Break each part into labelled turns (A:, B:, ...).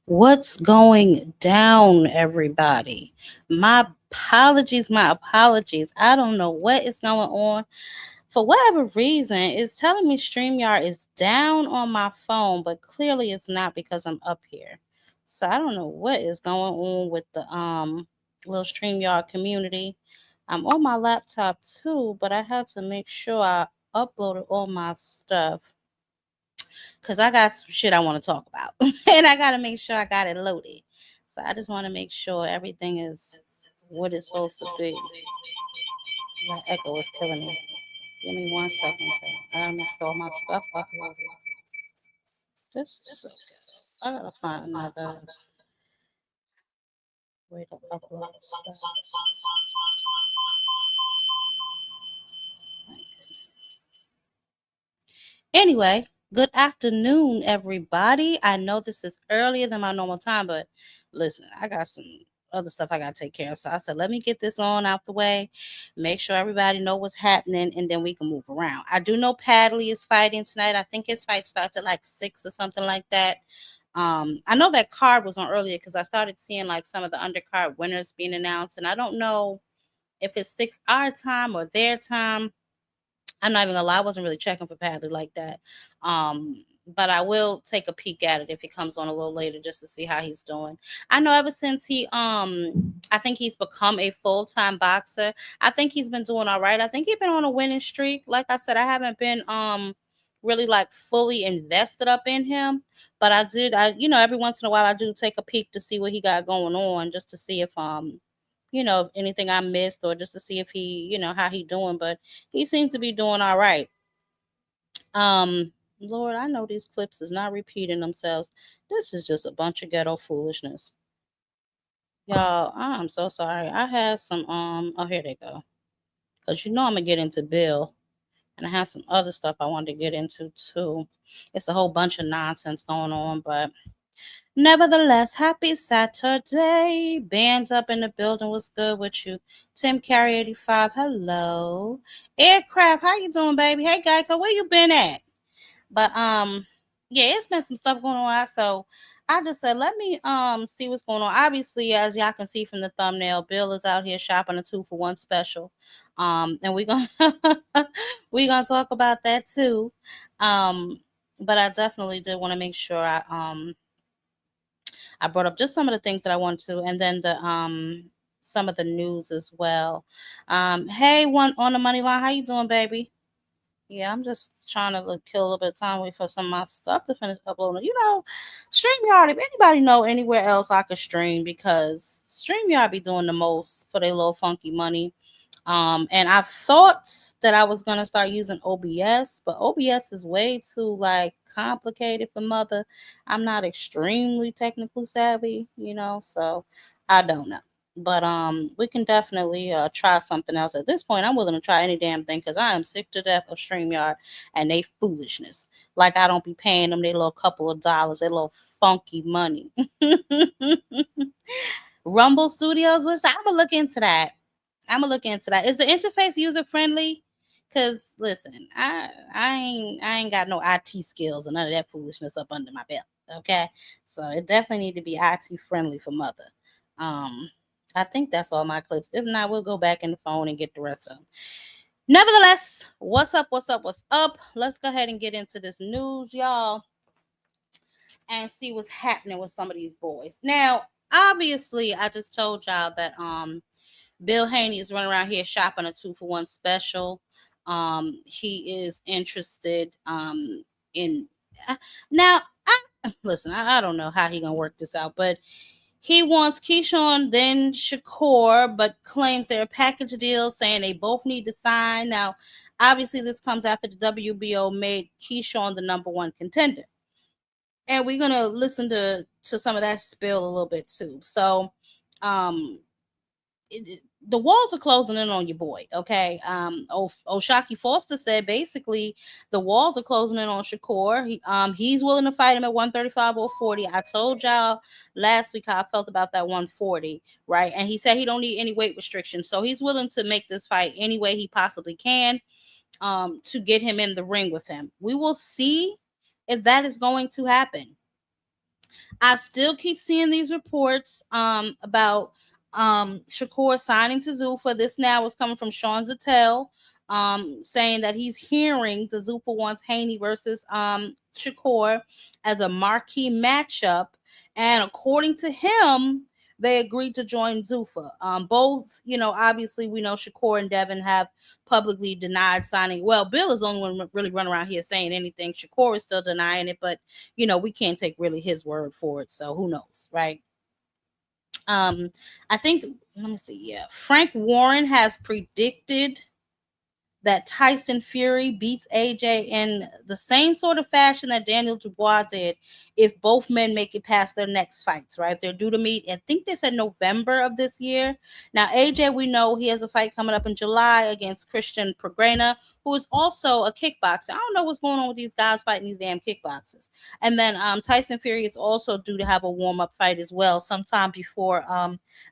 A: What's going down, everybody? My apologies, my apologies. I don't know what is going on. For whatever reason, it's telling me StreamYard is down on my phone, but clearly it's not because I'm up here. So I don't know what is going on with the little StreamYard community. I'm on my laptop too, but I had to make sure I uploaded all my stuff because I got some shit I want to talk about. And I got to make sure I got it loaded. So I just want to make sure everything is what it's supposed to be. That echo is killing me. Give me 1 second. Okay? I gotta make sure all my stuff uploaded. Just a second. I gotta find another way to upload stuff. Anyway, good afternoon, everybody. I know this is earlier than my normal time, but listen, I got some other stuff I gotta take care of. So I said, let me get this on out the way, make sure everybody know what's happening, and then we can move around. I do know Padley is fighting tonight. I think his fight starts at like 6 or something like that. I know that card was on earlier because I started seeing like some of the undercard winners being announced, and I don't know if it's 6 our time or their time. I'm not even gonna lie, I wasn't really checking for Padley like that. But I will take a peek at it if it comes on a little later just to see how he's doing. I know ever since I think he's become a full-time boxer. I think he's been doing all right. I think he's been on a winning streak. Like I said, I haven't been really like fully invested up in him, but every once in a while I do take a peek to see what he got going on just to see if if anything I missed or just to see if he, how he doing, but he seems to be doing all right. Lord, I know these clips is not repeating themselves. This is just a bunch of ghetto foolishness. Y'all, I'm so sorry. I had some oh here they go. Cause I'm gonna get into Bill and I have some other stuff I wanted to get into too. It's a whole bunch of nonsense going on, but nevertheless, happy Saturday. Bands up in the building. What's good with you? Tim Carey 85. Hello. Aircraft, how you doing, baby? Hey Geico, where you been at? But yeah, it's been some stuff going on. So I just said, let me see what's going on. Obviously, as y'all can see from the thumbnail, Bill is out here shopping a 2-for-1 special. And we're gonna we're gonna talk about that too. Um, but I definitely did want to make sure I brought up just some of the things that I want to, and then the some of the news as well. Hey, one on the money line, how you doing, baby? Yeah, I'm just trying to kill a little bit of time wait for some of my stuff to finish uploading. StreamYard. If anybody know anywhere else I could stream, because StreamYard be doing the most for their little funky money. And I thought that I was gonna start using OBS, but OBS is way too like complicated for mother. I'm not extremely technically savvy, so I don't know. But we can definitely try something else. At this point, I'm willing to try any damn thing because I am sick to death of StreamYard and they foolishness. Like I don't be paying them their little couple of dollars, their little funky money. Rumble Studios, what's that? I'm gonna look into that. Is the interface user friendly? Cause listen, I ain't got no IT skills and none of that foolishness up under my belt. Okay, so it definitely need to be IT friendly for mother. Um, I think that's all my clips. If not, we'll go back in the phone and get the rest of them. Nevertheless, what's up? What's up? What's up? Let's go ahead and get into this news, y'all, and see what's happening with some of these boys. Now, obviously, I just told y'all that Bill Haney is running around here shopping a 2-for-1 special. He is interested in now. Listen. I don't know how he gonna work this out, but he wants Keyshawn then Shakur, but claims they're a package deal, saying they both need to sign. Now, obviously, this comes after the WBO made Keyshawn the #1 contender, and we're gonna listen to some of that spill a little bit too. So, um, the walls are closing in on your boy. Okay. Oshaki Foster said basically the walls are closing in on Shakur. He's willing to fight him at 135 or 40. I told y'all last week how I felt about that 140, right? And he said he don't need any weight restrictions, so he's willing to make this fight any way he possibly can to get him in the ring with him. We will see if that is going to happen. I still keep seeing these reports about Shakur signing to Zuffa. This now is coming from Sean Zattel, saying that he's hearing the Zuffa wants Haney versus Shakur as a marquee matchup, and according to him, they agreed to join Zuffa. Both, obviously we know Shakur and Devin have publicly denied signing. Well, Bill is the only one really running around here saying anything. Shakur is still denying it, but we can't take really his word for it. So who knows, right? I think, let me see. Yeah, Frank Warren has predicted that Tyson Fury beats AJ in the same sort of fashion that Daniel Dubois did if both men make it past their next fights, right? They're due to meet, I think they said November of this year. Now, AJ, we know he has a fight coming up in July against Christian Progrena, who is also a kickboxer. I don't know what's going on with these guys fighting these damn kickboxers. And then Tyson Fury is also due to have a warm-up fight as well sometime before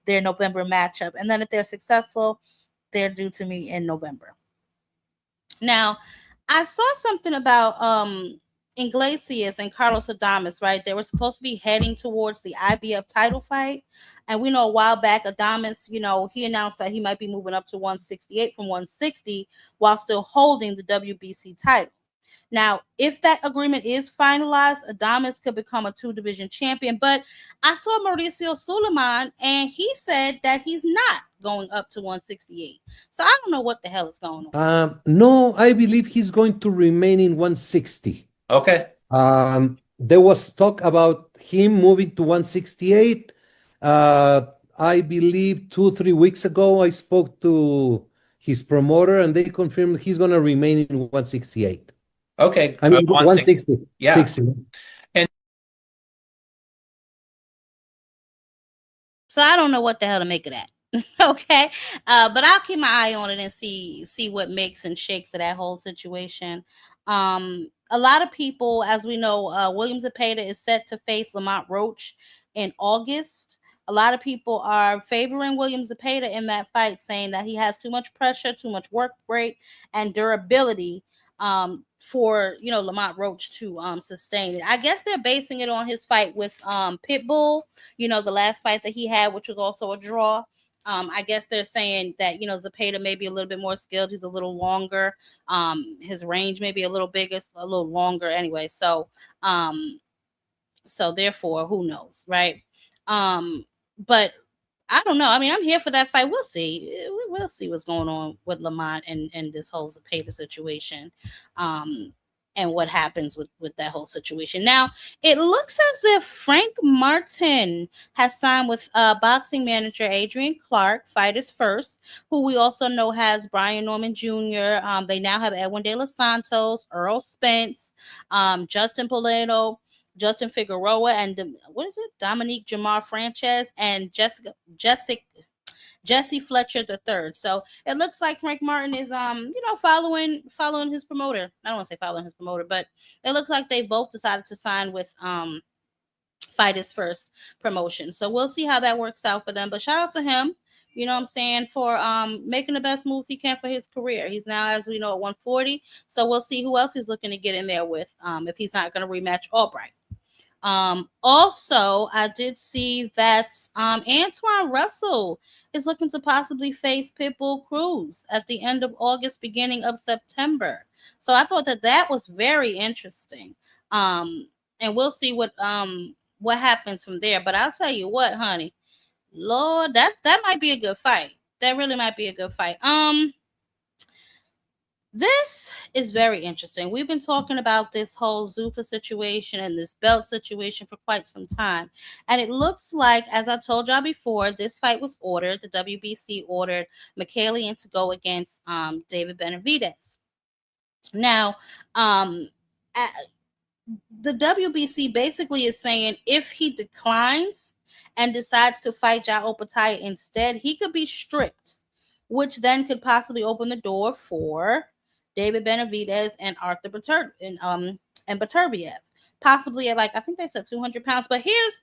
A: their November matchup. And then if they're successful, they're due to meet in November. Now, I saw something about Iglesias and Carlos Adames, right? They were supposed to be heading towards the IBF title fight. And we know a while back, Adames, he announced that he might be moving up to 168 from 160 while still holding the WBC title. Now, if that agreement is finalized, Adames could become a 2-division champion. But I saw Mauricio Suleiman, and he said that he's not going up to 168. So I don't know what the hell is going
B: on. No, I believe he's going to remain in 160.
C: Okay.
B: There was talk about him moving to 168. I believe 2-3 weeks ago, I spoke to his promoter, and they confirmed he's going to remain in 168.
C: Okay.
B: I mean, 160.
C: Yeah.
B: 60.
C: And
A: so I don't know what the hell to make of that. Okay. But I'll keep my eye on it and see what makes and shakes of that whole situation. A lot of people, as we know, William Zepeda is set to face Lamont Roach in August. A lot of people are favoring William Zepeda in that fight, saying that he has too much pressure, too much work rate, and durability for Lamont Roach to sustain it. I guess they're basing it on his fight with Pitbull, the last fight that he had, which was also a draw. I guess they're saying that Zepeda may be a little bit more skilled. He's a little longer. His range may be a little bigger, a little longer anyway. So therefore, who knows, right? But I don't know. I mean, I'm here for that fight. We'll see. We'll see what's going on with Lamont and this whole Zepeda situation. And what happens with that whole situation. Now, it looks as if Frank Martin has signed with boxing manager Adrian Clark, Fighters First, who we also know has Brian Norman Jr. They now have Edwin De Los Santos, Earl Spence, Justin Polito, Justin Figueroa, and Dominique Jamar Frances, and Jesse Fletcher III. So it looks like Frank Martin is following his promoter. I don't want to say following his promoter, but it looks like they both decided to sign with Fighters First promotion. So we'll see how that works out for them. But shout out to him, you know what I'm saying, for making the best moves he can for his career. He's now, as we know, at 140. So we'll see who else he's looking to get in there with if he's not going to rematch Albright. Also, I did see that Antoine Russell is looking to possibly face Pitbull Cruz at the end of August, beginning of September. So I thought that was very interesting. And we'll see what happens from there. But I'll tell you what, honey, Lord, that might be a good fight. That really might be a good fight. This is very interesting. We've been talking about this whole Zuffa situation and this belt situation for quite some time. And it looks like, as I told y'all before, this fight was ordered. The WBC ordered Michelian to go against David Benavidez. Now, the WBC basically is saying if he declines and decides to fight Jao Opetaia instead, he could be stripped, which then could possibly open the door for David Benavidez and Arthur Beterbiev, possibly at I think they said 200 pounds. But here's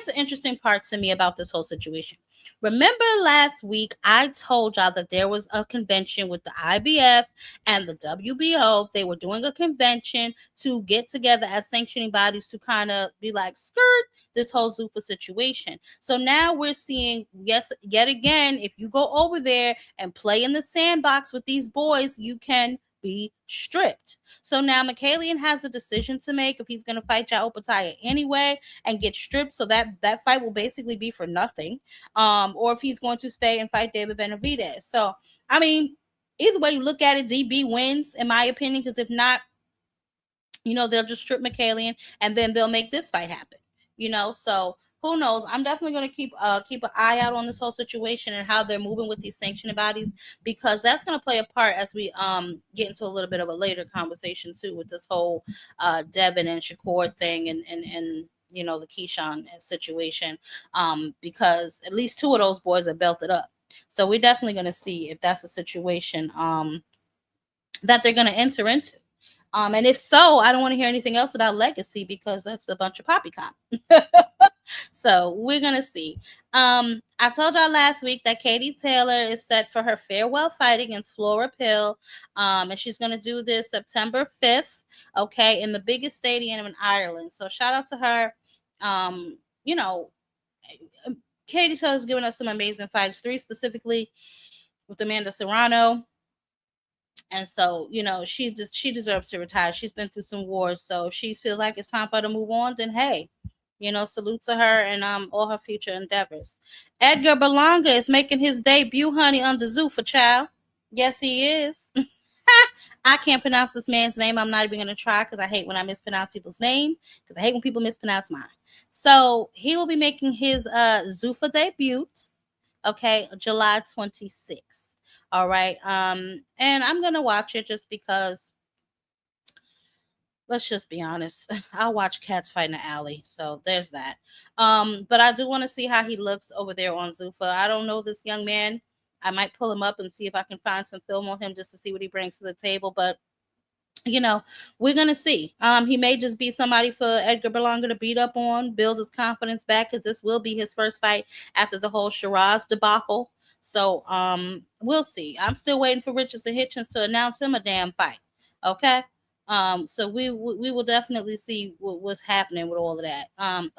A: the interesting part to me about this whole situation. Remember last week, I told y'all that there was a convention with the IBF and the WBO. They were doing a convention to get together as sanctioning bodies to kind of be like, skirt this whole Zuffa situation. So now we're seeing, yes, yet again, if you go over there and play in the sandbox with these boys, you can be stripped. So now Michaelian has a decision to make if he's going to fight Jao Opetaia anyway and get stripped, so that fight will basically be for nothing, or if he's going to stay and fight David Benavidez. So I mean, either way you look at it, DB wins in my opinion, because if not, they'll just strip Michaelian and then they'll make this fight happen. So who knows? I'm definitely going to keep an eye out on this whole situation and how they're moving with these sanctioning bodies, because that's going to play a part as we get into a little bit of a later conversation too with this whole Devin and Shakur thing and the Keyshawn situation, because at least two of those boys are belted up. So we're definitely going to see if that's a situation that they're going to enter into. And if so, I don't want to hear anything else about legacy, because that's a bunch of poppycock. So we're going to see. I told y'all last week that Katie Taylor is set for her farewell fight against Flora Pill. And she's going to do this September 5th, okay, in the biggest stadium in Ireland. So shout out to her. Katie Taylor's given us some amazing fights, 3 specifically with Amanda Serrano. And so, she deserves to retire. She's been through some wars. So if she feels like it's time for her to move on, then hey, salute to her and all her future endeavors. Edgar Berlanga is making his debut, honey, under Zuffa, child. Yes, he is. I can't pronounce this man's name. I'm not even going to try, because I hate when I mispronounce people's name, because I hate when people mispronounce mine. So he will be making his Zuffa debut, okay, July 26th. All right. And I'm going to watch it just because, let's just be honest, I'll watch cats fight in the alley. So there's that. But I do want to see how he looks over there on Zuffa. I don't know this young man. I might pull him up and see if I can find some film on him just to see what he brings to the table. But, we're going to see. He may just be somebody for Edgar Berlanga to beat up on, build his confidence back, because this will be his first fight after the whole Shiraz debacle. So we'll see. I'm still waiting for Richardson Hitchens to announce him a damn fight. Okay. So we will definitely see what's happening with all of that.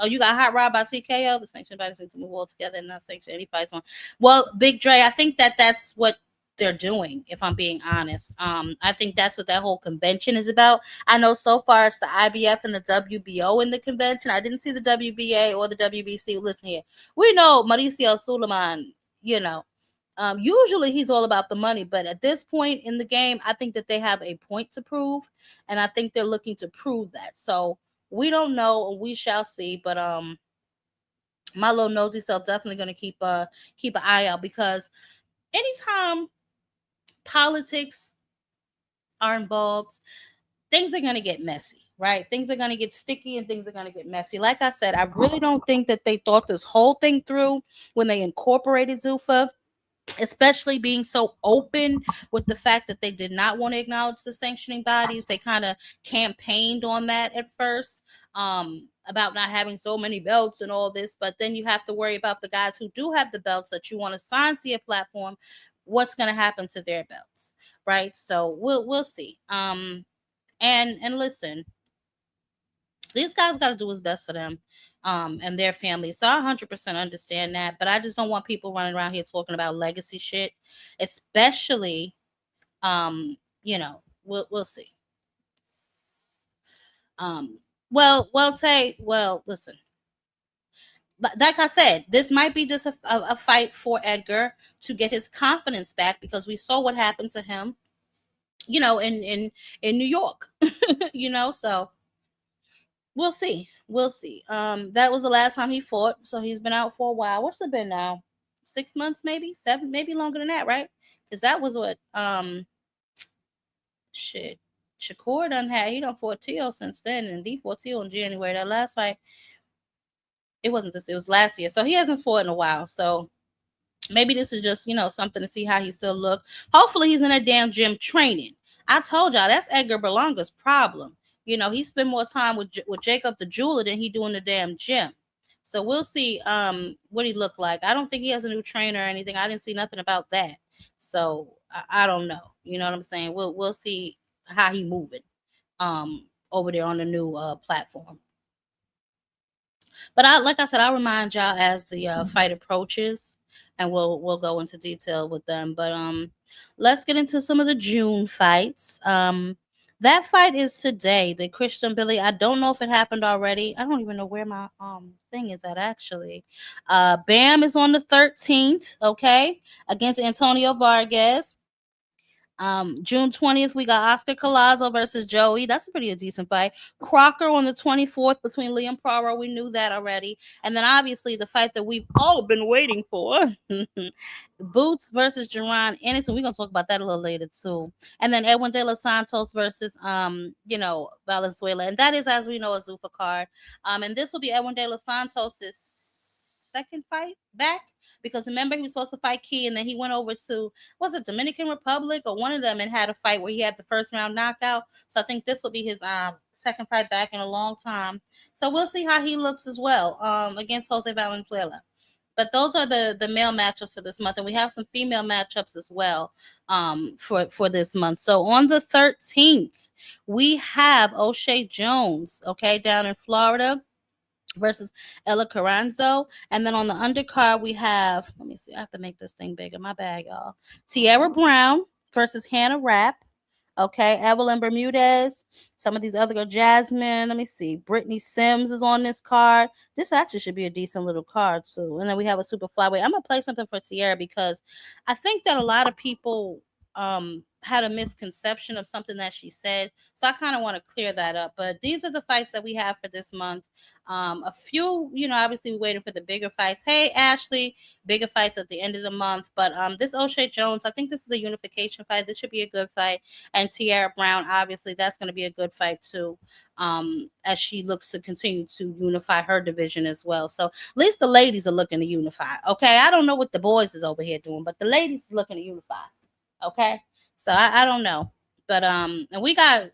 A: You got Hot Rod by TKO. The sanctioned bodies need to move all together and not sanction any fights on. Well, Big Dre, I think that's what they're doing, if I'm being honest. I think that's what that whole convention is about. I know so far it's the IBF and the WBO in the convention. I didn't see the WBA or the WBC. Listen here, we know Mauricio Suleiman, usually he's all about the money, but at this point in the game, I think that they have a point to prove, and I think they're looking to prove that. So we don't know, and we shall see. But my little nosy self definitely going to keep an eye out, because anytime politics are involved, things are going to get messy, right? Things are going to get sticky and things are going to get messy. Like I said, I really don't think that they thought this whole thing through when they incorporated Zuffa, especially being so open with the fact that they did not want to acknowledge the sanctioning bodies. They kind of campaigned on that at first, about not having so many belts and all this, but then you have to worry about the guys who do have the belts that you want to sign to your platform. What's going to happen to their belts, right? So we'll see. And listen, these guys got to do what's best for them and their families. So I 100% understand that, but I just don't want people running around here talking about legacy shit, especially, we'll see. Listen, like I said, this might be just a fight for Edgar to get his confidence back, because we saw what happened to him, in New York, so we'll see. That was the last time he fought, so he's been out for a while. What's it been now? 6 months, maybe 7, maybe longer than that, right? Because that was what Shakur he done fought Teal since then, and he fought Teal in January. That last fight, it wasn't this, it was last year, so he hasn't fought in a while. So maybe this is just something to see how he still look. Hopefully he's in a damn gym training. I told y'all that's Edgar Berlanga's problem. He spend more time with Jacob the jeweler than he do in the damn gym. So we'll see what he looked like. I don't think he has a new trainer or anything. I didn't see nothing about that. So I don't know. You know what I'm saying? We'll see how he moving over there on the new platform. But like I said, I'll remind y'all as the fight approaches, and we'll go into detail with them. But let's get into some of the June fights. That fight is today. The Christian Billy. I don't know if it happened already. I don't even know where my thing is at actually. Bam is on the 13th. Okay, against Antonio Vargas. June 20th, we got Oscar Collazo versus Joey. That's a pretty decent fight. Crocker on the 24th between Liam Praro. We knew that already. And then obviously the fight that we've all been waiting for. Boots versus Jaron Ennis, and we're gonna talk about that a little later too. And then Edwin De Los Santos versus Valenzuela. And that is, as we know, a Zuffa card. And this will be Edwin De Los Santos' second fight back. Because remember, he was supposed to fight Key, and then he went over to, was it Dominican Republic or one of them, and had a fight where he had the first round knockout. So I think this will be his second fight back in a long time. So we'll see how he looks as well against Jose Valenzuela. But those are the male matchups for this month, and we have some female matchups as well for this month. So on the 13th, we have O'Shea Jones, okay, down in Florida, versus Ella Carranzo. And then on the undercard, we have, let me see, I have to make this thing bigger. My bad, y'all. Tiara Brown versus Hannah Rapp. Okay, Evelyn Bermudez. Some of these other girls, Jasmine. Let me see. Brittany Sims is on this card. This actually should be a decent little card too. And then we have a super flyweight. I'm gonna play something for Tiara because I think that a lot of people had a misconception of something that she said. So I kind of want to clear that up. But these are the fights that we have for this month. A few, obviously we're waiting for the bigger fights. Hey, Ashley, bigger fights at the end of the month. But this O'Shea Jones, I think this is a unification fight. This should be a good fight. And Tiara Brown, obviously, that's going to be a good fight too. As she looks to continue to unify her division as well. So at least the ladies are looking to unify. Okay, I don't know what the boys is over here doing, but the ladies is looking to unify. Okay, so I don't know. But and we got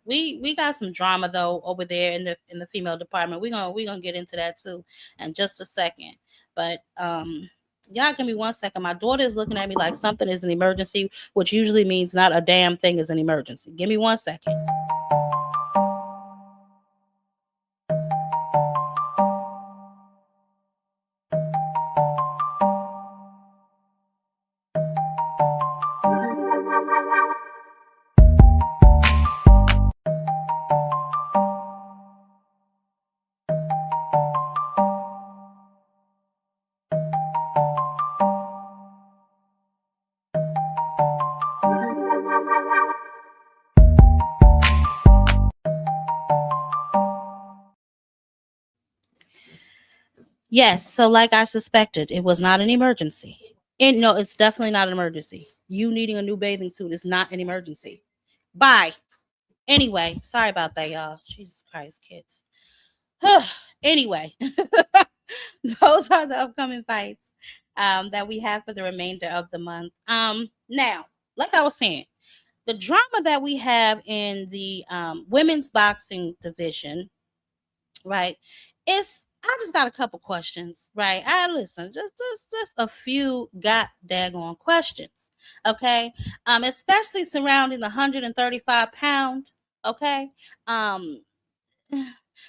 A: some drama though over there in the female department. We're gonna get into that too in just a second. But y'all give me 1 second. My daughter is looking at me like something is an emergency, which usually means not a damn thing is an emergency. Give me 1 second. Yes, so like I suspected, it was not an emergency. And no, it's definitely not an emergency. You needing a new bathing suit is not an emergency. Bye. Anyway, sorry about that, y'all. Jesus Christ, kids. Anyway, those are the upcoming fights that we have for the remainder of the month. Now, like I was saying, the drama that we have in the women's boxing division, right, is I just got a couple questions, right? I listen, just a few got daggone questions, okay? Especially surrounding the 135-pound, okay?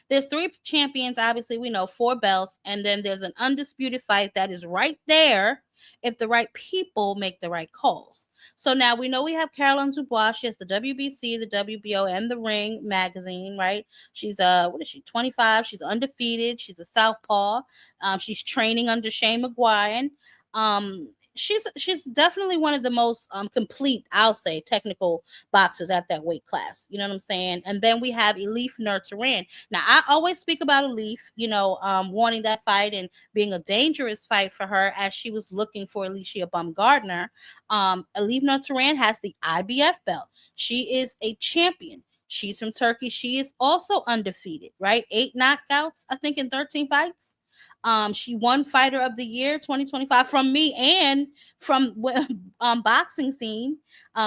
A: There's 3 champions, obviously we know 4 belts, and then there's an undisputed fight that is right there if the right people make the right calls. So now we know we have Caroline Dubois. She has the WBC, the WBO, and the Ring magazine, right? She's 25. She's undefeated. She's a southpaw. She's training under Shane McGuire. She's definitely one of the most complete, I'll say, technical boxers at that weight class. You know what I'm saying? And then we have Elif Nurturan. Now, I always speak about Elif, wanting that fight and being a dangerous fight for her as she was looking for Alicia Baumgardner. Elif Nurturan has the IBF belt. She is a champion. She's from Turkey. She is also undefeated, right? 8 knockouts, I think, in 13 fights. She won Fighter of the Year 2025 from me and from boxing scene.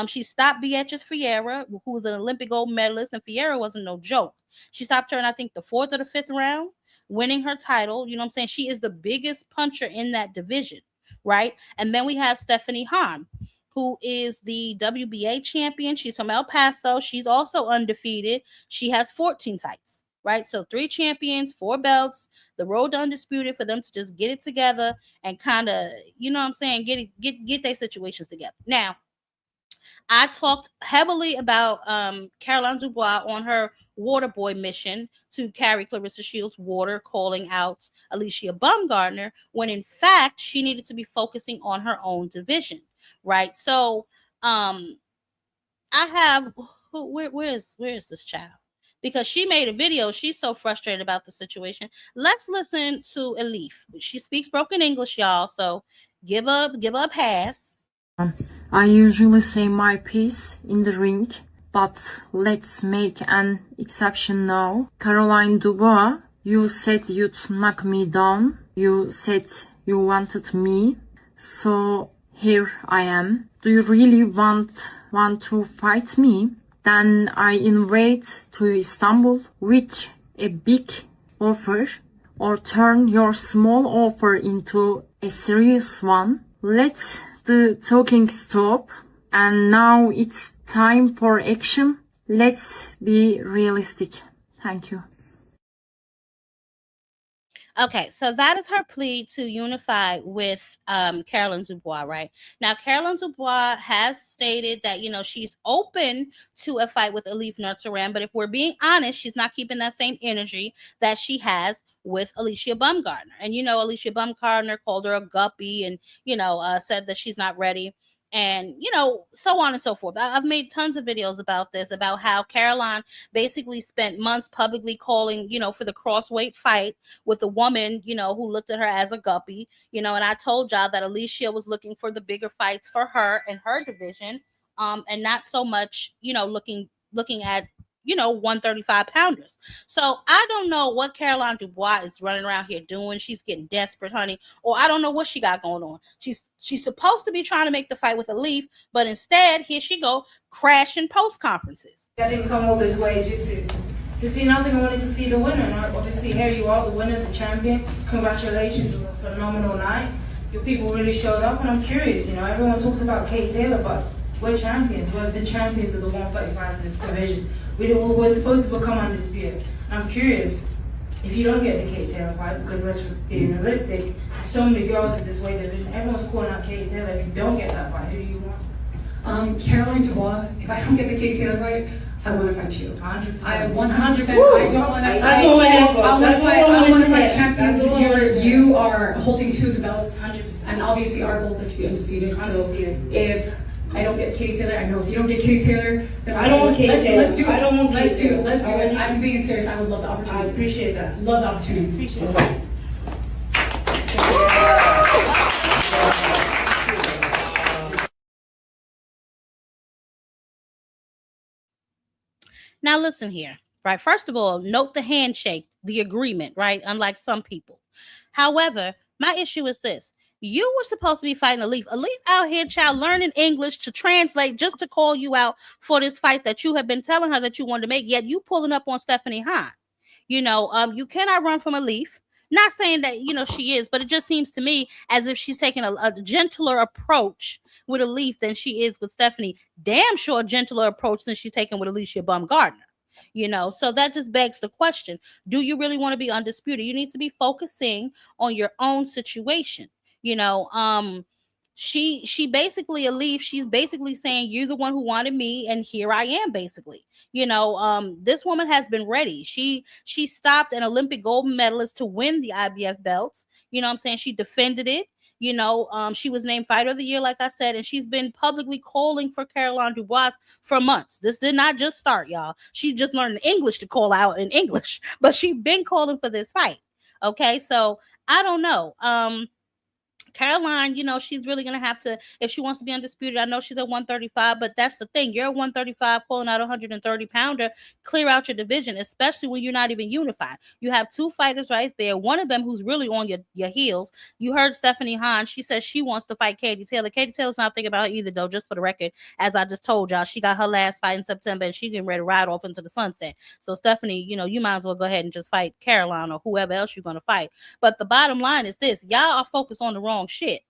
A: She stopped Beatriz Fiera, who was an Olympic gold medalist, and Fiera wasn't no joke. She stopped her in, I think, the 4th or the 5th round winning her title. You know what I'm saying? She is the biggest puncher in that division, right? And then we have Stephanie Hahn, who is the WBA champion. She's from El Paso. She's also undefeated. She has 14 fights, right? So 3 champions, 4 belts, the road to undisputed for them to just get it together and kind of, you know what I'm saying, get their situations together. Now, I talked heavily about Caroline Dubois on her water boy mission to carry Clarissa Shields' water, calling out Alicia Baumgardner, when in fact she needed to be focusing on her own division, right? So I have where is this child? Because she made a video. She's so frustrated about the situation. Let's listen to Elif. She speaks broken English, y'all. So give her a pass.
C: I usually say my piece in the ring, but let's make an exception now. Caroline Dubois, you said you'd knock me down. You said you wanted me. So here I am. Do you really want to fight me? Then I invade to Istanbul with a big offer, or turn your small offer into a serious one. Let the talking stop, and now it's time for action. Let's be realistic. Thank you.
A: Okay, so that is her plea to unify with Caroline Dubois, right? Now, Caroline Dubois has stated that, you know, she's open to a fight with Elif Nurtaran, but if we're being honest, she's not keeping that same energy that she has with Alicia Baumgardner. And, you know, Alicia Baumgardner called her a guppy and, you know, said that she's not ready. And, you know, so on and so forth. I've made tons of videos about this, about how Caroline basically spent months publicly calling, you know, for the crossweight fight with a woman, you know, who looked at her as a guppy, you know, and I told y'all that Alicia was looking for the bigger fights for her and her division, and not so much, you know, looking at, you know, 135 pounders. So I don't know what Caroline Dubois is running around here doing. She's getting desperate, honey, or I don't know what she got going on. She's supposed to be trying to make the fight with Elif, but instead here she go crashing post conferences.
D: I didn't come all this way just to see nothing. I wanted to see the winner. And obviously here you are, the winner, the champion. Congratulations on a phenomenal night. Your people really showed up, and I'm curious, you know, everyone talks about Kate Taylor, but we're champions. We're the champions of the 135 division. We're supposed to become undisputed. I'm curious, if you don't get the Kate Taylor fight, because let's be realistic, there's so many girls at this weight division. Everyone's calling out Kate Taylor. If you don't get that fight, who do you want?
E: Caroline Dubois. If I don't get the Kate Taylor fight, I want to fight you.
D: 100%.
E: I 100%. I don't want to fight.
D: That's what we're here for.
E: I want to fight champions. You are holding 2 of the belts.
D: 100%.
E: And obviously our goals are to be undisputed.
D: Undisputed.
E: So if I don't get Katie Taylor, I know if you don't get Katie Taylor, then
D: I don't want Katie Taylor.
E: Let's do it.
D: I don't want
E: Let's
D: Katie
E: do it.
D: Taylor.
E: Let's do it. I'm being serious. I would love the opportunity.
D: I appreciate that.
E: Love the opportunity.
D: Appreciate that.
A: Now listen here, right? First of all, note the handshake, the agreement, right? Unlike some people. However, my issue is this. You were supposed to be fighting Elif. Elif out here, child, learning English to translate just to call you out for this fight that you have been telling her that you wanted to make, yet you pulling up on Stephanie Hahn. You know, you cannot run from Elif. Not saying that, you know, she is, but it just seems to me as if she's taking a gentler approach with Elif than she is with Stephanie. Damn sure a gentler approach than she's taking with Alicia Baumgardner. You know, so that just begs the question, do you really want to be undisputed? You need to be focusing on your own situation. You know, she basically Elif, she's basically saying you're the one who wanted me and here I am, basically. You know, this woman has been ready. She stopped an Olympic gold medalist to win the IBF belts. You know what I'm saying? She defended it. You know, she was named Fighter of the Year, like I said, and she's been publicly calling for Caroline Dubois for months. This did not just start, y'all. She just learned English to call out in English, but she's been calling for this fight. Okay, so I don't know. Caroline, she's really going to have to, if she wants to be undisputed, I know she's at 135, but that's the thing. You're at 135, pulling out a 130 pounder, clear out your division, especially when you're not even unified. You have two fighters right there. One of them who's really on your heels. You heard Stephanie Hahn. She says she wants to fight Katie Taylor. Katie Taylor's not thinking about her either, though, just for the record. As I just told y'all, she got her last fight in September, and she's getting ready to ride off into the sunset. So, Stephanie, you might as well go ahead and just fight Caroline or whoever else you're going to fight. But the bottom line is this. Y'all are focused on the wrong shit.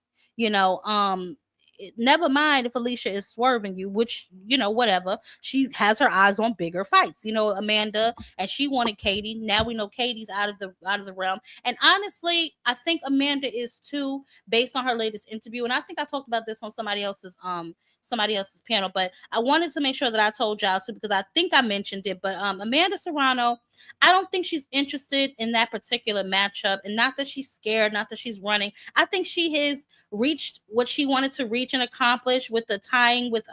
A: Never mind if Alicia is swerving you, which, whatever. She has her eyes on bigger fights. Amanda, and she wanted Katie. Now we know Katie's out of the realm. And honestly, I think Amanda is too, based on her latest interview. And I think I talked about this on somebody else's panel, but I wanted to make sure that I told y'all too, because I think I mentioned it. But Amanda Serrano, I don't think she's interested in that particular matchup, and not that she's scared, not that she's running. I think she has reached what she wanted to reach and accomplish with the tying with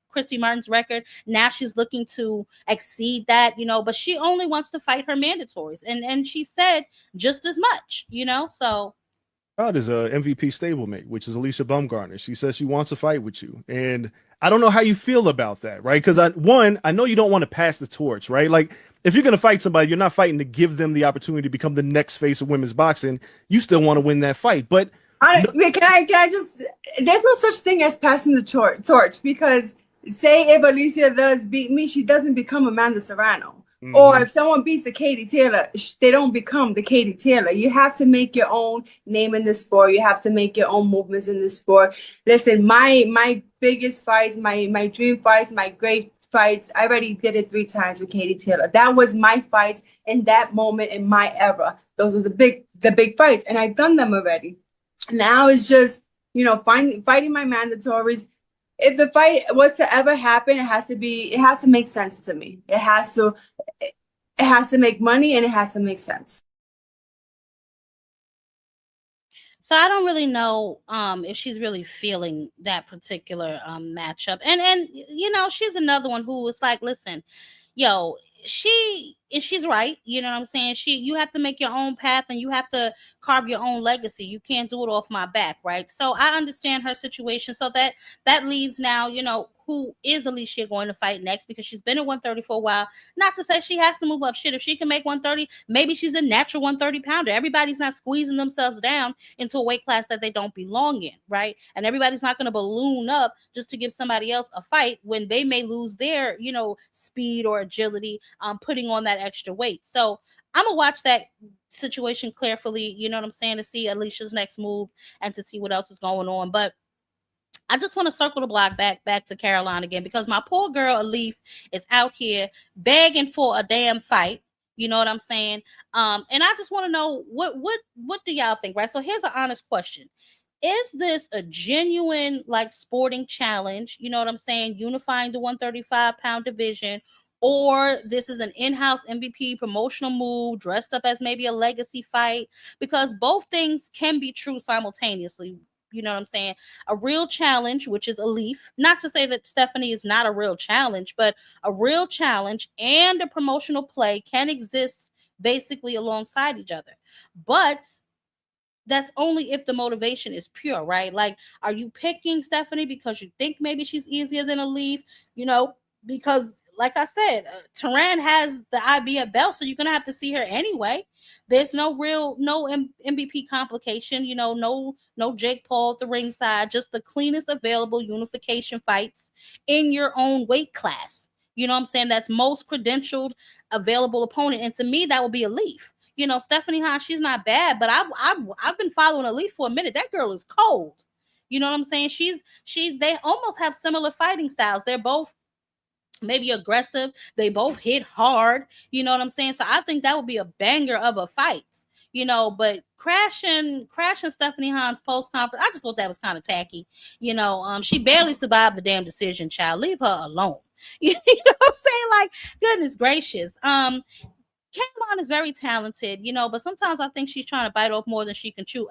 A: Christy Martin's record. Now she's looking to exceed that, but she only wants to fight her mandatories, and she said just as much, so.
F: Is a MVP stablemate, which is Alicia Baumgartner. She says she wants to fight with you. And I don't know how you feel about that, right? Because I know you don't want to pass the torch, right? Like, if you're going to fight somebody, you're not fighting to give them the opportunity to become the next face of women's boxing. You still want to win that fight. But
G: can I just, there's no such thing as passing the torch, because say if Alicia does beat me, she doesn't become Amanda Serrano. Mm-hmm. Or if someone beats the Katie Taylor, they don't become the Katie Taylor. You have to make your own name in the sport. You have to make your own movements in the sport. Listen, my biggest fights, my dream fights, my great fights, I already did it 3 times with Katie Taylor. That was my fights in that moment in my era. Those are the big fights, and I've done them already. Now it's just, fighting my mandatories. If the fight was to ever happen, it has to make sense to me. It has to make money, and it has to make sense.
A: So I don't really know if she's really feeling that particular matchup. And she's another one who was like, listen, she's right. You know what I'm saying? You have to make your own path, and you have to carve your own legacy. You can't do it off my back, right? So I understand her situation. So that leaves now, who is Alicia going to fight next? Because she's been at 130 for a while. Not to say she has to move up. Shit, if she can make 130, maybe she's a natural 130 pounder. Everybody's not squeezing themselves down into a weight class that they don't belong in, right? And everybody's not going to balloon up just to give somebody else a fight when they may lose their, speed or agility, putting on that extra weight. So I'm gonna watch that situation carefully, you know what I'm saying, to see Alicia's next move and to see what else is going on. But I just want to circle the block back to Caroline again, because my poor girl Alif is out here begging for a damn fight. You know what I'm saying? And I just want to know what do y'all think, right? So here's an honest question. Is this a genuine sporting challenge? You know what I'm saying? Unifying the 135-pound division, or this is an in-house MVP promotional move dressed up as maybe a legacy fight? Because both things can be true simultaneously. You know what I'm saying? A real challenge, which is Alif. Not to say that Stephanie is not a real challenge, but a real challenge and a promotional play can exist basically alongside each other. But that's only if the motivation is pure, right? Are you picking Stephanie because you think maybe she's easier than Alif? Because like I said, Tiara has the IBF belt, so you're going to have to see her anyway. There's no MVP complication, no Jake Paul at the ringside, just the cleanest available unification fights in your own weight class. You know what I'm saying? That's most credentialed available opponent. And to me, that would be Alif. Stephanie Hahn, she's not bad, but I've been following Alif for a minute. That girl is cold. You know what I'm saying? They almost have similar fighting styles. They're both maybe aggressive. They both hit hard. You know what I'm saying? So I think that would be a banger of a fight. But crashing Stephanie Hahn's post conference, I just thought that was kind of tacky. She barely survived the damn decision, child. Leave her alone. You know what I'm saying? Goodness gracious. Caroline is very talented, you know, but sometimes I think she's trying to bite off more than she can chew.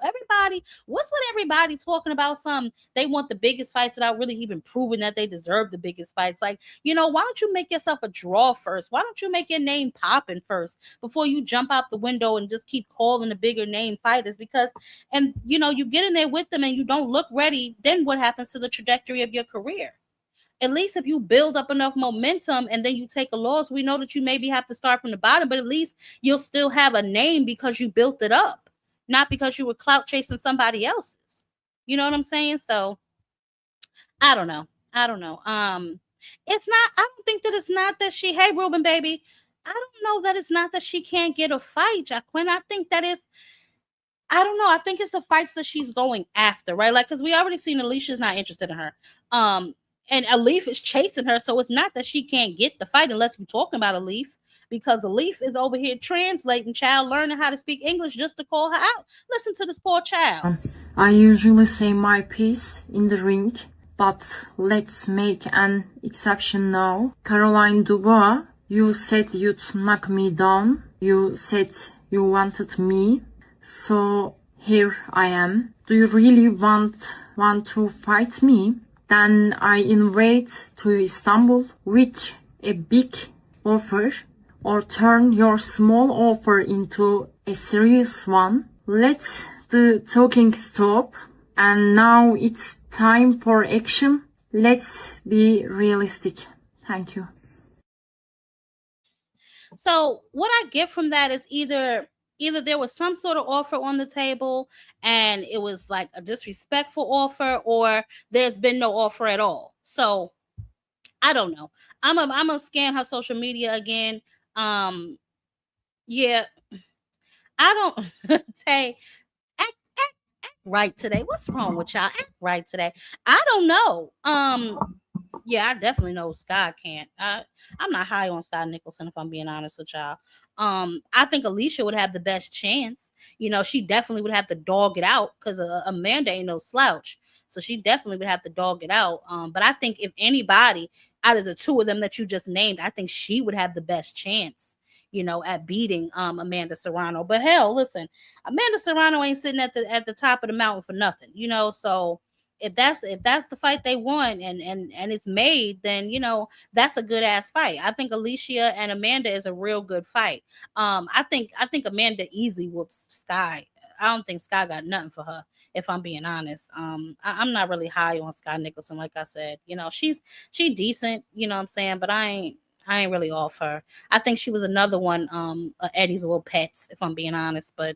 A: What's with everybody talking about they want the biggest fights without really even proving that they deserve the biggest fights? Like, you know, why don't you make yourself a draw first? Why don't you make your name popping first before you jump out the window and just keep calling the bigger name fighters? Because, and you know, you get in there with them and you don't look ready, then what happens to the trajectory of your career? At least if you build up enough momentum and then you take a loss, we know that you maybe have to start from the bottom, but at least you'll still have a name because you built it up, not because you were clout chasing somebody else's. You know what I'm saying? So I don't know. I don't think that it's not that hey, Ruben, baby, I don't know that it's not that she can't get a fight, Jacqueline. I think that I don't know. I think it's the fights that she's going after, right? Like, because we already seen Alicia's not interested in her. And Alif is chasing her, so it's not that she can't get the fight unless you're talking about Alif, because Alif is over here translating, child, learning how to speak English just to call her out. Listen to this poor child.
C: I usually say my piece in the ring, but let's make an exception now. Caroline Dubois, you said you'd knock me down. You said you wanted me, so here I am. Do you really want to fight me? Then I invite to Istanbul with a big offer, or turn your small offer into a serious one. Let the talking stop, and now it's time for action. Let's be realistic. Thank you.
A: So what I get from that is either there was some sort of offer on the table and it was like a disrespectful offer, or there's been no offer at all. So I don't know. I'm gonna scan her social media again. Yeah, I don't Tay, act right today. What's wrong with y'all? Act right today. I don't know. Yeah, I definitely know Sky can't. I'm not high on Sky Nicholson, if I'm being honest with y'all. I think Alicia would have the best chance. You know, she definitely would have to dog it out, because Amanda ain't no slouch. So she definitely would have to dog it out. But I think if anybody out of the two of them that you just named, I think she would have the best chance, you know, at beating Amanda Serrano. But hell, listen, Amanda Serrano ain't sitting at the top of the mountain for nothing, you know. So if that's the fight they won and it's made, then you know that's a good ass fight. I think Alicia and Amanda is a real good fight. I think Amanda easily whoops Sky. I don't think Sky got nothing for her, if I'm being honest. I'm not really high on Sky Nicholson, like I said. You know, she decent, you know what I'm saying, but I ain't really off her. I think she was another one, Eddie's little pets, if I'm being honest, but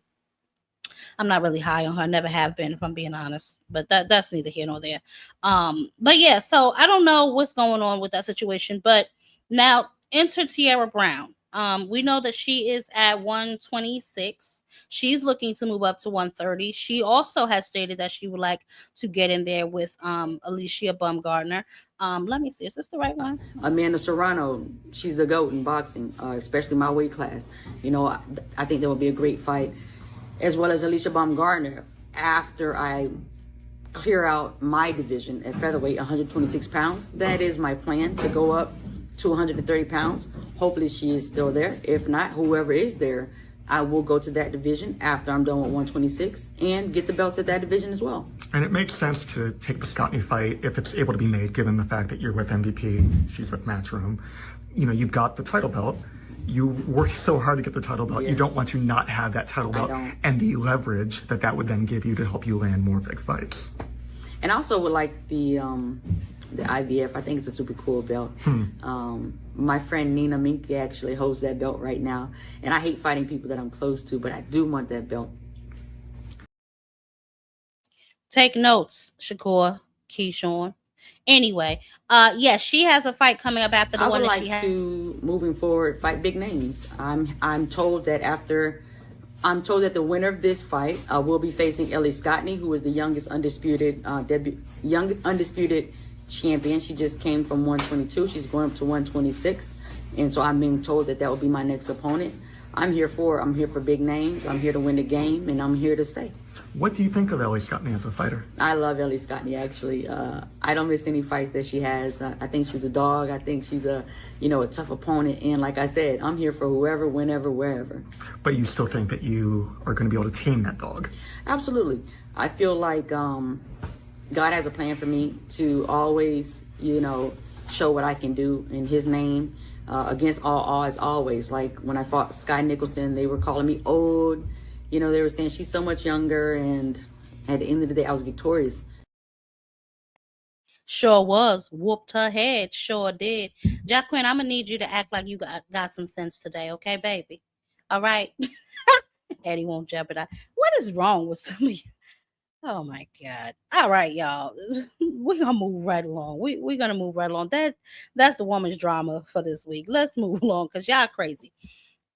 A: I'm not really high on her. Never have been, if I'm being honest. But that's neither here nor there. But yeah, so I don't know what's going on with that situation. But now enter Tiara Brown. We know that she is at 126. She's looking to move up to 130. She also has stated that she would like to get in there with Alicia Baumgardner. Let me see. Is this the right one?
H: Amanda Serrano, she's the GOAT in boxing, especially my weight class. You know, I think that would be a great fight. As well as Alicia Baumgardner, after I clear out my division at featherweight, 126 pounds. That is my plan, to go up to 130 pounds. Hopefully she is still there. If not, whoever is there, I will go to that division after I'm done with 126 and get the belts at that division as well.
I: And it makes sense to take the Scottney fight if it's able to be made, given the fact that you're with MVP, she's with Matchroom. You know, you've got the title belt. You worked so hard to get the title belt. Yes. You don't want to not have that title belt and the leverage that would then give you to help you land more big fights.
H: And I also would like the IBF. I think it's a super cool belt. My friend Nina Minky actually holds that belt right now. And I hate fighting people that I'm close to, but I do want that belt.
A: Take notes, Shakur Keyshawn. Anyway, yes, she has a fight coming up after the one that she had.
H: I would like to, moving forward, fight big names. I'm told that the winner of this fight will be facing Ellie Scottney, who is the youngest undisputed champion. She just came from 122. She's going up to 126, and so I'm being told that will be my next opponent. I'm here for big names. I'm here to win the game, and I'm here to stay.
I: What do you think of Ellie Scotney as a fighter?
H: I love Ellie Scotney, actually. I don't miss any fights that she has. I think she's a dog. I think she's a tough opponent. And like I said, I'm here for whoever, whenever, wherever.
I: But you still think that you are going to be able to tame that dog?
H: Absolutely. I feel like God has a plan for me to always, show what I can do in his name, against all odds, always. Like when I fought Sky Nicholson, they were calling me old. They were saying she's so much younger, and at the end of the day, I was victorious.
A: Sure was. Whooped her head. Sure did. Jacqueline, I'm going to need you to act like you got some sense today, okay, baby? All right? Eddie won't jeopardize. What is wrong with some of you? Oh, my God. All right, y'all. We're going to move right along. We're going to move right along. That's the woman's drama for this week. Let's move along because y'all crazy.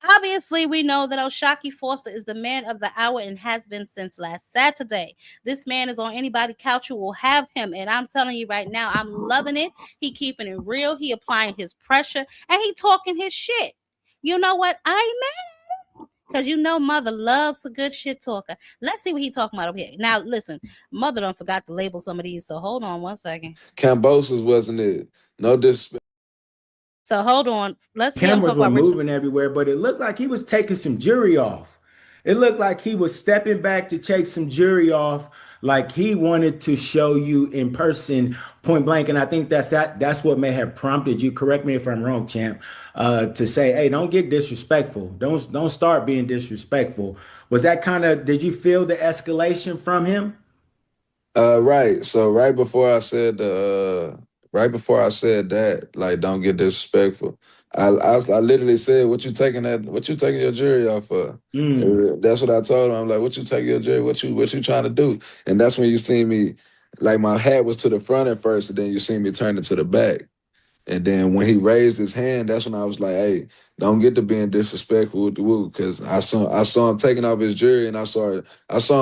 A: Obviously, we know that O'Shaquie Foster is the man of the hour and has been since last Saturday. This man is on anybody's couch who will have him. And I'm telling you right now, I'm loving it. He keeping it real. He applying his pressure and he talking his shit. You know what? I ain't mad at him because Mother loves a good shit talker. Let's see what he talking about over here. Now, listen, Mother done forgot to label some of these. So hold on one second.
J: Cambosis wasn't it? No disrespect.
A: So hold on. Let's
K: Cameras were moving everywhere, but it looked like he was taking some jury off. It looked like he was stepping back to take some jury off, like he wanted to show you in person, point blank. And I think that's what may have prompted you. Correct me if I'm wrong, champ. To say, hey, don't get disrespectful. Don't start being disrespectful. Was that did you feel the escalation from him?
J: Right. So right before I said that, like, don't get disrespectful, I literally said, what you taking your jury off for? That's what I told him. I'm like, what you taking your jury? What you trying to do? And that's when you see me, like, my hat was to the front at first, and then you see me turn it to the back. And then when he raised his hand, that's when I was like, hey, don't get to being disrespectful with the woo, because I saw him taking off his jury, and I saw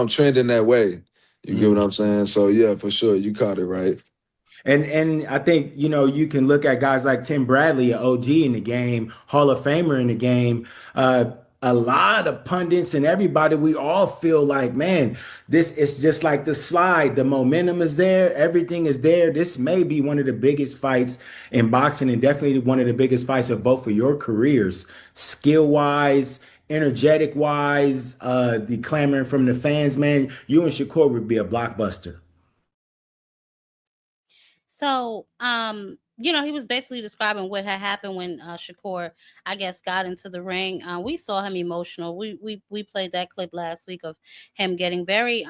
J: him trending that way. You get what I'm saying? So yeah, for sure, you caught it right.
K: And I think, you can look at guys like Tim Bradley, an OG in the game, Hall of Famer in the game. A lot of pundits and everybody, we all feel like, man, this is just like the slide. The momentum is there. Everything is there. This may be one of the biggest fights in boxing and definitely one of the biggest fights of both of your careers, skill-wise, energetic-wise, the clamoring from the fans, man. You and Shakur would be a blockbuster.
A: So, he was basically describing what had happened when Shakur, I guess, got into the ring. We saw him emotional. We played that clip last week of him getting very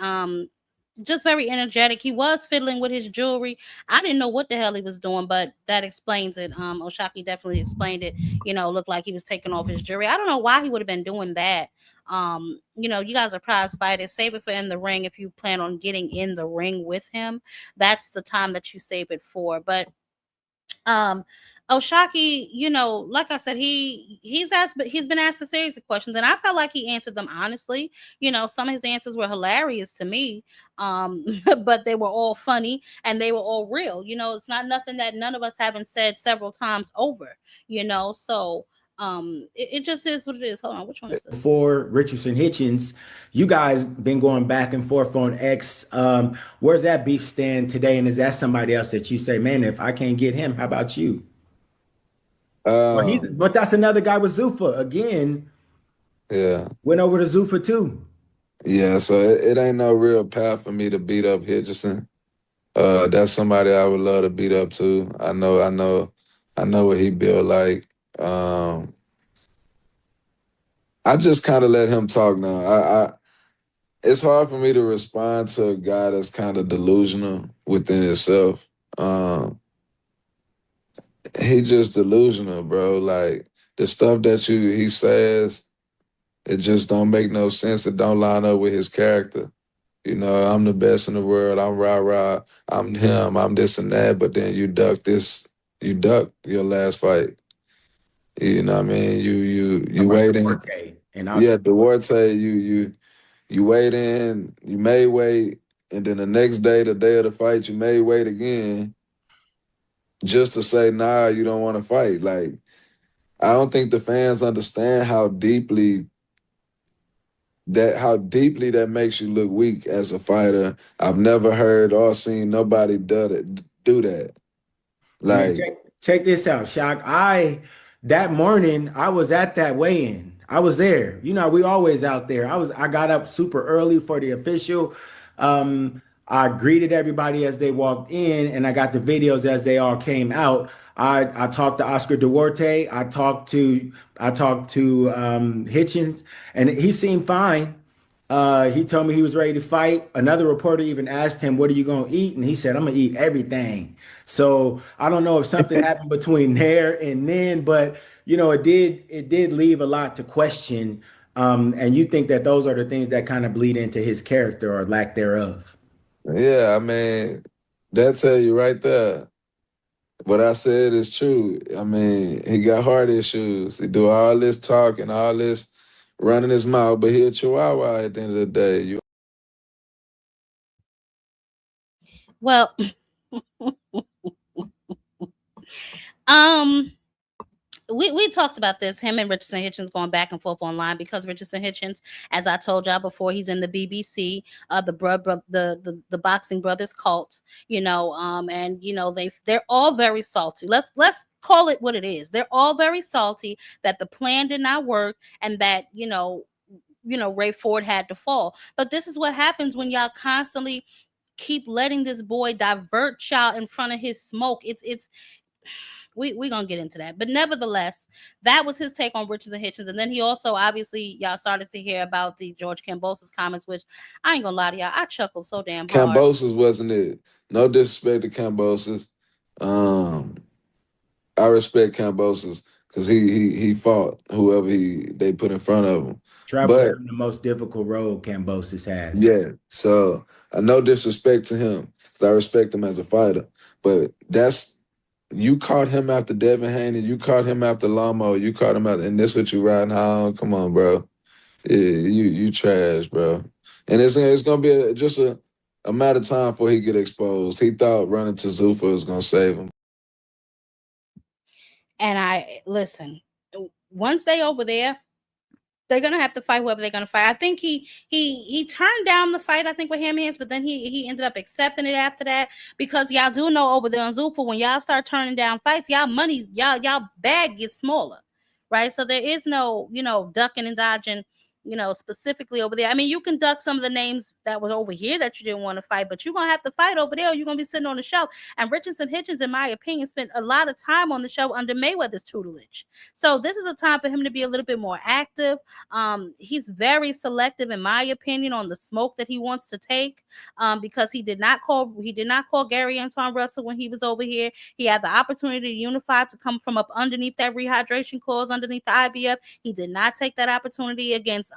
A: just very energetic. He was fiddling with his jewelry. I didn't know what the hell he was doing, but that explains it. O'Shaquie definitely explained it. Looked like he was taking off his jewelry. I don't know why he would have been doing that. You guys are prize fighters. Save it for in the ring if you plan on getting in the ring with him. That's the time that you save it for. But O'Shaquie, like I said, he's been asked a series of questions, and I felt like he answered them honestly. Some of his answers were hilarious to me, but they were all funny and they were all real. It's not nothing that none of us haven't said several times over. So it just is what it is. Hold on, which one is this?
K: For Richardson Hitchens, you guys been going back and forth on X. Where's that beef stand today? And is that somebody else that you say, man, if I can't get him, how about you? But that's another guy with Zuffa again.
J: Yeah,
K: went over to Zuffa too.
J: Yeah, so it ain't no real path for me to beat up Hitchison. That's somebody I would love to beat up too. I know what he built like. I just kind of let him talk now. It's hard for me to respond to a guy that's kind of delusional within himself. He just delusional, bro. Like the stuff that he says, it just don't make no sense. It don't line up with his character. I'm the best in the world. I'm rah-rah. I'm him. I'm this and that. But then you duck your last fight. You know what I mean? You wait in. Yeah, Duarte, you wait in, you may wait, and then the next day, the day of the fight, you may wait again just to say, nah, you don't want to fight. Like, I don't think the fans understand how deeply how deeply that makes you look weak as a fighter. I've never heard or seen nobody do that.
K: Man,
J: Like,
K: check this out, Shock. That morning I was at that weigh-in. I was there. You know, we always out there. I got up super early for the official. I greeted everybody as they walked in, and I got the videos as they all came out. I talked to Oscar Duarte. I talked to Hitchens, and he seemed fine. He told me he was ready to fight. Another reporter even asked him, "What are you gonna eat?" And he said, "I'm gonna eat everything." So I don't know if something happened between there and then, but you know, it did leave a lot to question. And you think that those are the things that kind of bleed into his character or lack thereof?
J: yeah, I mean, that tell you right there. What I said is true. I mean, he got heart issues. He do all this talking, all this running his mouth, but he a chihuahua at the end of the day.
A: Well, we talked about this, him and Richardson Hitchens going back and forth online, because Richardson Hitchens, as I told y'all before, he's in the BBC, the Boxing Brothers cult, you know, and you know they're all very salty. Let's call it what it is. They're all very salty that the plan did not work and that you know Ray Ford had to fall. But this is what happens when y'all constantly keep letting this boy divert y'all in front of his smoke. We're gonna get into that, but nevertheless, that was his take on Richardson Hitchens. And then he also, obviously, y'all started to hear about the George Kambosos comments, which I ain't gonna lie to y'all, I chuckled so damn hard.
J: Kambosos wasn't it. No disrespect to Kambosos. I respect Kambosos because he fought whoever they put in front of him.
K: Travel down the most difficult road Kambosos has.
J: Yeah, so no disrespect to him because I respect him as a fighter, but you caught him after Devin Haney, you caught him after Lomo, you caught him after, and this what you riding home? Come on, bro. Yeah, you trash, bro. And it's gonna be just a matter of time before he get exposed. He thought running to Zuffa was gonna save him.
A: And listen, once they over there, they're gonna have to fight whoever they're gonna fight. I think he turned down the fight, I think, with Ham Hands, but then he ended up accepting it after that, because y'all do know over there on Zuffa, when y'all start turning down fights, y'all bag gets smaller, right? So there is no ducking and dodging, specifically over there. I mean, you can duck some of the names that was over here that you didn't want to fight, but you're gonna have to fight over there, or you're gonna be sitting on the show. And Richardson Hitchens, in my opinion, spent a lot of time on the show under Mayweather's tutelage. So this is a time for him to be a little bit more active. He's very selective, in my opinion, on the smoke that he wants to take, because he did not call Gary Antoine Russell when he was over here. He had the opportunity to unify, to come from up underneath that rehydration clause underneath the IBF. He did not take that opportunity against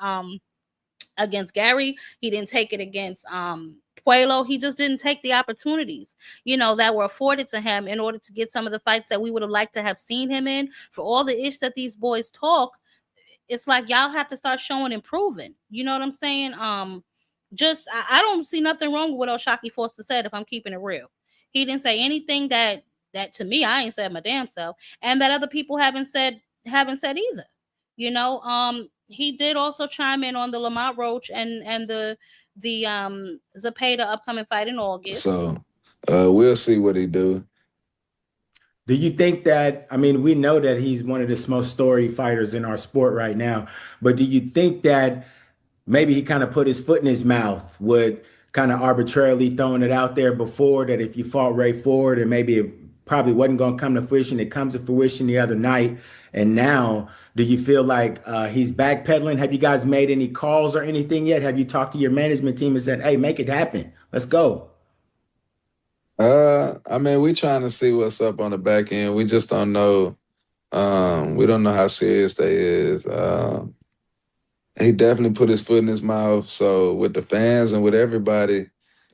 A: Gary. He didn't take it against Puelo. He just didn't take the opportunities, that were afforded to him in order to get some of the fights that we would have liked to have seen him in. For all the ish that these boys talk, it's like y'all have to start showing and proving. You know what I'm saying? I don't see nothing wrong with what O'Shaquie Foster said, if I'm keeping it real. He didn't say anything that to me, I ain't said my damn self, and that other people haven't said either. He did also chime in on the Lamont Roach and the Zepeda upcoming fight in August.
J: So we'll see what he do.
K: Do you think that, I mean, we know that he's one of the most storied fighters in our sport right now, but do you think that maybe he kind of put his foot in his mouth with kind of arbitrarily throwing it out there before, that if you fought Ray Ford, and maybe it probably wasn't going to come to fruition, it comes to fruition the other night, and now do you feel like he's backpedaling? Have you guys made any calls or anything yet? Have you talked to your management team and said, hey, make it happen, let's go?
J: I mean, we trying to see what's up on the back end. We just don't know. We don't know how serious they is. He definitely put his foot in his mouth. So with the fans and with everybody,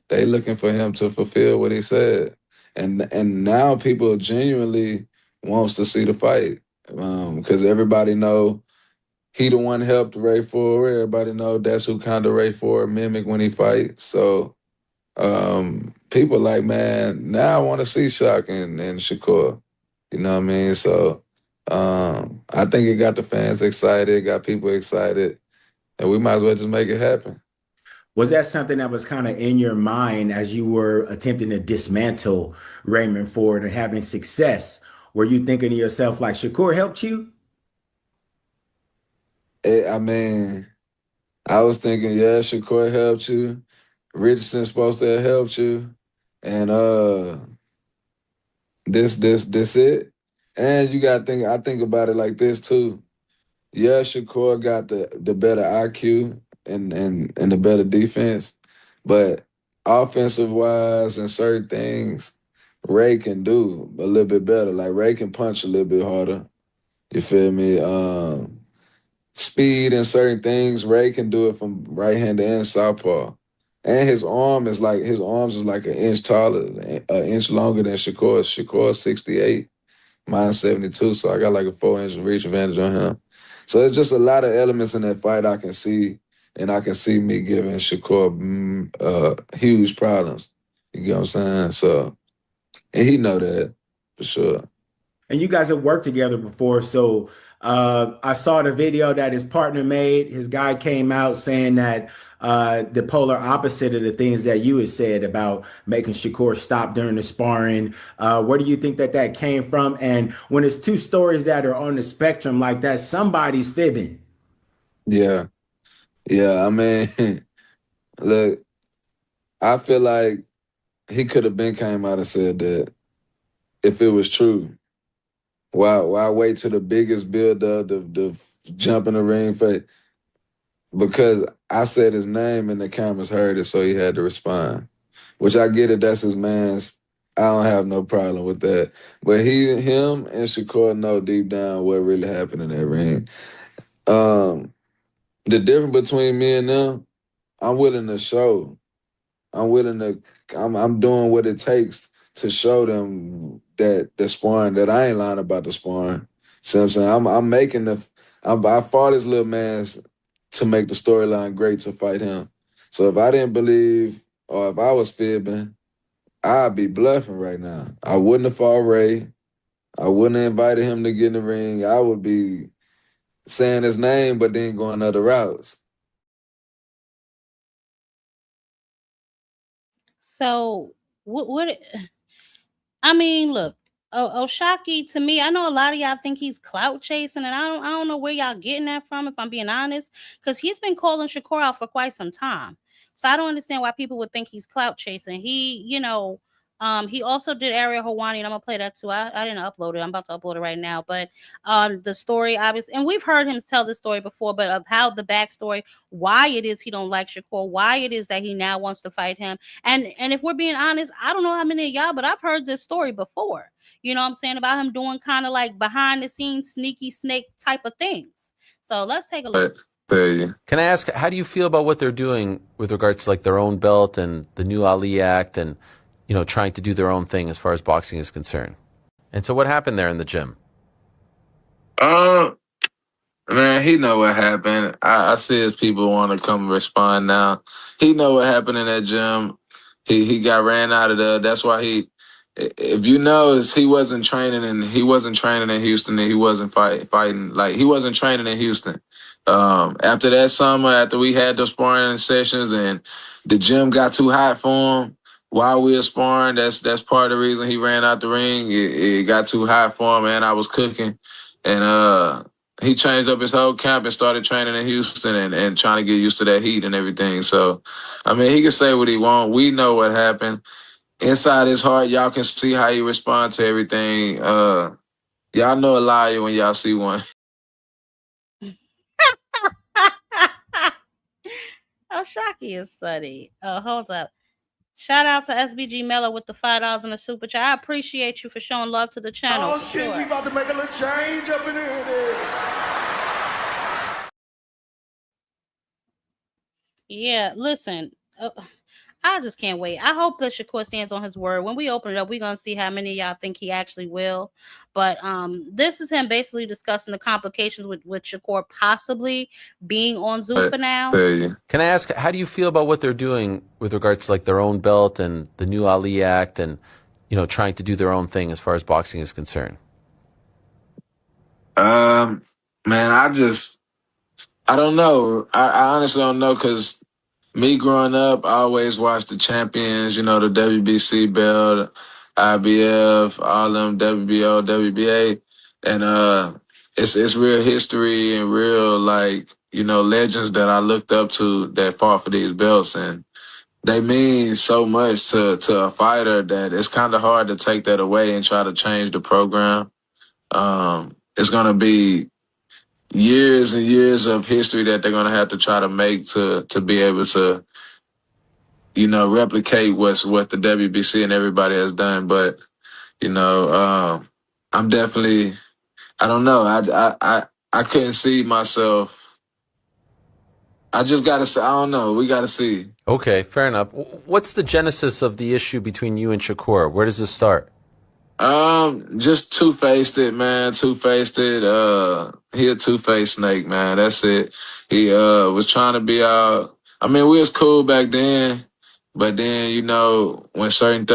J: they looking for him to fulfill what he said. And now people genuinely wants to see the fight, because everybody know he the one helped Ray Ford. Everybody know that's who kind of Ray Ford mimic when he fights. So people like, man, now I want to see Shaq and Shakur. You know what I mean? So I think it got the fans excited, got people excited. and we might as well just make it happen.
K: Was that something that was kind of in your mind as you were attempting to dismantle Raymond Ford and having success? Were you thinking to yourself like Shakur helped you?
J: I mean, I was thinking, yeah, Shakur helped you. Richardson's supposed to have helped you. And this it. And you gotta think, I think about it like this too. Yeah, Shakur got the better IQ and the better defense, but offensive wise and certain things, Ray can do a little bit better. Like Ray can punch a little bit harder. You feel me? Speed and certain things, Ray can do it from right hand and southpaw. And his arms is like an inch taller, an inch longer than Shakur's. Shakur's 68, mine's 72, so I got like a 4-inch reach advantage on him. So it's just a lot of elements in that fight I can see, and I can see me giving Shakur huge problems. You get what I'm saying? So, and he know that for sure.
K: And you guys have worked together before, so I saw the video that his partner made. His guy came out saying that the polar opposite of the things that you had said about making Shakur stop during the sparring. Where do you think that came from? And when it's two stories that are on the spectrum like that, somebody's fibbing.
J: Yeah. I mean, look, I feel like he could have came out and said that if it was true. Why wait to the biggest build-up, the jump in the ring fight? Because I said his name and the cameras heard it, so he had to respond. Which I get it, that's his man's. I don't have no problem with that. But him and Shakur know deep down what really happened in that ring. The difference between me and them, I'm willing to show. I'm doing what it takes to show them that the sparring, that I ain't lying about the sparring. See what I'm saying? I'm making I fought this little man to make the storyline great to fight him. So if I didn't believe, or if I was fibbing, I'd be bluffing right now. I wouldn't have fought Ray. I wouldn't have invited him to get in the ring. I would be saying his name, but then going other routes.
A: So what I mean, look, Oshaki, to me, I know a lot of y'all think he's clout chasing, and I don't know where y'all getting that from, if I'm being honest, because he's been calling Shakur out for quite some time. So I don't understand why people would think he's clout chasing. He also did Ariel Hawani, and I'm gonna play that too. I didn't upload it. I'm about to upload it right now. But the story, obviously, and we've heard him tell this story before, but of how the backstory, why it is he don't like Shakur, why it is that he now wants to fight him. And if we're being honest, I don't know how many of y'all, but I've heard this story before. You know what I'm saying? About him doing kind of like behind the scenes, sneaky snake type of things. So let's take a look.
L: Can I ask, how do you feel about what they're doing with regards to like their own belt and the new Ali Act and, trying to do their own thing as far as boxing is concerned? And so what happened there in the gym?
J: Man, he know what happened. I see his people want to come respond now. He know what happened in that gym. He got ran out of there. That's why if you notice, he wasn't training in Houston, and he wasn't fighting. Like, he wasn't training in Houston. After that summer, after we had those sparring sessions and the gym got too hot for him while we were sparring, that's part of the reason he ran out the ring. It got too hot for him, and I was cooking. And he changed up his whole camp and started training in Houston and trying to get used to that heat and everything. So, I mean, he can say what he want. We know what happened. Inside his heart, y'all can see how he responds to everything. Y'all know a liar when y'all see one.
A: Oshaki is sunny. Hold up. Shout out to SBG Mello with the $5 in the super chat. I appreciate you for showing love to the channel.
M: Oh shit, we about to make a little change up in here.
A: Yeah, listen. I just can't wait. I hope that Shakur stands on his word. When we open it up, we're going to see how many of y'all think he actually will. But this is him basically discussing the complications with Shakur possibly being on Zuffa now.
L: Can I ask, how do you feel about what they're doing with regards to like their own belt and the new Ali Act and, trying to do their own thing as far as boxing is concerned?
J: Man, I don't know. I honestly don't know because me growing up, I always watched the champions, you know, the WBC belt, IBF, all them WBO, WBA. And it's real history and real, like, you know, legends that I looked up to that fought for these belts. And they mean so much to a fighter that it's kind of hard to take that away and try to change the program. It's going to be years and years of history that they're going to have to try to make to be able to, you know, replicate what the WBC and everybody has done. But, you know, I'm definitely, I don't know. I couldn't see myself. I just got to say, I don't know. We got to see.
L: Okay, fair enough. What's the genesis of the issue between you and Shakur? Where does this start?
J: Just two-faced it, man. Two-faced it. He a two-faced snake, man. That's it. He was trying to be out. I mean, we was cool back then, but then, you know, when certain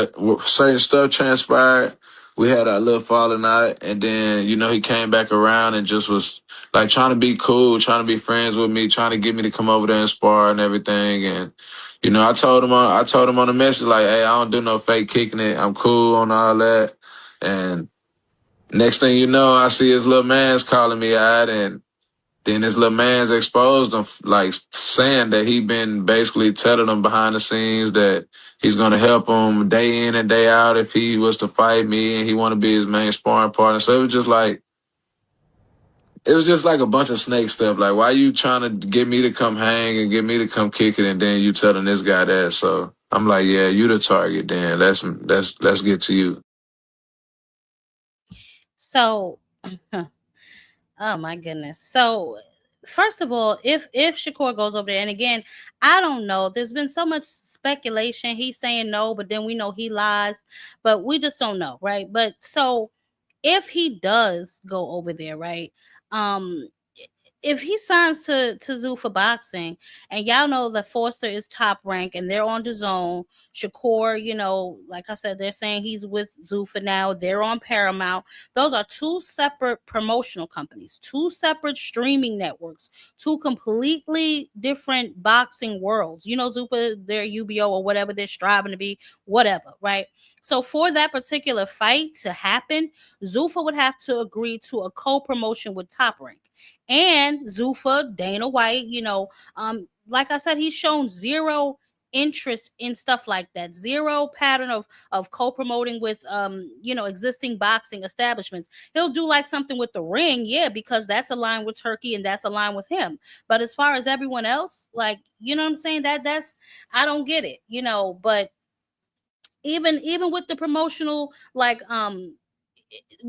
J: stuff transpired, we had a little falling out, and then, you know, he came back around and just was like trying to be cool, trying to be friends with me, trying to get me to come over there and spar and everything. And you know, I told him on the message like, hey, I don't do no fake kicking it. I'm cool on all that. And next thing you know, I see his little man's calling me out, and then his little man's exposed him, like saying that he been basically telling him behind the scenes that he's going to help him day in and day out if he was to fight me and he want to be his main sparring partner. So it was just like a bunch of snake stuff. Like, why you trying to get me to come hang and get me to come kick it, and then you telling this guy that? So I'm like, yeah, you the target. Then let's get to you.
A: So, oh my goodness. So, first of all, if Shakur goes over there, and again, I don't know. There's been so much speculation. He's saying no, but then we know he lies, but we just don't know, right? But so, if he does go over there, right? If he signs to Zuffa Boxing, and y'all know that Forster is Top Rank and they're on the zone, Shakur, you know, like I said, they're saying he's with Zuffa now. They're on Paramount. Those are two separate promotional companies, two separate streaming networks, two completely different boxing worlds. You know, Zuffa, their UBO or whatever they're striving to be, whatever, right? So for that particular fight to happen, Zuffa would have to agree to a co-promotion with Top Rank. And Zuffa, Dana White, you know, like I said, he's shown zero interest in stuff like that, zero pattern of co-promoting with you know, existing boxing establishments. He'll do like something with the Ring, yeah, because that's aligned with Turkey and that's aligned with him. But as far as everyone else, like, you know what I'm saying, that's I don't get it, you know. But even with the promotional, like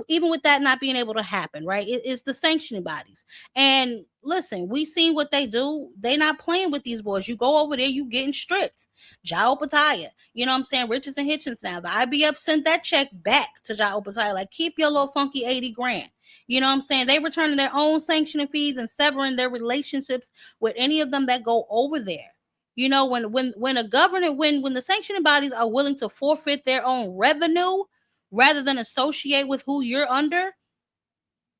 A: even with that not being able to happen, right? It's the sanctioning bodies. And listen, we seen what they do. They not playing with these boys. You go over there, you getting stripped. Jao Pataya, you know what I'm saying? Richards and Hitchens now. The IBF sent that check back to Jao Pataya, like, keep your little funky 80 grand. You know what I'm saying? They returning their own sanctioning fees and severing their relationships with any of them that go over there. You know, when a government, when the sanctioning bodies are willing to forfeit their own revenue rather than associate with who you're under,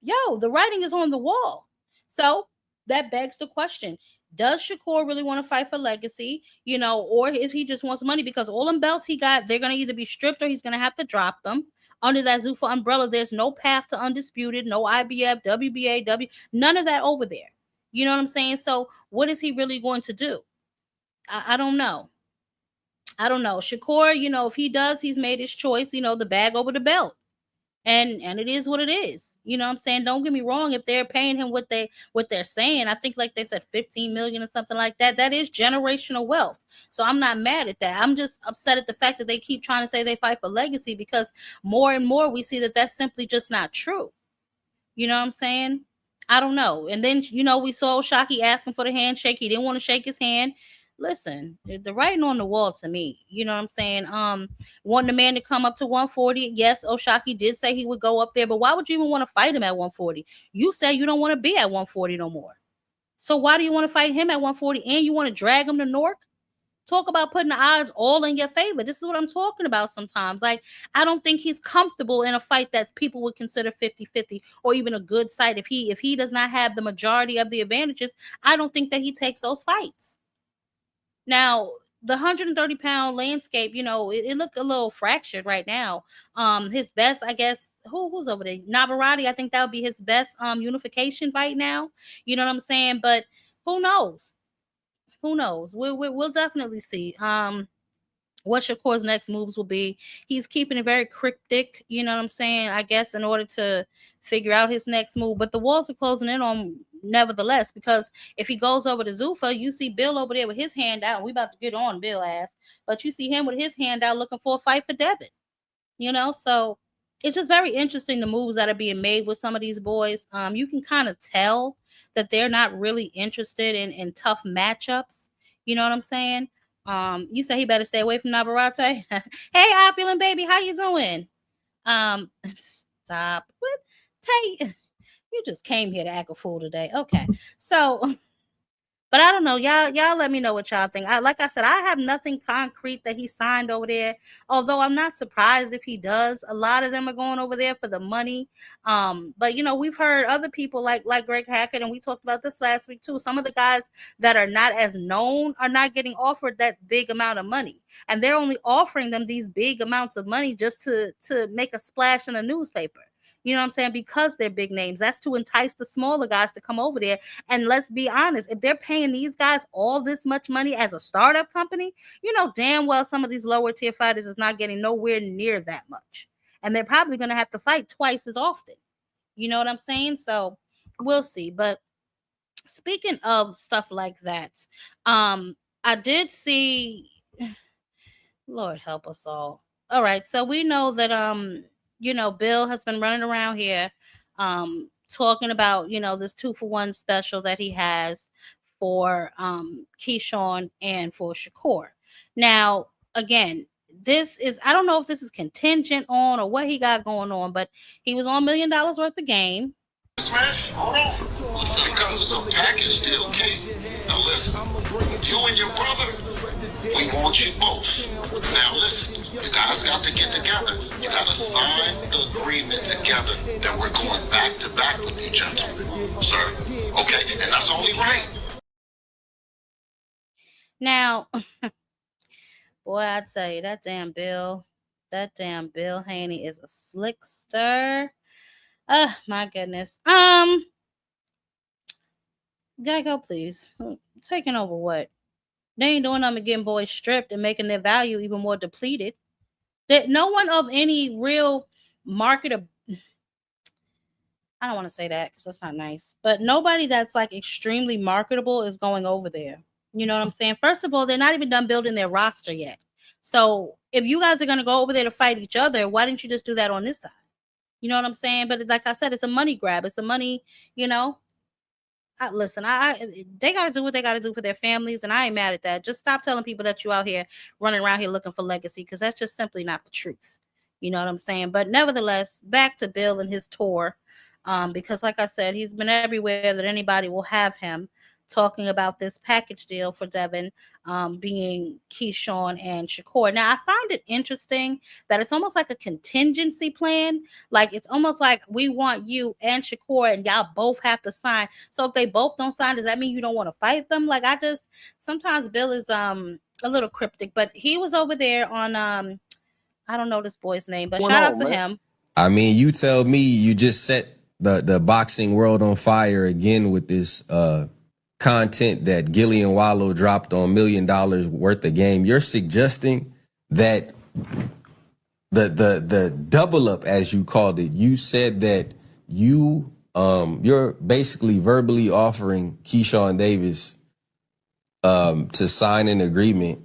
A: yo, the writing is on the wall. So that begs the question, does Shakur really want to fight for legacy, you know, or if he just wants money? Because all them belts he got, they're going to either be stripped or he's going to have to drop them. Under that Zuffa umbrella, there's no path to undisputed, no IBF, WBA, none of that over there. You know what I'm saying? So what is he really going to do? I don't know. I don't know. Shakur, you know, if he does, he's made his choice, you know, the bag over the belt. And it is what it is. You know what I'm saying? Don't get me wrong. If they're paying him what they're saying, I think like they said 15 million or something like that, that is generational wealth. So I'm not mad at that. I'm just upset at the fact that they keep trying to say they fight for legacy, because more and more we see that that's simply just not true. You know what I'm saying? I don't know. And then, you know, we saw Shockey asking for the handshake. He didn't want to shake his hand. Listen, the writing on the wall to me, you know what I'm saying? Wanting the man to come up to 140. Yes, O'Shaquie did say he would go up there, but why would you even want to fight him at 140? You say you don't want to be at 140 no more. So why do you want to fight him at 140 and you want to drag him to Newark talk about putting the odds all in your favor. This is what I'm talking about sometimes. Like, I don't think he's comfortable in a fight that people would consider 50-50 or even a good fight. If he does not have the majority of the advantages, I don't think that he takes those fights. Now, the 130-pound landscape, you know, it looked a little fractured right now. His best, I guess, who's over there? Navarrete, I think that would be his best unification fight now. You know what I'm saying? But who knows? Who knows? We'll definitely see. What Shakur's next moves will be. He's keeping it very cryptic, you know what I'm saying? I guess in order to figure out his next move. But the walls are closing in on nevertheless, because if he goes over to Zuffa, you see Bill over there with his hand out. We about to get on Bill ass, but you see him with his hand out looking for a fight for Devin. You know, so it's just very interesting the moves that are being made with some of these boys. You can kind of tell that they're not really interested in tough matchups. You know what I'm saying? You say he better stay away from Navarrete. Hey, opulent baby, how you doing? Stop. What? Tay, you just came here to act a fool today. Okay, so. But I don't know. Y'all let me know what y'all think. Like I said, I have nothing concrete that he signed over there. Although I'm not surprised if he does. A lot of them are going over there for the money. But you know, we've heard other people like Greg Hackett, and we talked about this last week too. Some of the guys that are not as known are not getting offered that big amount of money. And they're only offering them these big amounts of money just to make a splash in a newspaper. You know what I'm saying? Because they're big names. That's to entice the smaller guys to come over there. And let's be honest, if they're paying these guys all this much money as a startup company, you know damn well some of these lower tier fighters is not getting nowhere near that much. And they're probably going to have to fight twice as often. You know what I'm saying? So we'll see. But speaking of stuff like that, I did see, Lord help us all. All right. So we know that, you know, Bill has been running around here talking about, you know, this 2-for-1 special that he has for Keyshawn and for Shakur. Now, again, this is, I don't know if this is contingent on or what he got going on, but he was on $1 million worth of game.
M: Man, hold on. Listen, because it's a package deal, Kate. Now listen, you and your brother, we want you both. Now listen, you guys got to get together. You got to sign the agreement together that we're going back to back with you gentlemen, sir. Okay, and that's only right.
A: Now, boy, I tell you, that damn Bill Haney is a slickster. Oh, my goodness. Geico, please. Taking over what? They ain't doing nothing but getting boys stripped and making their value even more depleted. That no one of any real market, I don't want to say that because that's not nice, but nobody that's like extremely marketable is going over there. You know what I'm saying? First of all, they're not even done building their roster yet. So if you guys are going to go over there to fight each other, why didn't you just do that on this side? You know what I'm saying? But like I said, it's a money grab. It's a money, you know. Listen, they got to do what they got to do for their families, and I ain't mad at that. Just stop telling people that you out here running around here looking for legacy, because that's just simply not the truth. You know what I'm saying? But nevertheless, back to Bill and his tour, because like I said, he's been everywhere that anybody will have him, talking about this package deal for Devin, being Keyshawn and Shakur. Now, I find it interesting that it's almost like a contingency plan. Like, it's almost like we want you and Shakur and y'all both have to sign. So if they both don't sign, does that mean you don't want to fight them? Like, sometimes Bill is a little cryptic, but he was over there on, I don't know this boy's name, but shout out to him.
N: I mean, you tell me you just set the boxing world on fire again with this, content that Gillian Wallow dropped on $1 million worth of game. You're suggesting that the double up, as you called it, you said that you're basically verbally offering Keyshawn Davis to sign an agreement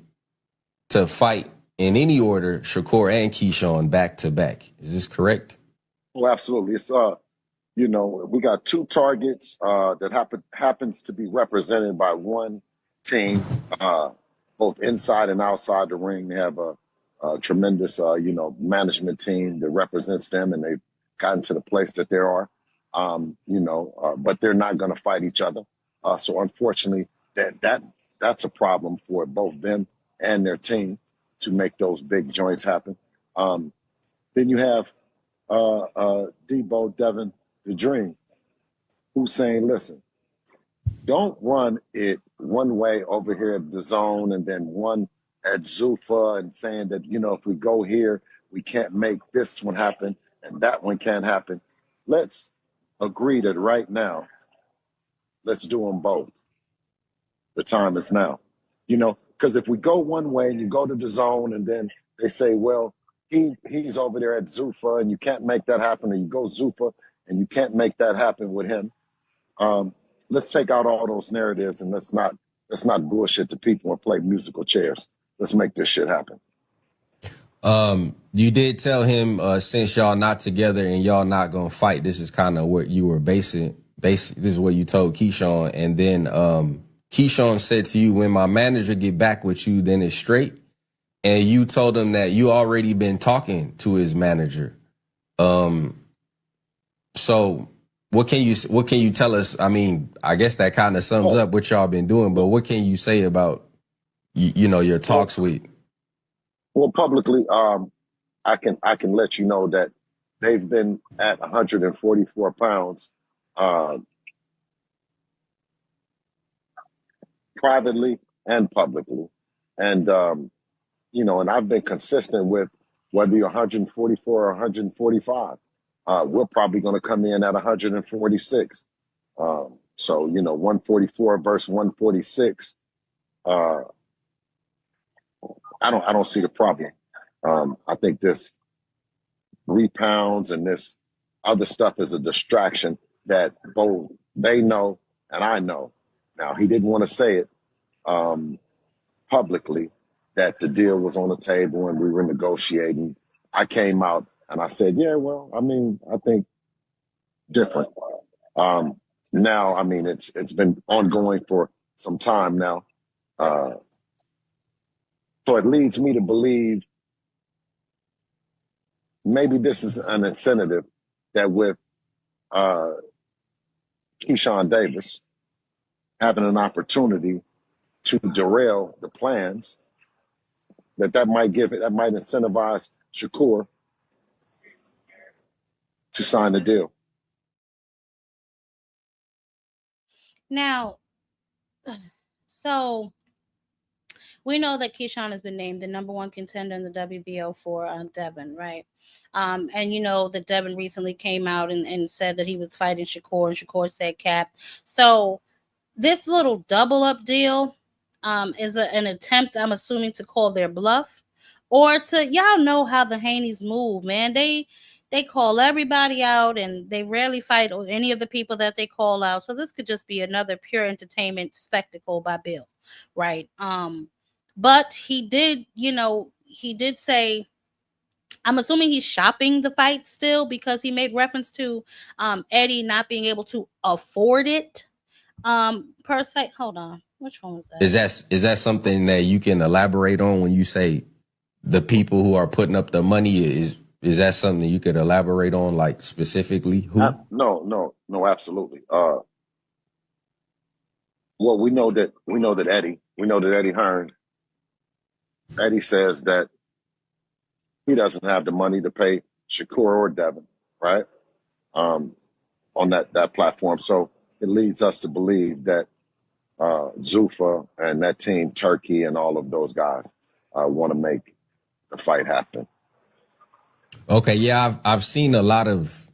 N: to fight in any order Shakur and Keyshawn back to back. Is this correct?
O: Well, absolutely. It's you know, we got two targets that happens to be represented by one team, both inside and outside the ring. They have a tremendous, you know, management team that represents them, and they've gotten to the place that they are, you know, but they're not going to fight each other. So unfortunately, that's a problem for both them and their team to make those big joints happen. Then you have Debo, Devin, the Dream, who's saying, listen, don't run it one way over here at the zone and then one at Zuffa and saying that, if we go here, we can't make this one happen and that one can't happen. Let's agree that right now, let's do them both. The time is now. Because if we go one way and you go to the zone and then they say, well, he's over there at Zuffa and you can't make that happen, or you go Zuffa and you can't make that happen with him. Let's take out all those narratives and let's not bullshit the people and play musical chairs. Let's make this shit happen.
N: You did tell him since y'all not together and y'all not gonna fight, this is kind of what you were basing. This is what you told Keyshawn, and then Keyshawn said to you, when my manager get back with you, then it's straight. And you told him that you already been talking to his manager. So what can you tell us? I mean, I guess that kind of sums up what y'all been doing, but what can you say about your talks with?
O: Well, publicly, I can let you know that they've been at 144 pounds, privately and publicly. And, and I've been consistent with whether you're 144 or 145. We're probably going to come in at 146. So, 144 versus 146. I don't see the problem. I think this 3 pounds and this other stuff is a distraction that both they know and I know. Now, he didn't want to say it publicly that the deal was on the table and we were negotiating. I came out and I said, yeah, well, I think different. Now, it's been ongoing for some time now. So it leads me to believe maybe this is an incentive that with Keyshawn Davis having an opportunity to derail the plans, that might incentivize Shakur to sign the deal.
A: Now, so we know that Keyshawn has been named the #1 contender in the WBO for Devin, right? And that Devin recently came out and said that he was fighting Shakur, and Shakur said cap. So this little double up deal is an attempt, I'm assuming, to call their bluff, or y'all know how the Haneys move, man. They call everybody out and they rarely fight any of the people that they call out. So this could just be another pure entertainment spectacle by Bill, right? But he did say, I'm assuming he's shopping the fight still, because he made reference to Eddie not being able to afford it per se. Hold on. Which one was that?
N: Is that something that you can elaborate on when you say the people who are putting up the money? Is that something you could elaborate on, like specifically who?
O: No, absolutely. Well, we know that Eddie Hearn. Eddie says that he doesn't have the money to pay Shakur or Devin, right? On that platform. So it leads us to believe that Zuffa and that team, Turkey and all of those guys want to make the fight happen.
N: Okay, yeah, I've seen a lot of,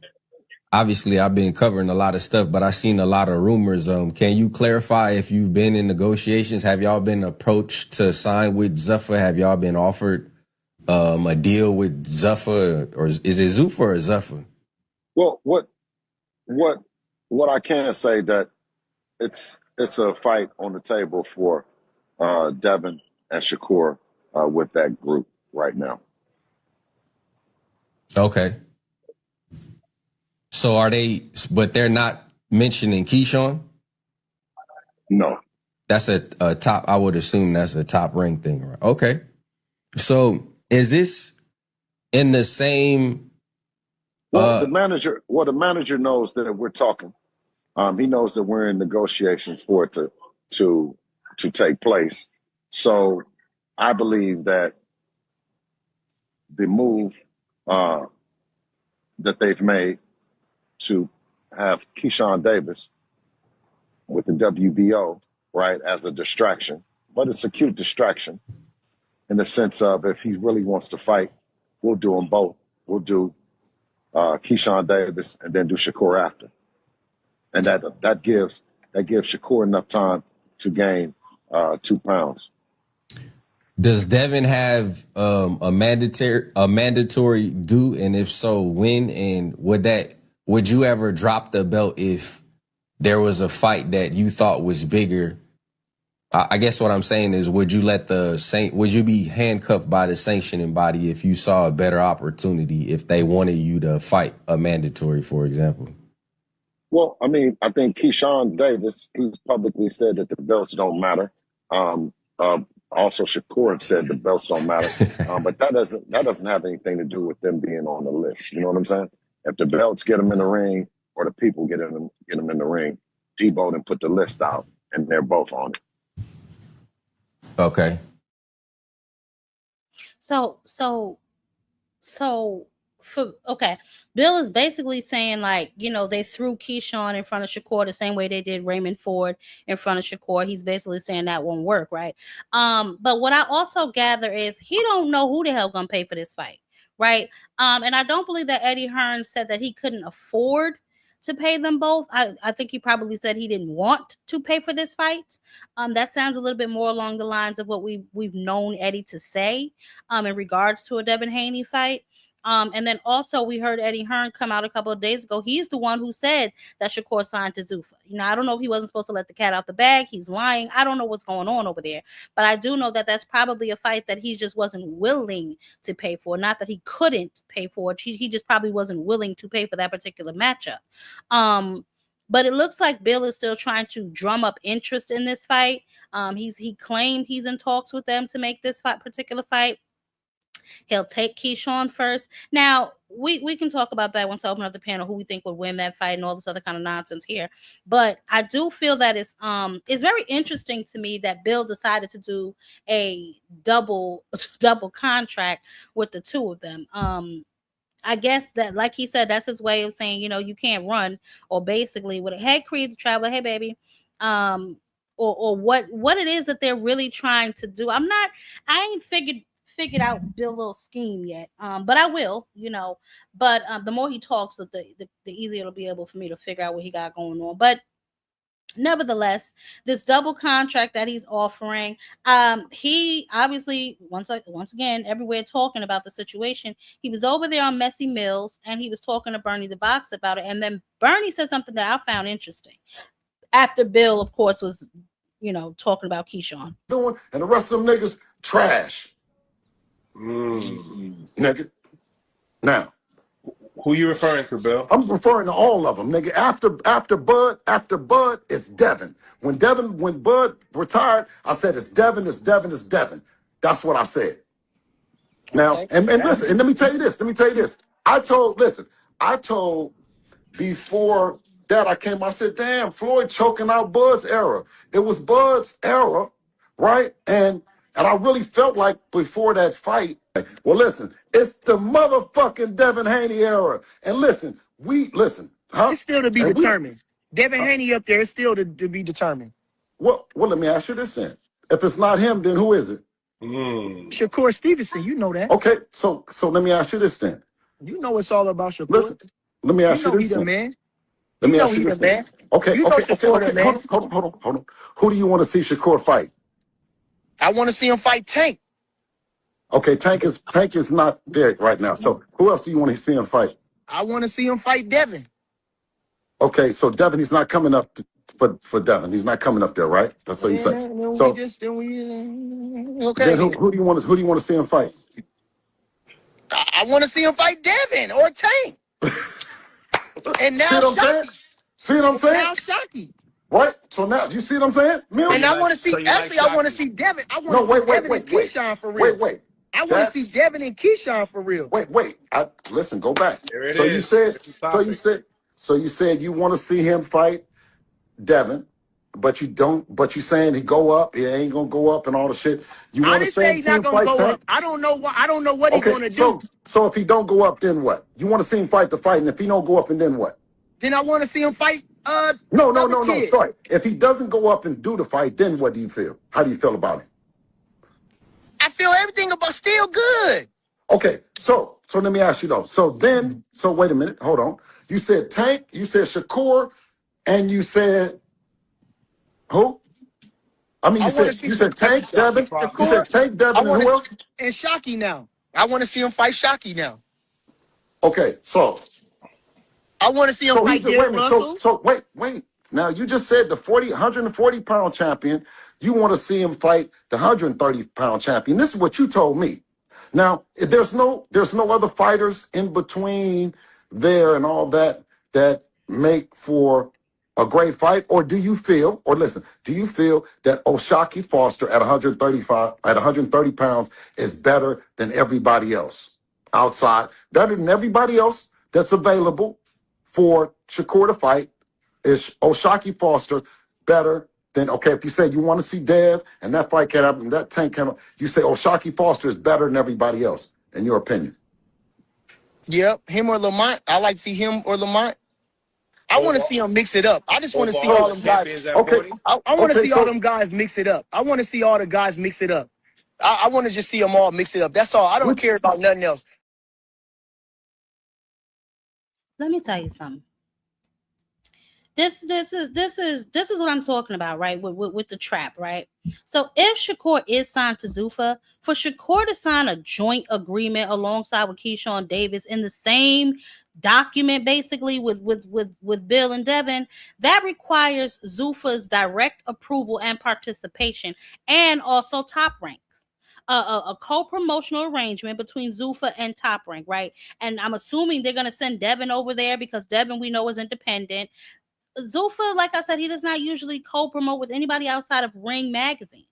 N: obviously I've been covering a lot of stuff, but I've seen a lot of rumors. Can you clarify if you've been in negotiations? Have y'all been approached to sign with Zuffa? Have y'all been offered a deal with Zuffa, or is it Zuffa or Zuffa?
O: Well, what I can say that it's a fight on the table for Devin and Shakur with that group right now.
N: Okay. So but they're not mentioning Keyshawn?
O: No.
N: That's a top, I would assume that's a top rank thing, right? Okay. So is this in the same?
O: The manager knows that we're talking. He knows that we're in negotiations for it to take place. So I believe that the move that they've made to have Keyshawn Davis with the WBO, right, as a distraction, but it's a cute distraction in the sense of if he really wants to fight, we'll do them both. We'll do Keyshawn Davis and then do Shakur after. And that gives Shakur enough time to gain 2 pounds.
N: Does Devin have a mandatory due, and if so, when? And would you ever drop the belt if there was a fight that you thought was bigger? I guess what I'm saying is, would you be handcuffed by the sanctioning body if you saw a better opportunity if they wanted you to fight a mandatory, for example?
O: Well, I mean, I think Keyshawn Davis, he's publicly said that the belts don't matter. Also, Shakur said the belts don't matter, but that doesn't have anything to do with them being on the list. You know what I'm saying? If the belts get them in the ring, or the people get them in the ring, Debo then put the list out, and they're both on it.
N: Okay.
A: Bill is basically saying, like, you know, they threw Keyshawn in front of Shakur the same way they did Raymond Ford in front of Shakur. He's basically saying that won't work, right? But what I also gather is he don't know who the hell gonna pay for this fight, right? And I don't believe that Eddie Hearn said that he couldn't afford to pay them both. I think he probably said he didn't want to pay for this fight. That sounds a little bit more along the lines of what we've known Eddie to say in regards to a Devin Haney fight. And then also we heard Eddie Hearn come out a couple of days ago. He's the one who said that Shakur signed to Zuffa. You know, I don't know if he wasn't supposed to let the cat out the bag. He's lying. I don't know what's going on over there. But I do know that that's probably a fight that he just wasn't willing to pay for. Not that he couldn't pay for it. He just probably wasn't willing to pay for that particular matchup. But it looks like Bill is still trying to drum up interest in this fight. He claimed he's in talks with them to make this particular fight. He'll take Keyshawn first. Now, we can talk about that once I open up the panel, who we think would win that fight and all this other kind of nonsense here. But I do feel that it's very interesting to me that Bill decided to do a double contract with the two of them. I guess that, like he said, that's his way of saying, you know, you can't run, or basically with a hey Creed the Traveler, hey baby. Or what it is that they're really trying to do. I ain't figured out Bill's little scheme yet, but I will, you know. But the more he talks, the easier it'll be able for me to figure out what he got going on. But nevertheless, this double contract that he's offering, he obviously once again everywhere talking about the situation. He was over there on Messy Mills and he was talking to Bernie the Box about it, and then Bernie said something that I found interesting after Bill, of course, was, you know, talking about Keyshawn
P: doing, and the rest of them niggas trash. Nigga. Now,
Q: who you referring to, Bill?
P: I'm referring to all of them, nigga. After Bud, it's Devin. When Bud retired, I said it's Devin. That's what I said. Now, and listen, and let me tell you this. I told before that I came, I said, damn, Floyd choking out Bud's era. It was Bud's era, right? And I really felt like before that fight, well, listen, it's the motherfucking Devin Haney era. And listen,
R: it's still to be determined. Devin Haney up there is still to be determined.
P: Well, let me ask you this then. If it's not him, then who is it?
R: Shakur Stevenson, you know that.
P: Okay, so let me ask you this then.
R: You know it's all about Shakur.
P: Listen, let me ask you this then.
R: Man.
P: Let me ask you this then. Okay. Hold on. Who do you want to see Shakur fight?
R: I want to see him fight Tank.
P: Okay, Tank is not there right now. So who else do you want to see him fight?
R: I want to see him fight Devin.
P: Okay, so Devin, he's not coming up for Devin. He's not coming up there, right? That's what you say. So
R: okay.
P: Then who do you want to see him fight?
R: I want to see him fight Devin or Tank. And now
P: See what I'm saying?
R: Now Shockey.
P: Right? So now, you see what I'm saying?
R: And I want to see, I want to see Devin. I want to see Devin and Keyshawn for real.
P: Wait.
R: I want to see Devin and Keyshawn for real.
P: Wait. Listen, go back. So you said you want to see him fight Devin, but you don't. But you saying he go up, he ain't gonna go up, and all the shit. You
R: I
P: want to
R: didn't say he's
P: see
R: not
P: him
R: gonna
P: fight
R: go
P: Tank?
R: up. I don't know what. I don't know what he's
P: Okay,
R: gonna do.
P: so if he don't go up, then what? You want to see him fight the fight, and if he don't go up, and then what?
R: Then I want to see him fight.
P: No.
R: Kid.
P: Sorry. If he doesn't go up and do the fight, then what do you feel? How do you feel about it?
R: I feel everything about still good.
P: Okay, so let me ask you though. So wait a minute, hold on. You said Tank, you said Shakur, and you said who? I mean, you said Tank, Devin. You said Tank, Devin, and who else?
R: And Shockey now. I want to see him fight Shockey now.
P: Okay, so
R: I want to see him fight Darren Russell.
P: So wait. Now you just said the 140-pound champion. You want to see him fight the 130-pound champion. This is what you told me. Now, there's no other fighters in between there and all that make for a great fight, or do you feel that O'Shaquie Foster at 130 pounds is better than everybody else outside, better than everybody else that's available for Shakur to fight? Is O'Shaquie Foster better than, okay, if you say you want to see Dev and that fight can't happen, that Tank can't, you say O'Shaquie Foster is better than everybody else, in your opinion?
R: Yep, him or Lamont. I like to see him or Lamont. I want to see him mix it up. I just want to see all them guys.
P: Okay.
R: I want to see all them guys mix it up. I want to see all the guys mix it up. I want to just see them all mix it up. That's all. I don't care about nothing else.
A: Let me tell you something. This is what I'm talking about, right? With the trap, right? So if Shakur is signed to Zuffa, for Shakur to sign a joint agreement alongside with Keyshawn Davis in the same document, basically with Bill and Devin, that requires Zuffa's direct approval and participation, and also Top Rank's. A co-promotional arrangement between Zuffa and Top Rank, right? And I'm assuming they're going to send Devin over there because Devin, we know, is independent. Zuffa, like I said, he does not usually co-promote with anybody outside of Ring Magazine.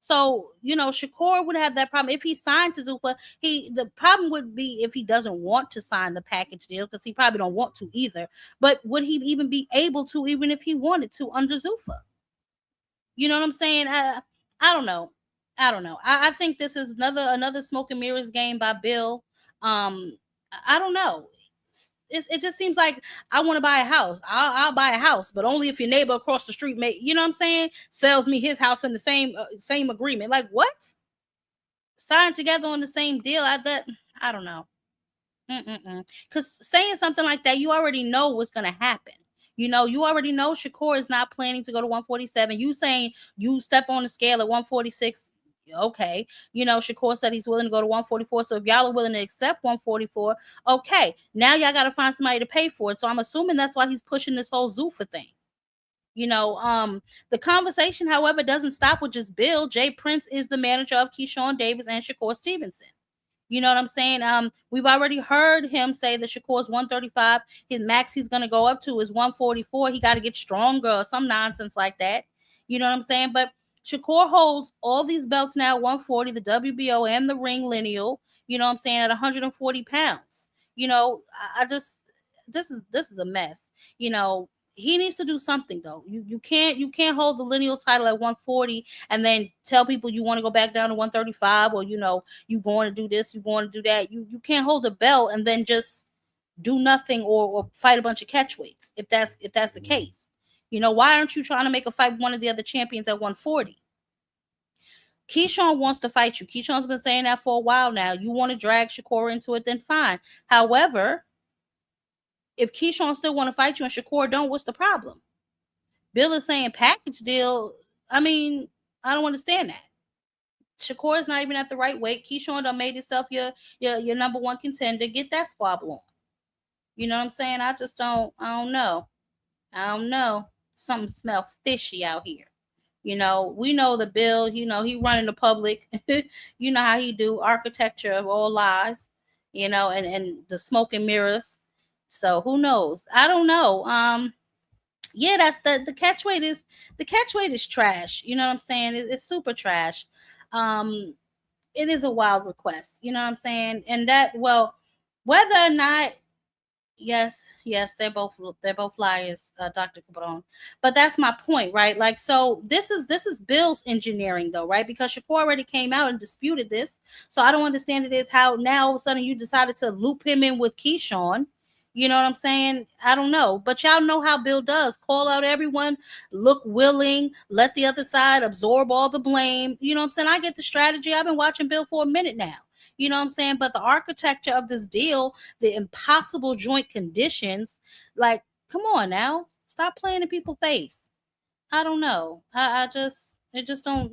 A: So, Shakur would have that problem. If he signed to Zuffa, the problem would be if he doesn't want to sign the package deal, because he probably don't want to either. But would he even be able to, even if he wanted to, under Zuffa? You know what I'm saying? I don't know. I think this is another smoke and mirrors game by Bill. I don't know. It just seems like I want to buy a house. I'll buy a house, but only if your neighbor across the street sells me his house in the same agreement. Like, what? Signed together on the same deal? I don't know. Because saying something like that, you already know what's going to happen. You already know Shakur is not planning to go to 147. You saying you step on the scale at 146. Okay, Shakur said he's willing to go to 144. So if y'all are willing to accept 144, okay, now y'all got to find somebody to pay for it. So I'm assuming that's why he's pushing this whole Zuffa thing. The conversation, however, doesn't stop with just Bill. Jay Prince is the manager of Keyshawn Davis and Shakur Stevenson. You know what I'm saying? We've already heard him say that Shakur's 135. His max he's going to go up to is 144. He got to get stronger or some nonsense like that. You know what I'm saying? But Shakur holds all these belts now, 140, the WBO and the ring lineal, you know what I'm saying, at 140 pounds. This is a mess. He needs to do something though. You can't hold the lineal title at 140 and then tell people you want to go back down to 135, or you going to do this, you going to do that. You can't hold the belt and then just do nothing or fight a bunch of catchweights if that's the case. Why aren't you trying to make a fight with one of the other champions at 140? Keyshawn wants to fight you. Keyshawn's been saying that for a while now. You want to drag Shakur into it, then fine. However, if Keyshawn still want to fight you and Shakur don't, what's the problem? Bill is saying package deal. I mean, I don't understand that. Shakur is not even at the right weight. Keyshawn done made himself your number one contender. Get that squabble on. You know what I'm saying? I don't know. Something smell fishy out here. We know the Bill, he running the public. You know how he do, architecture of all lies, and the smoke and mirrors. So who knows? I don't know. Yeah, that's the catchweight is trash. You know what I'm saying? It's super trash. It is a wild request. You know what I'm saying? And whether or not Yes, they're both liars, Dr. Cabron. But that's my point, right? Like, so this is Bill's engineering, though, right? Because Shakur already came out and disputed this. So I don't understand it is how now all of a sudden you decided to loop him in with Keyshawn. You know what I'm saying? I don't know. But y'all know how Bill does. Call out everyone, look willing, let the other side absorb all the blame. You know what I'm saying? I get the strategy. I've been watching Bill for a minute now. You know what I'm saying? But the architecture of this deal, the impossible joint conditions, like, come on now. Stop playing in people's face. I don't know. I just it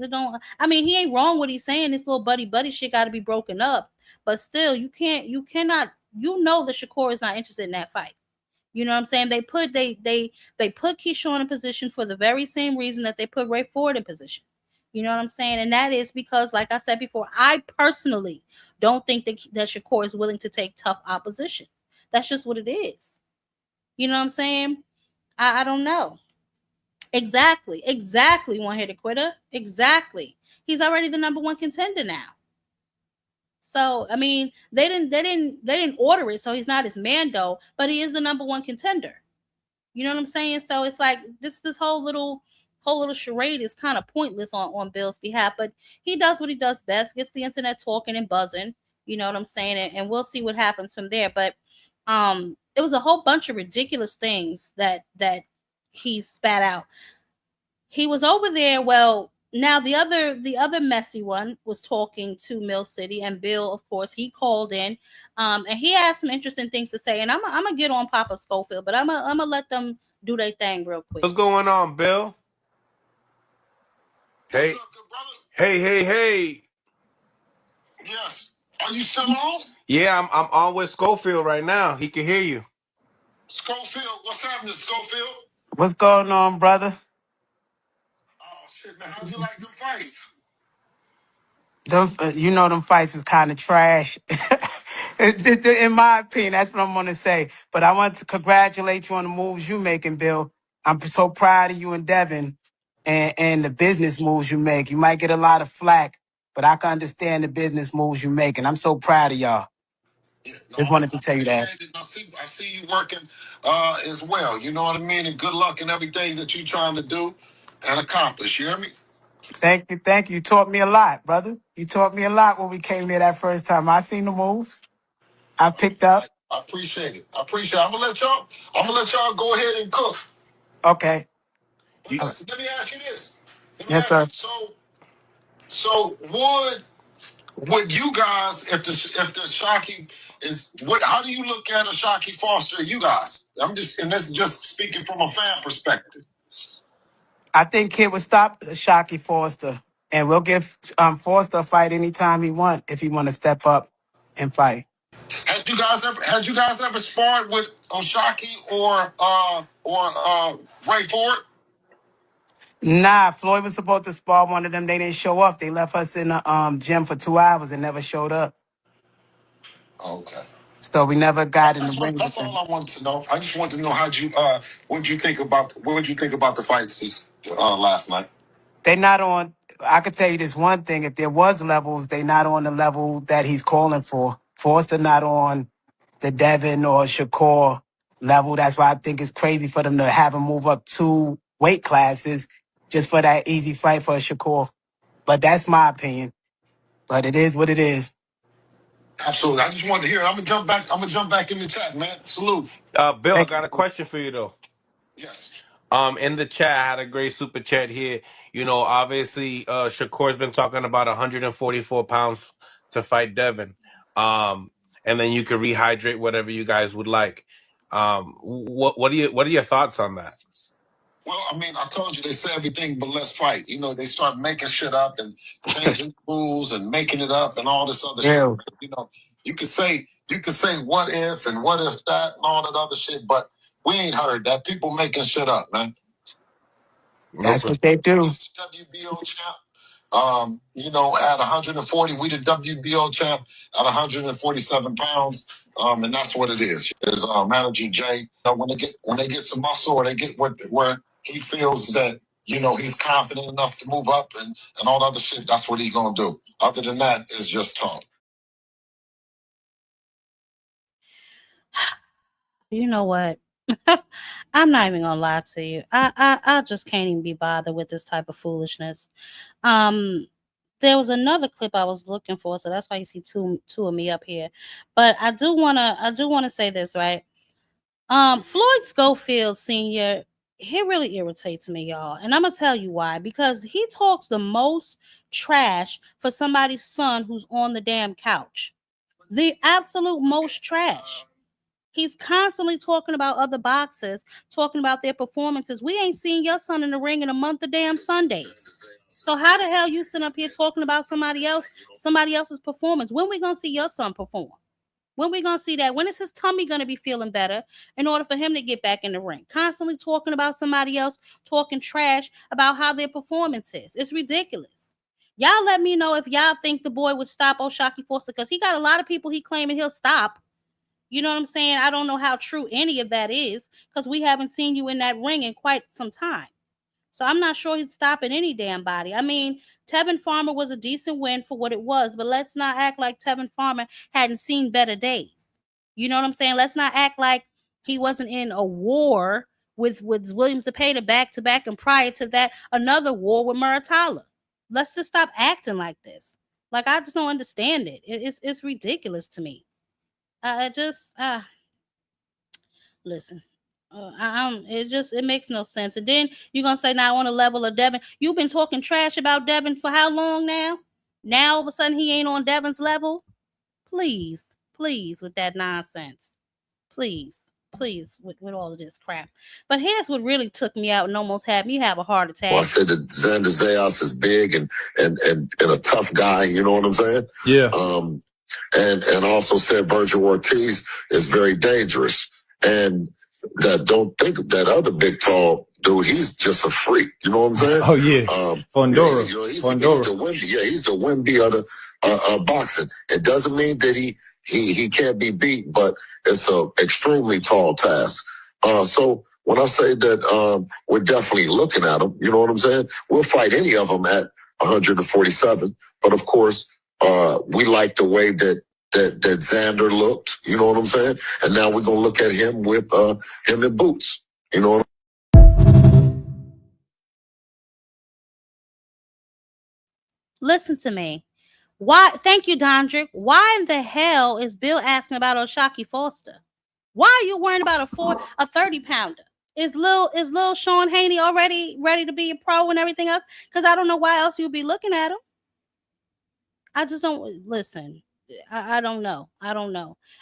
A: don't I mean, he ain't wrong what he's saying. This little buddy shit gotta be broken up. But still, you cannot, you know that Shakur is not interested in that fight. You know what I'm saying? They put Keyshawn in position for the very same reason that they put Ray Ford in position. You know what I'm saying? And that is because, like I said before, I personally don't think that Shakur is willing to take tough opposition. That's just what it is. You know what I'm saying? I don't know. Exactly. One hitter quitter. Exactly. He's already the number one contender now. So I mean, they didn't order it, so he's not his Mando, but he is the number one contender. You know what I'm saying? So it's like this whole little charade is kind of pointless on Bill's behalf, but he does what he does best, gets the internet talking and buzzing. You know what I'm saying? And we'll see what happens from there. But it was a whole bunch of ridiculous things that he spat out. He was over there. Well, now the other messy one was talking to Mill City, and Bill, of course, he called in, and he had some interesting things to say. And I'm gonna get on Papa Schofield, but I'm gonna let them do their thing real quick.
S: What's going on, Bill? Hey, hey.
M: Yes. Are you still on?
S: Yeah, I'm on with Schofield right now. He can hear you.
M: Schofield, what's happening, Schofield?
T: What's going on, brother?
M: Oh shit, man, how'd you like them fights?
T: Them fights was kind of trash. In my opinion, that's what I'm going to say. But I want to congratulate you on the moves you making, Bill. I'm so proud of you and Devin and the business moves you make. You might get a lot of flack, but I can understand the business moves you make, and I'm so proud of y'all.
M: Yeah, no,
T: Just wanted to tell you that.
M: I see you working as well. You know what I mean? And good luck in everything that you're trying to do and accomplish. You hear me?
T: Thank you. You taught me a lot, brother. You taught me a lot when we came there that first time. I seen the moves. I picked up.
M: I appreciate it. I'm gonna let y'all go ahead and cook.
T: Okay.
M: But listen, let me ask you this.
T: Yes, sir.
M: So would you guys, if the Shockey is what? How do you look at a Shockey Foster? You guys, and this is just speaking from a fan perspective.
T: I think Kid would stop Shockey Foster, and we'll give Foster a fight anytime he want if he want to step up and fight.
M: Had you guys ever sparred with Shockey or Ray Ford?
T: Nah, Floyd was supposed to spar one of them. They didn't show up. They left us in the gym for 2 hours and never showed up.
M: Okay.
T: So we never got in the ring.
M: That's all I wanted to know. I just wanted to know what did you think about the fights last night?
T: They not on. I could tell you this one thing: if there was levels, they not on the level that he's calling for. Foster not on the Devin or Shakur level. That's why I think it's crazy for them to have him move up 2 weight classes just for that easy fight for Shakur. But that's my opinion. But it is what it is.
M: Absolutely. I just wanted to hear it. I'm gonna jump back in the chat, man. Salute.
S: Bill, I got a question for you though.
M: Yes.
S: In the chat, I had a great super chat here. You know, obviously, Shakur's been talking about 144 pounds to fight Devin. And then you can rehydrate whatever you guys would like. What are your thoughts on that?
M: Well, I mean, I told you they say everything but let's fight. You know, they start making shit up and changing rules and making it up and all this other shit. You know, you could say what if and what if that and all that other shit, but we ain't heard that. People making shit up, man.
T: That's what they do.
M: WBO champ. You know, at 140, we the WBO champ at 147 pounds. And that's what it is. Is Manager Jay. When they get some muscle or they get where he feels that, you know, he's confident enough to move up and all the other shit, that's what he's gonna do. Other than that, it's just talk.
A: You know what? I'm not even gonna lie to you. I just can't even be bothered with this type of foolishness. There was another clip I was looking for, so that's why you see two of me up here. But I do wanna say this, right? Floyd Schofield Sr., he really irritates me, y'all. And I'm gonna tell you why. Because he talks the most trash for somebody's son who's on the damn couch. The absolute most trash. He's constantly talking about other boxers, talking about their performances. We ain't seen your son in the ring in a month of damn Sundays. So how the hell you sit up here talking about somebody else's performance? When we gonna see your son perform? When we gonna see that? When is his tummy gonna be feeling better in order for him to get back in the ring? Constantly talking about somebody else, talking trash about how their performance is. It's ridiculous. Y'all let me know if y'all think the boy would stop O'Shaquie Foster, because he got a lot of people he claiming he'll stop. You know what I'm saying? I don't know how true any of that is, because we haven't seen you in that ring in quite some time. So I'm not sure he's stopping any damn body. I mean, Tevin Farmer was a decent win for what it was, but let's not act like Tevin Farmer hadn't seen better days. You know what I'm saying? Let's not act like he wasn't in a war with Williams Zepeda back to back, and prior to that, another war with Muratalla. Let's just stop acting like this. Like, I just don't understand it. It's ridiculous to me. Listen. It makes no sense. And then you're gonna say, now on the level of Devin, you've been talking trash about Devin for how long now? Now all of a sudden he ain't on Devin's level? Please with that nonsense. Please with all of this crap. But here's what really took me out and almost had me have a heart attack.
O: Well, I said that Xander Zayas is big and a tough guy. You know what I'm saying?
F: Yeah.
O: And also said Virgil Ortiz is very dangerous. And that don't think of that other big tall dude. He's just a freak. You know what I'm saying?
F: Oh yeah. Fondora.
O: Yeah, he's the Wemby. Yeah, he's the Wemby of the boxing. It doesn't mean that he can't be beat, but it's a extremely tall task. So when I say that we're definitely looking at him, you know what I'm saying? We'll fight any of them at 147. But of course, we like the way that Xander looked, you know what I'm saying? And now we're gonna look at him with him in boots, you know.
A: Listen to me. Why? Thank you, Dondrick. Why in the hell is Bill asking about O'Shaquie Foster? Why are you worrying about a 30-pounder? Is Lil Sean Haney already ready to be a pro and everything else? Because I don't know why else you'd be looking at him. I just don't listen. I don't know.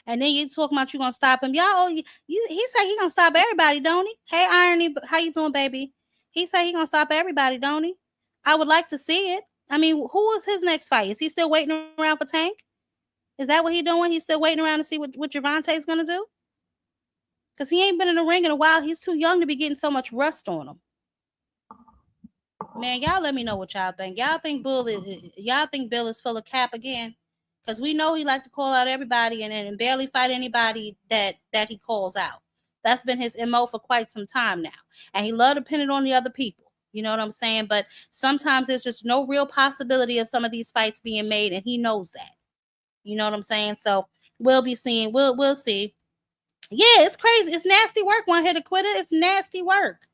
A: And then you talking about you gonna stop him. Y'all, he say he gonna stop everybody, don't he? Hey, Irony, how you doing, baby? He say he gonna stop everybody, don't he? I would like to see it. I mean, who is his next fight? Is he still waiting around for Tank? Is that what he doing? He's still waiting around to see what Gervonta's gonna do? Because he ain't been in the ring in a while. He's too young to be getting so much rust on him. Man, y'all let me know what y'all think. Y'all think Bill is full of cap again? Because we know he like to call out everybody and barely fight anybody that he calls out. That's been his MO for quite some time now. And he love to pin it on the other people. You know what I'm saying? But sometimes there's just no real possibility of some of these fights being made, and he knows that. You know what I'm saying? So we'll be seeing. We'll see. Yeah, it's crazy. It's nasty work, one hitter quitter. It's nasty work.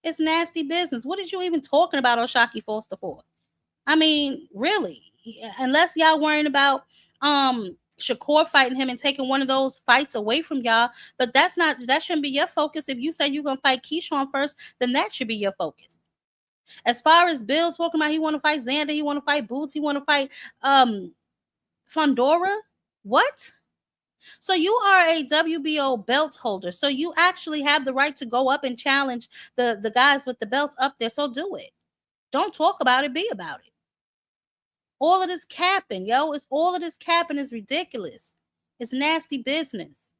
A: It's nasty business. What did you even talking about O'Shaquie Foster for? I mean, really, unless y'all worrying about Shakur fighting him and taking one of those fights away from y'all, but that shouldn't be your focus. If you say you're gonna fight Keyshawn first, then that should be your focus. As far as Bill talking about he want to fight Xander, he want to fight Boots, he want to fight Fondora. What? So you are a WBO belt holder. So you actually have the right to go up and challenge the guys with the belts up there. So do it. Don't talk about it, be about it. All of this capping, yo. All of this capping is ridiculous. It's nasty business.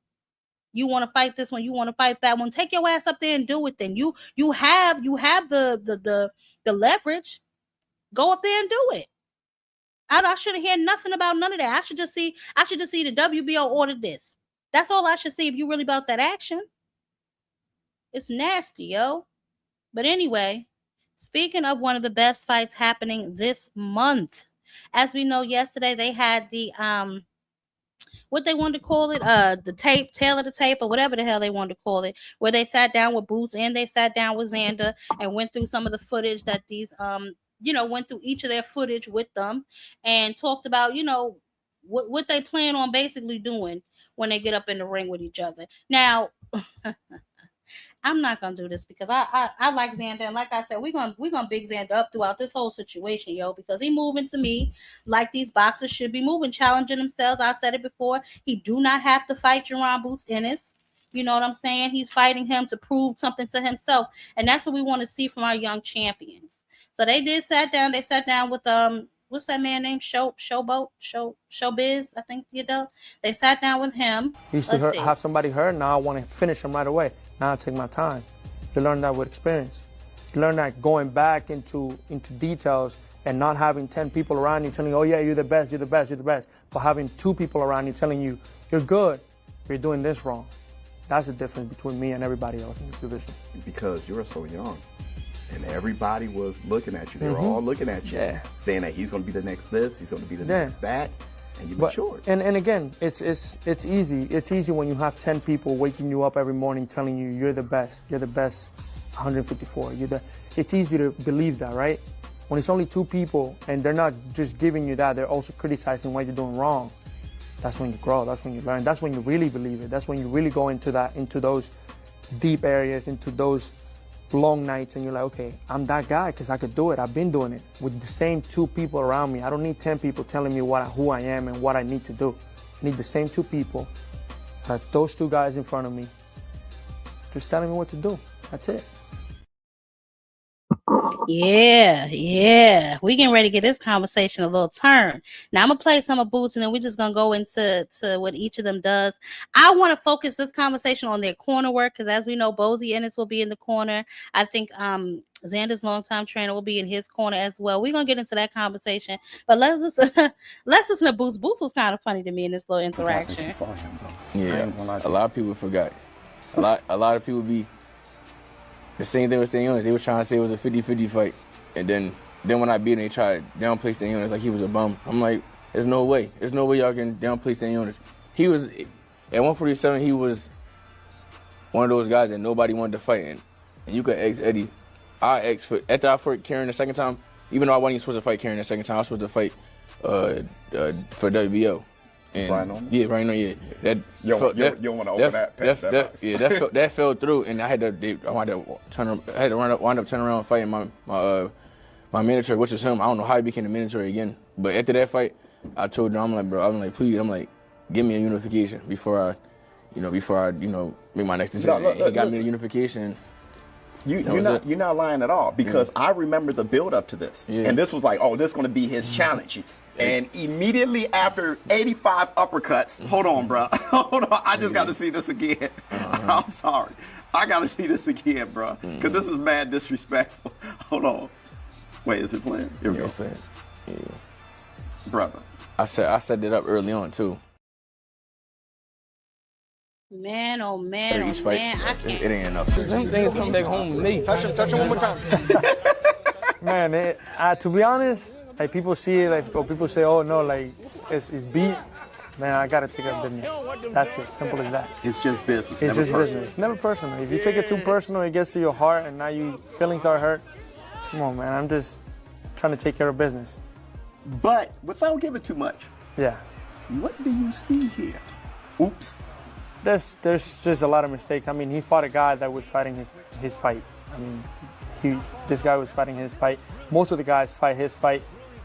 A: You want to fight this one, you want to fight that one. Take your ass up there and do it then. You have the leverage. Go up there and do it. I shouldn't hear nothing about none of that. I should just see the WBO order this. That's all I should see if you really about that action. It's nasty, yo. But anyway, speaking of one of the best fights happening this month, as we know, yesterday they had the what they wanted to call it, the tape, tail of the tape, or whatever the hell they wanted to call it, where they sat down with Boots and they sat down with Xander and went through some of the footage that these went through each of their footage with them and talked about, what they plan on basically doing when they get up in the ring with each other. Now, I'm not gonna do this because I like Xander, and like I said, we're gonna big Xander up throughout this whole situation, because he moving to me like these boxers should be moving, challenging themselves. I said it before. He do not have to fight Jaron Boots Ennis. You know what I'm saying? He's fighting him to prove something to himself, and that's what we want to see from our young champions. So they sat down. They sat down with what's that man named? Showbiz, I think, They sat down with him.
U: Used to have somebody hurt. Now I want to finish him right away. Now I take my time. You learn that with experience. You learn that going back into details and not having 10 people around you telling you, oh yeah, you're the best, you're the best, you're the best. But having 2 people around you telling you, you're good, you're doing this wrong. That's the difference between me and everybody else in this division.
V: Because you're so young. And everybody was looking at you. They were all looking at you, saying that he's going to be the next this, he's going to be the next that, and you matured.
U: And again, it's easy. It's easy when you have 10 people waking you up every morning telling you you're the best 154. It's easy to believe that, right? When it's only 2 people and they're not just giving you that, they're also criticizing what you're doing wrong. That's when you grow. That's when you learn. That's when you really believe it. That's when you really go into those deep areas, into those long nights, and you're like, okay, I'm that guy because I could do it. I've been doing it with the same 2 people around me. I don't need 10 people telling me who I am and what I need to do. I need the same 2 people, those 2 guys in front of me, just telling me what to do. That's it.
A: Yeah. We getting ready to get this conversation a little turn. Now I'm gonna play some of Boots, and then we're just gonna go into what each of them does. I want to focus this conversation on their corner work because, as we know, Bozy Ennis will be in the corner. I think Xander's longtime trainer will be in his corner as well. We're gonna get into that conversation, but let's listen to Boots. Boots was kind of funny to me in this little interaction.
W: Yeah, a lot of people forgot. A lot of people be. The same thing with Stan Jonas. They were trying to say it was a 50-50 fight. And then when I beat him, they tried to downplay Stan Jonas like he was a bum. I'm like, there's no way. There's no way y'all can downplay Stan Jonas. He was, at 147, he was one of those guys that nobody wanted to fight. And you could ex Eddie. After I fought Karen the second time, even though I wasn't even supposed to fight Karen the second time, I was supposed to fight for WBO. And
V: Ryan Norman?
W: Yeah, Ryan Norman, yeah.
V: You don't want to open that.
W: That fell through, and I had to wind up turning around and fighting my mandatory, which was him. I don't know how he became the mandatory again. But after that fight, I told him, please, give me a unification before I make my next decision.
V: No,
W: he got me the unification.
V: You're not lying at all, because I remember the build up to this, and this was like, oh, this is going to be his challenge. And immediately after 85 uppercuts, hold on, bro. Hold on, I just got to see this again. I'm sorry. I got to see this again, bro, because this is mad disrespectful. Hold on. Wait, is it playing? Here we go.
W: It's playing. Yeah.
V: Brother.
W: I set it up early on, too.
A: Man, oh man,
W: I can't. It ain't enough.
U: Them things come back home to me. Touch him one more time. Man, to be honest, like people see it, people say, oh no, like it's beat. Man, I gotta take up business. That's it, simple as that.
V: It's just business.
U: It's just business, never personal. If you take it too personal, it gets to your heart, and now your feelings are hurt. Come on, man, I'm just trying to take care of business.
V: But without giving too much.
U: Yeah.
V: What do you see here? Oops.
U: There's just a lot of mistakes. I mean, he fought a guy that was fighting his fight. I mean, this guy was fighting his fight. Most of the guys fight his fight.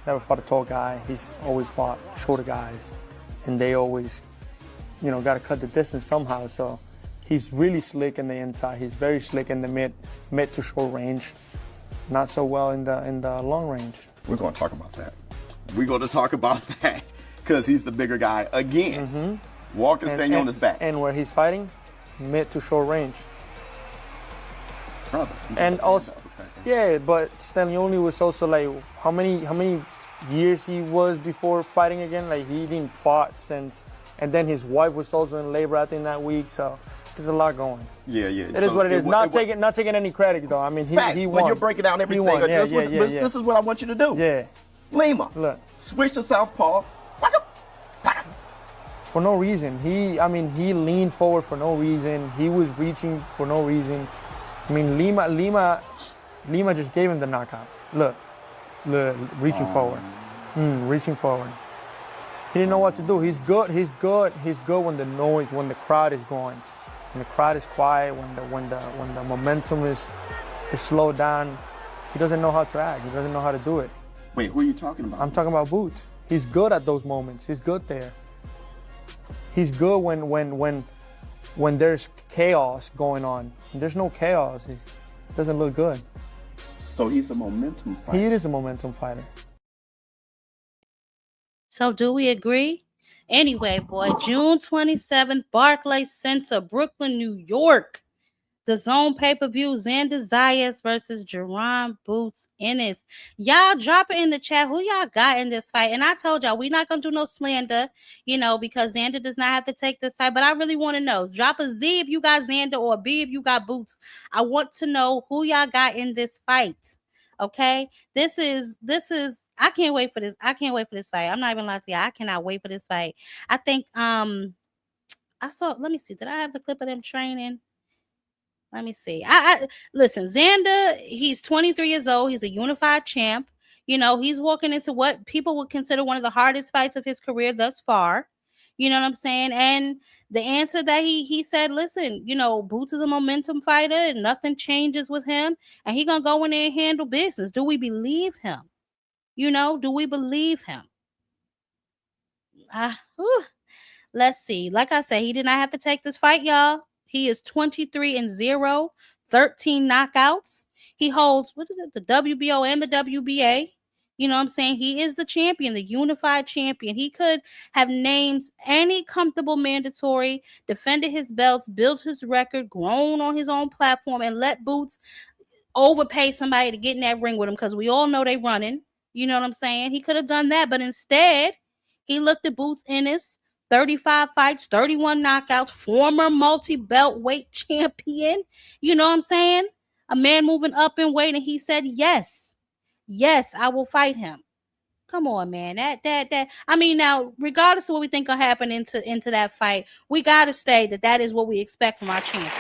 U: Never fought a tall guy. He's always fought shorter guys, and they always, got to cut the distance somehow. So he's really slick in the inside. He's very slick in the mid to short range. Not so well in the long range.
V: We're going to talk about that. We're going to talk about that because he's the bigger guy again. Mm-hmm. Walking Stan Jonas back.
U: And where he's fighting, mid to short range.
V: Brother.
U: And also, yeah, but Stanioni was also like, how many years he was before fighting again? Like he didn't fought since, and then his wife was also in labor I think that week. So there's a lot going.
V: Yeah.
U: It is what it is. Not taking any credit though. I mean, he won.
V: When you're breaking down everything, this is what I want you to do.
U: Yeah.
V: Lima,
U: look,
V: switch to southpaw.
U: for no reason. He leaned forward for no reason. He was reaching for no reason. I mean, Lima just gave him the knockout. Look, reaching forward. Reaching forward. He didn't know what to do. He's good when the noise, when the crowd is going. When the crowd is quiet, when the momentum is slowed down, he doesn't know how to act. He doesn't know how to do it.
V: Wait, who are you talking about?
U: I'm talking about Boots. He's good at those moments. He's good there. He's good when there's chaos going on. When there's no chaos, he doesn't look good.
V: So he's a momentum fighter.
U: He is a momentum fighter.
A: So do we agree? Anyway, boy, June 27th, Barclays Center, Brooklyn, New York. The Zone pay-per-view, Xander Zayas versus Jaron Boots Ennis. Y'all drop it in the chat who y'all got in this fight. And I told y'all, we're not going to do no slander, because Xander does not have to take this fight. But I really want to know. Drop a Z if you got Xander or a B if you got Boots. I want to know who y'all got in this fight. Okay? This is I can't wait for this. I can't wait for this fight. I'm not even lying to you. I cannot wait for this fight. I think let me see. Did I have the clip of them training? Let me see. I listen, Xander, he's 23 years old. He's a unified champ. He's walking into what people would consider one of the hardest fights of his career thus far. You know what I'm saying? And the answer that he said, listen, Boots is a momentum fighter and nothing changes with him. And he gonna go in there and handle business. Do we believe him? Do we believe him? Let's see. Like I said, he did not have to take this fight, y'all. He is 23-0, 13 knockouts. He holds, the WBO and the WBA. You know what I'm saying? He is the champion, the unified champion. He could have named any comfortable mandatory, defended his belts, built his record, grown on his own platform, and let Boots overpay somebody to get in that ring with him because we all know they running. You know what I'm saying? He could have done that, but instead, he looked at Boots Ennis, 35 fights, 31 knockouts, former multi-belt weight champion. You know what I'm saying? A man moving up in weight, and he said, yes, I will fight him. Come on, man. That. I mean, now, regardless of what we think will happen into that fight, we got to say that is what we expect from our champion.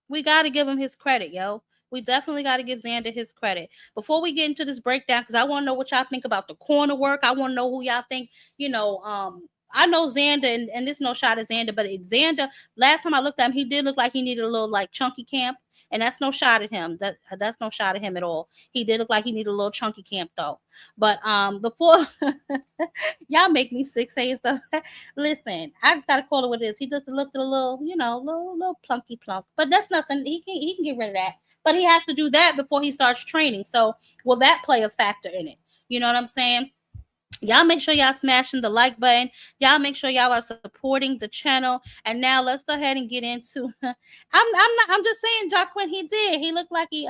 A: We got to give him his credit, yo. We definitely got to give Xander his credit. Before we get into this breakdown, because I want to know what y'all think about the corner work. I want to know who y'all think, I know Xander, and this is no shot at Xander, but Xander, last time I looked at him, he did look like he needed a little, chunky camp, and that's no shot at him. That's no shot at him at all. He did look like he needed a little chunky camp, though. But before, y'all make me sick saying stuff. Listen, I just got to call it what it is. He just looked a little, little plunky plunk, but that's nothing. He can get rid of that. But he has to do that before he starts training. So will that play a factor in it? You know what I'm saying? Y'all make sure y'all smashing the like button. Y'all make sure y'all are supporting the channel. And now let's go ahead and get into I'm just saying, Jacqueline, he did. He looked like he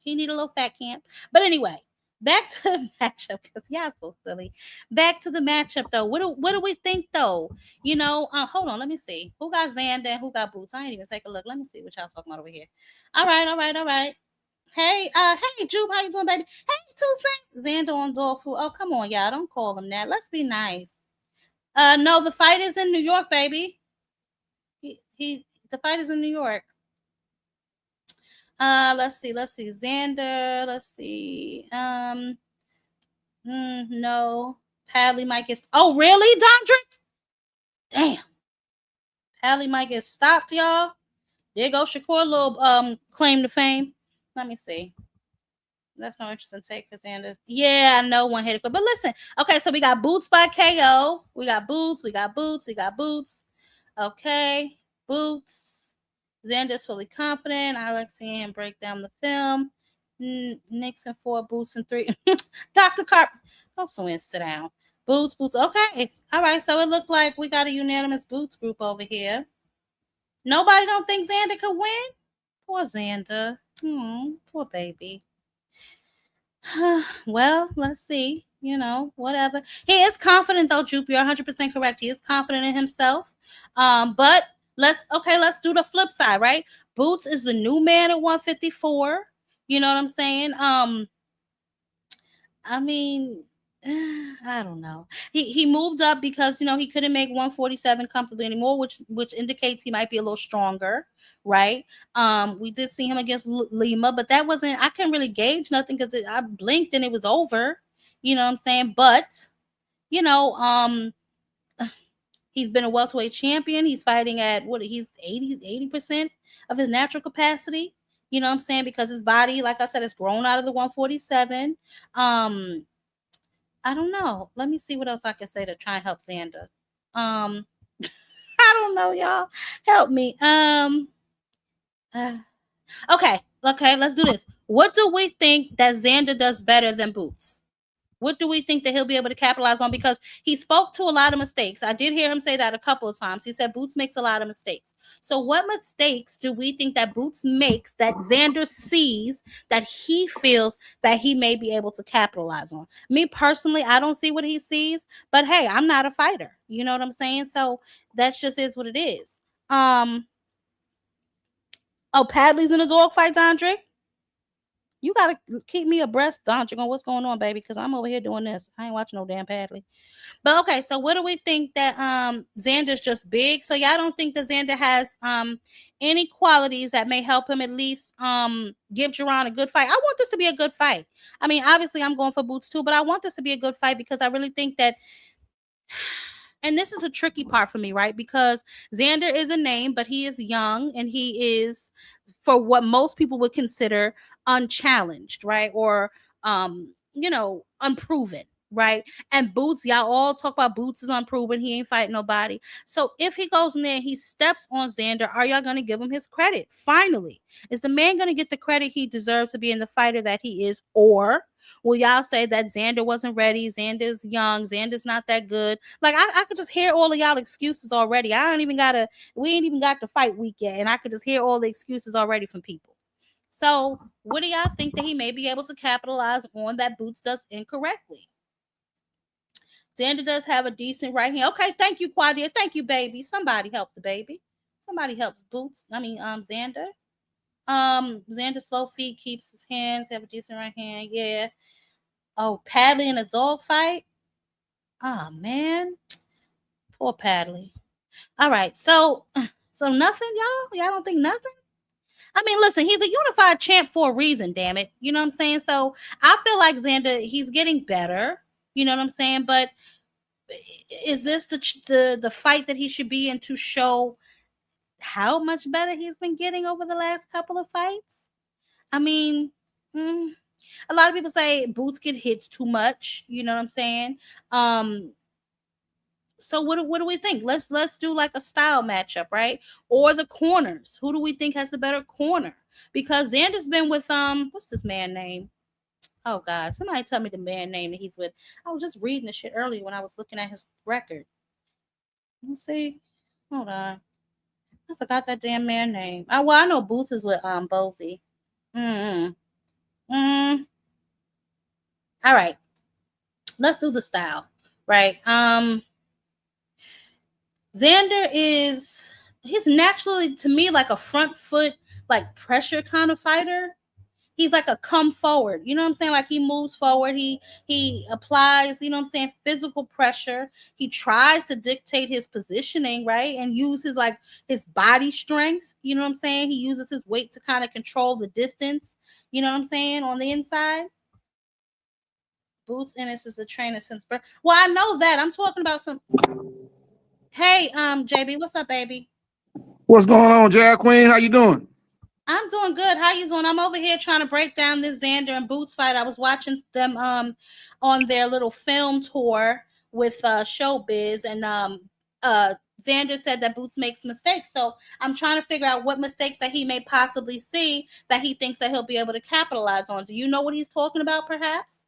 A: need a little fat camp. But anyway, back to the matchup, because y'all so silly. Back to the matchup though. What do we think though? Hold on, let me see. Who got Xander and who got Boots? I ain't even take a look. Let me see what y'all talking about over here. All right. Hey, Jupe, how you doing, baby? Hey, Toussaint. Xander on dog food. Oh, come on, y'all. Don't call him that. Let's be nice. No, the fight is in New York, baby. The fight is in New York. Let's see. Xander, let's see. No. Padley might get. Oh, really, Dondrick? Damn. Padley might get stopped, y'all. There go Shakur, little claim to fame. Let me see. That's no interesting take for Xander. Yeah, I know one hit it. But listen, okay, so we got Boots by KO. We got Boots. Okay, Boots. Xander's fully confident. I like seeing him break down the film. Nixon 4, Boots and 3. Dr. Carp. Go somewhere and sit down. Boots. Okay. All right, so it looked like we got a unanimous Boots group over here. Nobody don't think Xander could win? Poor Xander. Poor baby. Well, let's see. Whatever. He is confident though, Jupe. You're 100% correct. He is confident in himself. But let's do the flip side, right? Boots is the new man at 154. You know what I'm saying? I mean, I don't know. He moved up because he couldn't make 147 comfortably anymore, which indicates he might be a little stronger, right? We did see him against Lima, but that wasn't. I couldn't really gauge nothing because I blinked and it was over. You know what I'm saying? But he's been a welterweight champion. He's fighting at he's 80% of his natural capacity. You know what I'm saying? Because his body, like I said, has grown out of the 147. I don't know. Let me see what else I can say to try and help Xander. I don't know, y'all. Help me. Okay, let's do this. What do we think that Xander does better than Boots? What do we think that he'll be able to capitalize on? Because he spoke to a lot of mistakes. I did hear him say that a couple of times. He said Boots makes a lot of mistakes. So what mistakes do we think that Boots makes that Xander sees that he feels that he may be able to capitalize on? Me personally, I don't see what he sees, but hey, I'm not a fighter. You know what I'm saying? So that's just is what it is. Oh, Padley's in a dog fight, Dondre. You gotta keep me abreast, Dondre, on what's going on, baby, because I'm over here doing this. I ain't watching no damn Padley. But okay, so what do we think that Xander's just big? So y'all don't think that Xander has any qualities that may help him at least give Jaron a good fight? I want this to be a good fight. I mean, obviously I'm going for Boots too, but I want this to be a good fight because I really think that, and this is a tricky part for me, right? Because Xander is a name, but he is young and he is, for what most people would consider, unchallenged, right? Or unproven, right? And Boots, y'all all talk about Boots is unproven. He ain't fighting nobody. So if he goes in there and he steps on Xander, are y'all gonna give him his credit? Finally, is the man gonna get the credit he deserves to being the fighter that he is? Or will y'all say that Xander wasn't ready? Xander's young. Xander's not that good. Like I could just hear all of y'all excuses already. We ain't even got the fight week yet, and I could just hear all the excuses already from people. So what do y'all think that he may be able to capitalize on that Boots does incorrectly? Xander does have a decent right hand. Okay, thank you, Quadia. Thank you, baby. Somebody help the baby. Somebody helps Boots. Xander. Xander slow feet, keeps his hands, have a decent right hand. Yeah. Oh, Padley in a dog fight. Oh man. Poor Padley. All right. So nothing, y'all? Y'all don't think nothing? I mean, listen, he's a unified champ for a reason, damn it. You know what I'm saying? So I feel like Xander, he's getting better. You know what I'm saying? But is this the fight that he should be in to show how much better he's been getting over the last couple of fights? I mean, a lot of people say Boots get hits too much. You know what I'm saying? So what do we think? Let's do like a style matchup, right? Or the corners. Who do we think has the better corner? Because Xander's been with what's this man name? Oh God, somebody tell me the man name that he's with. I was just reading the shit earlier when I was looking at his record. Let's see. Hold on. I forgot that damn man name. I know Boots is with Bozy. All right. Let's do the style, right? Xander he's naturally, to me, like a front foot, like pressure kind of fighter. He's like a come forward, you know what I'm saying? Like he moves forward, he applies, you know what I'm saying, physical pressure. He tries to dictate his positioning, right? And use his body strength, you know what I'm saying? He uses his weight to kind of control the distance, you know what I'm saying, on the inside. Boots Ennis is the trainer since birth. Well, I know that. I'm talking about some. Hey, JB, what's up, baby?
B: What's going on, Jack Queen? How you doing?
A: I'm doing good. How you doing? I'm over here trying to break down this Xander and Boots fight. I was watching them on their little film tour with Showbiz, and Xander said that Boots makes mistakes. So I'm trying to figure out what mistakes that he may possibly see that he thinks that he'll be able to capitalize on. Do you know what he's talking about, perhaps?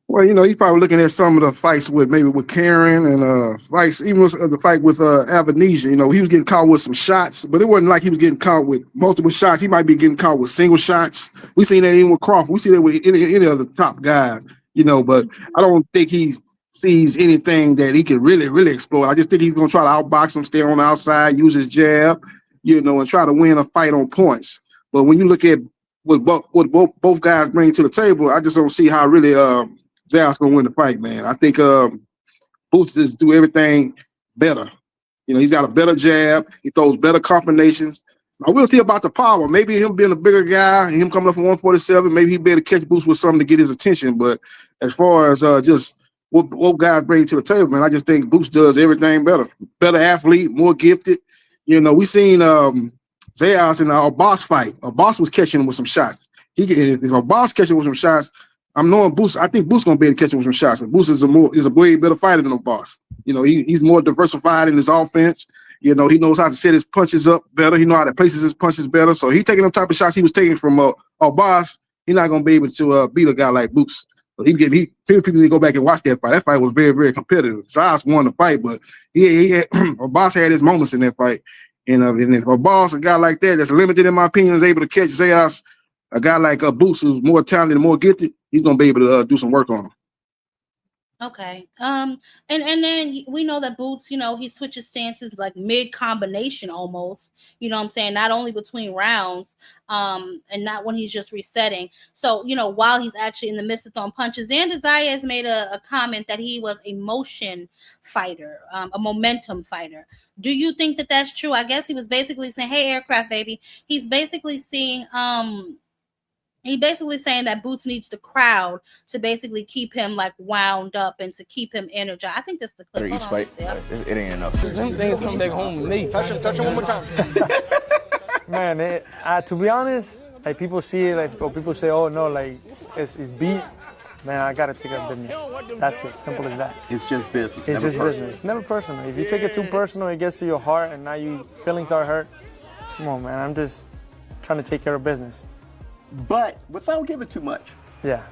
B: Well, he's probably looking at some of the fights with Karen and fights, even the fight with Avanesia. He was getting caught with some shots, but it wasn't like he was getting caught with multiple shots. He might be getting caught with single shots. We seen that even with Crawford. We see that with any other top guys, but I don't think he sees anything that he can really, really exploit. I just think he's going to try to outbox him, stay on the outside, use his jab, and try to win a fight on points. But when you look at what both guys bring to the table, I just don't see how really Zayas gonna win the fight, man. I think Boots just do everything better. You know, he's got a better jab. He throws better combinations. I will see about the power. Maybe him being a bigger guy, him coming up from 147, maybe he better catch Boots with something to get his attention. But as far as just what guys bring to the table, man, I just think Boots does everything better. Better athlete, more gifted. You know, we seen Zayas in our boss fight. Our boss was catching him with some shots. If our boss catching with some shots, I'm knowing Boots. I think Boots gonna be able to catch him with some shots. And Boots is a way better fighter than a boss. You know, he's more diversified in his offense. You know, he knows how to set his punches up better. He knows how to places his punches better. So he taking them type of shots he was taking from our boss. He's not gonna be able to beat a guy like Boots. So people need to go back and watch that fight. That fight was very, very competitive. Zayas won the fight, but he had, our boss had his moments in that fight. And if a boss, a guy like that that's limited in my opinion, is able to catch Zayas, a guy like Boots who's more talented and more gifted, he's gonna be able to do some work on him.
A: Okay. And then we know that Boots, you know, he switches stances like mid combination almost, you know what I'm saying? Not only between rounds, and not when he's just resetting. So, you know, while he's actually in the midst of throwing punches, Xander Zayas made a comment that he was a motion fighter, a momentum fighter. Do you think that that's true? I guess he was basically saying, hey, aircraft baby. He's basically seeing, He basically saying that Boots needs the crowd to basically keep him like wound up and to keep him energized. I think that's the clip.
W: Each fight, it ain't enough.
U: Them things come back home to me. Touch him one more time. Man, to be honest, like people see it, like people say, oh no, like it's beat. Man, I gotta take up business. That's it. Simple as that.
V: It's just business.
U: It's just business. Never personal. If you take it too personal, it gets to your heart, and now your feelings are hurt. Come on, man. I'm just trying to take care of business.
V: But without giving too much.
U: Yeah.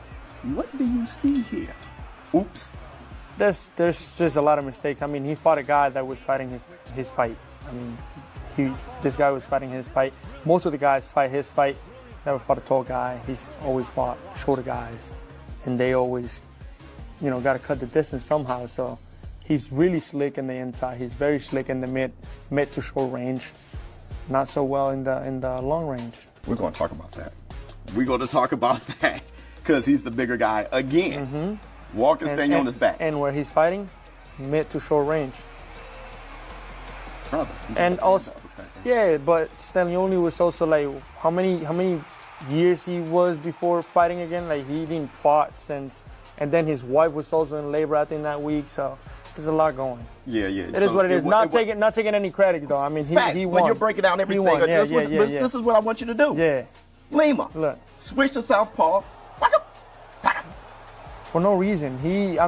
V: What do you see here? Oops.
U: There's just a lot of mistakes. I mean, he fought a guy that was fighting his fight. I mean, this guy was fighting his fight. Most of the guys fight his fight. Never fought a tall guy. He's always fought shorter guys. And they always, you know, got to cut the distance somehow. So he's really slick in the inside. He's very slick in the mid to short range. Not so well in the long range.
V: We're going to talk about that. We're going to talk about that because he's the bigger guy again. Mm-hmm. Walking, staying on his back.
U: And where he's fighting, mid to short range.
V: Brother.
U: And also, yeah, but Stanioni was also like, how many years he was before fighting again? Like he didn't fought since, and then his wife was also in labor I think that week. So there's a lot going.
V: Yeah.
U: It is what it is. Not taking any credit though. I mean, he won.
V: When you're breaking down everything, this is what I want you to do.
U: Yeah.
V: Lima,
U: look,
V: switch to southpaw.
U: For no reason. He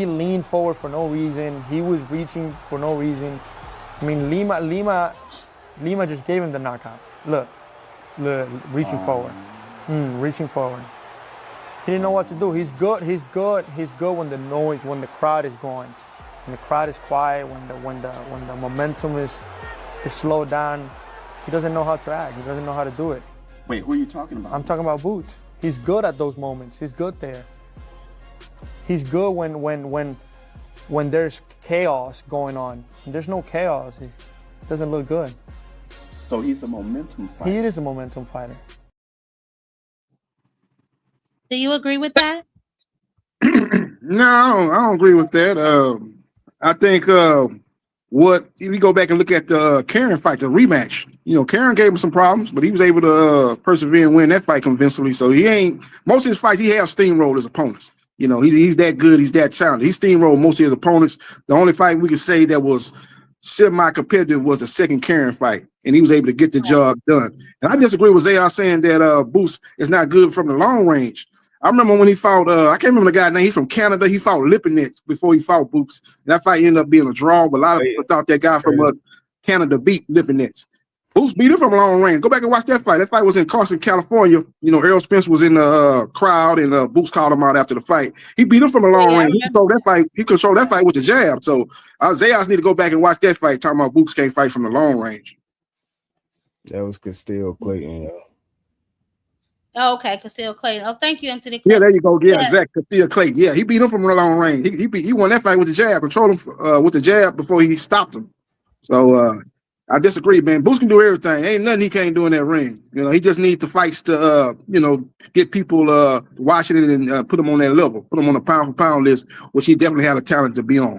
U: leaned forward for no reason. He was reaching for no reason. I mean, Lima just gave him the knockout. Look, reaching forward. Reaching forward. He didn't know what to do. He's good when the noise, when the crowd is going. When the crowd is quiet, when the momentum is slowed down, he doesn't know how to act. He doesn't know how to do it.
V: Wait, who are you talking about?
U: I'm talking about Boots. He's good at those moments. He's good there. He's good when there's chaos going on. When there's no chaos, he doesn't look good.
V: So he's a momentum fighter.
U: He is a momentum fighter.
A: Do you agree with that?
B: No, I don't agree with that. I think if you go back and look at the Karen fight, the rematch, you know, Karen gave him some problems, but he was able to persevere and win that fight convincingly. So most of his fights, he has steamrolled his opponents. You know, he's that good, he's that talented. He steamrolled most of his opponents. The only fight we could say that was semi-competitive was the second Karen fight, and he was able to get the job done. And I disagree with Zayas saying that Boots is not good from the long range. I remember when he fought, I can't remember the guy's name. He's from Canada. He fought Lipinets before he fought Boots. And that fight ended up being a draw, but a lot of people thought that guy from Canada beat Lipinets. Boots beat him from long range. Go back and watch that fight. That fight was in Carson, California. You know, Errol Spence was in the crowd, and Boots called him out after the fight. He beat him from a long range. He controlled that fight with the jab. So Zayas need to go back and watch that fight, talking about Boots can't fight from the long range.
D: That was Castile Clayton.
A: Oh, okay, Castile Clayton. Oh, thank you, Anthony.
B: Yeah, there you go. Yeah, exactly. Castile Clayton. Yeah, he beat him from a long range. He won that fight with the jab, controlled him with the jab before he stopped him. So I disagree, man. Boots can do everything. Ain't nothing he can't do in that ring. You know, he just needs the fights to, get people watching it and put him on that level, put him on a pound for pound list, which he definitely had a talent to be on.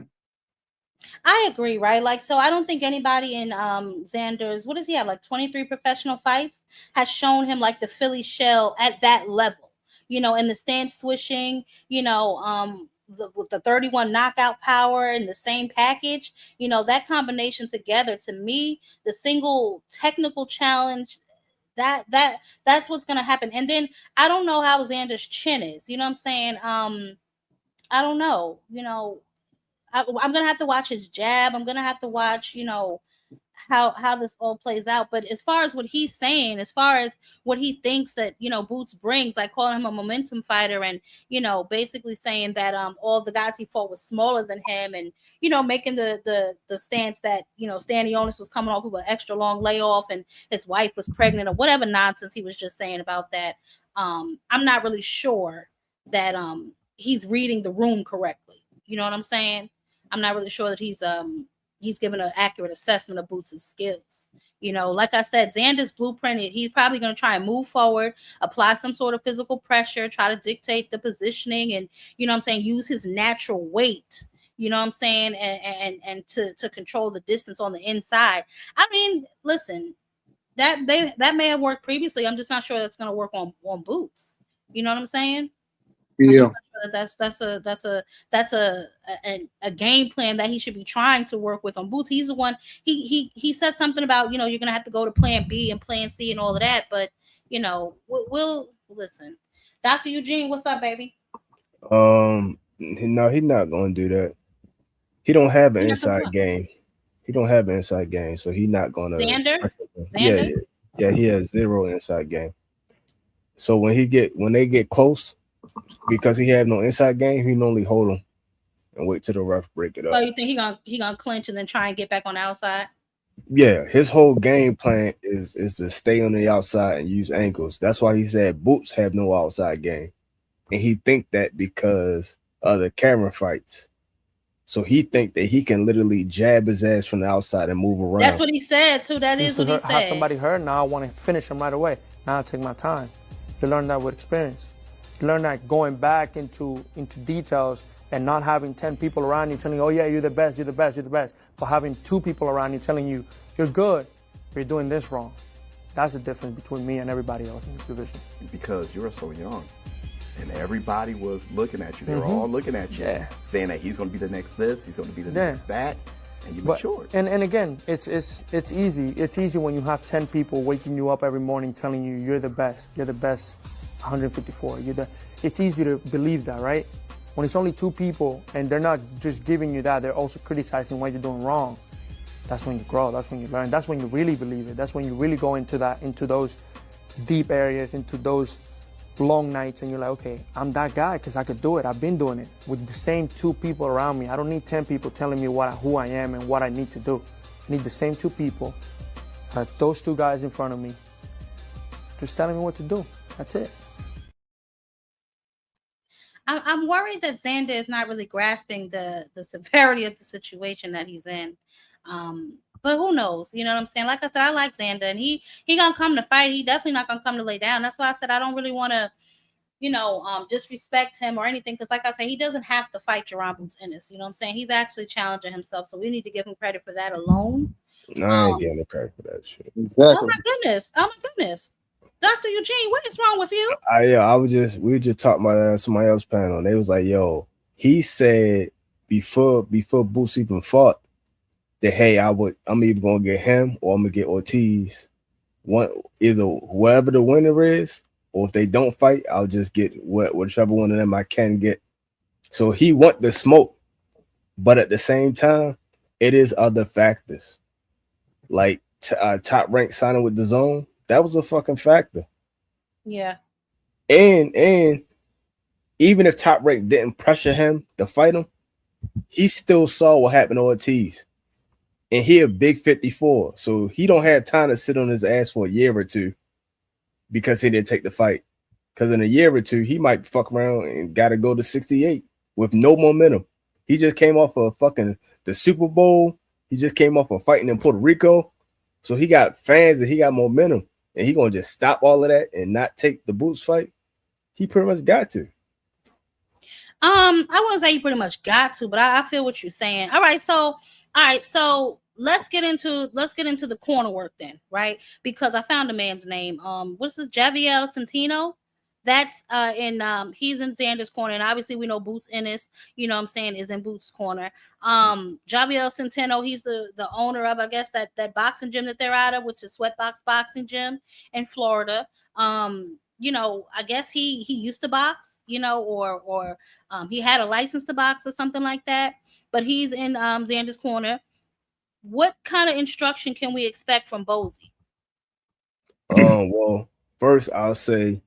A: I agree, right? Like, so I don't think anybody in Xander's, what does he have, like 23 professional fights, has shown him like the Philly shell at that level, in the stand swishing, with the 31 knockout power in the same package, that combination together, to me, the single technical challenge, that's what's gonna happen. And then I don't know how Xander's chin is, you know what I'm saying? I don't know, I'm gonna have to watch his jab. I'm gonna have to watch, how this all plays out. But as far as what he's saying, as far as what he thinks that Boots brings, like calling him a momentum fighter, and basically saying that all the guys he fought was smaller than him, and making the stance that Stanionis was coming off of an extra long layoff and his wife was pregnant, or whatever nonsense he was just saying about that. I'm not really sure that he's reading the room correctly. You know what I'm saying? I'm not really sure that he's given an accurate assessment of Boots' skills. Like I said, Xander's blueprint, he's probably going to try and move forward, apply some sort of physical pressure, try to dictate the positioning, and use his natural weight, and to control the distance on the inside. I mean, listen, that may have worked previously. I'm just not sure that's going to work on Boots. You know what I'm saying?
B: Yeah.
A: That's a game plan that he should be trying to work with on Boots. He's the one, he said something about you're gonna have to go to plan B and plan C and all of that, but we'll listen. Dr. Eugene, what's up, baby?
D: No, he's not gonna do that. He don't have an inside game. He don't have an inside game, so he's not gonna.
A: Xander?
D: Yeah, he has zero inside game. So when they get close, because he have no inside game, he can only hold them and wait till the ref break it up.
A: So you think he gonna clinch and then try and get back on the outside?
D: Yeah, his whole game plan is to stay on the outside and use ankles. That's why he said Boots have no outside game, and he think that because of the camera fights. So he think that he can literally jab his ass from the outside and move around.
A: That's what he said too. That is what he said.
U: Have somebody hurt, now I want to finish him right away. Now I take my time. You learn that with experience. You learn that going back into details and not having 10 people around you telling you, oh yeah, you're the best, you're the best, you're the best. But having 2 people around you telling you, you're good, but you're doing this wrong. That's the difference between me and everybody else in this division.
V: Because you were so young. And everybody was looking at you. They were all looking at you, saying that he's going to be the next this, he's going to be the next that, and you matured.
U: And again, it's easy. It's easy when you have 10 people waking you up every morning telling you you're the best. You're the best 154. It's easy to believe that, right? When it's only 2 people and they're not just giving you that, they're also criticizing what you're doing wrong. That's when you grow. That's when you learn. That's when you really believe it. That's when you really go into those deep areas, into those long nights, and you're like, okay, I'm that guy because I could do it. I've been doing it with the same 2 people around me. I don't need 10 people telling me who I am and what I need to do. I need the same 2 people, those 2 guys in front of me, just telling me what to do. That's it.
A: I'm worried that Xander is not really grasping the severity of the situation that he's in. But who knows? You know what I'm saying? Like I said, I like Xander, and he gonna come to fight. He definitely not gonna come to lay down. That's why I said I don't really want to, disrespect him or anything. Because like I said, he doesn't have to fight Jaron Boots Ennis. You know what I'm saying? He's actually challenging himself. So we need to give him credit for that alone.
D: No, I ain't getting the credit for that shit.
B: Exactly.
A: Oh my goodness. Dr. Eugene, what is wrong with you?
D: We were just talking about somebody else's panel, and they was like, yo, he said before Boots even fought that, hey, I'm either gonna get him or I'm gonna get Ortiz. Either whoever the winner is, or if they don't fight, I'll just get whichever one of them I can get. So he want the smoke, but at the same time, it is other factors. Like Top Rank signing with the Zone, that was a fucking factor.
A: Yeah.
D: And even if Top Rank didn't pressure him to fight him, he still saw what happened to Ortiz. And he a big 54. So he don't have time to sit on his ass for a year or 2 because he didn't take the fight. Because in a year or 2, he might fuck around and gotta go to 68 with no momentum. He just came off of the Super Bowl. He just came off of fighting in Puerto Rico. So he got fans and he got momentum, and he gonna just stop all of that and not take the Boots fight. He pretty much got to.
A: I wouldn't say you pretty much got to, but I feel what you're saying. All right, so let's get into the corner work then, right? Because I found a man's name. What's this? Javier Centeno. That's he's in Xander's corner, and obviously we know Boots Ennis, you know what I'm saying, is in Boots' corner. Javier Centeno, he's the owner of, I guess, that boxing gym that they're out of, which is Sweatbox Boxing Gym in Florida. You know, I guess he used to box, you know, or he had a license to box or something like that. But he's in Xander's corner. What kind of instruction can we expect from Bozy?
D: Well, first I'll say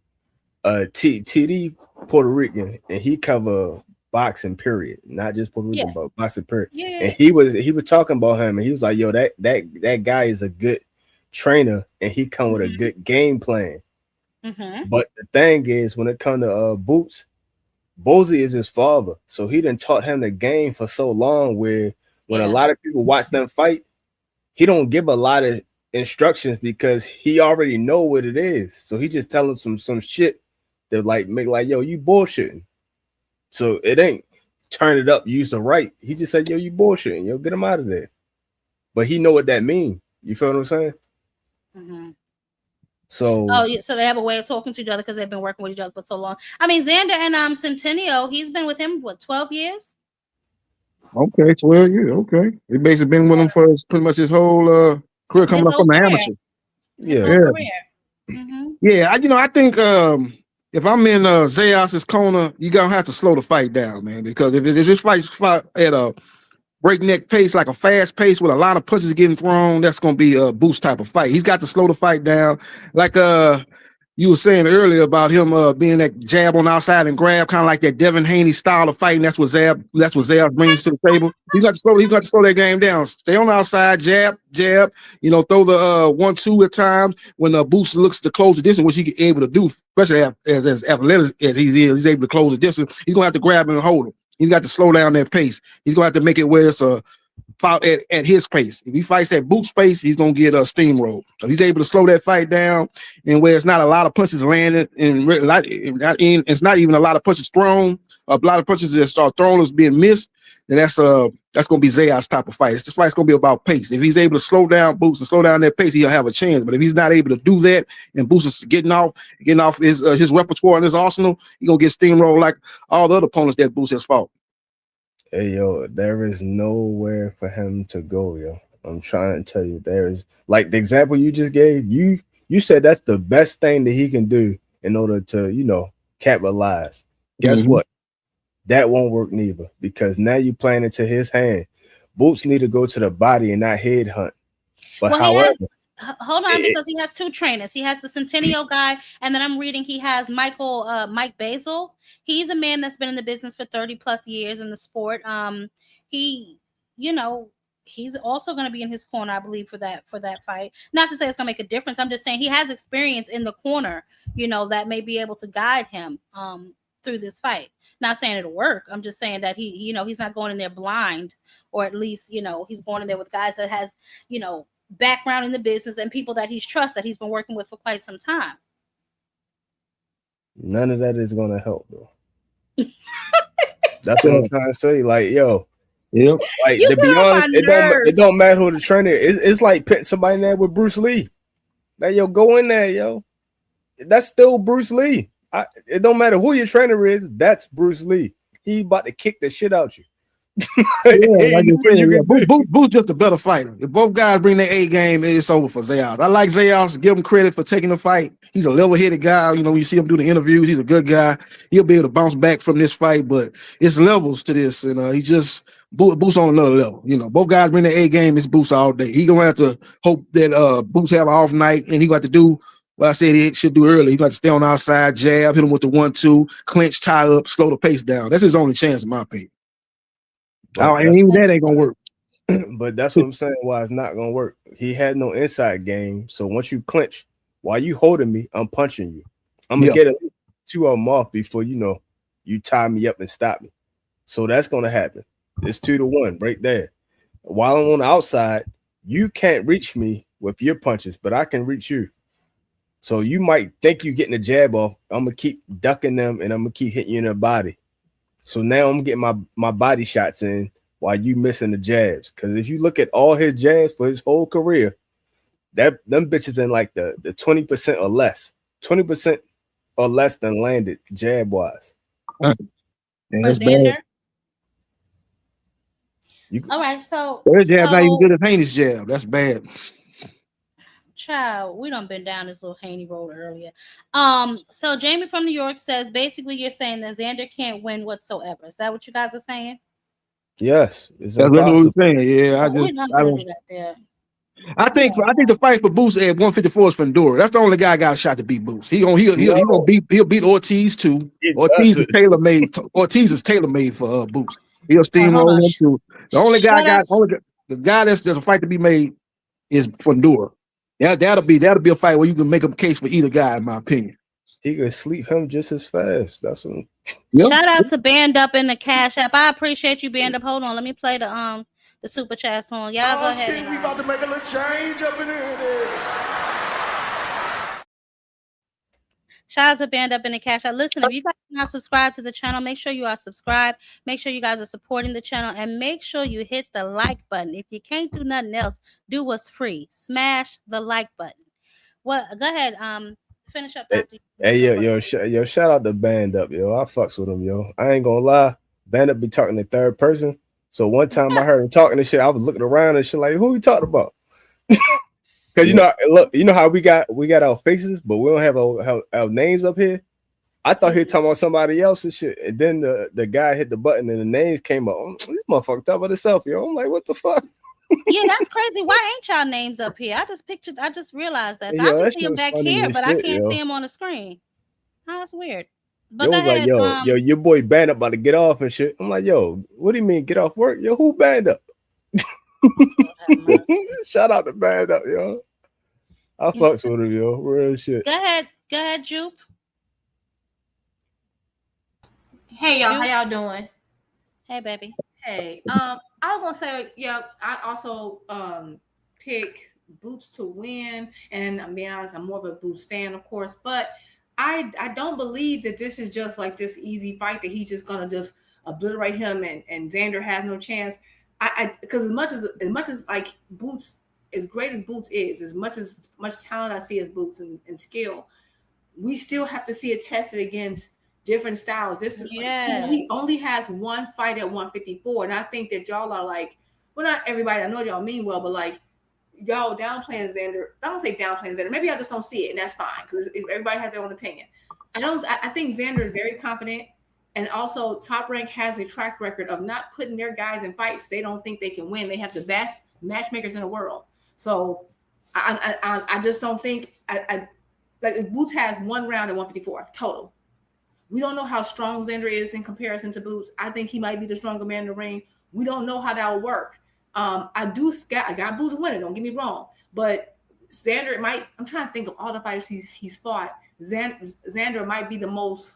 D: TD Puerto Rican, and he cover boxing period, not just Puerto Rican, but boxing period.
A: Yeah.
D: And he was talking about him, and he was like, yo, that guy is a good trainer, and he come with a good game plan. But the thing is, when it comes to Boots, Bozy is his father, so he done taught him the game for so long. Where when a lot of people watch them fight, he don't give a lot of instructions because he already know what it is. So he just tell him some shit that like make like, yo, you bullshitting. So it ain't turn it up, use the right. He just said, yo, you bullshitting, yo, get him out of there. But he know what that mean. You feel what I'm saying? So
A: so they have a way of talking to each other because they've been working with each other for so long. I mean, Xander and Centennial, he's been with him what, 12 years?
B: Okay, 12 years. Okay, he basically been with him for pretty much his whole career, coming up from the amateur. Yeah. I think if I'm in Zayas's corner, you gonna have to slow the fight down, man. Because if this fight at a breakneck pace, like a fast pace with a lot of punches getting thrown, that's gonna be a Boost type of fight. He's got to slow the fight down, like you were saying earlier about him being that jab on the outside and grab, kind of like that Devin Haney style of fighting. That's what Zayas brings to the table. He's got to slow that game down. Stay on the outside, jab, you know, throw the 1-2 at times when the Boost looks to close the distance, which he's able to do, especially as athletic as he is. He's able to close the distance. He's gonna have to grab him and hold him. He's got to slow down that pace. He's gonna have to make it where it's a fight at his pace. If he fights at Boots pace, he's gonna get a steamroll. So he's able to slow that fight down, and where it's not a lot of punches landed, and it's not even a lot of punches thrown. A lot of punches that start thrown is being missed. And that's gonna be Zayas type of fight. This fight's gonna be about pace. If he's able to slow down Boots and slow down that pace, he'll have a chance. But if he's not able to do that, and Boots is getting off his repertoire and his arsenal, he's gonna get steamrolled like all the other opponents that Boots has fought.
D: Hey, yo, there is nowhere for him to go, yo. I'm trying to tell you, there is, like the example you just gave, you said that's the best thing that he can do in order to, you know, capitalize. Guess what? That won't work neither, because now you're playing into his hand. Boots need to go to the body and not head hunt. But however,
A: hold on, because he has two trainers. He has the Centennial guy, and then I'm reading he has Mike Basil. He's a man that's been in the business for 30 plus years in the sport. He, you know, he's also going to be in his corner, I believe, for that fight. Not to say it's going to make a difference. I'm just saying he has experience in the corner, you know, that may be able to guide him through this fight. Not saying it'll work. I'm just saying that he, you know, he's not going in there blind, or at least, you know, he's going in there with guys that has, you know, background in the business and people that he's been working with for quite some time.
D: None of that is going to help, bro. That's what I'm trying to say. Like, yo, like to be honest, it don't matter who the trainer is. It's like putting somebody in there with Bruce Lee. Like, yo, go in there, yo. That's still Bruce Lee. It don't matter who your trainer is. That's Bruce Lee. He about to kick the shit out you.
B: Boots just a better fighter. If both guys bring their A game, it's over for Zayas. I like Zayas. Give him credit for taking the fight. He's a level-headed guy. You know, when you see him do the interviews, he's a good guy. He'll be able to bounce back from this fight, but it's levels to this, and he just Boots on another level. You know, both guys bring their A game. It's Boots all day. He gonna have to hope that Boots have an off night, and he got to do what I said he should do early. He got to stay on the outside, jab, hit him with the 1-2, clinch, tie up, slow the pace down. That's his only chance, in my opinion. And even that ain't gonna work.
D: But that's what I'm saying. Why it's not gonna work. He had no inside game. So once you clinch, while you holding me, I'm punching you. I'm gonna get at least 2 of them off before you tie me up and stop me. So that's gonna happen. It's 2-1 right there. While I'm on the outside, you can't reach me with your punches, but I can reach you. So you might think you're getting a jab off. I'm gonna keep ducking them, and I'm gonna keep hitting you in the body. So now I'm getting my body shots in while you missing the jabs. Because if you look at all his jabs for his whole career, them bitches in like the 20% or less, 20% or less than landed jab wise.
B: Yeah, that's bad.
A: All right, so
B: Their jab not even good as Haney's jab. That's bad.
A: Child, we done been down this little Haney road earlier. So Jamie from New York says basically you're saying that Xander can't win whatsoever. Is that what you guys are saying?
D: Yes, it's
B: That's what we're saying. Yeah,
A: We're not gonna do that there.
B: I think the fight for Boots at 154 is Fundora. That's the only guy got a shot to beat Boots. He'll beat Ortiz too. Ortiz is tailor made. Ortiz is tailor made for Boots. He'll steamroll him too. The only guy the guy there's a fight to be made is Fundora. Yeah, that'll be a fight where you can make a case for either guy, in my opinion.
D: He could sleep him just as fast. That's what.
A: Shout out to Band Up in the Cash App. I appreciate you, Band Up. Hold on, let me play the super chat song. Y'all go ahead.
C: We about to make a little change up in here.
A: Shout out to Band Up in the Cash App. Listen, if you guys are not subscribed to the channel, make sure you are subscribed. Make sure you guys are supporting the channel, and make sure you hit the like button. If you can't do nothing else, do what's free. Smash the like button. Well, go ahead. Finish up.
D: Yo, shout out to Band Up, yo. I fucks with him, yo. I ain't gonna lie. Band Up be talking in third person. So one time I heard him talking and shit, I was looking around and shit like, who we talking about? Because you know how we got our faces, but we don't have our names up here. I thought he was talking about somebody else and shit. And then the guy hit the button and the names came up. This motherfucker talking about himself, yo. I'm like, what the fuck?
A: Yeah, that's crazy. Why ain't y'all names up here? I just realized that. So I can see them back here, but I can't see them on the screen. Oh, that's weird. But
D: yo, was like, yo, your boy Band Up about to get off and shit. I'm like, yo, what do you mean get off work? Yo, who Band Up? Shout out to Band Up, yo. I fucks with him, yo. Real shit.
A: Go ahead, Jupe.
E: Hey y'all, how y'all doing?
A: Hey, baby.
E: Hey, I was gonna say, yeah, I also pick Boots to win, and I'm being honest, I'm more of a Boots fan, of course, but I don't believe that this is just like this easy fight that he's just gonna just obliterate him and Xander has no chance. Because as much as like Boots, as great as Boots is, as much talent I see as Boots and skill, we still have to see it tested against different styles. This is he only has one fight at 154, and I think that y'all are like, well, not everybody. I know y'all mean well, but like y'all downplaying Xander. I don't say downplaying Xander. Maybe I just don't see it, and that's fine because everybody has their own opinion. I think Xander is very confident, and also Top Rank has a track record of not putting their guys in fights they don't think they can win. They have the best matchmakers in the world, so I just don't think like Boots has one round at 154 total. We don't know how strong Xander is in comparison to Boots. I think he might be the stronger man in the ring. We don't know how that will work. I got Boots winning, don't get me wrong. But Xander might, I'm trying to think of all the fighters he's fought. Xander might be the most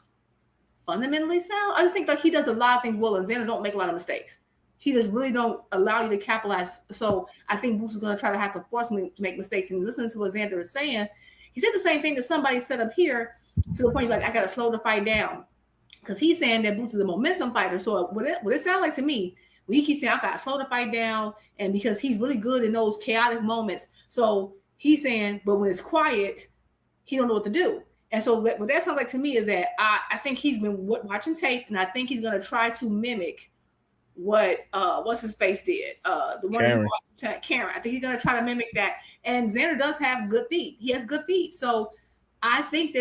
E: fundamentally sound. I just think that he does a lot of things well, and Xander don't make a lot of mistakes. He just really don't allow you to capitalize. So I think Boots is going to try to have to force me to make mistakes. And listening to what Xander is saying, he said the same thing that somebody said up here, to the point like I gotta slow the fight down, because he's saying that Boots is a momentum fighter. So what it sounds like to me, when he keeps saying I gotta slow the fight down, and because he's really good in those chaotic moments, so he's saying, but when it's quiet, he don't know what to do. And so what that sounds like to me is that I think he's been watching tape, and I think he's gonna try to mimic what what's his face did, the one
D: Karen.
E: Karen. I think he's gonna try to mimic that. And Xander does have good feet. He has good feet, so. I think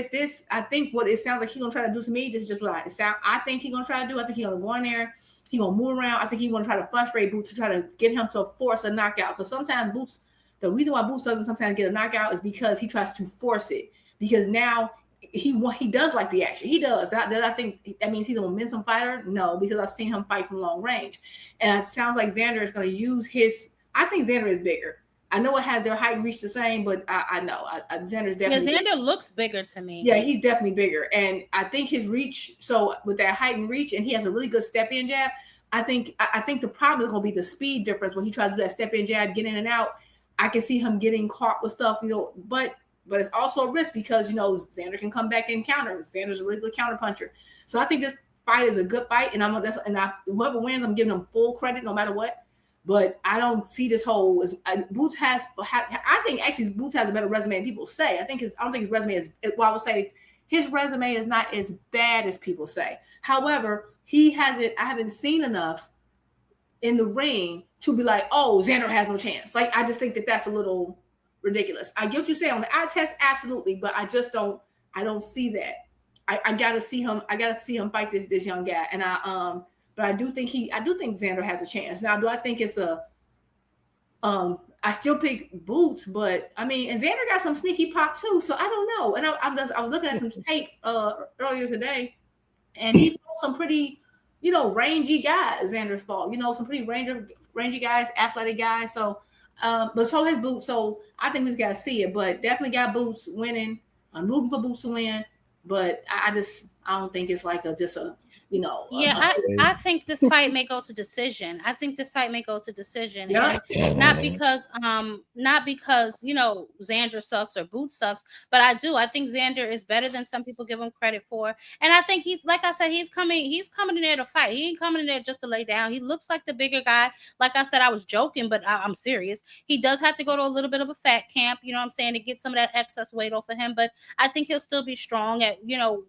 E: what it sounds like he's gonna try to do to me, this is just what I think he's gonna try to do. I think he's gonna go in there, he's gonna move around. I think he's gonna try to frustrate Boots to try to get him to force a knockout. Because sometimes Boots, the reason why Boots doesn't sometimes get a knockout is because he tries to force it. Because now he does like the action. He does. Does I think that means he's a momentum fighter? No, because I've seen him fight from long range. And it sounds like Xander is gonna use his. I think Xander is bigger. I know it has their height and reach the same, but I know Xander's definitely.
A: Yeah, Xander looks bigger to me.
E: Yeah, he's definitely bigger, and I think his reach. So with that height and reach, and he has a really good step in jab. I think the problem is going to be the speed difference when he tries to do that step in jab, get in and out. I can see him getting caught with stuff, but it's also a risk because Xander can come back and counter. Xander's a really good counter puncher. So I think this fight is a good fight, and whoever wins, I'm giving them full credit no matter what. But I don't see this whole Boots has. I think actually Boots has a better resume than people say. I don't think his resume is. Well, I would say his resume is not as bad as people say. However, he hasn't. I haven't seen enough in the ring to be like, oh, Xander has no chance. Like, I just think that that's a little ridiculous. I get what you say on the eye test, absolutely, but I just don't. I don't see that. I gotta see him. I gotta see him fight this young guy, and but I do think Xander has a chance. Now, do I think it's I still pick Boots, but I mean, and Xander got some sneaky pop too, so I don't know. And I was looking at some tape earlier today, and he fought some pretty, rangy guys. Xander's fought, some pretty rangy guys, athletic guys. So, but so has Boots. So I think we just gotta see it, but definitely got Boots winning. I'm rooting for Boots to win, but I don't think it's like
A: I think this fight may go to decision. Yeah. Not because Xander sucks or Boots sucks, but I think Xander is better than some people give him credit for. And I think he's, like I said, he's coming in there to fight. He ain't coming in there just to lay down. He looks like the bigger guy. Like I said, I was joking, but I'm serious. He does have to go to a little bit of a fat camp, to get some of that excess weight off of him, but I think he'll still be strong at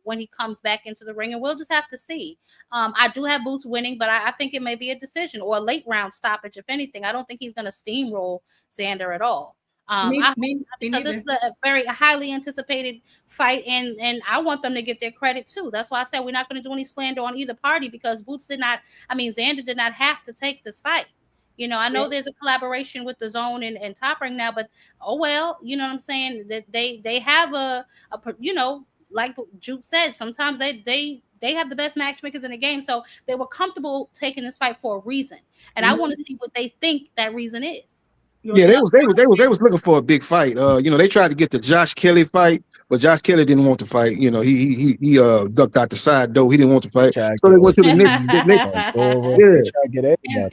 A: when he comes back into the ring, and we'll just have to see. I do have Boots winning, but I think it may be a decision or a late round stoppage. If anything, I don't think he's going to steamroll Xander at all. Because it's a very highly anticipated fight, and I want them to get their credit too. That's why I said we're not going to do any slander on either party, because Xander did not have to take this fight. I know there's a collaboration with the Zone and Top Ring now, but oh well, you know what I'm saying? That they have a like Juke said, sometimes they have the best matchmakers in the game, so they were comfortable taking this fight for a reason, and I want to see what they think that reason is.
B: Yeah, they was looking for a big fight. They tried to get the Josh Kelly fight, but Josh Kelly didn't want to fight. He ducked out the side door. He didn't want to fight, so they went to the next.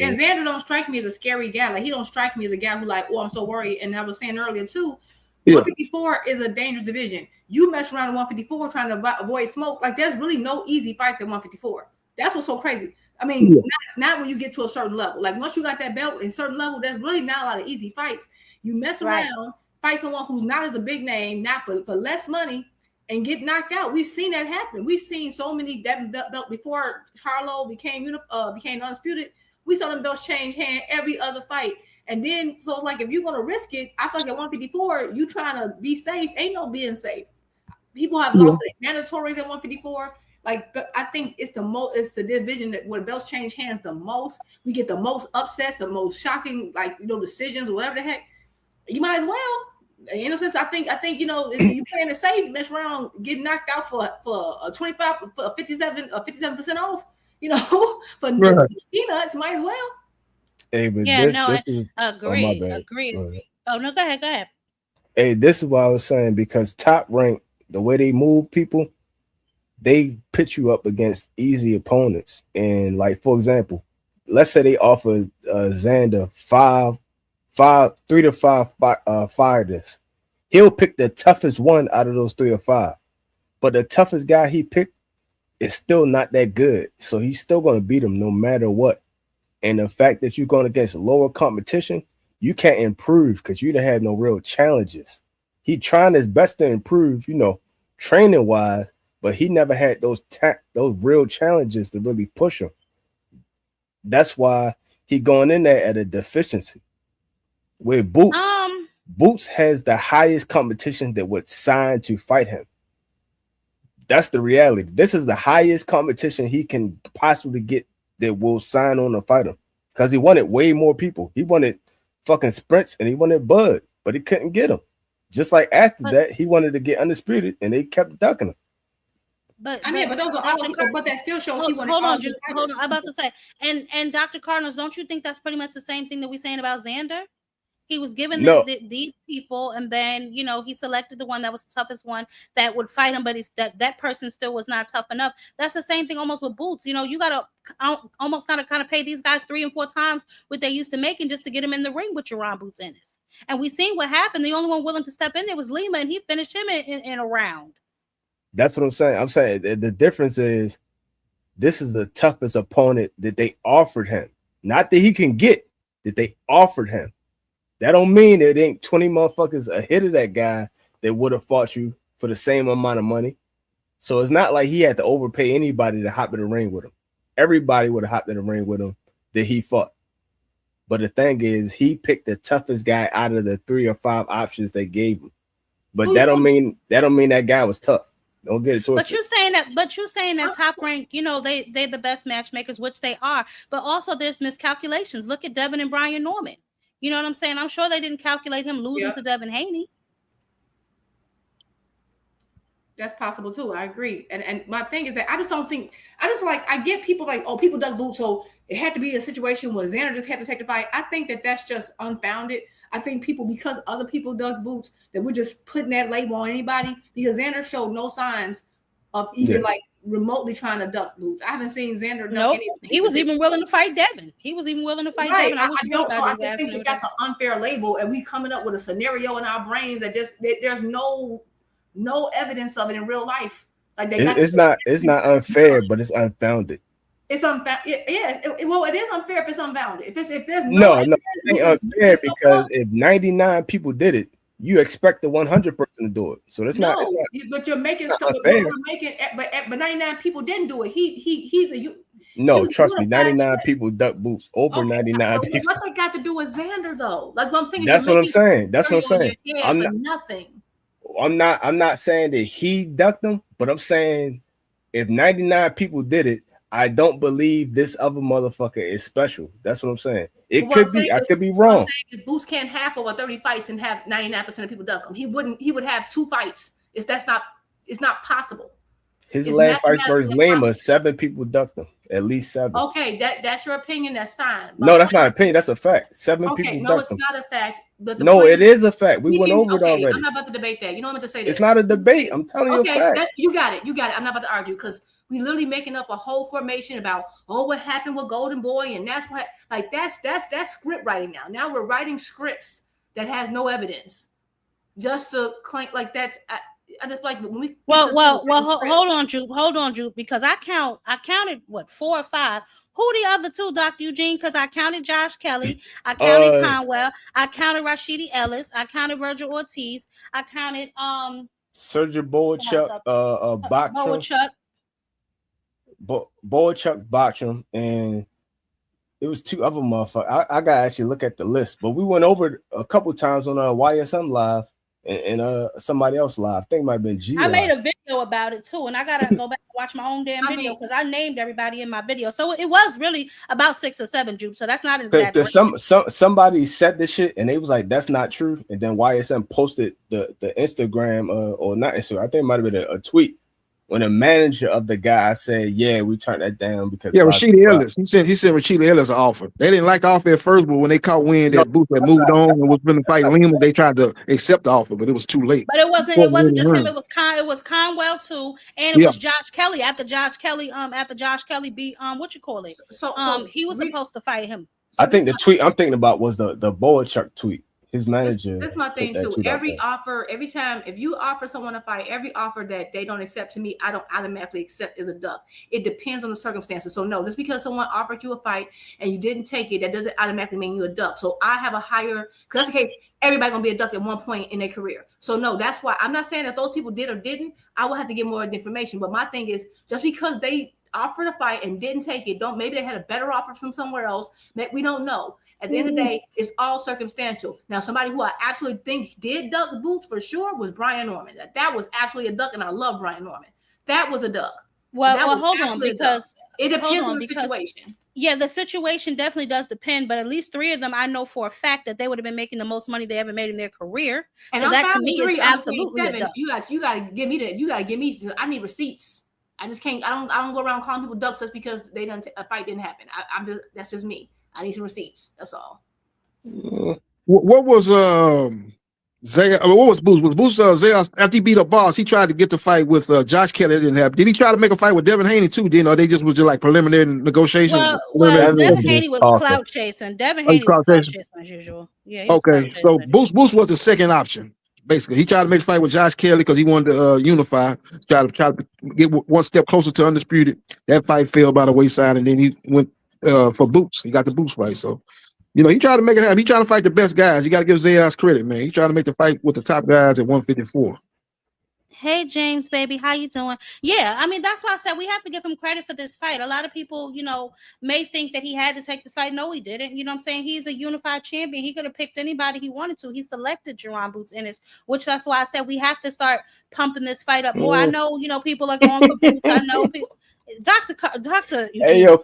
E: And Xander don't strike me as a scary guy. Like, he don't strike me as a guy who like, oh, I'm so worried. And I was saying earlier too, 154 is a dangerous division. You mess around at 154 trying to avoid smoke. Like, there's really no easy fights at 154. That's what's so crazy. I mean, not when you get to a certain level. Like, once you got that belt in a certain level, there's really not a lot of easy fights. You mess around, fight someone who's not as a big name, not for less money, and get knocked out. We've seen that happen. We've seen so many that belt before Charlo became undisputed. We saw them belts change hand every other fight. And then, so like, if you're gonna risk it, I feel like at 154, you trying to be safe. Ain't no being safe. People have lost their mandatories at 154. Like, but I think it's the division that where belts change hands the most. We get the most upsets, the most shocking, decisions or whatever the heck. You might as well. In a sense, I think if you playing it safe, mess around, get knocked out for a 25, for a 57% off. For peanuts, might as well.
D: Hey, but
A: agree. Oh no, go ahead.
D: Hey, this is what I was saying, because Top Rank, the way they move people, they pit you up against easy opponents. And like, for example, let's say they offer Xander 3 to 5 fighters. He'll pick the toughest one out of those 3 or 5. But the toughest guy he picked is still not that good. So he's still going to beat him no matter what. And the fact that you're going against lower competition, you can't improve because you don't have no real challenges. He trying his best to improve, training wise, but he never had those real challenges to really push him. That's why he going in there at a deficiency. With Boots, Boots has the highest competition that would sign to fight him. That's the reality. This is the highest competition he can possibly get that will sign on to fight him, because he wanted way more people. He wanted fucking Sprints and he wanted Bud, but he couldn't get him. Just like after that, he wanted to get Undisputed and they kept ducking him.
E: But those are all. But that still shows he wanted.
A: Hold on. I'm about to say, and Dr. Cardinals, don't you think that's pretty much the same thing that we're saying about Xander? He was given
D: No.
A: these people, and then he selected the one that was the toughest one that would fight him, but that person still was not tough enough. That's the same thing almost with Boots. You gotta almost kind of pay these guys 3 and 4 times what they used to making just to get him in the ring with Jaron Boots Ennis. And we seen what happened. The only one willing to step in there was Lima, and he finished him in a round.
D: That's what I'm saying. I'm saying the difference is this is the toughest opponent that they offered him. Not that he can get, that they offered him. That don't mean it ain't 20 motherfuckers ahead of that guy that would have fought you for the same amount of money. So it's not like he had to overpay anybody to hop in the ring with him. Everybody would have hopped in the ring with him that he fought. But the thing is, he picked the toughest guy out of the 3 or 5 options they gave him. But that don't mean that guy was tough. Don't get it twisted.
A: But you're saying that Top Rank, they're the best matchmakers, which they are. But also there's miscalculations. Look at Devin and Brian Norman. You know what I'm saying? I'm sure they didn't calculate him losing to Devin Haney.
E: That's possible too. I agree. And my thing is that I get people like, oh, people dug Boots, so it had to be a situation where Xander just had to take the fight. I think that's just unfounded. I think because other people dug Boots, that we're just putting that label on anybody, because Xander showed no signs of even remotely trying to duck Boots. I haven't seen Xander duck anything.
A: He was even willing to fight Devin. Devin.
E: I just think that's an unfair label, and we coming up with a scenario in our brains that there's no evidence of it in real life. Like
D: it's not unfair, but it's unfounded.
E: It's unfounded. It is unfair if it's unfounded. If there's
D: no, it ain't unfair because if 99 people did it, you expect the 100 person to do it. So that's not.
E: But you're making stuff. But 99 people didn't do it.
D: No, trust me. 99 people duck Boots over 99 people.
E: What they got to do with Xander though? Like what I'm saying.
D: That's what I'm saying. That's what I'm saying.
E: Nothing.
D: I'm not saying that he ducked them, but I'm saying if 99 people did it, I don't believe this other motherfucker is special. That's what I'm saying. It could be. I could be wrong.
E: What I'm saying is Boots can't have over 30 fights and have 99% of people duck him. He would have 2 fights. It's not possible.
D: His last fight versus Lima, 7 people ducked him. At least 7.
E: Okay, that's your opinion. That's fine.
D: No, that's not an opinion. That's a fact. 7 people ducked him.
E: No, it's not a fact.
D: No, it is a fact. We went over it already.
E: I'm not about to debate that. You know what I'm going to say?
D: It's not a debate. I'm telling you a fact.
E: You got it. I'm not about to argue because we literally making up a whole formation about what happened with Golden Boy, and that's what that's script writing now. Now we're writing scripts that has no evidence, just to claim like that's. I just like when we.
A: Well, hold on, Drew, because I counted 4 or 5. Who the other 2, Dr. Eugene? Because I counted Josh Kelly, I counted Conwell, I counted Rashidi Ellis, I counted Virgil Ortiz, I counted
D: Sergio Boychuk, Boychuk Bochum, and it was 2 other motherfuckers. I gotta actually look at the list, but we went over it a couple times on YSM Live and somebody else live. I think it might have been G.
A: I made a video about it too, and I gotta go back and watch my own damn video because I named everybody in my video. So it was really about 6 or 7, Jude. So that's not an exaggeration.
D: Somebody said this shit and they was like, "That's not true." And then YSM posted the Instagram or not Instagram. I think it might have been a tweet. When the manager of the guy said, "Yeah, we turned that down because
B: Rashidi Ellis." He sent Rashidi Ellis an offer. They didn't like the offer at first, but when they caught wind that Boots had moved on and was going to fight Lima, they tried to accept the offer, but it was too late.
A: But it wasn't just him. It was Conwell too, and it was Josh Kelly. After Josh Kelly beat what you call it? So he was supposed to fight him.
D: I think the tweet I'm thinking about was the Boychuk tweet. His manager.
E: That's my thing too. Every offer, every time, if you offer someone a fight, every offer that they don't accept to me, I don't automatically accept as a duck. It depends on the circumstances. So no, just because someone offered you a fight and you didn't take it, that doesn't automatically mean you're a duck. So I have a higher, because that's the case, everybody gonna be a duck at one point in their career. So no, that's why I'm not saying that those people did or didn't. I will have to get more information. But my thing is, just because they offered a fight and didn't take it, maybe they had a better offer from somewhere else. We don't know. At the end of the day, it's all circumstantial. Now, somebody who I actually think did duck Boots for sure was Brian Norman. That was absolutely a duck, and I love Brian Norman. That was a duck.
A: Well, hold on, because
E: it depends on the situation.
A: Yeah, the situation definitely does depend, but at least 3 of them I know for a fact that they would have been making the most money they ever made in their career. And so that to me is absolutely a duck.
E: You gotta give me. I need receipts. I just can't. I don't go around calling people ducks just because they didn't a fight didn't happen. That's just me. I need some receipts. That's all.
B: Well, What was Zayas? What was Boots? Was Boots Zayas after he beat up Boss? He tried to get the fight with Josh Kelly. Didn't have. Did he try to make a fight with Devin Haney too? Or they just was just like preliminary negotiations?
A: Well, Devin Haney was clout chasing. Devin Haney was clout chasing as usual. Yeah. He was
B: Okay, so Boots was the second option. Basically, he tried to make a fight with Josh Kelly because he wanted to unify, try to get one step closer to undisputed. That fight fell by the wayside, and then he went for Boots. He got the Boots fight. So, he tried to make it happen. He tried to fight the best guys. You got to give Zayas credit, man. He tried to make the fight with the top guys at 154.
A: Hey James, baby, how you doing? Yeah, I mean that's why I said we have to give him credit for this fight. A lot of people, may think that he had to take this fight. No, he didn't. You know what I'm saying? He's a unified champion. He could have picked anybody he wanted to. He selected Jaron Boots Ennis, which that's why I said we have to start pumping this fight up more. I know, people are going for Boots. I know people. Doctor.
D: Hey yo,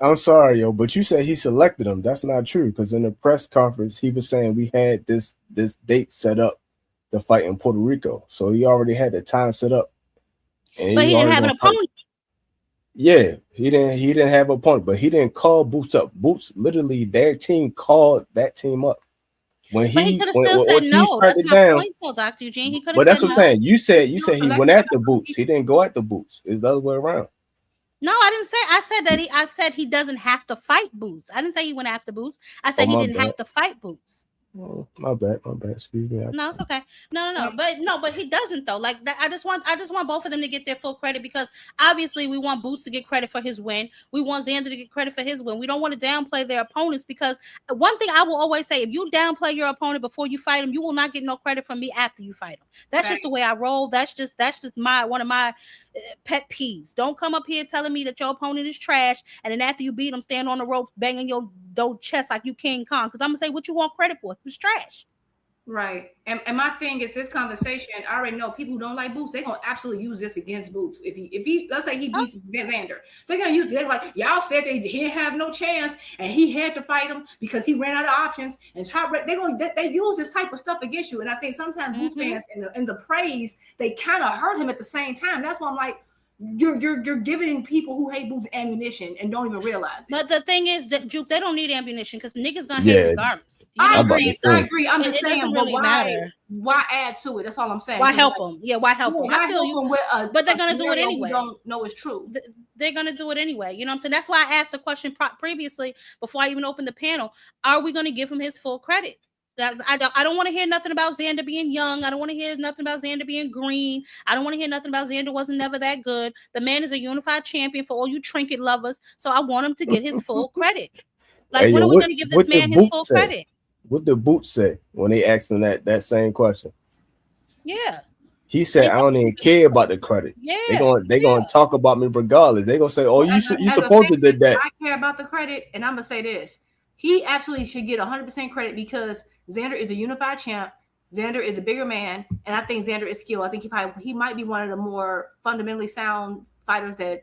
D: I'm sorry, yo, but you said he selected him. That's not true because in the press conference he was saying we had this date set up. The fight in Puerto Rico, so he already had the time set up.
A: But he didn't have an opponent.
D: Yeah, he didn't have an opponent, but he didn't call Boots up. Boots, literally, their team called that team up. But he could have still said no. That's my point, though, Dr. Eugene. He could have. But that's what I'm saying. You said he went at the Boots. He didn't go at the Boots. It's the other way around.
A: No, I didn't say. I said he doesn't have to fight Boots. I didn't say he went after Boots. I said he didn't have to fight Boots.
D: Oh, my bad. Excuse me.
A: No, it's okay. No. But he doesn't though. Like that, I just want both of them to get their full credit because obviously we want Boots to get credit for his win. We want Xander to get credit for his win. We don't want to downplay their opponents because one thing I will always say: if you downplay your opponent before you fight him, you will not get no credit from me after you fight him. That's just the way I roll. That's just one of my pet peeves. Don't come up here telling me that your opponent is trash, and then after you beat him, stand on the rope banging your chest like you King Kong. Because I'm gonna say what you want credit for. It was trash.
E: Right. And my thing is this conversation, I already know people who don't like Boots, they're gonna absolutely use this against Boots. If he let's say he beats Xander, they're gonna use they're like, y'all said he didn't have no chance and he had to fight him because he ran out of options and they use this type of stuff against you. And I think sometimes Boots fans in the praise, they kind of hurt him at the same time. That's why I'm like, you're giving people who hate Boots ammunition and don't even realize it.
A: But the thing is that Juke, they don't need ammunition because niggas gonna hate regardless.
E: I agree. I'm just saying, but why add to it? That's all I'm saying.
A: Why help them? Yeah, why help them? I feel you. But they're gonna do it anyway.
E: Don't know it's true.
A: They're gonna do it anyway. You know what I'm saying? That's why I asked the question previously before I even opened the panel. Are we gonna give him his full credit? I don't want to hear nothing about Xander being young. I don't want to hear nothing about Xander being green. I don't want to hear nothing about Xander wasn't never that good. The man is a unified champion for all you trinket lovers. So I want him to get his full credit. Like, when are we going to give this man his full credit?
D: What did Boots say when they asked him that same question?
A: Yeah.
D: He said, I don't even care about the credit.
A: Yeah.
D: They're gonna talk about me regardless. They're gonna say, oh, you supposed to did that.
E: I care about the credit, and I'm gonna say this. He absolutely should get 100% credit because Xander is a unified champ. Xander is a bigger man, and I think Xander is skilled. I think he might be one of the more fundamentally sound fighters that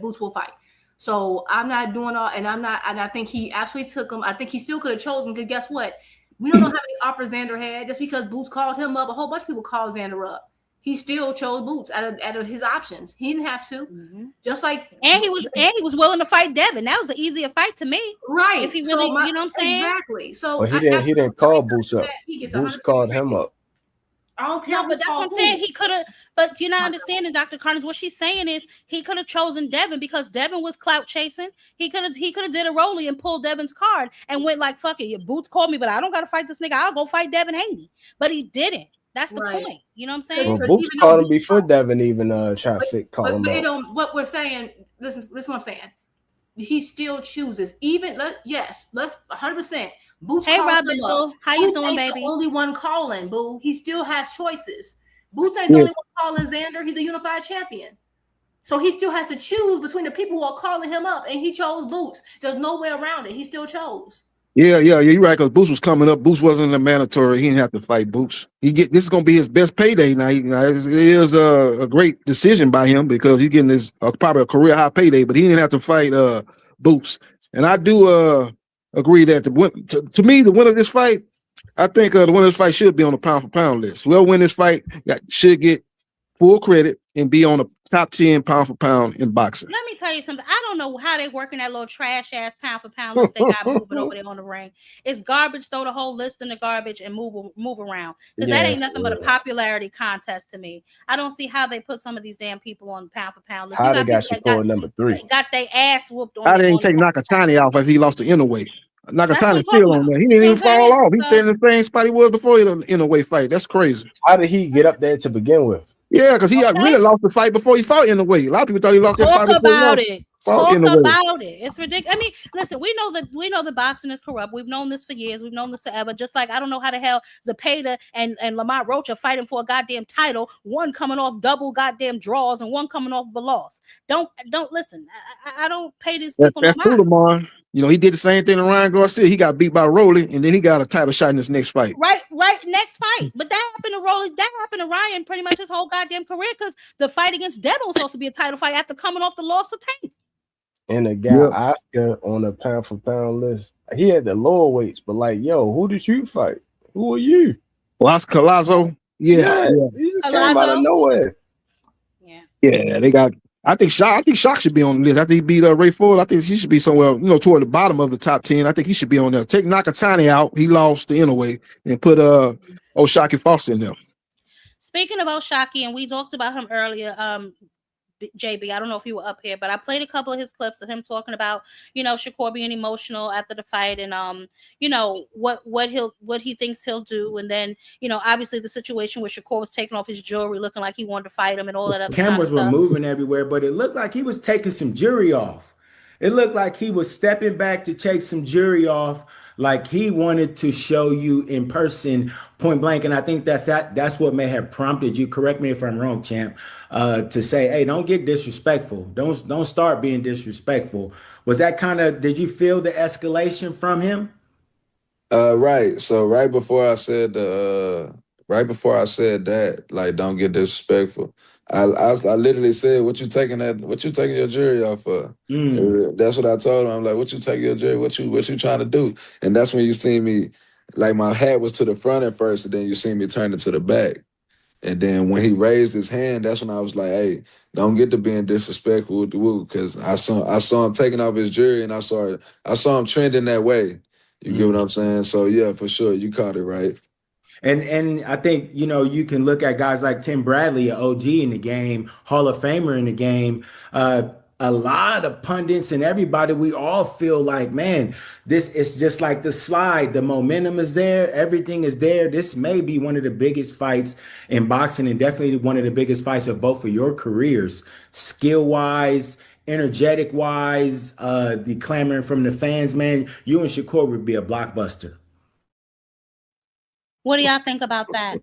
E: Boots will fight. So I'm not doing all, and I think he absolutely took him. I think he still could have chosen because guess what? We don't know how many offers Xander had. Just because Boots called him up, a whole bunch of people called Xander up. He still chose Boots out of his options. He didn't have to. Just like
A: he was willing to fight Devin. That was an easier fight to me.
E: Right.
A: If he really, you know what I'm saying?
E: Exactly. So
D: but he didn't call Boots up. Boots called him up.
E: I don't care.
A: No, but that's what I'm saying. He could have, but you're not understanding, Dr. Carnes. What she's saying is he could have chosen Devin because Devin was clout chasing. He could have did a rollie and pulled Devin's card and went like, fuck it. Your Boots called me, but I don't gotta fight this nigga. I'll go fight Devin Haney. But he didn't. That's the point. You know what I'm saying?
D: Well, Boots called him before Devin even tried to call him out.
E: What we're saying, listen what I'm saying. He still chooses. Even let's 100%. Boots.
A: Hey, Robinson, how you doing, baby?
E: The only one calling, boo. He still has choices. Boots ain't the only one calling Xander. He's a unified champion. So he still has to choose between the people who are calling him up, and he chose Boots. There's no way around it. He still chose.
B: Yeah, you're right. Because Boots was coming up. Boots wasn't a mandatory. He didn't have to fight Boots. This is gonna be his best payday now. It is a great decision by him because he's getting this probably a career high payday. But he didn't have to fight Boots. And I do agree that to me the winner of this fight, I think the winner of this fight should be on the pound for pound list. Whoever win this fight should get full credit and be on the top 10 pound for pound in boxing.
A: Let me tell you something. I don't know how they working that little trash ass pound for pound list they got moving over there on the ring. It's garbage. Throw the whole list in the garbage and move around, because that ain't nothing but a popularity contest to me. I don't see how they put some of these damn people on pound for pound list.
D: How they got Shakur number 3?
A: Got their ass whooped on.
B: I didn't take Nakatani off as he lost the innerweight. Nakatani's still on there. He didn't even fall off. He's staying in the same spot he was before the innerweight fight. That's crazy.
D: How did he get up there to begin with?
B: Yeah, because he really lost the fight before he fought innerweight. A lot of people thought he lost that fight.
A: Talk about it. It's ridiculous. I mean, listen, we know that boxing is corrupt. We've known this for years. We've known this forever. Just like I don't know how the hell Zepeda and Lamont Roach are fighting for a goddamn title. One coming off double goddamn draws and one coming off of a loss. Don't listen. I don't pay these people.
B: That's true, Lamar. You know, he did the same thing to Ryan Garcia. He got beat by Rolly, and then he got a title shot in his next fight.
A: Right, next fight. But that happened to Rolly. That happened to Ryan pretty much his whole goddamn career, because the fight against Devin was supposed to be a title fight after coming off the loss to Tank.
D: And the guy Oscar on the pound for pound list, he had the lower weights, but like, yo, who did you fight? Who are you?
B: Well, that's Collazo. Yeah.
D: He just came out of nowhere.
B: Yeah, they got. I think Shock should be on the list. After he beat Ray Ford, I think he should be somewhere, toward the bottom of the top 10. I think he should be on there. Take Nakatani out. He lost the innerweight, and put O'Shaquie Foster in there.
A: Speaking of O'Shaquie, and we talked about him earlier, JB, I don't know if you were up here, but I played a couple of his clips of him talking about, Shakur being emotional after the fight, and what he thinks he'll do, and then obviously the situation where Shakur was taking off his jewelry, looking like he wanted to fight him, and all that other
K: cameras were
A: stuff.
K: moving everywhere, but it looked like he was taking some jewelry off. It looked like he was stepping back to take some jewelry off, like he wanted to show you in person, point blank. And I think that's what may have prompted you. Correct me if I'm wrong, champ. To say, hey, don't get disrespectful. Don't start being disrespectful. Was that did you feel the escalation from him?
J: Right. So right before I said that, like, don't get disrespectful, I literally said, what you taking your jury off for? That's what I told him. I'm like, what you taking your jury? What you trying to do? And that's when you see me, like, my hat was to the front at first, and then you see me turn it to the back. And then when he raised his hand, that's when I was like, hey, don't get to being disrespectful with the woo, because I saw him taking off his jury, and I saw him trending that way. You get what I'm saying? So yeah, for sure, you caught it right.
K: And I think, you can look at guys like Tim Bradley, an OG in the game, Hall of Famer in the game. A lot of pundits and everybody, we all feel like, man, this is just like the slide. The momentum is there. Everything is there. This may be one of the biggest fights in boxing, and definitely one of the biggest fights of both of your careers, skill-wise, energetic-wise, the clamoring from the fans, man. You and Shakur would be a blockbuster.
A: What do y'all think about that?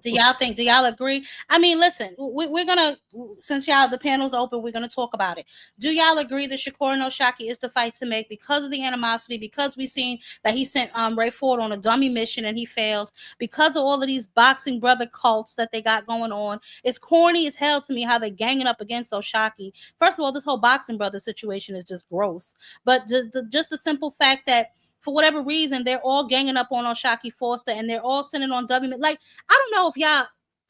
A: Do y'all agree? I mean, listen, we're gonna, since the panel's open, we're gonna talk about it. Do y'all agree that Shakur and O'Shaquie is the fight to make because of the animosity, because we've seen that he sent Ray Ford on a dummy mission and he failed, because of all of these boxing brother cults that they got going on? It's corny as hell to me how they're ganging up against O'Shaquie. First of all, this whole boxing brother situation is just gross, but just the simple fact that for whatever reason, they're all ganging up on O'Shaquie Foster, and they're all sending on W. Like, I don't know if y'all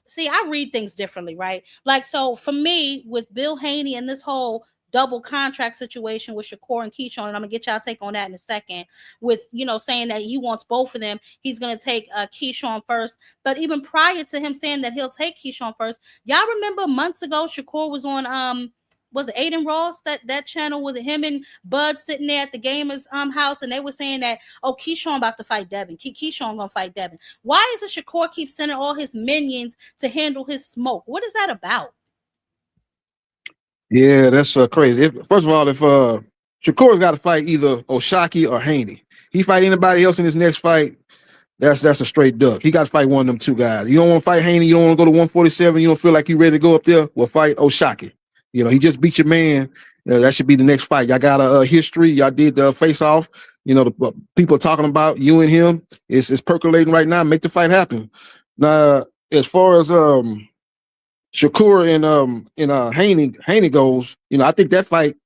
A: see, I read things differently, right? Like, so for me, with Bill Haney and this whole double contract situation with Shakur and Keyshawn, and I'm gonna get y'all take on that in a second, with saying that he wants both of them, he's gonna take Keyshawn first. But even prior to him saying that he'll take Keyshawn first, y'all remember months ago Shakur was on was it Aiden Ross, that channel with him and Bud sitting there at the Gamers house, and they were saying that, oh, Keyshawn about to fight Devin. Keyshawn gonna fight Devin. Why is it Shakur keeps sending all his minions to handle his smoke? What is that about?
B: Yeah, that's crazy. First of all, if Shakur's got to fight either O'Shaquie or Haney, he fight anybody else in his next fight, that's a straight duck. He got to fight one of them two guys. You don't want to fight Haney, you don't want to go to 147, you don't feel like you're ready to go up there, well, fight O'Shaquie. He just beat your man. That should be the next fight. Y'all got a history. Y'all did the face-off. The people are talking about you and him. It's percolating right now. Make the fight happen. Now, as far as Shakur and Haney goes, I think that fight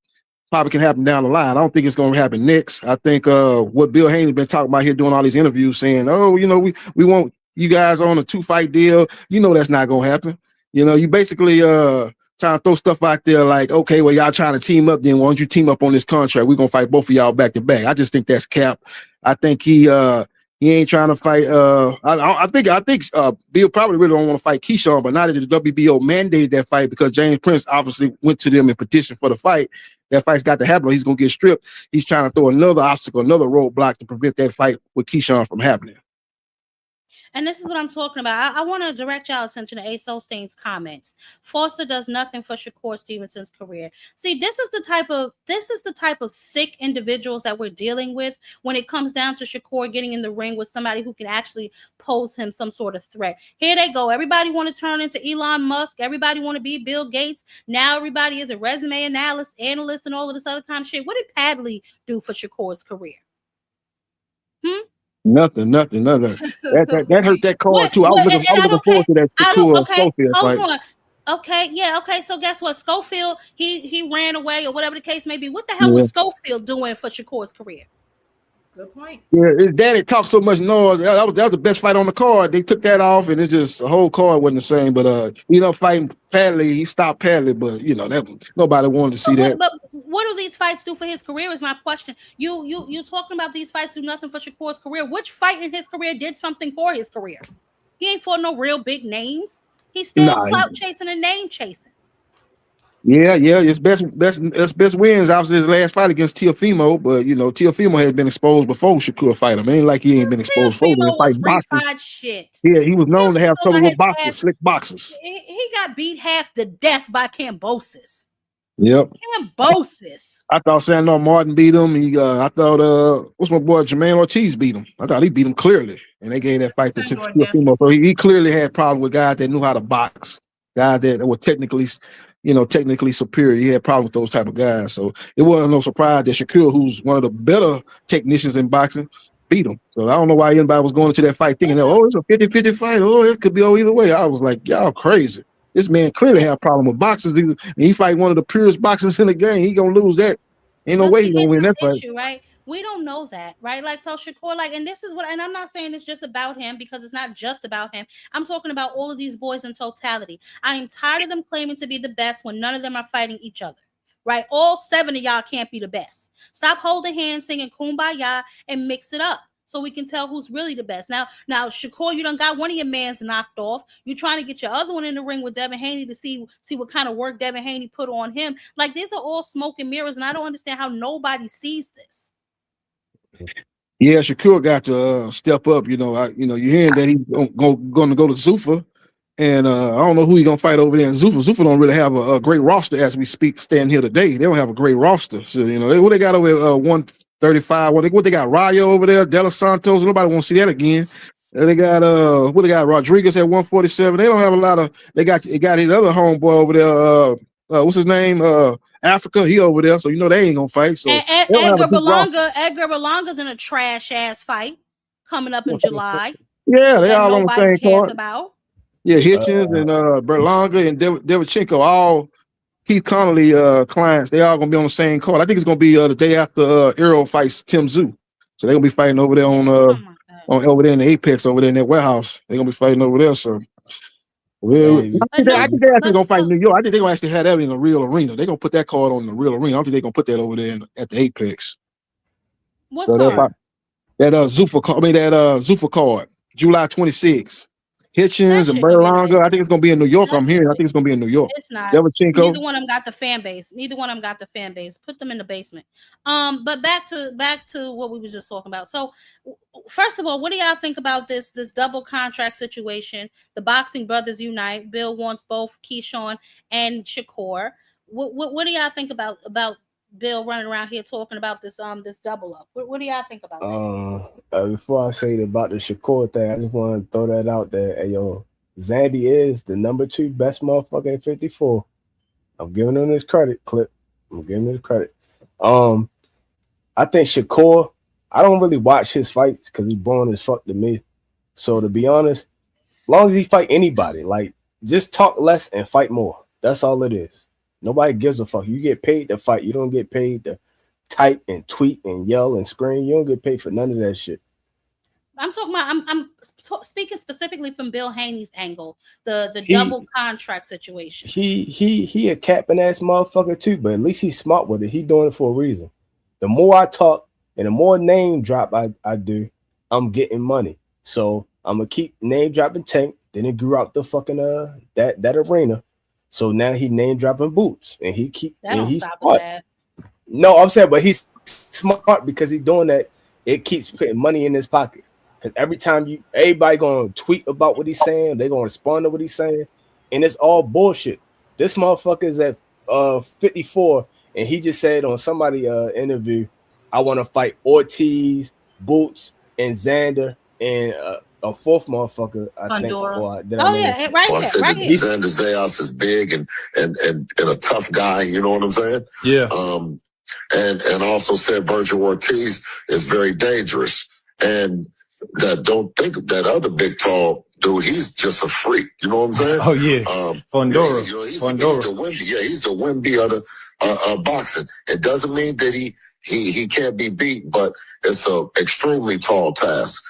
B: probably can happen down the line. I don't think it's going to happen next. I think what Bill Haney been talking about here, doing all these interviews, saying, oh, we want you guys on a 2-fight deal. That's not going to happen. You know, you basically trying to throw stuff out there like, okay, well, y'all trying to team up, then why don't you team up on this contract? We're gonna fight both of y'all back to back. I just think that's cap. I think he ain't trying to fight. I think Bill probably really don't want to fight Keyshawn, but now that the WBO mandated that fight because James Prince obviously went to them and petitioned for the fight, that fight's got to happen or he's gonna get stripped. He's trying to throw another obstacle, another roadblock to prevent that fight with Keyshawn from happening.
A: And this is what I'm talking about. I want to direct y'all attention to Ace Ostein's comments. Foster does nothing for Shakur Stevenson's career. See, this is the type of sick individuals that we're dealing with when it comes down to Shakur getting in the ring with somebody who can actually pose him some sort of threat. Here they go. Everybody want to turn into Elon Musk. Everybody want to be Bill Gates. Now everybody is a resume analyst and all of this other kind of shit. What did Padley do for Shakur's career?
B: Nothing. That hurt that card too. I was looking forward to that Schofield fight.
A: On. Okay. So guess what? Schofield, he ran away or whatever the case may be. What the hell was Schofield doing for Shakur's career?
E: Good point.
B: Yeah, his daddy talked so much noise. That was the best fight on the card. They took that off, and it just the whole card wasn't the same. But fighting Padley, he stopped Padley, but that nobody wanted to see that.
A: But what do these fights do for his career? Is my question. You talking about these fights do nothing for Shakur's career? Which fight in his career did something for his career? He ain't fought no real big names. He's still clout chasing and name chasing.
B: Yeah, his best wins obviously his last fight against Teofimo, but Teofimo had been exposed before Shakur fight him. Ain't like he ain't been exposed before.
A: Shit.
B: Yeah, he was known to have trouble with boxers, slick boxers.
A: He got beat half to death by Cambosis.
B: Yep.
A: Cambosis.
B: I thought Sandor Martin beat him. I thought what's my boy Jermaine Ortiz beat him. I thought he beat him clearly, and they gave that fight to Teofimo. So he clearly had problems with guys that knew how to box, guys that were technically superior. He had problems with those type of guys. So it wasn't no surprise that Shakur, who's one of the better technicians in boxing, beat him. So I don't know why anybody was going into that fight thinking that, it's a 50-50 fight. It could be either way. I was like, y'all crazy. This man clearly had a problem with boxers. And he fight one of the purest boxers in the game. He gonna lose that. Ain't no way he gonna win that fight.
A: Right? We don't know that, right? Like, so Shakur, and this is and I'm not saying it's just about him because it's not just about him. I'm talking about all of these boys in totality. I am tired of them claiming to be the best when none of them are fighting each other, right? All 7 of y'all can't be the best. Stop holding hands, singing Kumbaya, and mix it up so we can tell who's really the best. Now, Shakur, you done got one of your mans knocked off. You're trying to get your other one in the ring with Devin Haney to see what kind of work Devin Haney put on him. Like, these are all smoke and mirrors, and I don't understand how nobody sees this.
B: Yeah, Shakur got to step up. You're hearing that he's going to go to Zuffa, and I don't know who he's going to fight over there in Zuffa. Zuffa don't really have a great roster as we speak, standing here today. They don't have a great roster. So, what they got over 135. What they got? Rayo over there, De Los Santos. Nobody want to see that again. They got what they got? Rodriguez at 147. They don't have a lot of. They got his other homeboy over there. What's his name? Africa. He over there, so they ain't gonna fight. So
A: Edgar Berlanga's in a trash ass fight coming up in July.
B: Yeah, they all on the same card. Yeah, Hitchens and Berlanga and Devchenko, all Keith Connolly clients. They all gonna be on the same card. I think it's gonna be the day after Errol fights Tim Tszyu. So they're gonna be fighting over there on over there in the Apex over there in that warehouse. They're gonna be fighting over there. So. Well, I think they're actually gonna fight in New York. I think they're gonna actually have that in a real arena. They're gonna put that card on the real arena. I don't think they're gonna put that over there at the Apex.
A: What card?
B: That Zuffa card, July 26th. Hitchens and Berlanga. I think it's gonna be in New York. I'm hearing. I think it's gonna be in New York.
A: It's not.
B: Devchenko.
A: Neither one of them got the fan base. Put them in the basement. But back to what we were just talking about. So, first of all, what do y'all think about this double contract situation? The Boxing Brothers unite. Bill wants both Keyshawn and Shakur. What do y'all think about Bill running around here talking about this double up? What do y'all think about that?
D: Before I say about the Shakur thing, I just want to throw that out there. Hey, yo, Zandy is the number 2 best motherfucker in 54. I'm giving him his credit, Clip. I'm giving him his credit. I think Shakur, I don't really watch his fights because he's boring as fuck to me. So to be honest, as long as he fight anybody, just talk less and fight more. That's all it is. Nobody gives a fuck. You get paid to fight. You don't get paid to type and tweet and yell and scream. You don't get paid for none of that shit.
A: I'm talking about. Speaking specifically from Bill Haney's angle, the double contract situation.
D: He a capping ass motherfucker too, but at least he's smart with it. He doing it for a reason. The more I talk and the more name drop I do, I'm getting money. So I'm gonna keep name dropping Tank. Then he grew out the fucking that arena. So now he name dropping Boots, and he keep
A: That
D: and
A: don't
D: he's
A: stop
D: smart.
A: his ass.
D: No, I'm saying, but he's smart because he's doing that. It keeps putting money in his pocket. Because every time everybody gonna tweet about what he's saying, they're gonna respond to what he's saying, and it's all bullshit. This motherfucker is at 54, and he just said on somebody interview, I want to fight Ortiz, Boots, and Xander, and a fourth motherfucker. I think. Or did I name it?
A: Right
O: Well, I
A: here,
O: said
A: right
O: that
A: here.
O: Xander Zayas is big and a tough guy. You know what I'm saying?
F: Yeah.
O: And also said Virgil Ortiz is very dangerous. And that don't think of that other big tall dude. He's just a freak. You know what I'm saying?
F: Oh yeah. Fondora.
O: Yeah, he's the Wemby. Yeah, he's the Wemby of the boxing. It doesn't mean that he can't be beat, but it's a extremely tall task.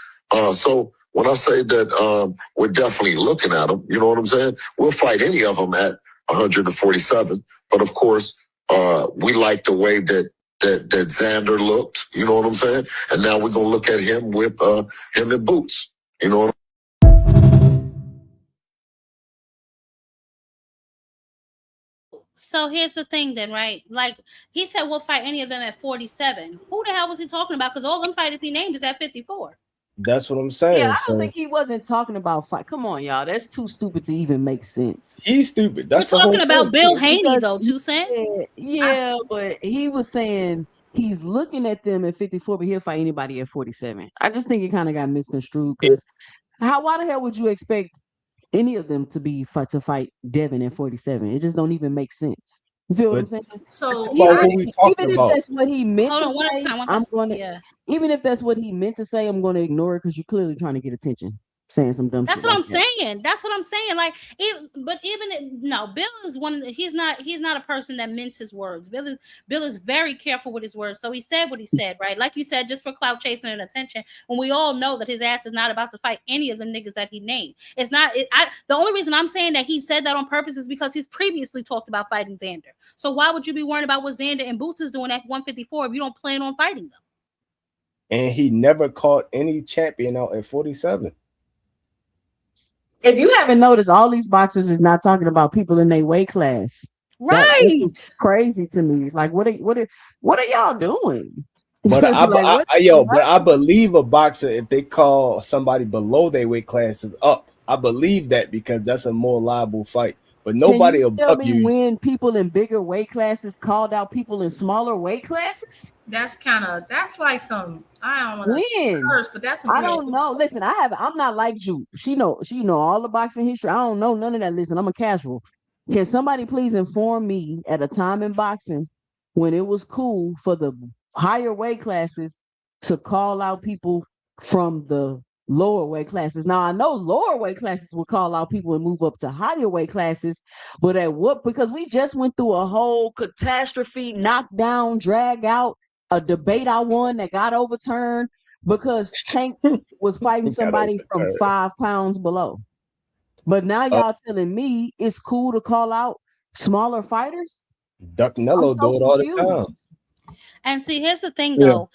O: So when I say that we're definitely looking at them, you know what I'm saying? We'll fight any of them at 147. But of course, we like the way that Xander looked, you know what I'm saying? And now we're gonna look at him with him in Boots, you know what
A: So here's the thing then, right? Like he said we'll fight any of them at 47. Who the hell was he talking about? Because all them fighters he named is at 54.
D: That's what I'm saying.
G: Yeah, I don't think he wasn't talking about fight. Come on, y'all. That's too stupid to even make sense.
D: He's stupid. That's
A: We're
D: the
A: talking
D: whole
A: about
D: point.
A: Bill Haney though, too, Cent.
G: Yeah, but he was saying he's looking at them at 54, but he'll fight anybody at 47. I just think it kind of got misconstrued because why the hell would you expect any of them to fight Devin at 47? It just don't even make sense. You feel what I'm saying?
E: So
G: even if that's what he meant
A: Hold
G: to
A: on, one at a
G: say,
A: time.
G: I'm gonna. Even if that's what he meant to say, I'm gonna ignore it because you're clearly trying to get attention, saying some dumb
A: That's
G: shit.
A: what I'm
G: like that.
A: saying. That's what I'm saying. Like, Bill is one. He's not a person that minces words. Bill is very careful with his words. So he said what he said, right? Like you said, just for clout chasing and attention. When we all know that his ass is not about to fight any of them niggas that he named. It's not. The only reason I'm saying that he said that on purpose is because he's previously talked about fighting Xander. So why would you be worried about what Xander and Boots is doing at 154 if you don't plan on fighting them?
D: And he never caught any champion out at 47.
G: If you haven't noticed, all these boxers is not talking about people in their weight class.
A: Right.
G: That's crazy to me. Like, what are y'all doing?
D: But
G: Like,
D: I believe a boxer if they call somebody below their weight classes up. I believe that because that's a more liable fight. But nobody
G: Can you tell
D: above
G: me
D: you.
G: when people in bigger weight classes called out people in smaller weight classes?
E: that's like some, I don't want to
G: When?
E: curse, but that's some
G: I don't know. Listen, I'm not like you. She know all the boxing history. I don't know none of that. Listen, I'm a casual. Can somebody please inform me at a time in boxing when it was cool for the higher weight classes to call out people from the lower weight classes? Now I know lower weight classes will call out people and move up to higher weight classes, but at what? Because we just went through a whole catastrophe, knockdown, drag out, a debate I won that got overturned because Tank was fighting somebody from 5 pounds below. But now y'all telling me it's cool to call out smaller fighters?
D: Duck Nello do it all the time.
A: And see, here's the thing though.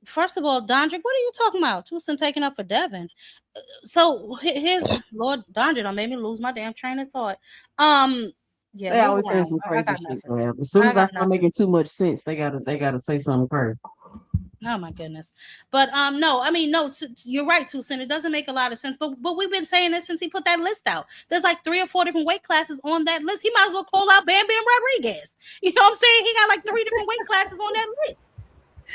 A: First of all, Dondrick, what are you talking about? Tucson taking up for Devin. So here's Lord Dondrick. I made me lose my damn train of thought. Yeah,
G: they always saying some crazy shit. As soon as I start making too much sense, they gotta say something crazy.
A: Oh my goodness. But you're right, Tucson. It doesn't make a lot of sense. But we've been saying this since he put that list out. There's like 3 or 4 different weight classes on that list. He might as well call out Bam Bam Rodriguez. You know what I'm saying? He got like 3 different weight classes on that list.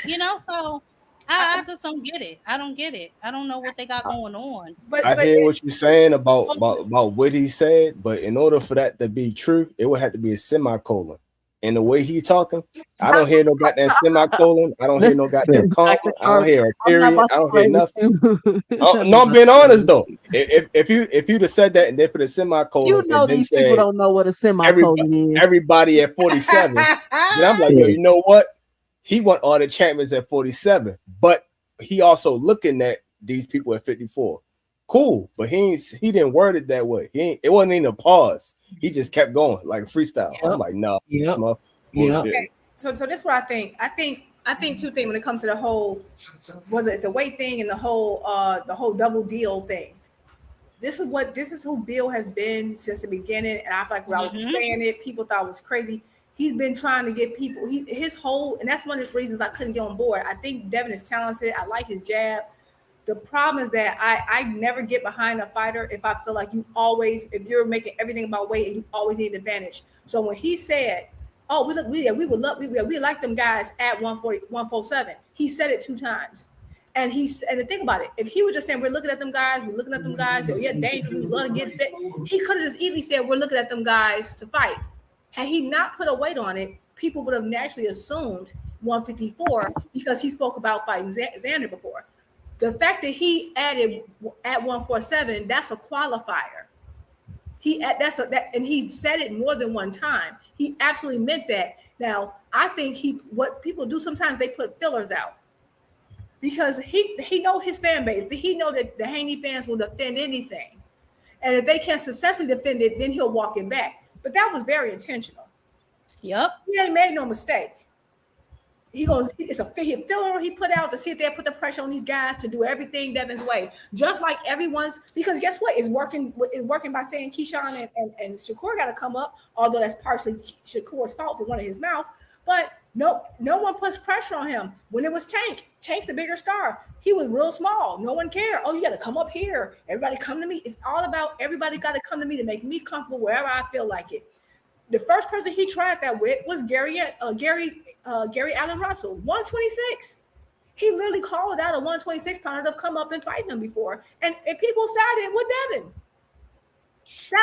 A: You know, so I just don't get it. I don't get it. I don't know what they got going on.
D: I hear what you're saying about what he said, but in order for that to be true, it would have to be a semicolon. And the way he talking, I don't hear no goddamn semicolon. I don't hear no goddamn comma. I don't hear a period. I don't hear nothing. No, I'm being honest though. If you'd have said that and then put a semicolon,
G: you know these people don't know what a semicolon is.
D: Everybody at 47. Then I'm like, you know what? He won all the champions at 47, but he also looking at these people at 54. Cool, but he didn't word it that way. It wasn't even a pause. He just kept going like a freestyle.
G: Yep.
D: I'm like, no,
G: Yep.
D: bullshit.
E: Okay. So this is what I think. I think two things when it comes to the whole, whether it's the weight thing and the whole double deal thing. This is who Bill has been since the beginning, and I feel like when I was saying it, people thought it was crazy. He's been trying to get people. And that's one of the reasons I couldn't get on board. I think Devin is talented. I like his jab. The problem is that I never get behind a fighter if I feel like if you're making everything about weight and you always need an advantage. So when he said, "Oh, we like them guys at 140, 147," he said it 2 times. And think about it. If he was just saying, "We're looking at them guys, we're looking at them guys, yeah, dangerous, we love to get fit," he could have just easily said, "We're looking at them guys to fight." Had he not put a weight on it, people would have naturally assumed 154 because he spoke about fighting Xander before. The fact that he added at 147, that's a qualifier. And he said it more than one time. He absolutely meant that. Now, I think what people do sometimes, they put fillers out because he know his fan base. He know that the Haney fans will defend anything, and if they can't successfully defend it, then he'll walk it back. But that was very intentional.
A: Yep,
E: he ain't made no mistake. It's a filler he put out to sit there, put the pressure on these guys to do everything Devin's way, just like because guess what? It's working by saying Keyshawn and Shakur got to come up, although that's partially Shakur's fault for running his mouth. But no one puts pressure on him. When it was Tank's the bigger star. He was real small. No one cared. Oh, you got to come up here. Everybody come to me. It's all about everybody got to come to me to make me comfortable wherever I feel like it. The first person he tried that with was Gary Allen Russell, 126. He literally called out a 126 pounder to come up and fight him before, and people sided with Devin.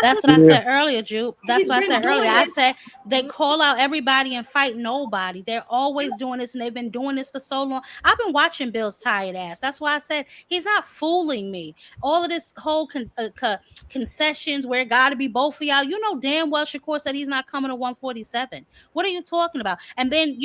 A: That's what I said earlier, Jupe. That's what I said earlier. I said they call out everybody and fight nobody. They're always doing this, and they've been doing this for so long. I've been watching Bill's tired ass. That's why I said he's not fooling me. All of this whole concessions where it got to be both of y'all. You know damn well Shakur said he's not coming to 147. What are you talking about? And then,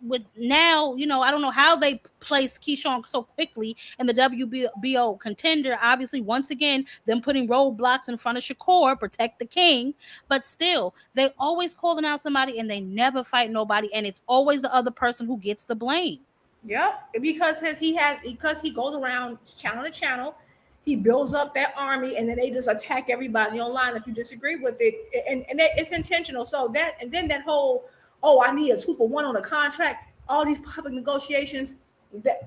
A: with now, I don't know how they placed Keyshawn so quickly in the WBO contender. Obviously, once again, them putting roadblocks in front of Shakur, protect the king. But still, they always calling out somebody and they never fight nobody. And it's always the other person who gets the blame.
E: Yep, because he goes around channel to channel. He builds up that army, and then they just attack everybody online if you disagree with it, and it's intentional. So that whole, I need a 2-for-1 on a contract, all these public negotiations.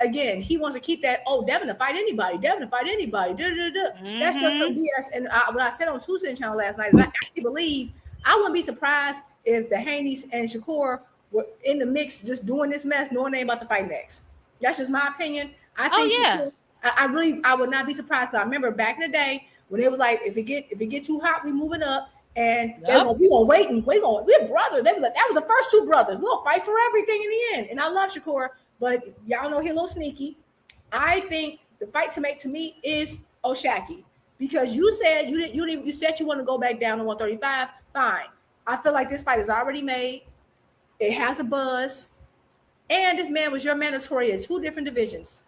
E: Again, he wants to keep that. Devin to fight anybody. Devin to fight anybody. That's just some BS. And what I said on Tuesday channel last night is I actually believe I wouldn't be surprised if the Haneys and Shakur were in the mix, just doing this mess, knowing they ain't about to fight next. That's just my opinion. I think. Shakur, I would not be surprised. I remember back in the day when it was like, if it get too hot, we moving up, and we gonna wait and we're brothers. They were like, that was the first 2 brothers. We'll fight for everything in the end. And I love Shakur, but y'all know he's a little sneaky. I think the fight to make to me is O'Shaquie, because you said you said you want to go back down to 135. Fine. I feel like this fight is already made. It has a buzz, and this man was your mandatory in 2 different divisions.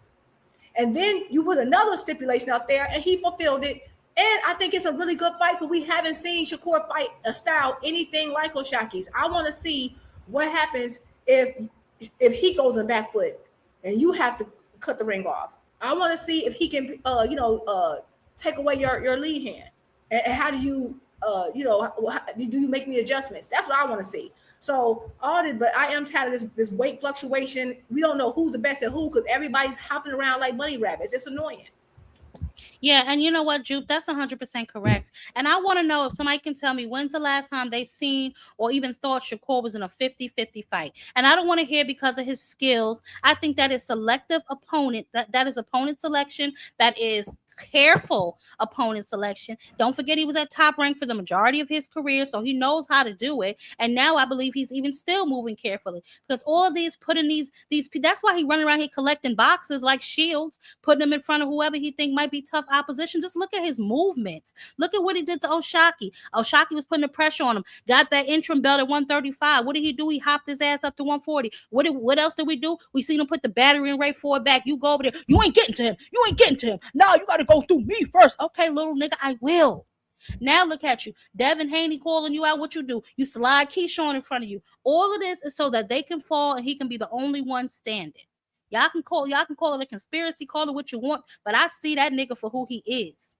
E: And then you put another stipulation out there, and he fulfilled it. And I think it's a really good fight because we haven't seen Shakur fight a style anything like O'Shaquie's. I want to see what happens if he goes in the back foot and you have to cut the ring off. I want to see if he can, take away your lead hand. And how do you, do you make any adjustments? That's what I want to see. So all this, but I am tired of this weight fluctuation. We don't know who's the best at who because everybody's hopping around like bunny rabbits. It's annoying.
A: Yeah, and you know what, Jupe? That's 100% correct. And I want to know if somebody can tell me when's the last time they've seen or even thought Shakur was in a 50-50 fight. And I don't want to hear because of his skills. I think that is selective opponent. That is opponent selection. That is careful opponent selection. Don't forget he was at top rank for the majority of his career, so he knows how to do it. And now I believe he's even still moving carefully because all of these putting these that's why he running around here collecting boxes like shields, putting them in front of whoever he think might be tough opposition. Just look at his movements. Look at what he did to O'Shaquie. O'Shaquie was putting the pressure on him. Got that interim belt at 135. What did he do? He hopped his ass up to 140. What else did we do? We seen him put the battery and Ray Ford back. You go over there. You ain't getting to him. You ain't getting to him. No, you got to go through me first. Okay, little nigga, I will. Now look at you. Devin Haney calling you out. What you do? You slide Keyshawn in front of you. All of this is so that they can fall and he can be the only one standing. Y'all can call it a conspiracy, call it what you want, but I see that nigga for who he is.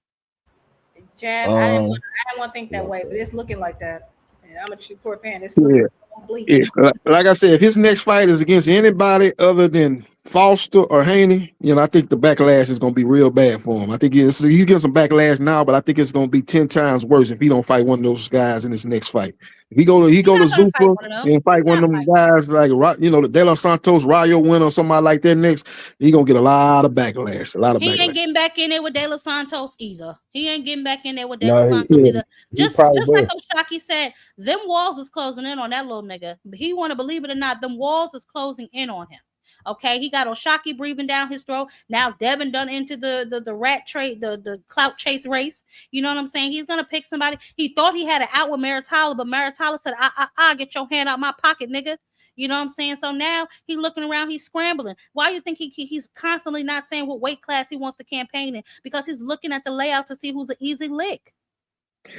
E: Jab, I didn't want to think that way, but it's looking like that. And I'm a Shakur fan. It's looking bleak.
B: Yeah. Like I said, if his next fight is against anybody other than Foster or Haney, I think the backlash is going to be real bad for him. I think he's getting some backlash now, but I think it's going to be 10 times worse if he don't fight one of those guys in his next fight. If he go to Zuffa and fight one of them guys like the De Los Santos Rayo winner or somebody like that next, he going to get a lot of backlash.
A: He ain't getting back in there with De Los Santos either. He ain't getting back in there with De Los Santos either. Just like O'Shaquie said, them walls is closing in on that little nigga. He want to believe it or not, them walls is closing in on him. Okay, he got O'Shaquie breathing down his throat. Now Devin done into the rat trade, the clout chase race. You know what I'm saying? He's gonna pick somebody. He thought he had it out with Maritala, but Maritala said, "I get your hand out my pocket, nigga." You know what I'm saying? So now he's looking around, he's scrambling. Why you think he's constantly not saying what weight class he wants to campaign in? Because he's looking at the layout to see who's an easy lick.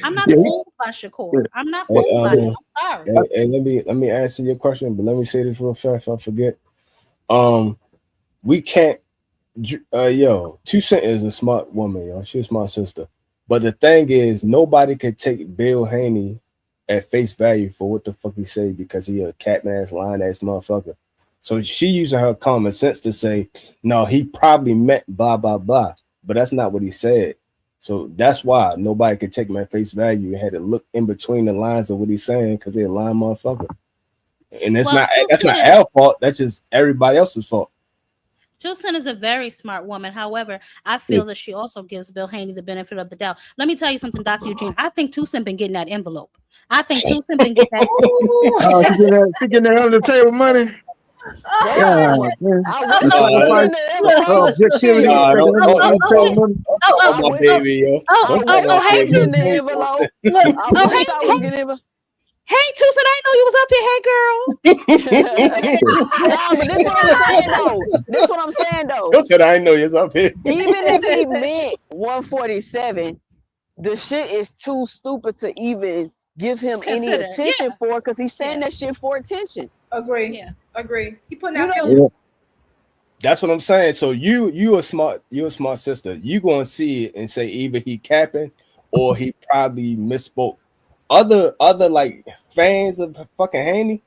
A: I'm not fooled by Shakur. I'm not fooled by him. I'm sorry.
D: And let me answer your question, but let me say this real fast. I forget. We can't. 2 Cent is a smart woman, y'all. She's my sister. But the thing is, nobody could take Bill Haney at face value for what the fuck he say because he a cat ass, lying ass motherfucker. So she using her common sense to say, no, he probably meant blah blah blah, but that's not what he said. So that's why nobody could take him at face value and had to look in between the lines of what he's saying because they're a lying motherfucker. And that's not our fault. That's just everybody else's fault.
A: Tucson is a very smart woman. However, I feel that she also gives Bill Haney the benefit of the doubt. Let me tell you something, Dr. Eugene. I think Tucson been getting that envelope. I think Tucson been getting that.
B: She getting that under the table money.
A: Hey, Tucson, I didn't know you was up here. Hey, girl.
G: But this what I'm saying, though. This what I'm saying, though.
D: You said I didn't know you was up here.
G: Even if he meant 147, the shit is too stupid to even give him any attention for because he's saying that shit for attention.
E: Agree. Yeah. Agree. He putting out feelings.
D: That's what I'm saying. So you a smart sister. You gonna see it and say either he capping or he probably misspoke. Other like fans of fucking Haney,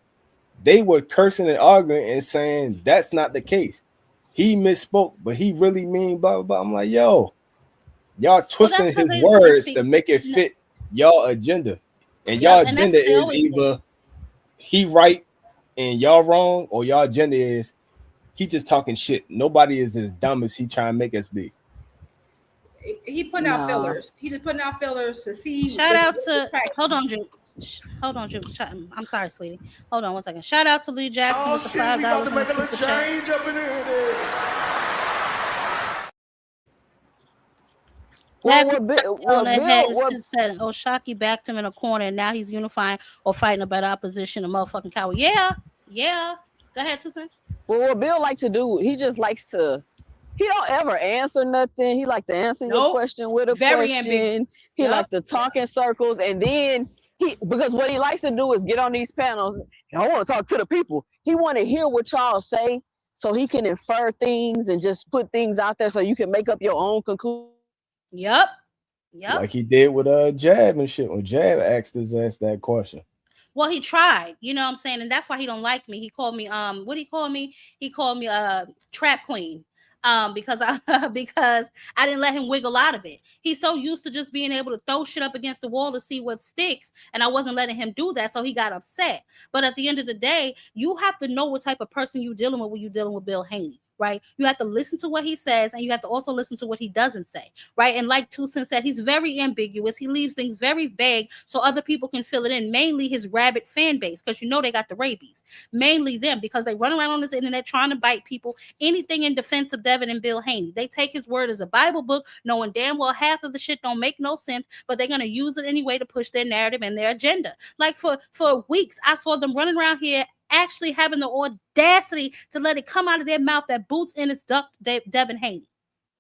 D: they were cursing and arguing and saying that's not the case. He misspoke, but he really mean blah blah blah. I'm like, yo, y'all twisting his words to make it fit y'all agenda, and y'all agenda is either he right and y'all wrong, or y'all agenda is he just talking shit. Nobody is as dumb as he trying to make us be.
E: He putting out fillers. He just putting out fillers to see.
A: Shout out to hold on, Drew. I'm sorry, sweetie. Hold on 1 second. Shout out to Lee Jackson with the $5 in the super chat. Bill said O'Shaquie backed him in a corner, and now he's unifying or fighting a better opposition. A motherfucking coward. Yeah. Go ahead, Tucson.
G: Well, what Bill likes to do, he just likes to. He don't ever answer nothing. He like to answer your question with a question. He like to talk in circles, and then because what he likes to do is get on these panels. I want to talk to the people. He want to hear what y'all say, so he can infer things and just put things out there, so you can make up your own conclusion.
A: Yep.
D: Like he did with Jab and shit. When Jab asked his ass that question.
A: Well, he tried, you know what I'm saying, and that's why he don't like me. He called me what did he call me? He called me trap queen. Because I didn't let him wiggle out of it. He's so used to just being able to throw shit up against the wall to see what sticks, and I wasn't letting him do that, so he got upset. But at the end of the day, you have to know what type of person you're dealing with when you're dealing with Bill Haney. right? You have to listen to what he says, and you have to also listen to what he doesn't say, right? And like Tucson said, he's very ambiguous. He leaves things very vague so other people can fill it in, mainly his rabid fan base, because you know they got the rabies. Mainly them, because they run around on this internet trying to bite people, anything in defense of Devin and Bill Haney. They take his word as a Bible book, knowing damn well half of the shit don't make no sense, but they're going to use it anyway to push their narrative and their agenda. Like for weeks, I saw them running around here actually having the audacity to let it come out of their mouth that Boots Ennis ducked Devin Haney.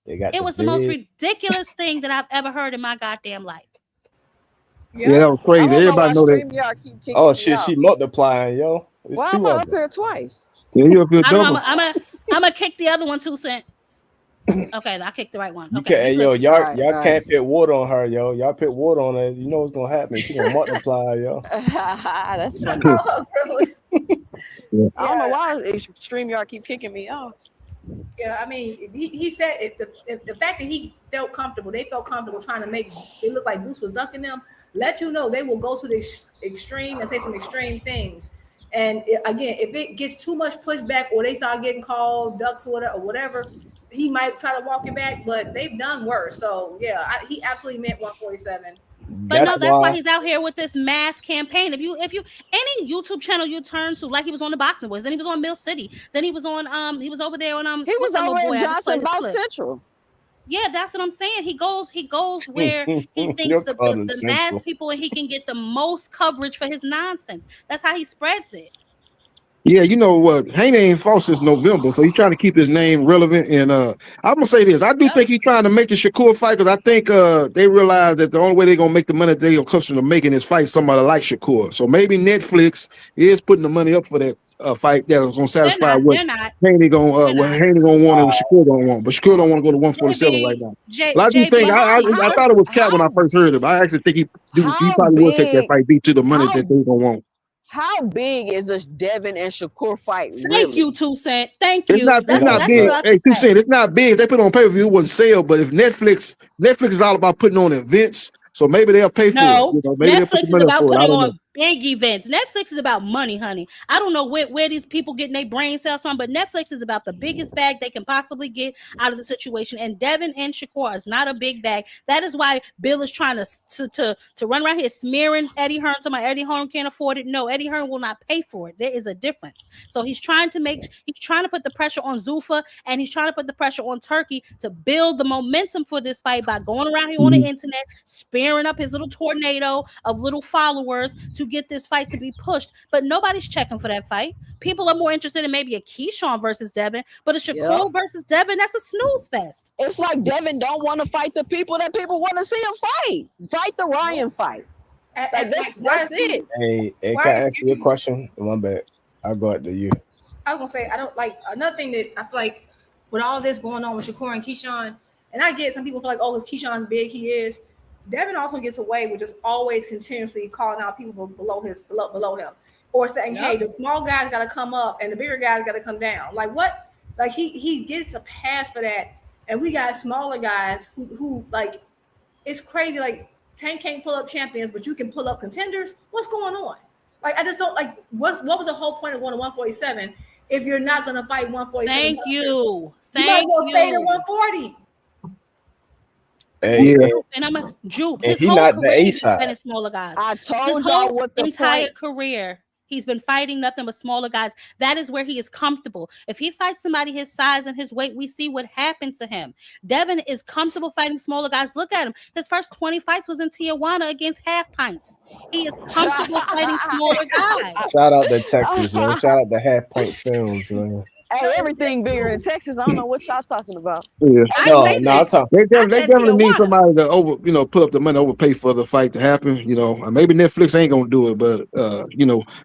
A: It was the most ridiculous thing that I've ever heard in my goddamn life.
B: Yeah, that was crazy. Everybody know that.
D: Oh shit, she multiplying, yo. It's
H: Why
D: two
H: am I
D: of
H: up
D: them.
H: here twice?
B: Yeah, you up here double.
A: I'm gonna kick the other one, 2 cent. Okay, I kicked the right one.
D: You
A: Okay,
D: can't, hey,
A: you
D: yo,
A: good,
D: y'all
A: 2 cent.
D: can't put water on her, yo. Y'all put water on her. You know what's gonna happen. She gonna multiply, yo.
H: That's funny. I don't know why StreamYard keep kicking me off.
E: Yeah, I mean, he said if the fact that he felt comfortable, they felt comfortable trying to make it look like Boots was ducking them, let you know they will go to the extreme and say some extreme things. And again, if it gets too much pushback or they start getting called ducks or whatever, he might try to walk it back, but they've done worse. So yeah, he absolutely meant 147.
A: But that's why he's out here with this mass campaign. If you any YouTube channel you turn to, like he was on the Boxing Boys, then he was on Mill City, then he was on he was over there on
H: he was over in Johnson South Central.
A: Yeah, that's what I'm saying. He goes where he thinks the mass people and he can get the most coverage for his nonsense. That's how he spreads it.
B: Yeah, you know what? Haney ain't fought since November, so he's trying to keep his name relevant. And I'm gonna say this: I do think he's trying to make the Shakur fight because I think they realize that the only way they're gonna make the money they gonna come from making this fight somebody like Shakur. So maybe Netflix is putting the money up for that fight that's gonna satisfy what Haney gonna want and what Shakur gonna want. But Shakur don't want to go to 147 right now. But I do think I thought it was cat when I first heard it. But I actually think he probably will take that fight beat to the money that they gonna want.
H: How big is this Devin and Shakur fight?
A: Thank you, 2 cent. Thank you.
B: It's not big. Hey, 2 cent. It's not big. If they put it on pay-per-view, it wouldn't sell. But if Netflix is all about putting on events, so maybe they'll pay for it. You know, maybe
A: Netflix is about putting on big events. Netflix is about money, honey. I don't know where these people getting their brain cells from, but Netflix is about the biggest bag they can possibly get out of the situation. And Devin and Shakur is not a big bag. That is why Bill is trying to run around here smearing Eddie Hearn to my Eddie Hearn can't afford it. No, Eddie Hearn will not pay for it. There is a difference. So he's trying to put the pressure on Zuffa, and he's trying to put the pressure on Turkey to build the momentum for this fight by going around here on the internet, spearing up his little tornado of little followers to get this fight to be pushed. But nobody's checking for that fight. People are more interested in maybe a Keyshawn versus Devin, but a Shakur versus Devin, that's a snooze fest.
H: It's like Devin don't want to fight the people that people want to see him fight. Fight the Ryan fight. Like that's it.
D: Hey, can I ask you a question? My bad. I'll go after you.
E: I was gonna say, I don't like another thing that I feel like with all this going on with Shakur and Keyshawn, and I get some people feel like, oh, because Keyshawn's big, he is. Devin also gets away with just always continuously calling out people below him, or saying, "Hey, the small guys got to come up and the bigger guys got to come down." Like what? Like he gets a pass for that, and we got smaller guys who like it's crazy. Like Tank can't pull up champions, but you can pull up contenders. What's going on? Like I just don't like. What was the whole point of going to 147 if you're not going to fight 147?
A: Thank you.
E: You might as well stay at 140.
D: Hey,
A: and I'm a Jupe.
D: His
A: whole
D: not
A: career
D: the A
A: he's
D: side.
A: been smaller guys.
H: I told
A: His
H: y'all
A: whole
H: what the
A: entire
H: point.
A: career. He's been fighting nothing but smaller guys. That is where he is comfortable. If he fights somebody his size and his weight, we see what happened to him. Devin is comfortable fighting smaller guys. Look at him. His first 20 fights was in Tijuana against half pints. He is comfortable fighting smaller guys.
D: Shout out to Texas, man. Shout out to Half Pint Films, man.
H: Hey, everything bigger in Texas. I don't know what y'all talking about.
B: Yeah.
D: No, I'm talking.
B: They definitely need somebody to put up the money, overpay for the fight to happen. Maybe Netflix ain't gonna do it, but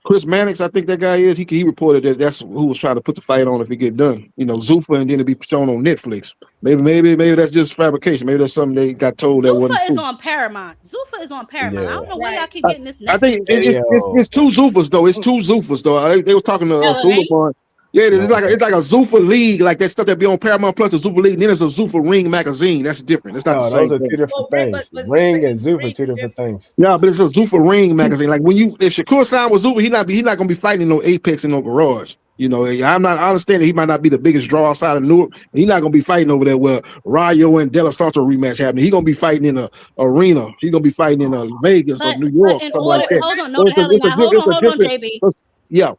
B: Chris Mannix, I think that guy is. He reported that's who was trying to put the fight on if it get done. Zuffa, and then it be shown on Netflix. Maybe that's just fabrication. Maybe that's something they got told that wasn't
A: Zuffa is
B: true.
A: on Paramount. Zuffa is on Paramount. I don't know why y'all keep getting this.
B: I think it's two Zuffas though. It's two Zuffas though. They were talking to Superman. Yeah, it's like a Zuffa League, like that stuff that be on Paramount Plus, a Zuffa League. Then it's a Zuffa Ring magazine. That's different. It's not the same.
D: Those are two different things. Ring and Zuffa, two different things.
B: Yeah, but it's a Zuffa Ring magazine. Like if Shakur signed with Zuffa, he not gonna be fighting in no Apex and no Garage. You know, I understand that he might not be the biggest draw outside of Newark. He's not gonna be fighting over there where Rayo and De La Santo rematch happening. He's gonna be fighting in a arena. He's gonna be fighting in Vegas or New York,
A: in
B: something
A: order,
B: like that.
A: hold on,
B: So
A: no, the hell not. Hold on, JB.
B: Yeah.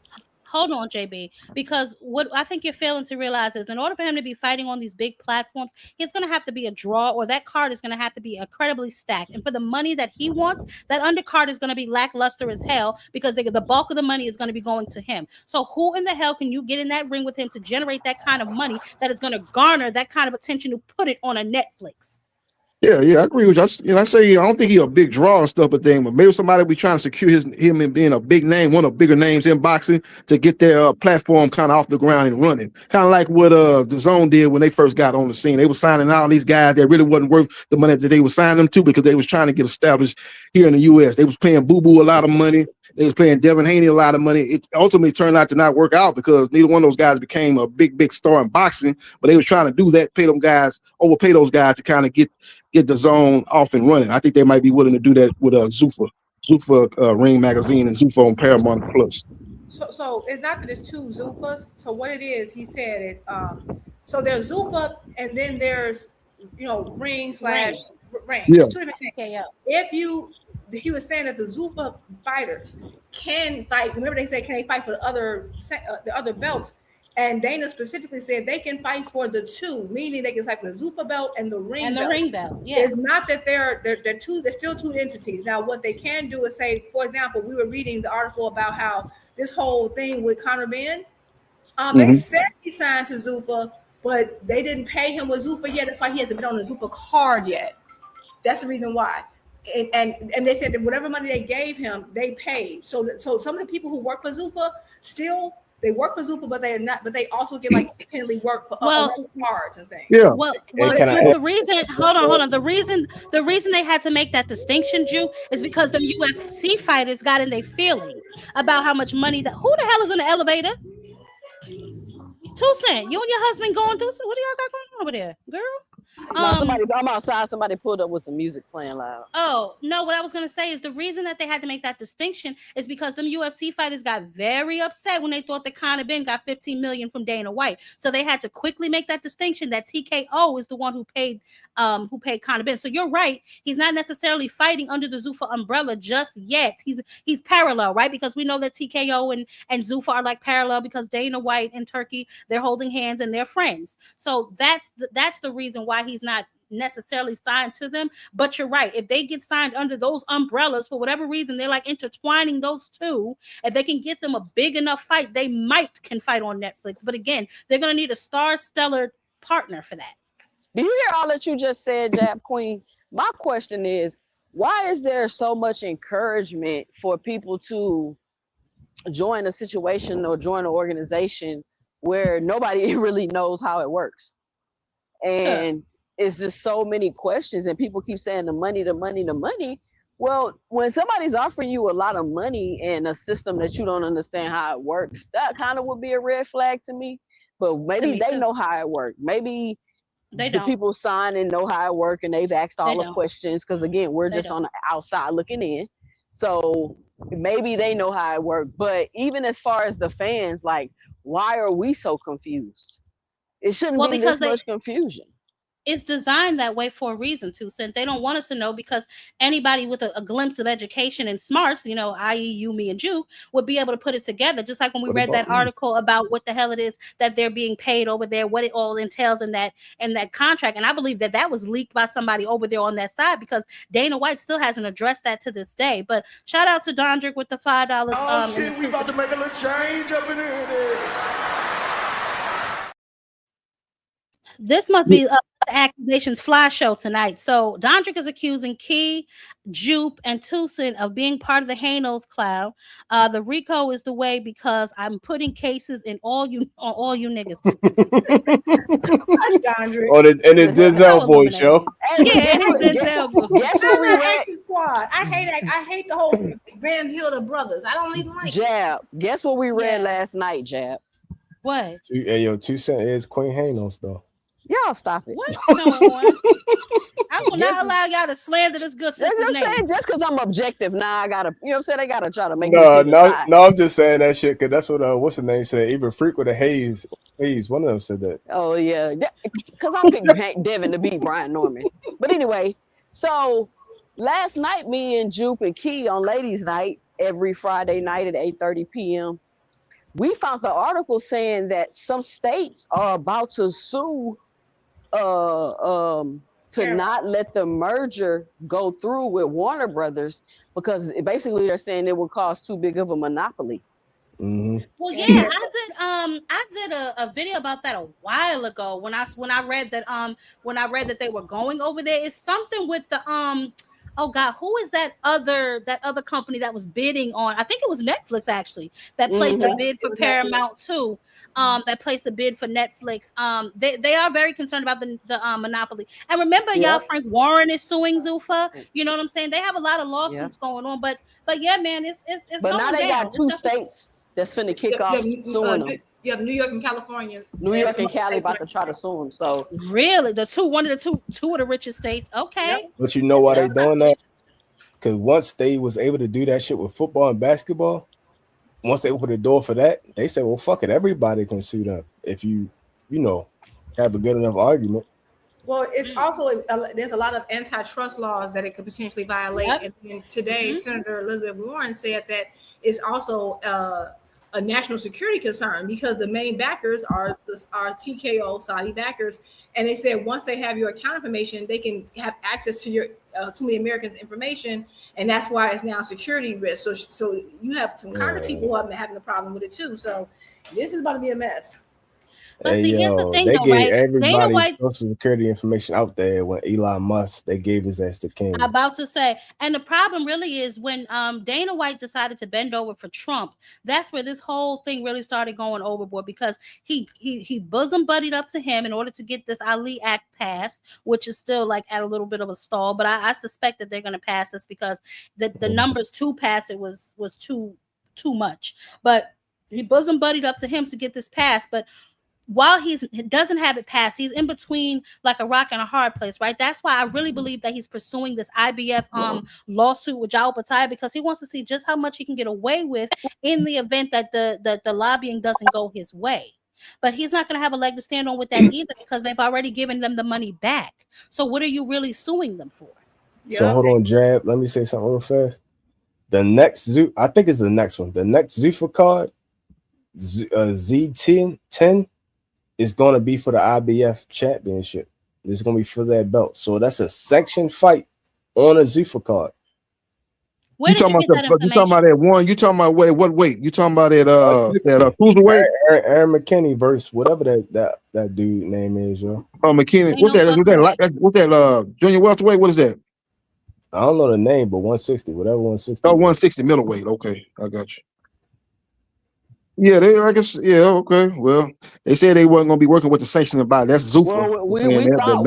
A: Hold on, JB, because what I think you're failing to realize is in order for him to be fighting on these big platforms, he's going to have to be a draw, or that card is going to have to be incredibly stacked. And for the money that he wants, that undercard is going to be lackluster as hell because the bulk of the money is going to be going to him. So who in the hell can you get in that ring with him to generate that kind of money that is going to garner that kind of attention to put it on a Netflix?
B: Yeah, I agree with you. I say I don't think he's a big draw and stuff, but maybe somebody will be trying to secure him in being a big name, one of the bigger names in boxing, to get their platform kind of off the ground and running. Kind of like what the Zone did when they first got on the scene. They were signing all these guys that really wasn't worth the money that they were signing them to because they was trying to get established here in the U.S. They was paying Boo Boo a lot of money. They was paying Devin Haney a lot of money. It ultimately turned out to not work out because neither one of those guys became a big star in boxing. But they was trying to do that, overpay those guys to kind of get the Zone off and running. I think they might be willing to do that with Zuffa Ring Magazine and Zuffa on Paramount Plus.
E: So it's not that it's two Zuffas. So what it is, he said it. So there's Zuffa, and then there's Ring / Ring.
B: Yeah.
E: There's two different things. He was saying that the Zuffa fighters can fight. Remember, they said can they fight for the other belts? And Dana specifically said they can fight for the two, meaning they can fight for the Zuffa belt and the ring belt.
A: Yeah.
E: It's not that they're two. They're still two entities. Now, what they can do is say, for example, we were reading the article about how this whole thing with Conor Ben. They said he signed to Zuffa, but they didn't pay him with Zuffa yet. That's why he hasn't been on the Zuffa card yet. That's the reason why. And they said that whatever money they gave him, they paid. So some of the people who work for Zuffa still. They work for Zuffa, but they're not. But they also get like independently work for cards and things.
B: Yeah.
A: Well, the reason. Hold on. The reason they had to make that distinction, Jew, is because the UFC fighters got in their feelings about how much money that. Who the hell is in the elevator? 2 Cent, you and your husband going through. What do y'all got going on over there, girl?
H: I'm outside. Somebody pulled up with some music playing loud.
A: Oh, no, what I was going to say is the reason that they had to make that distinction is because them UFC fighters got very upset when they thought that Conor Ben got $15 million from Dana White. So they had to quickly make that distinction that TKO is the one who paid Conor Ben. So you're right. He's not necessarily fighting under the Zuffa umbrella just yet. He's parallel, right? Because we know that TKO and Zuffa are like parallel because Dana White and Turkey, they're holding hands and they're friends. So that's the reason why he's not necessarily signed to them. But you're right, if they get signed under those umbrellas for whatever reason, they're like intertwining those two. If they can get them a big enough fight, they can fight on Netflix. But again, they're going to need a stellar partner for that.
H: Do you hear all that you just said, Jab Queen? My question is, why is there so much encouragement for people to join a situation or join an organization where nobody really knows how it works? And it's just so many questions, and people keep saying the money. Well, when somebody's offering you a lot of money in a system that you don't understand how it works, that kind of would be a red flag to me. But maybe they know how it works. Maybe the people signing know how it works, and they've asked all the questions. Because again, we're just on the outside looking in. So maybe they know how it works. But even as far as the fans, like, why are we so confused? It shouldn't be this much confusion.
A: It's designed that way for a reason, 2 Cent. They don't want us to know because anybody with a glimpse of education and smarts, i.e. you, me, and Jew, would be able to put it together. Just like when we read that article about what the hell it is that they're being paid over there, what it all entails in that contract. And I believe that was leaked by somebody over there on that side because Dana White still hasn't addressed that to this day. But shout out to Dondrick with the $5.
C: Oh, shit, we about to make a little change up in here.
A: This must be the accusations fly show tonight. So Dondrick is accusing Key, Jupe, and 2 Cent of being part of the Hanos cloud. The RICO is the way because I'm putting cases in all you niggas.
D: And it's Denzel boy show.
A: Yeah, it's Denzel boy.
E: Guess what we read? Squad. I hate the whole Van Hilda brothers. I don't even like
H: Jab. Guess what we read last night, Jab?
A: What?
D: Hey, yo, 2 Cent is Queen Hanos though.
H: Y'all stop it.
A: What's going on? I will not allow y'all to slander this good sister's
H: Just
A: name.
H: saying, just because I'm objective, now I gotta, you know what I'm saying? They gotta try to make
D: No,
H: me pick a side.
D: I'm just saying that shit because that's what what's the name said. Even Freak with a Hayes, one of them said that.
H: Oh yeah, because I picked Devin to beat Brian Norman. But anyway, so last night, me and Jupe and Key on Ladies' Night every Friday night at 8:30 p.m. We found the article saying that some states are about to sue to not let the merger go through with Warner Brothers because basically they're saying it would cause too big of a monopoly.
D: Mm-hmm.
A: Well, yeah, I did a video about that a while ago when I read that they were going over there. It's something with the oh God, who is that other company that was bidding on? I think it was Netflix actually that placed a bid for Paramount too. That placed a bid for Netflix. They are very concerned about the monopoly. And remember, y'all, Frank Warren is suing Zuffa. You know what I'm saying? They have a lot of lawsuits going on, but yeah, man, it's
H: but
A: going
H: now they
A: down.
H: got two states that's finna kick off suing them.
E: You have New York and California.
H: New York and Cali about to try to sue them. So
A: really, one of the richest states. Okay,
D: but you know why they doing that? Because once they was able to do that shit with football and basketball, once they opened the door for that, they said, "Well, fuck it, everybody can sue them if you have a good enough argument."
E: Well, it's also there's a lot of antitrust laws that it could potentially violate. Yep. And then today, Senator Elizabeth Warren said that it's also a national security concern because the main backers are TKO Saudi backers, and they said once they have your account information, they can have access to your to the Americans' information, and that's why it's now security risk. So you have some Congress people who have been having a problem with it too. So this is about to be a mess.
A: But see, here's the thing,
D: they
A: though,
D: gave
A: right?
D: everybody's social security information out there when Elon Musk, they gave his ass to King.
A: I'm about to say, and the problem really is when Dana White decided to bend over for Trump, that's where this whole thing really started going overboard because he bosom buddied up to him in order to get this Ali Act passed, which is still like at a little bit of a stall, but I suspect that they're going to pass this because the numbers to pass it was too much. But he bosom buddied up to him to get this passed, but while he doesn't have it passed, he's in between like a rock and a hard place, right? That's why I really believe that he's pursuing this IBF lawsuit with Jao Patai because he wants to see just how much he can get away with in the event that the lobbying doesn't go his way. But he's not going to have a leg to stand on with that either because they've already given them the money back. So what are you really suing them for?
D: So hold on, Jab. Let me say something real fast. The next I think it's the next one. The next Zuffa card, Z10. It's going to be for the IBF championship. It's going to be for that belt. So that's a sanctioned fight on a Zuffa card.
B: You talking about that one? You talking about what weight? You talking about that cruiserweight?
D: Aaron McKinney versus whatever that dude name is, yo.
B: Oh, McKinney. What's that? Junior welterweight? What is that?
D: I don't know the name, but 160, whatever 160.
B: Oh, 160 middleweight. Okay, I got you. Yeah, I guess. Yeah, okay. Well, they said they weren't going to be working with the sanctioning body. That's Zuffa.
H: Well, we thought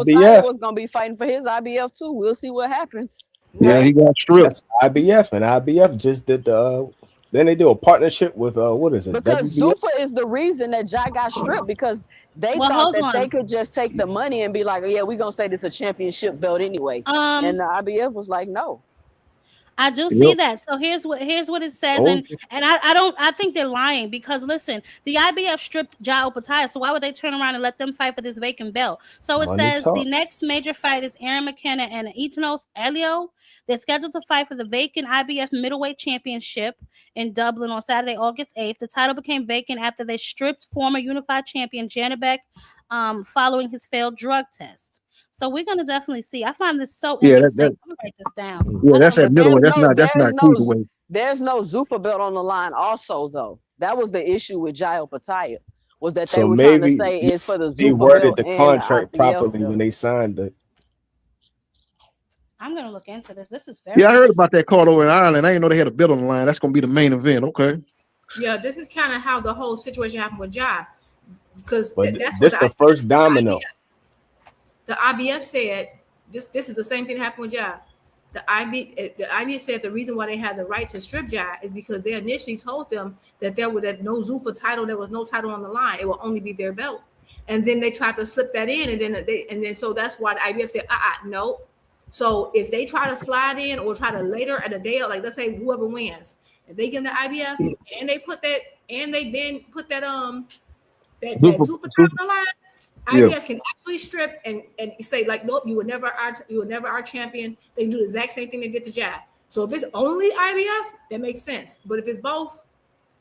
H: Jai was going to be fighting for his IBF too. We'll see what happens.
B: Yeah, he got stripped.
D: That's IBF, and IBF just did the. Then they do a partnership with what is it?
H: Because
D: WBF?
H: Zuffa is the reason that Jai got stripped because they thought that they could just take the money and be like, yeah, we're gonna say this is a championship belt anyway. And the IBF was like, no.
A: I do see that. So here's what it says, and I think they're lying because listen, the IBF stripped Jao Patai, so why would they turn around and let them fight for this vacant belt? So it says the next major fight is Aaron McKenna and Etanos Elio. They're scheduled to fight for the vacant IBF middleweight championship in Dublin on Saturday, August 8th. The title became vacant after they stripped former unified champion Janibek following his failed drug test. So we're gonna definitely see. I find this so interesting. I'm gonna write this down.
B: Yeah, that's that middleweight. That's not cruiserweight.
H: There's no Zuffa belt on the line. Also, though, that was the issue with Jai Patai was that they were trying to say is for the Zuffa
D: they worded
H: belt
D: the contract properly when they signed it.
A: I'm gonna look into this. This is very.
B: Yeah, I heard about that card over in Ireland. I didn't know they had a belt on the line. That's gonna be the main event. Okay.
E: Yeah, this is kind of how the whole situation happened with Jai, because that's
D: this the first domino.
E: The IBF said this is the same thing that happened with Jai. The IBF said the reason why they had the right to strip Jai is because they initially told them that there was no Zuffa title, there was no title on the line. It will only be their belt. and then they tried to slip that in, and then so that's why the IBF said, no. So if they try to slide in or try to later at a day, like let's say whoever wins, if they give them the IBF and they put that, and they then put that that Zuffa title on the line, IBF can actually strip and say like, nope, you were never our champion. They can do the exact same thing they did to Jab. So if it's only IBF, that makes sense. But if it's both,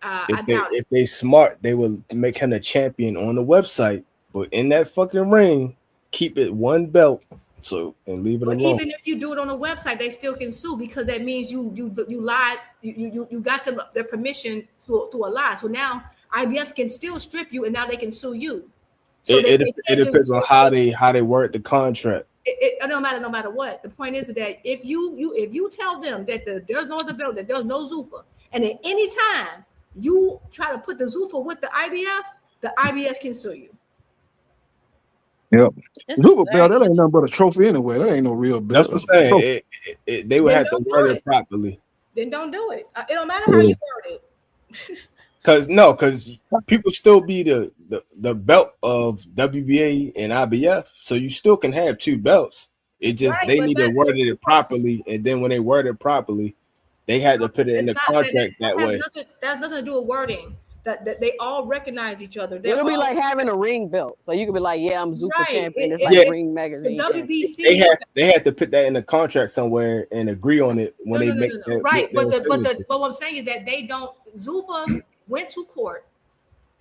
E: I doubt it.
D: If they smart, they will make him a champion on the website, but in that fucking ring, keep it one belt. So and leave it alone.
E: Even if you do it on a website, they still can sue because that means you lied. You got their permission through a lie. So now IBF can still strip you, and now they can sue you. So
D: it depends on how they work the contract.
E: It no matter what. The point is that if you tell them that there's no other belt, that there's no Zuffa, and at any time you try to put the Zuffa with the IBF can sue you.
B: Yep. Zuffa belt, that ain't nothing but a trophy anyway. That ain't no real belt.
D: That's what I'm saying. They would have to word it properly.
E: Then don't do it. It don't matter how you word it.
D: Because people still be the belt of WBA and IBF, so you still can have two belts. It just they need to word it properly, and then when they word it properly, they had to put it in the contract that way.
E: That has nothing to do with wording. That they all recognize each other.
H: It'll be like having a ring belt, so you could be like, "Yeah, I'm Zuffa champion." It's like Ring Magazine.
E: The WBC.
D: They had to put that in the contract somewhere and agree on it when they make that.
E: Right, but what I'm saying is that they don't. Zuffa went to court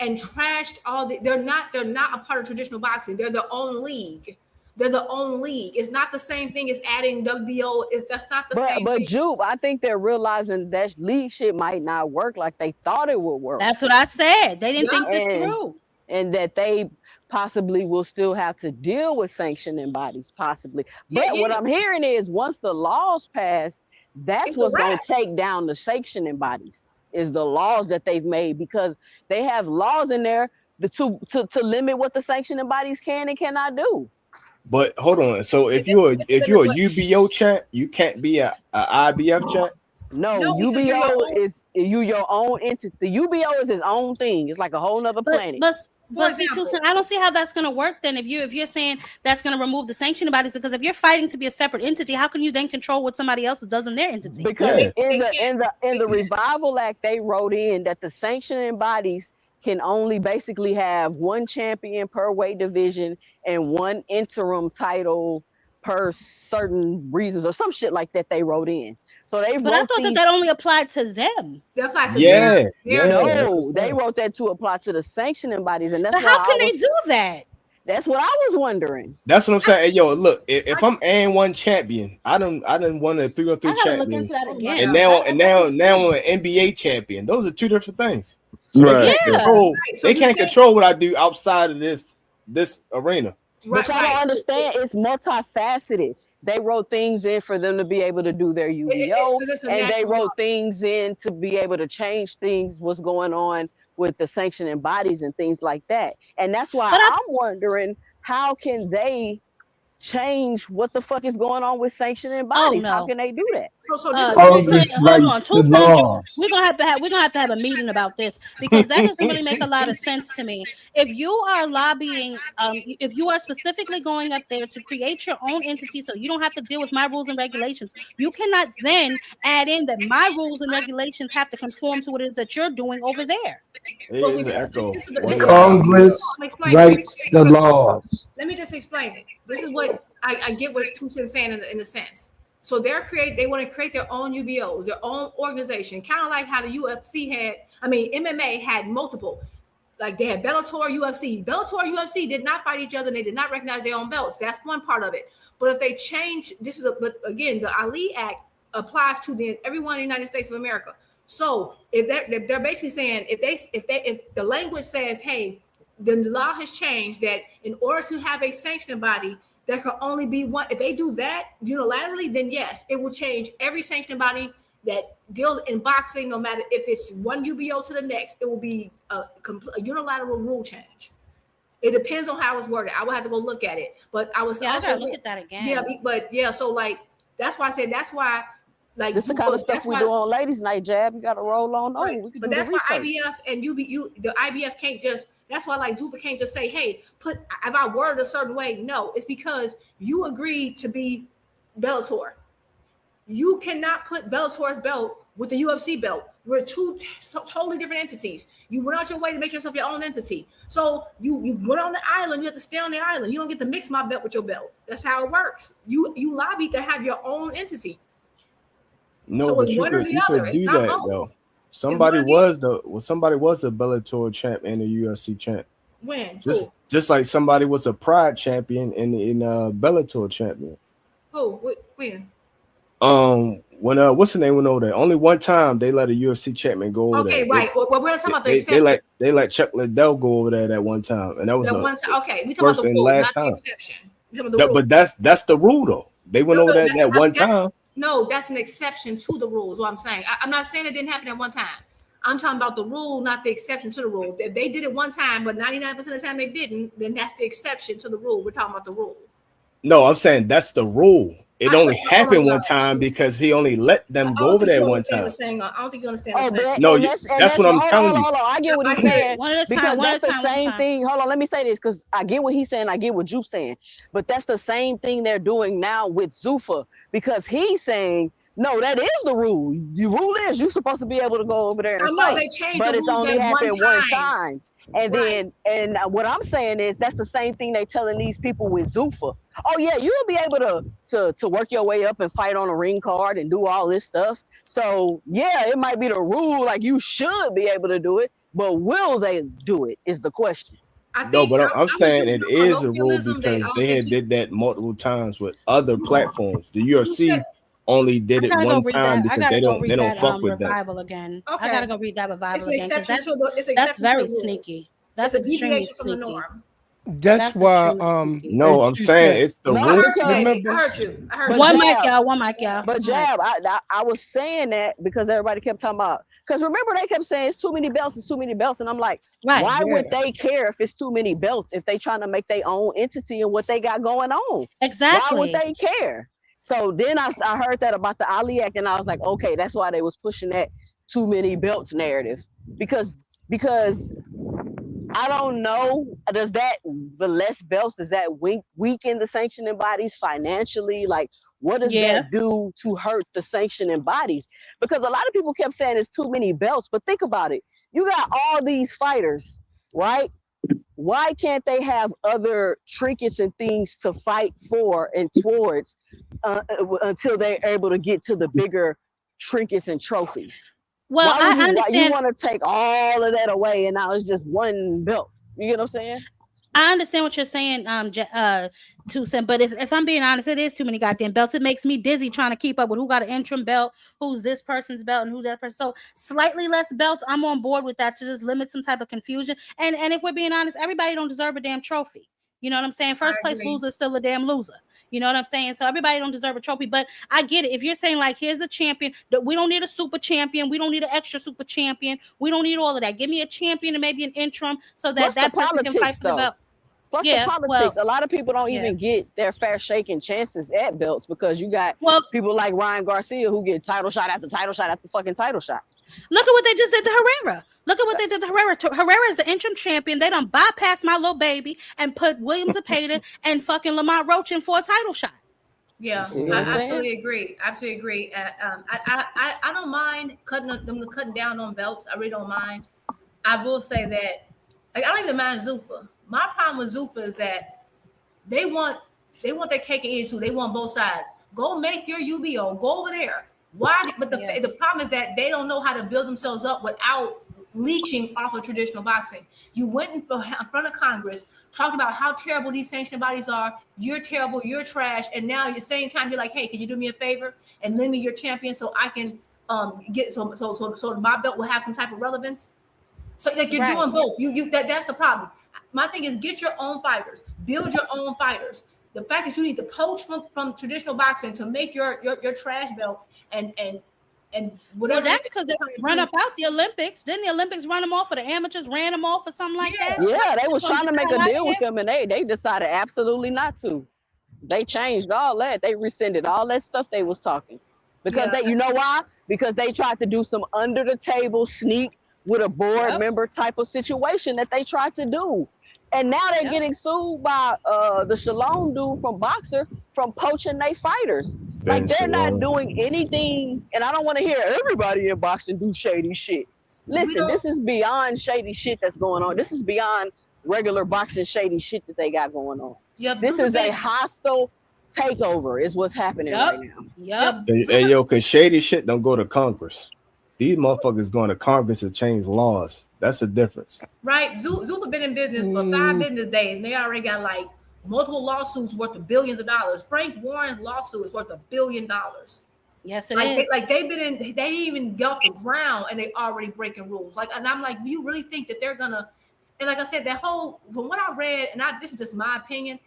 E: and trashed all the. They're not a part of traditional boxing. They're their own league. They're the own league. It's not the same thing as adding WBO. That's not the same.
H: But Jupe, I think they're realizing that league shit might not work like they thought it would work.
A: That's what I said. They didn't think this through.
H: And that they possibly will still have to deal with sanctioning bodies, possibly. But what I'm hearing is once the laws pass, that's what's going to take down the sanctioning bodies, is the laws that they've made, because they have laws in there to limit what the sanctioning bodies can and cannot do.
D: But hold on. So if you're a UBO champ, you can't be a IBF champ.
H: No, UBO is your own entity. The UBO is his own thing. It's like a whole nother planet.
A: But see, Tucson, I don't see how that's going to work. Then, if you're saying that's going to remove the sanctioning bodies, because if you're fighting to be a separate entity, how can you then control what somebody else does in their entity?
H: Because in the Revival Act, they wrote in that the sanctioning bodies can only basically have one champion per weight division and one interim title per certain reasons or some shit like that they wrote in. So they
A: But I thought that only applied to them.
E: That applies to
H: them. No, they wrote that to apply to the sanctioning bodies. And that's
A: but how can they do that?
H: That's what I was wondering.
D: That's what I'm saying. Hey, yo, look, if I'm AN1 champion, I done won a 3-on-3 champion.
A: Look into that again.
D: And now I'm an NBA champion. Those are two different things. So they can't control what I do outside of this arena.
H: But y'all don't understand, it's multifaceted. They wrote things in for them to be able to do their UBO, and they wrote things in to be able to change things, what's going on with the sanctioning bodies and things like that. And that's why I'm wondering, how can they change what the fuck is going on with sanctioning bodies? How can they do that?
A: Hold on, we're gonna have to have a meeting about this, because that doesn't really make a lot of sense to me. If you are lobbying, if you are specifically going up there to create your own entity so you don't have to deal with my rules and regulations, you cannot then add in that my rules and regulations have to conform to what it is that you're doing over there.
I: Congress writes the laws.
E: Let me just explain it. This is what I get what Tucson is saying in a sense. So they want to create their own UBOs, their own organization, kind of like how the MMA had multiple. Like they had Bellator, UFC. Bellator, UFC did not fight each other, and they did not recognize their own belts. That's one part of it. But if they change, but again, the Ali Act applies to everyone in the United States of America. So if they're basically saying if the language says, hey, the law has changed that in order to have a sanctioning body, there can only be one. If they do that unilaterally, then yes, it will change every sanctioning body that deals in boxing, no matter if it's one UBO to the next, it will be a unilateral rule change. It depends on how it's worded. I will have to go look at it. But I was
A: I gotta look at that again.
E: Yeah, so like that's why I said that's why Like
H: This the
E: Zuffa,
H: kind of stuff
E: that's
H: we
E: why-
H: do on Ladies Night, Jab. You got to roll on over.
E: Right.
H: We can
E: But
H: do
E: that's
H: the
E: why
H: research.
E: IBF and the IBF can't just. That's why like Zuffa can't just say, "Hey, if I worded a certain way." No, it's because you agreed to be Bellator. You cannot put Bellator's belt with the UFC belt. We're two totally different entities. You went out your way to make yourself your own entity. So you went on the island. You have to stay on the island. You don't get to mix my belt with your belt. That's how it works. You lobbied to have your own entity.
D: No,
E: So
D: but
E: it's
D: you
E: one or
D: could
E: the
D: you
E: other.
D: could
E: It's
D: do
E: not
D: that
E: both.
D: though. Somebody
E: one or
D: was a Bellator champ and a UFC champ.
E: When?
D: Just like somebody was a Pride champion and Bellator champion.
E: Who? When?
D: When what's the name went over there? Only one time they let a UFC champion go over there.
E: Okay, right. Well, we're talking about the
D: They
E: exception.
D: let Chuck Liddell go over there that one time, and that was
E: The
D: the
E: one time. Okay, we talking about
D: first
E: the
D: and
E: rule,
D: last
E: not the
D: time.
E: exception. We talking about the rule.
D: But that's the rule though. They went over there that one time.
E: No, that's an exception to the rule. Is what I'm saying. I'm not saying it didn't happen at one time. I'm talking about the rule, not the exception to the rule. If they did it one time, but 99% of the time they didn't, then that's the exception to the rule. We're talking about the rule.
D: No, I'm saying that's the rule. It only happened one time because he only let them go over there one time.
E: I don't think you understand what I'm saying.
D: No, that's what I'm telling you.
H: Hold on. I get what he's saying.
A: One at a time,
H: Because
A: one
H: that's
A: at a
H: the
A: time, one at a
H: same
A: time.
H: thing. Hold on, let me say this because I get what he's saying. I get what Jupe's saying. But that's the same thing they're doing now with Zuffa because he's saying, no, that is the rule. The rule is you're supposed to be able to go over there and
E: I know,
H: fight.
E: they changed
H: but
E: the
H: it's
E: rules
H: only
E: that one
H: happened one
E: time.
H: time. And then what I'm saying is that's the same thing they telling these people with Zuffa. Oh yeah, you'll be able to work your way up and fight on a ring card and do all this stuff. So yeah, it might be the rule, like you should be able to do it, but will they do it is the question.
D: No, but I'm saying it is a rule because they had did that multiple times with other platforms. The UFC only did
A: I
D: it
A: gotta go
D: one
A: read
D: time
A: that. I
D: because
A: gotta
D: they
A: go
D: don't
A: read that
D: fuck with that.
A: revival again.
E: Okay.
A: I gotta go read that revival
E: It's an
A: again because
E: exception to the. It's an
A: that's
E: exception to
A: very
E: the rule.
A: sneaky. That's
E: It's a
A: extremely
E: deviation from the
A: sneaky.
E: norm.
I: That's why
D: No, I'm saying it's the
H: No,
D: rule.
H: because-
E: I heard you. I heard
H: But
E: you.
A: One
H: Jab,
A: mic, y'all. One mic, y'all.
H: But Jab, I was saying that because everybody kept talking about, because remember they kept saying it's too many belts, it's too many belts. And I'm like,
A: Right.
H: why would they care if it's too many belts if they trying to make their own entity and what they got going on?
A: Exactly.
H: Why would they care? So then I heard that about the Ali Act and I was like, okay, that's why they was pushing that too many belts narrative. Because I don't know, the less belts, does that weaken the sanctioning bodies financially? Like, what does that do to hurt the sanctioning bodies? Because a lot of people kept saying it's too many belts, but think about it. You got all these fighters, right? Why can't they have other trinkets and things to fight for and towards until they're able to get to the bigger trinkets and trophies?
A: Well, I understand.
H: You want to take all of that away, and now it's just one belt. You get what I'm saying?
A: I understand what you're saying, Tucson, but if I'm being honest, it is too many goddamn belts. It makes me dizzy trying to keep up with who got an interim belt, who's this person's belt, and who that person. So slightly less belts, I'm on board with that to just limit some type of confusion. And if we're being honest, everybody don't deserve a damn trophy. You know what I'm saying? First place loser is still a damn loser. You know what I'm saying? So everybody don't deserve a trophy, but I get it. If you're saying like, here's the champion, we don't need a super champion. We don't need an extra super champion. We don't need all of that. Give me a champion and maybe an interim so that that person can fight for the belt.
H: Plus the politics. A lot of people don't even get their fair shake and chances at belts because you got people like Ryan Garcia who get title shot after title shot after fucking title shot.
A: Look at what they just did to Herrera. Look at what they did to Herrera. Herrera is the interim champion. They done bypassed my little baby and put William Zepeda and fucking Lamont Roach in for a title shot.
E: Yeah, I absolutely agree. Absolutely agree. I don't mind cutting down on belts. I really don't mind. I will say that, like, I don't even mind Zuffa. My problem with Zuffa is that they want their cake and eat it too. They want both sides. Go make your UBO. Go over there. Why? But the problem is that they don't know how to build themselves up without leeching off of traditional boxing. You went in front of Congress, talked about how terrible these sanctioning bodies are. You're terrible. You're trash. And now at the same time, you're like, hey, can you do me a favor and lend me your champion so I can get so my belt will have some type of relevance. So like you're doing both. That's the problem. My thing is get your own fighters, build your own fighters. The fact that you need to poach from traditional boxing to make your trash belt and whatever.
A: Well, that's because they run up out the Olympics. Didn't the Olympics run them off, or the amateurs ran them off, or something like that?
H: Yeah, they was trying to make a deal with them, and they decided absolutely not to. They changed all that. They rescinded all that stuff they was talking. Because
E: Yeah.
H: you know why? Because they tried to do some under the table sneak with a board member type of situation that they tried to do. And now they're getting sued by the Shalom dude from Boxer from poaching their fighters. Like they're not doing anything, and I don't want to hear everybody in boxing do shady shit. Listen, this is beyond shady shit that's going on. This is beyond regular boxing shady shit that they got going on.
E: Yep,
H: This
E: Zuffa
H: is a
E: been-
H: hostile takeover is what's happening right now.
E: Yep.
D: Hey, yo, cause shady shit don't go to Congress. These motherfuckers going to Congress to change laws. That's the difference.
E: Right. Zuffa been in business for 5 business days, and they already got like multiple lawsuits worth of billions of dollars. Frank Warren's lawsuit is worth $1 billion.
A: Yes, it
E: like
A: is.
E: They didn't even get off the ground, and they already breaking rules. Like, and I'm like, do you really think that they're gonna? And like I said, that whole from what I read, and this is just my opinion.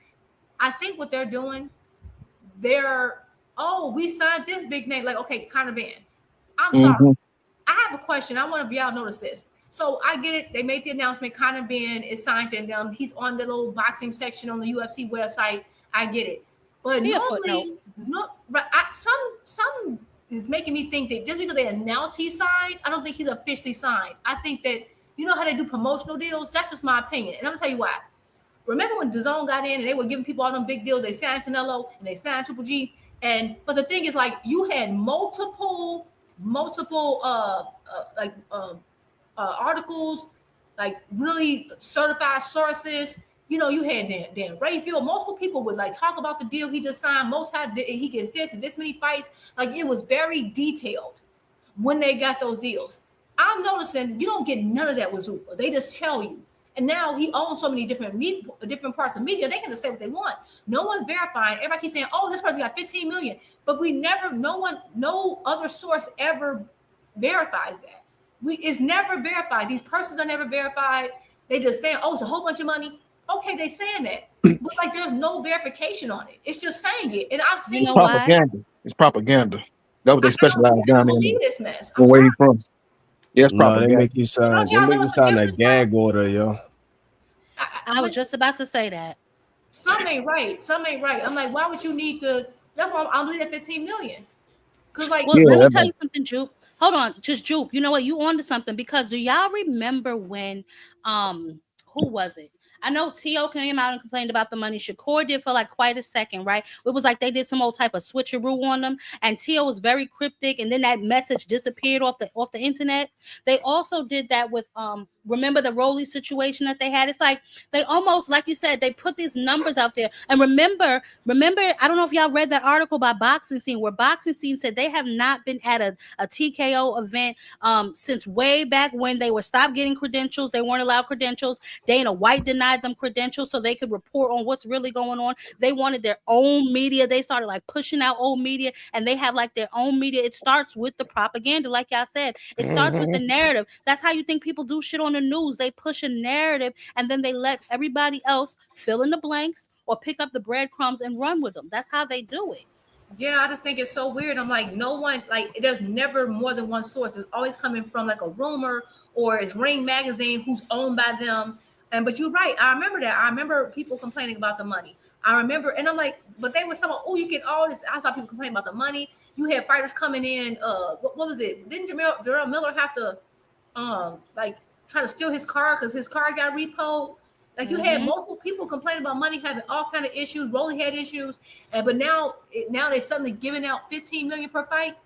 E: I think what they're doing, we signed this big name. Like, okay, Conor Ben. I'm sorry. I have a question. I want to y'all notice this. So I get it. They made the announcement. Conor Ben is signed, and he's on the little boxing section on the UFC website. I get it, but normally, some is making me think that just because they announced he signed, I don't think he's officially signed. I think that how they do promotional deals. That's just my opinion, and I'm gonna tell you why. Remember when DAZN got in and they were giving people all them big deals? They signed Canelo and they signed Triple G, but the thing is, like, you had multiple articles, like really certified sources. You had Dan Rayfield. Multiple people would like talk about the deal he just signed. He gets this and this many fights. Like, it was very detailed when they got those deals. I'm noticing you don't get none of that with Zuffa. They just tell you. And now he owns so many different parts of media. They can just say what they want. No one's verifying. Everybody keeps saying, "Oh, this person got 15 million," but no other source ever verifies that. It's never verified. These persons are never verified. They just saying, "Oh, it's a whole bunch of money." Okay, they saying that, but like there's no verification on it. It's just saying it, and I've seen
B: propaganda. It's propaganda. That's what they specialize down in.
E: This mess.
B: Where you from? Yes, propaganda.
D: They make you sign. They make you sign a gag order, yo.
A: I was just about to say that.
E: Some ain't right. I'm like, why would you need to? That's why I'm leaving at 15 million. Because let
A: me tell you something, Jupe. Hold on, just Jupe. You know what? You on to something, because do y'all remember when who was it? I know T.O. came out and complained about the money. Shakur did for like quite a second, right? It was like they did some old type of switcheroo on them, and T.O. was very cryptic, and then that message disappeared off the internet. They also did that with remember the Rolly situation that they had? It's like they almost, like you said, they put these numbers out there. And remember, I don't know if y'all read that article by Boxing Scene, where Boxing Scene said they have not been at a TKO event since way back when they were stopped getting credentials. They weren't allowed credentials. Dana White denied them credentials so they could report on what's really going on. They wanted their own media. They started like pushing out old media, and they have like their own media. It starts with the propaganda, like y'all said. It starts with the narrative. That's how you think people do shit on the news. They push a narrative, and then they let everybody else fill in the blanks or pick up the breadcrumbs and run with them. That's how they do it.
E: Yeah, I just think it's so weird. I'm like, no one, like, there's never more than one source. It's always coming from like a rumor, or it's Ring Magazine who's owned by them. But you're right. I remember that. I remember people complaining about the money. I remember, and I'm like, but they were someone, you get all this. I saw people complain about the money. You had fighters coming in. What was it? Didn't Jarrell Miller have to like try to steal his car because his car got repoed? Like, you had multiple people complaining about money, having all kind of issues. Rolly had issues, but now they're suddenly giving out 15 million per fight,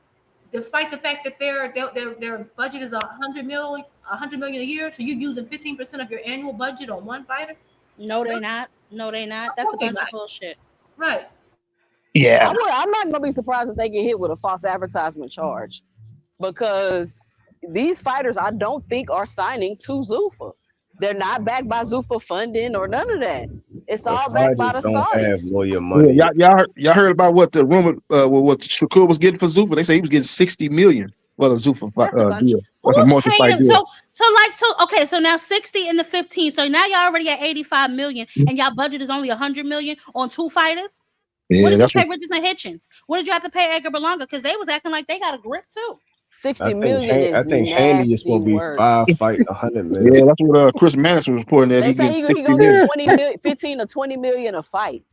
E: despite the fact that their budget is 100 million a year. So you're using 15% of your annual budget on one fighter?
A: No, they're not. That's a bunch of bullshit.
E: Right.
B: Yeah.
H: I'm not gonna be surprised if they get hit with a false advertisement charge, because these fighters, I don't think, are signing to Zuffa. They're not backed by Zuffa funding or none of that. It's all backed by the
D: don't have
H: Saudis.
D: lawyer money.
B: Yeah, y'all heard about what the rumor what Shakur was getting for Zuffa? They say he was getting 60 million. Well, a Zuffa deal. That's a multi-fight deal.
A: So now 60 and the 15. So now y'all already at 85 million, and y'all budget is only 100 million on 2 fighters.
B: Yeah,
A: what did you pay Richardson Hitchens? What did you have to pay Edgar Berlanga? Because they was acting like they got a grip too.
H: 60 million.
D: I think Haney is supposed to be 5 fighting 100 million.
B: Yeah, that's what Chris Madison was reporting that
H: They say he gonna get 15 to 20 million a fight.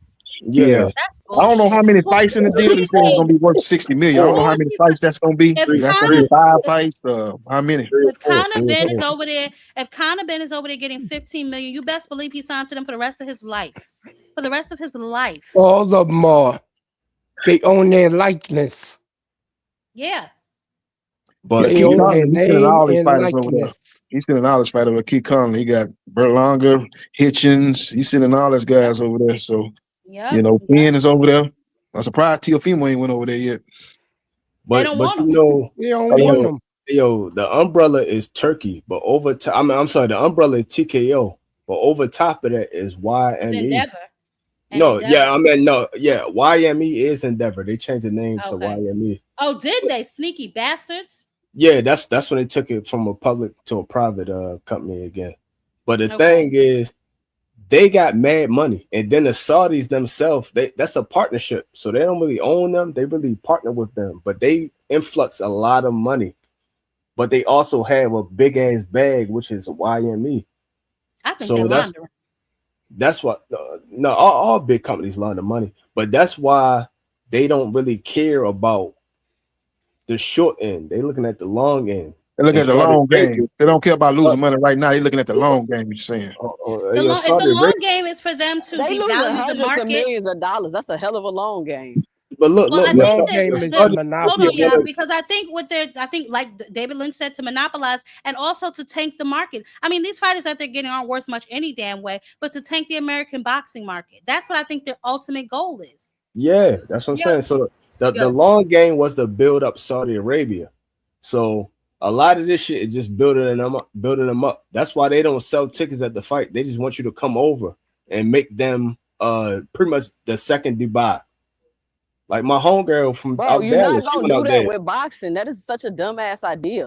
D: Yeah.
A: That's
B: I don't know how many fights in the deal. He said it's gonna be worth 60 million. I don't know how many fights that's gonna be.
A: If
B: That's gonna
A: Conor,
B: be 5 fights. How many?
A: if Conor Ben is over there, if Conor Ben is over there getting 15 million, you best believe he signed to them for the rest of his life. For the rest of his life.
I: All of them are. They own their likeness.
A: Yeah.
B: But
I: They
B: Keith
I: own their
B: Conley, he's sending
I: name
B: all his
I: and
B: fighters over there.
I: likeness.
B: He's sending all his fighters over. Keith Conley, he got Berlanga, Hitchens. He's sending all his guys over there. So,
A: Yep.
B: Finn is over there. I'm surprised Teofimo ain't went over there yet.
A: They don't want him.
I: They don't want them.
D: The umbrella is Turkey, but I'm sorry, the umbrella is TKO, but over top of that is YME.
A: Endeavor.
D: YME is Endeavor. They changed the name to YME.
A: Oh, did they? Sneaky bastards.
D: Yeah, that's when they took it from a public to a private company again. But the thing is, they got mad money, and then the Saudis themselves, that's a partnership, so they don't really own them. They really partner with them, but they influx a lot of money. But they also have a big ass bag, which is YME.
A: I think
D: So
A: they're laundering.
D: That's what all big companies launder money, but that's why they don't really care about the short end. They're looking at the long end.
B: They're looking at the long game. They don't care about losing money right now. They're looking at the long game, you're saying.
A: If the long game is for them to
H: They losing
A: devalue the
H: hundreds of
A: market.
H: millions of dollars. That's a hell of a long game.
D: But look,
A: Well, I think hold on,
I: monopoly.
A: y'all, because I think like David Lynch said, to monopolize and also to tank the market. I mean, these fighters that they're getting aren't worth much any damn way, but to tank the American boxing market. That's what I think their ultimate goal is.
D: Yeah, that's what I'm saying. So the long game was to build up Saudi Arabia. So a lot of this shit is just building them up. That's why they don't sell tickets at the fight. They just want you to come over and make them pretty much the second Dubai. Like my homegirl from out
H: You're
D: Dallas,
H: not
D: she
H: gonna
D: went
H: do
D: out
H: that
D: there.
H: with boxing. That is such a dumbass idea.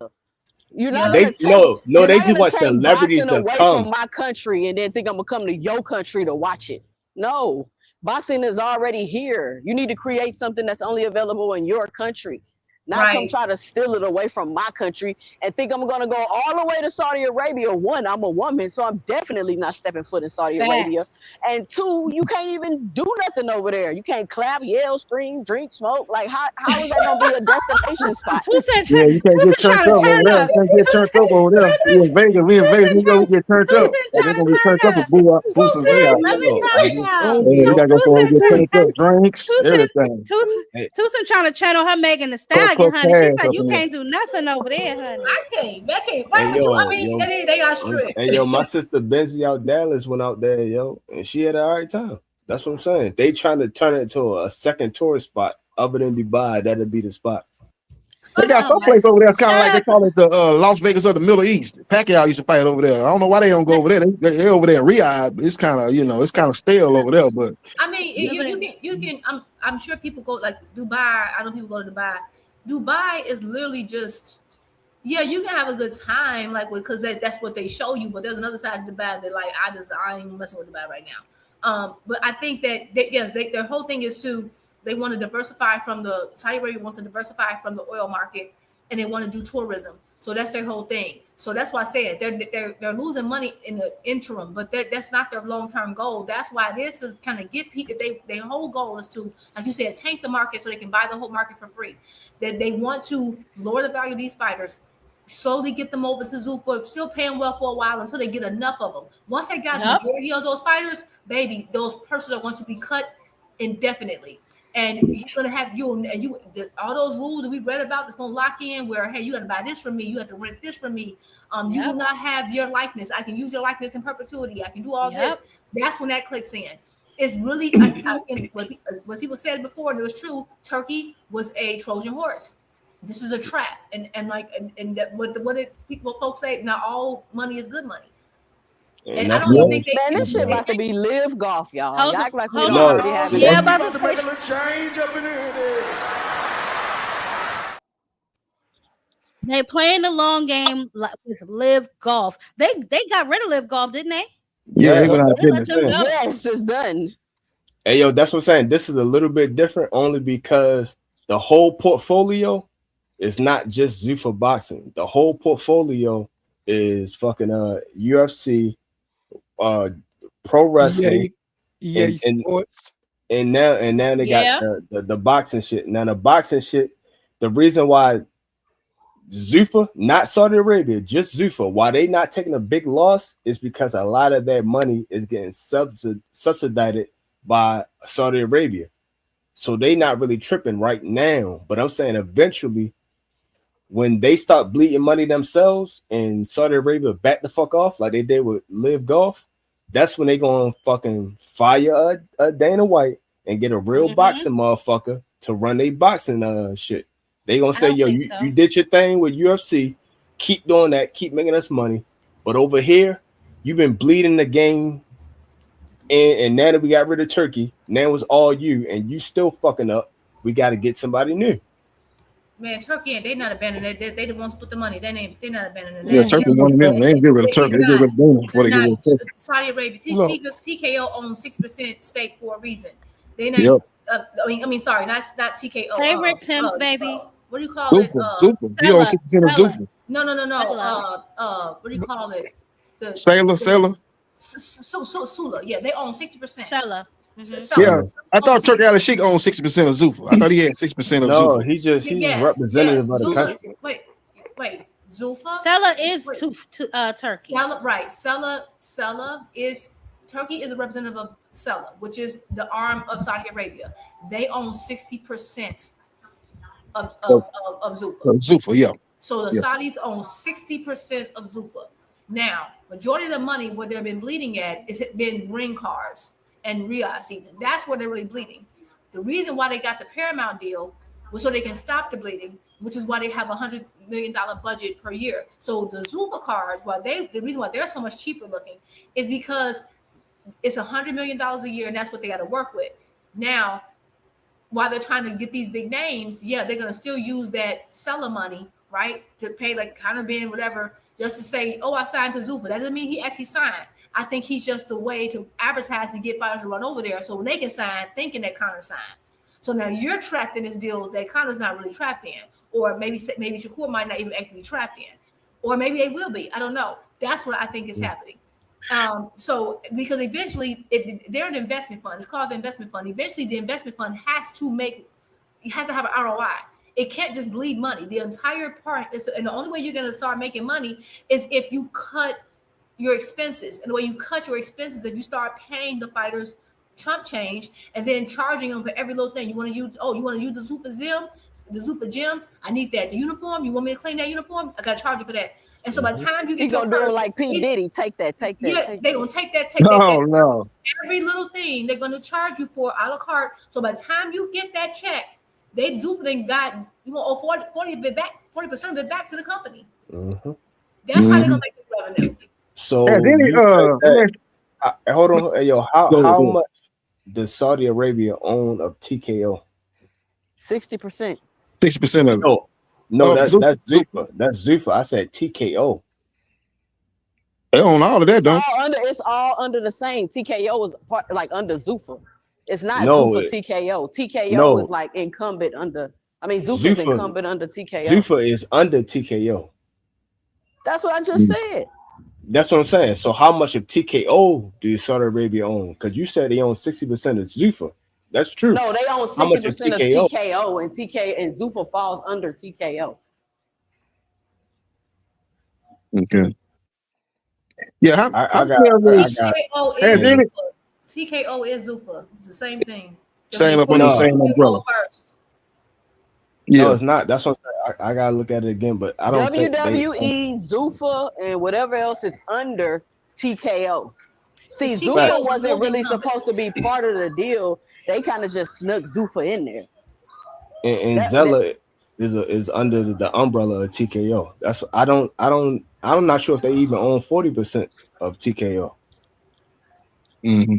H: You're not
D: They
H: gonna take,
D: no,
H: you're
D: they
H: not
D: just
H: gonna
D: want
H: take
D: celebrities
H: boxing
D: to
H: away
D: come.
H: from my country and then think I'm gonna come to your country to watch it. No, boxing is already here. You need to create something that's only available in your country. Not come try to steal it away from my country and think I'm gonna go all the way to Saudi Arabia. One, I'm a woman, so I'm definitely not stepping foot in Saudi Arabia. And two, you can't even do nothing over there. You can't clap, yell, scream, drink, smoke. Like how is that gonna be a destination spot?
B: Yeah, you can't get turned up over there. You can't get turned up over there. We in Vegas. We get turned up. They're gonna get turned up for Boots and Zayas. We gotta go for get turned up, drinks, everything.
A: Tucson trying to channel her Megan Thee Stallion, honey. She said you can't do nothing over there, honey.
E: I can't. Fight with you. I mean, they got strict.
D: And my sister Benzie out Dallas went out there, and she had an all right time. That's what I'm saying. They trying to turn it into a second tourist spot other than Dubai. That'd be the spot.
B: They got some place over there. It's kind of like they call it the Las Vegas of the Middle East. Pacquiao used to fight over there. I don't know why they don't go over there. They're over there in Riyadh. It's kind of it's kind of stale over there. But
E: I mean, you can. I'm sure people go like Dubai. I know people go to Dubai. Dubai is literally just, you can have a good time, like, because that's what they show you. But there's another side of Dubai that, like, I ain't messing with Dubai right now. But I think that their whole thing is they want to diversify from the Saudi Arabia wants to diversify from the oil market, and they want to do tourism. So that's their whole thing. So that's why I said they're losing money in the interim, but that's not their long-term goal. That's why this is kind of get people. Their whole goal is to, like you said, tank the market so they can buy the whole market for free. That they want to lower the value of these fighters, slowly get them over to Zuffa, still paying well for a while until they get enough of them. Once they got the majority of those fighters, baby, those purses are going to be cut indefinitely. And he's gonna have all those rules that we read about that's gonna lock in where, hey, you gotta buy this from me, you have to rent this from me. You will not have your likeness. I can use your likeness in perpetuity. I can do all this. That's when that clicks in. It's really what people said before, and it was true. Turkey was a Trojan horse. This is a trap, and folks say, not all money is good money. And I don't think
H: this shit about to be live golf, y'all. Y'all act like we don't
C: on.
H: already have it.
C: Yeah, about to make a little change up in here.
A: They playing the long game with live golf. They got rid of live golf, didn't they?
B: Yeah, they went out of business.
H: Yes, it's done.
D: Hey, that's what I'm saying. This is a little bit different only because the whole portfolio is not just Zuffa boxing. The whole portfolio is fucking UFC, pro wrestling,
I: EA Sports.
D: And now they got the boxing shit. Now the boxing shit, the reason why Zuffa, not Saudi Arabia, just Zuffa, why they not taking a big loss is because a lot of their money is getting subsidized by Saudi Arabia. So they not really tripping right now. But I'm saying eventually, when they start bleeding money themselves and Saudi Arabia back the fuck off like they did with Live Golf, that's when they gonna fucking fire a Dana White and get a real boxing motherfucker to run their boxing shit. They gonna say, yo, you did your thing with UFC, keep doing that, keep making us money. But over here, you've been bleeding the game, and now that we got rid of Turkey, now it's all you, and you still fucking up. We got to get somebody new.
E: Man, Turkey, they not abandoning it. They the ones put the money. They not abandoning it.
B: Yeah, Turkey won them. They ain't get rid of Turkey. They get rid of Dana before they get rid of Turkey.
E: Saudi Arabia, TKO owns 6% stake for a reason. They not. I mean, sorry, not TKO.
A: Hey, Rick Timms, baby.
E: What do you call it?
B: Zuffa. He owns 6% of Zuffa.
E: No. What do you call it?
B: Sailor.
E: Sula. Yeah, they own 60%.
A: Sailor.
B: Yeah, I thought Turkey Al Sheikh owned 60% of Zuffa. I thought he had 6% of Zuffa.
D: He's representative of the country.
E: Wait, Zuffa.
A: Sella is Turkey.
E: Sella is Turkey is a representative of Sella, which is the arm of Saudi Arabia. They own 60% of Zuffa.
B: Zuffa, yeah.
E: So the Saudis own 60% of Zuffa. Now, majority of the money where they've been bleeding at is been ring cards and Riyadh season. That's where they're really bleeding. The reason why they got the Paramount deal was so they can stop the bleeding, which is why they have $100 million budget per year. So the Zuffa cards, the reason why they're so much cheaper looking is because it's $100 million a year, and that's what they got to work with. Now, while they're trying to get these big names, they're going to still use that seller money, right, to pay like Conor Ben, whatever, just to say, oh, I signed to Zuffa. That doesn't mean he actually signed. I think he's just a way to advertise to get fighters to run over there so when they can sign, thinking that Conor signed. So now you're trapped in this deal that Conor's not really trapped in, or maybe Shakur might not even actually be trapped in, or maybe they will be. I don't know. That's what I think is happening. So because eventually they're an investment fund. It's called the investment fund. Eventually the investment fund has to have an ROI. It can't just bleed money. The entire part and the only way you're going to start making money is if you cut your expenses. And the way you cut your expenses is you start paying the fighters chump change and then charging them for every little thing. You want to use the Zuffa gym? I need that. The uniform? You want me to clean that uniform? I got to charge you for that. And so by the time you get
H: to do it like P. Diddy, take that.
E: Yeah, they're going to take that.
B: No.
E: Every little thing they're going to charge you for a la carte. So by the time you get that check, Zuffa then got, you going to owe 40% of it back to the company.
D: Mm-hmm.
E: That's how they're going to make the revenue.
D: So hold on, yo, how much does Saudi Arabia own of TKO?
H: 60%.
B: 60% of it.
D: No, that's Zuffa. That's Zuffa. I said TKO.
B: They own all of that, don't
H: it's all under the same. TKO is like under Zuffa. It's not Zuffa TKO. TKO is like incumbent under. I mean, Zuffa's incumbent under TKO.
D: Zuffa is under TKO.
H: That's what I just said.
D: That's what I'm saying. So how much of TKO do Saudi Arabia own? Because you said they own 60% of Zuffa. That's true.
H: No, they own 60% of TKO, and Zuffa falls under TKO.
B: Okay. Yeah,
E: TKO is Zuffa. It's the same thing.
B: Same up under the same umbrella.
D: Yeah, no, it's not. That's what I gotta look at it again, but I don't think
H: WWE, Zuffa, and whatever else is under TKO. See, Zuffa wasn't really supposed to be part of the deal. They kind of just snuck Zuffa in there.
D: And Zella is under the umbrella of TKO. That's I'm not sure if they even own 40% of TKO.
B: Mm-hmm.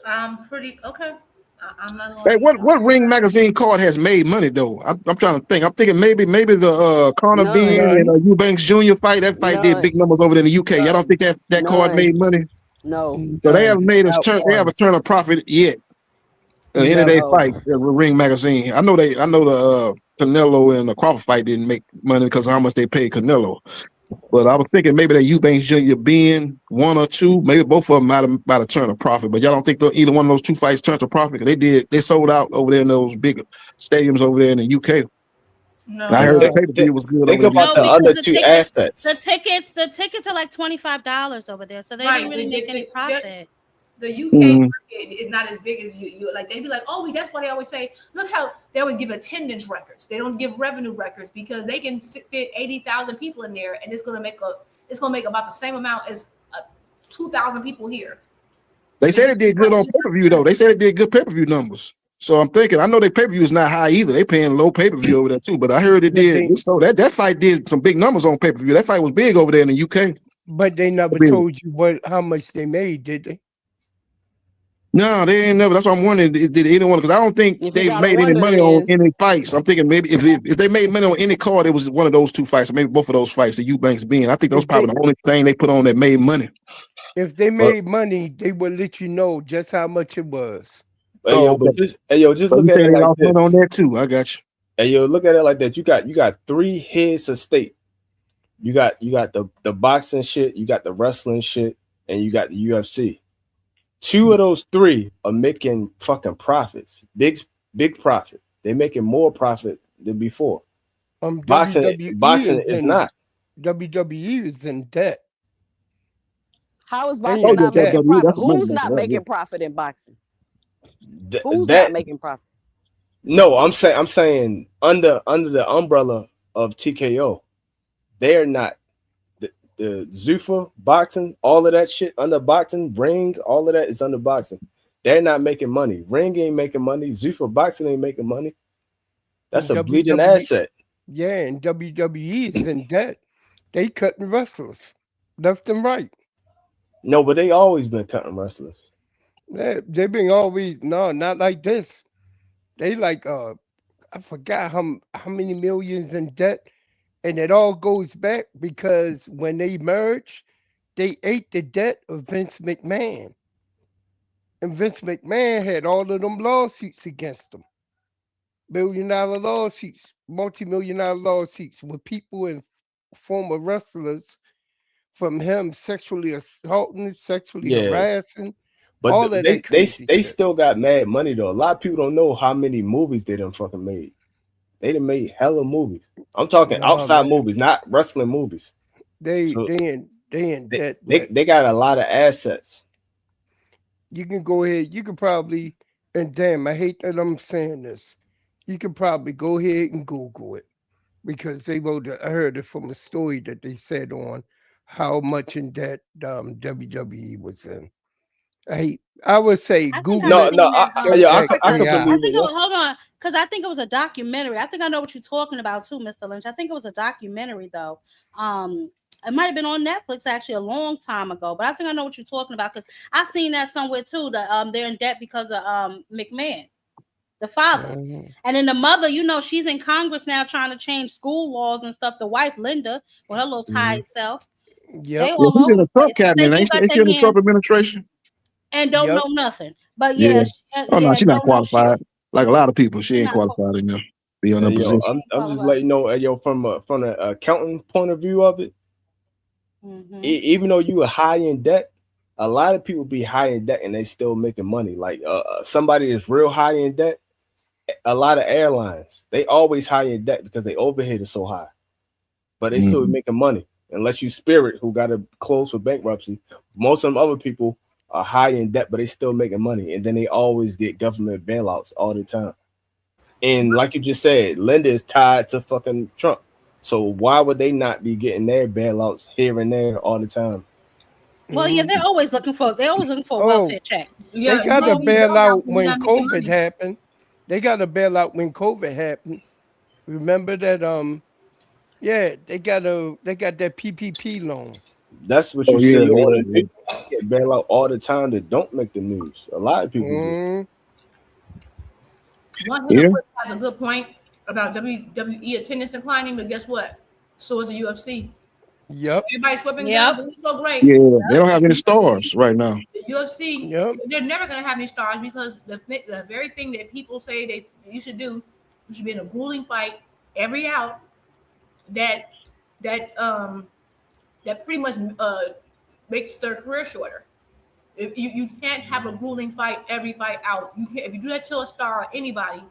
E: I'm pretty okay. I'm not
B: hey, what Ring magazine card has made money though? I'm trying to think. I'm thinking maybe the Conor Ben and Eubanks Jr. fight. That fight did big numbers over there in the UK. Y'all don't think that card made money?
H: No.
B: So they haven't made they haven't turned a profit yet. End of their fight, Ring magazine. I know the Canelo and the Crawford fight didn't make money because of how much they paid Canelo. But I was thinking maybe that Eubanks Jr. being one or two, maybe both of them might have turned a profit. But y'all don't think either one of those two fights turned a profit? They sold out over there in those big stadiums over there in the UK.
E: No,
B: And I heard the pay-per-view was good
D: Think
B: over there.
D: about the other two assets.
A: The tickets are like $25 over there, so they didn't really make any profit.
E: The UK market is not as big as you like. They'd be like, oh, that's why they always say, look how they always give attendance records. They don't give revenue records because they can fit 80,000 people in there, and it's gonna make about the same amount as 2,000 people here.
B: They said it did good on pay-per-view though. They said it did good pay-per-view numbers. So I'm thinking, I know their pay-per-view is not high either. They paying low pay-per-view over there too. But I heard it did. So that fight did some big numbers on pay-per-view. That fight was big over there in the UK.
I: But they never told you how much they made, did they?
B: No, they ain't never. That's what I'm wondering. Did anyone? Because I don't think they made any money on any fights. I'm thinking maybe if they made money on any card, it was one of those two fights, or maybe both of those fights. The Eubanks being, I think those probably the only thing they put on that made money.
I: If they made money, they would let you know just how much it was.
D: Hey, just look at it like this.
B: On that too. I got you.
D: Hey, yo, look at it like that. You got 3 heads of state. You got the boxing shit, you got the wrestling shit, and you got the UFC. 2 of those 3 are making fucking profits. Big profit. They're making more profit than before. Boxing is not.
I: WWE is in debt.
H: How is boxing not making profit? Who's not making profit in boxing? Who's not making profit?
D: No, I'm saying under the umbrella of TKO, they're not. The Zuffa boxing, all of that shit under boxing, ring, all of that is under boxing. They're not making money. Ring ain't making money. Zuffa boxing ain't making money. That's a bleeding asset.
I: Yeah, and WWE is in debt. They cutting wrestlers left and right.
D: No, but they always been cutting wrestlers.
I: They've been always not like this. They like I forgot how many millions in debt. And it all goes back because when they merged, they ate the debt of Vince McMahon. And Vince McMahon had all of them lawsuits against him. $1 million lawsuits, multi-million-dollar lawsuits with people and former wrestlers from him sexually assaulting, sexually harassing.
D: But
I: all of that crazy
D: they
I: shit.
D: still got mad money though. A lot of people don't know how many movies they done fucking made. They done made hella movies. I'm talking outside movies, not wrestling movies.
I: They in debt.
D: They got a lot of assets.
I: You can go ahead. You can probably, and damn, I hate that I'm saying this. You can probably go ahead and Google it because they wrote. I heard it from a story that they said on how much in debt WWE was in. I would say Google.
A: I think hold on, because I think it was a documentary. I think I know what you're talking about too, Mr. Lynch. I think it was a documentary though. It might have been on Netflix actually a long time ago, but I think I know what you're talking about because I seen that somewhere too. That they're in debt because of McMahon, the father, and then the mother. You know, she's in Congress now trying to change school laws and stuff. The wife, Linda, with her little tired self.
I: Yeah,
B: she's in the Trump cabinet, ain't she? Ain't she in the Trump administration?
A: And don't know nothing. But
B: no, she's not qualified. Like a lot of people, she ain't qualified in there. Be on the position.
D: I'm just letting you know, from an accounting point of view of it. Even though you are high in debt, a lot of people be high in debt and they still making money. Like somebody that's real high in debt, a lot of airlines, they always high in debt because they overhead is so high, but they still making money. Unless you Spirit, who got to close for bankruptcy, most of them other people are high in debt, but they still making money, and then they always get government bailouts all the time. And like you just said, Linda is tied to fucking Trump, so why would they not be getting their bailouts here and there all the time?
A: Well, yeah, they're always looking for a welfare check.
I: They got a bailout when COVID happened. They got a bailout when COVID happened. Remember that? Yeah, they got that PPP loan.
D: That's what you see on it. They get bailout all the time that don't make the news. A lot of people do.
E: One has a good point about WWE attendance declining, but guess what? So is the UFC.
I: Yep.
E: Everybody's flipping down. It's so great.
B: Yeah, they don't have any stars right now.
E: The UFC, they're never going to have any stars because the very thing that people say you should do, you should be in a grueling fight every out. That that pretty much makes their career shorter. If you can't have a grueling fight every fight out. You can't, if you do that to a star or anybody,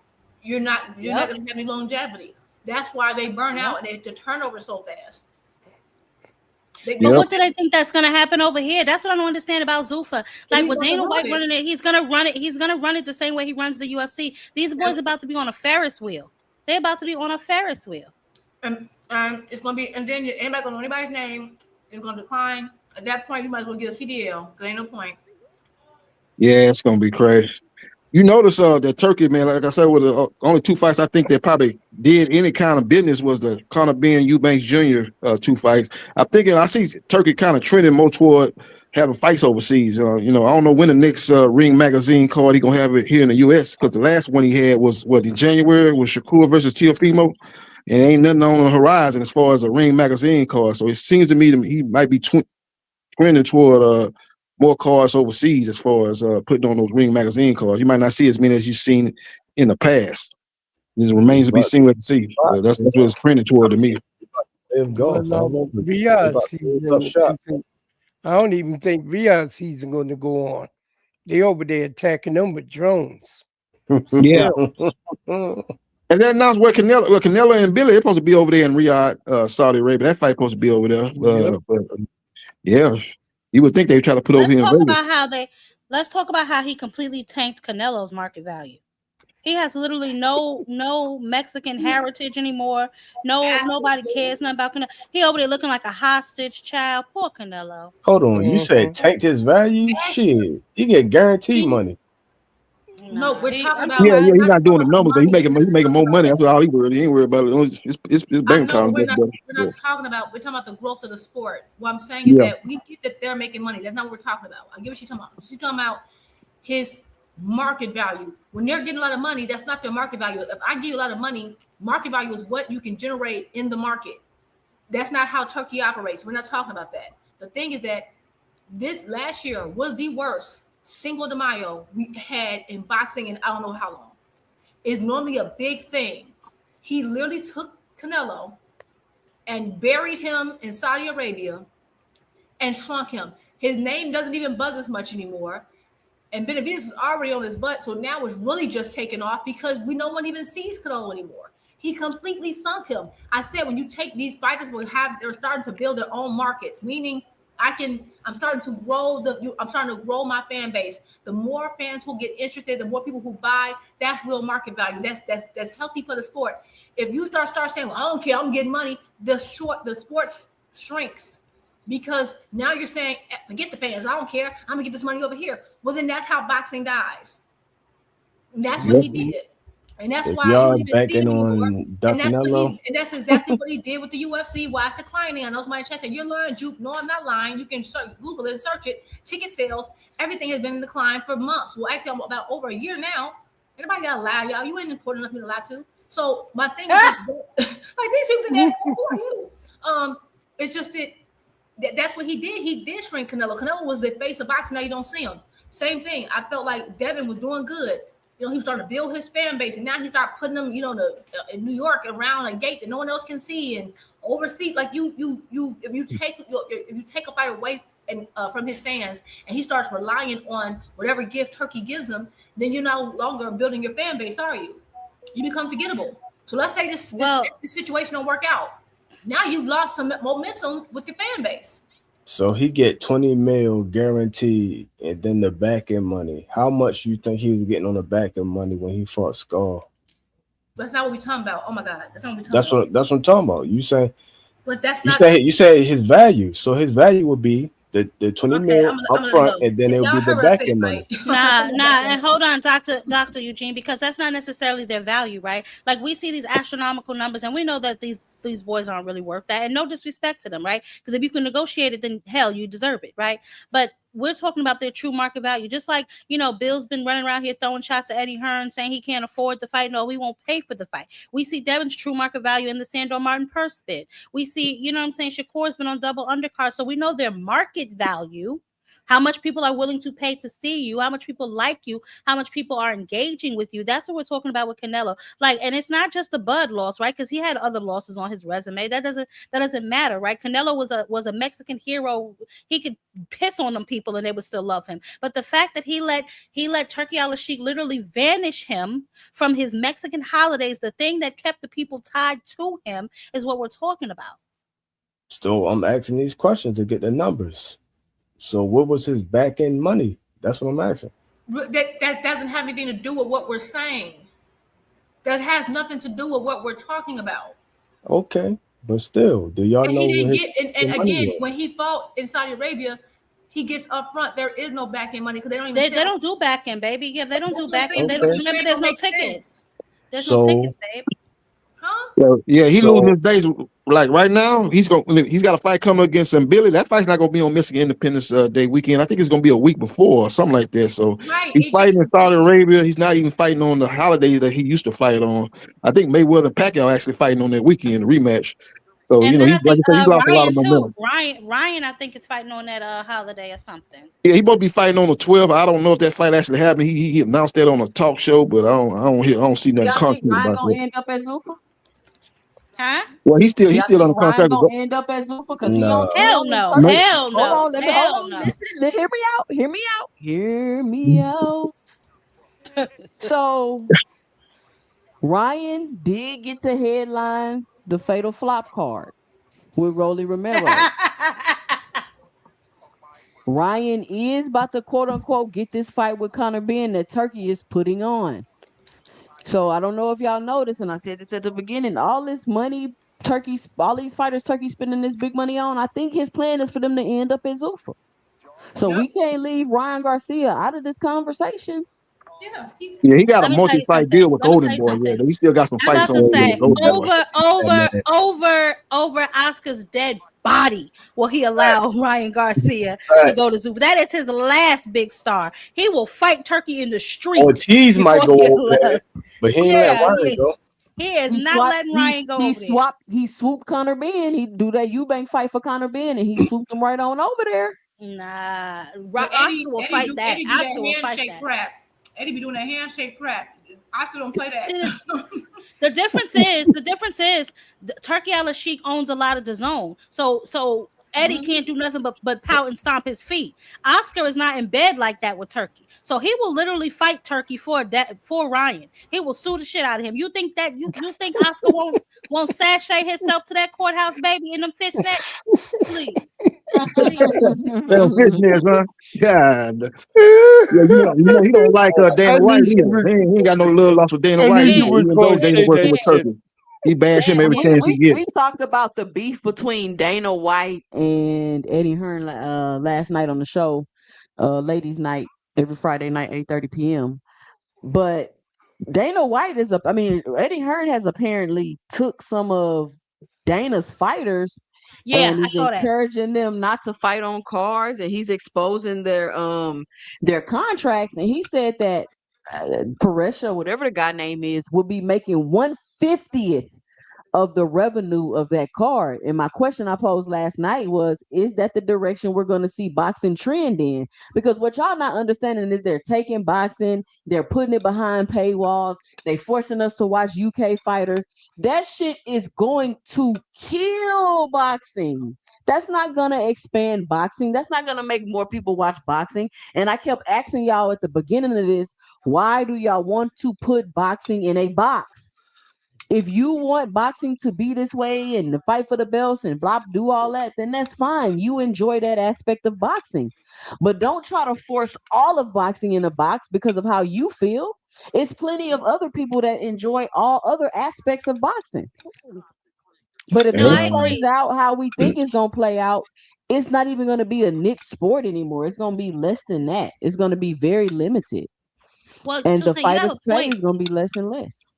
E: you're not going to have any longevity. That's why they burn out and the turnover so fast.
A: But what do they think that's going to happen over here? That's what I don't understand about Zuffa. Like with Dana White running it, he's going to run it. He's going to run it the same way he runs the UFC. These boys are about to be on a Ferris wheel. They're about to be on a Ferris wheel.
E: And it's going to be, and then anybody going to know anybody's name is going to decline. At that point, you might as well get a CDL. There ain't no point.
B: Yeah, it's going to be crazy. You notice that Turkey, man, like I said, with the only 2 fights I think they probably did any kind of business was the Conor Ben Eubanks Jr. 2 fights. I see Turkey kind of trending more toward having fights overseas. I don't know when the next Ring Magazine card he going to have it here in the U.S. because the last one he had was, in January with Shakur versus Teofimo. And ain't nothing on the horizon as far as a Ring Magazine card. So it seems to me that he might be trending toward more cards overseas as far as putting on those Ring Magazine cards. You might not see as many as you've seen in the past. It remains to be seen what to see. That's what it's trending toward to me.
I: I don't even think Riyadh season going to go on. They over there attacking them with drones.
B: Yeah. And then announced where Canelo and Billy are supposed to be over there in Riyadh, Saudi Arabia. That fight supposed to be over there. But yeah, you would think they would try to put over here.
A: Let's talk about how he completely tanked Canelo's market value. He has literally no Mexican heritage anymore. Nobody cares nothing about Canelo. He over there looking like a hostage child. Poor Canelo.
D: Hold on, you said tanked his value? Shit, he get guaranteed money.
E: No, we're talking about.
B: Yeah, he's not doing the numbers, but he's making more money. That's all he worried. He ain't worried about it. It's bank account.
E: We're not talking about. We're talking about the growth of the sport. What I'm saying is that we get that they're making money. That's not what we're talking about. I get what she's talking about. She's talking about his market value. When they're getting a lot of money, that's not their market value. If I give you a lot of money, market value is what you can generate in the market. That's not how Turkey operates. We're not talking about that. The thing is that this last year was the worst Cinco de Mayo we had in boxing in I don't know how long. It's normally a big thing. He literally took Canelo and buried him in Saudi Arabia and shrunk him. His name doesn't even buzz as much anymore. And Benavidez is already on his butt, so now it's really just taken off because no one even sees Canelo anymore. He completely sunk him. I said when you take these fighters, they're starting to build their own markets, meaning I'm starting to grow my fan base. The more fans who get interested, the more people who buy, that's real market value. That's healthy for the sport. If you start saying, well, I don't care, I'm getting money, the sport shrinks because now you're saying, forget the fans, I don't care, I'm gonna get this money over here. Well, then that's how boxing dies. And that's what he did. And that's why
D: y'all banking on Canelo.
E: And that's exactly what he did with the UFC. Why it's declining. I know somebody in chat said, you're lying, Juke. No, I'm not lying. You can Google it, search it. Ticket sales, everything has been in decline for months. Well, actually, I'm about over a year now. Anybody got to lie, y'all? You ain't important enough for me to lie to. So my thing is, like these people that who are you? It's just that's what he did. He did shrink Canelo. Canelo was the face of boxing. Now you don't see him. Same thing. I felt like Devin was doing good. He was starting to build his fan base, and now he started putting them, in New York around a gate that no one else can see and overseas. Like if you take a fight away from his fans, and he starts relying on whatever gift Turkey gives him, then you're no longer building your fan base, are you? You become forgettable. So let's say this situation don't work out. Now you've lost some momentum with your fan base.
D: So he get 20 mil guaranteed, and then the back end money. How much you think he was getting on the back end money when he fought Scar?
E: That's not what we're talking about. Oh my God, that's not what we're talking about.
D: That's what I'm talking about. You say,
E: but that's
D: you
E: not.
D: You say his value. So his value would be the 20 mil up front, and then it would be the back end money.
A: Nah, and hold on, Dr. Eugene, because that's not necessarily their value, right? Like we see these astronomical numbers, and we know that these boys aren't really worth that, and no disrespect to them, right? Because if you can negotiate it, then hell, you deserve it, right? But we're talking about their true market value. Just like, Bill's been running around here throwing shots at Eddie Hearn saying he can't afford the fight. No, we won't pay for the fight. We see Devin's true market value in the Sandor Martin purse bid. We see, Shakur's been on double undercard. So we know their market value. how much people are willing to pay to see you, how much people like you, how much people are engaging with you. That's what we're talking about with Canelo. Like, and it's not just the Bud loss, right? Because he had other losses on his resume. That doesn't matter, right? Canelo was a Mexican hero. He could piss on them people and they would still love him. But the fact that he let Turki Al-Sheikh literally vanish him from his Mexican holidays, the thing that kept the people tied to him, is what we're talking about.
D: So I'm asking these questions to get the numbers. So what was his back end money? That's what I'm asking.
E: That doesn't have anything to do with what we're saying. That has nothing to do with what we're talking about.
D: Okay, but still, do y'all know?
E: He didn't get, and again, when he fought in Saudi Arabia, he gets up front. There is no back end money because they don't even.
A: They don't do back end, baby. Yeah, they don't do back end.
D: Okay.
A: Remember, there's no tickets. There's no tickets, babe.
B: Yeah, he losing his days. Like right now, he's got a fight coming against Billy. That fight's not gonna be on Michigan Independence Day weekend. I think it's gonna be a week before or something like that. So he's fighting in Saudi Arabia. He's not even fighting on the holiday that he used to fight on. I think Mayweather and Pacquiao actually fighting on that weekend, the rematch. So
A: And
B: you know,
A: then
B: he's like I said, he lost a lot of momentum.
A: Ryan, I think is fighting on that holiday or something.
B: Yeah, he supposed to be fighting on the 12th. I don't know if that fight actually happened. He announced that on a talk show, but I don't see nothing
G: Y'all think
B: concrete
G: Ryan
B: about
G: gonna
B: that.
G: end up at Zuffa?
A: Huh?
B: Well, he's still
G: Y'all
B: on the
G: think Ryan
B: contract.
G: gonna end up at Zuffa because he on
A: Hell no.
G: Turkey?
A: Hell no.
G: Hold on, let me
A: Hell
G: hold on.
A: no.
G: Listen, hear me out. Hear me out. Hear me out. So Ryan did get to headline the Fatal Flop card with Rolly Romero. Ryan is about to quote unquote get this fight with Conor Benn that Turkey is putting on. So I don't know if y'all noticed, and I said this at the beginning, all this money all these fighters Turkey spending this big money on, I think his plan is for them to end up at Zuffa. So we can't leave Ryan Garcia out of this conversation.
B: Yeah, he got a
A: Let me tell you
B: multi-fight deal with Golden Boy. Yeah, he still got some
A: I'm
B: fights
A: about
B: on
A: to say
B: with Golden Boy.
A: over Oscar's dead body will he allow Ryan Garcia to go to Zuffa. That is his last big star. He will fight Turkey in the street.
D: Ortiz might go over there, but he ain't let Ryan go.
A: He is not letting Ryan go over there.
G: He swooped Conor Benn. He do that Eubank fight for Conor Benn, and he swooped him right on over there.
A: Nah,
E: But
A: Oscar will fight that.
E: Eddie do
A: Oscar will fight
E: handshake
A: that.
E: crap. Eddie be doing that handshake crap. Oscar don't play that.
A: The difference is Turki Al-Sheikh owns a lot of the zone. So Eddie can't do nothing but pout and stomp his feet. Oscar is not in bed like that with Turkey. So he will literally fight Turkey for Ryan. He will sue the shit out of him. You think Oscar won't sashay himself to that courthouse, baby, in them fishnets? Please.
B: Damn fishnets, huh? God. Yeah, you know he don't like Dana White either. He ain't got no love lost with Dana White either. Even though Dana working with Turkey. He bashed him every chance he gets.
G: We talked about the beef between Dana White and Eddie Hearn last night on the show, ladies' night, every Friday night, 8:30 p.m. But Dana White Eddie Hearn has apparently took some of Dana's fighters and he's encouraging them not to fight on cars, and he's exposing their contracts. And he said that Paresha, whatever the guy name is, will be making 1/50th of the revenue of that card. And my question I posed last night was, is that the direction we're going to see boxing trend in? Because what y'all not understanding is they're taking boxing, they're putting it behind paywalls, they forcing us to watch UK fighters. That shit is going to kill boxing. That's not going to expand boxing. That's not going to make more people watch boxing. And I kept asking y'all at the beginning of this, why do y'all want to put boxing in a box? If you want boxing to be this way and to fight for the belts and blah, do all that, then that's fine. You enjoy that aspect of boxing. But don't try to force all of boxing in a box because of how you feel. It's plenty of other people that enjoy all other aspects of boxing. But if this plays out how we think it's going to play out, it's not even going to be a niche sport anymore. It's going to be less than that. It's going to be very limited.
A: Well,
G: and the
A: Susan,
G: fighters' pay is going to be less and less.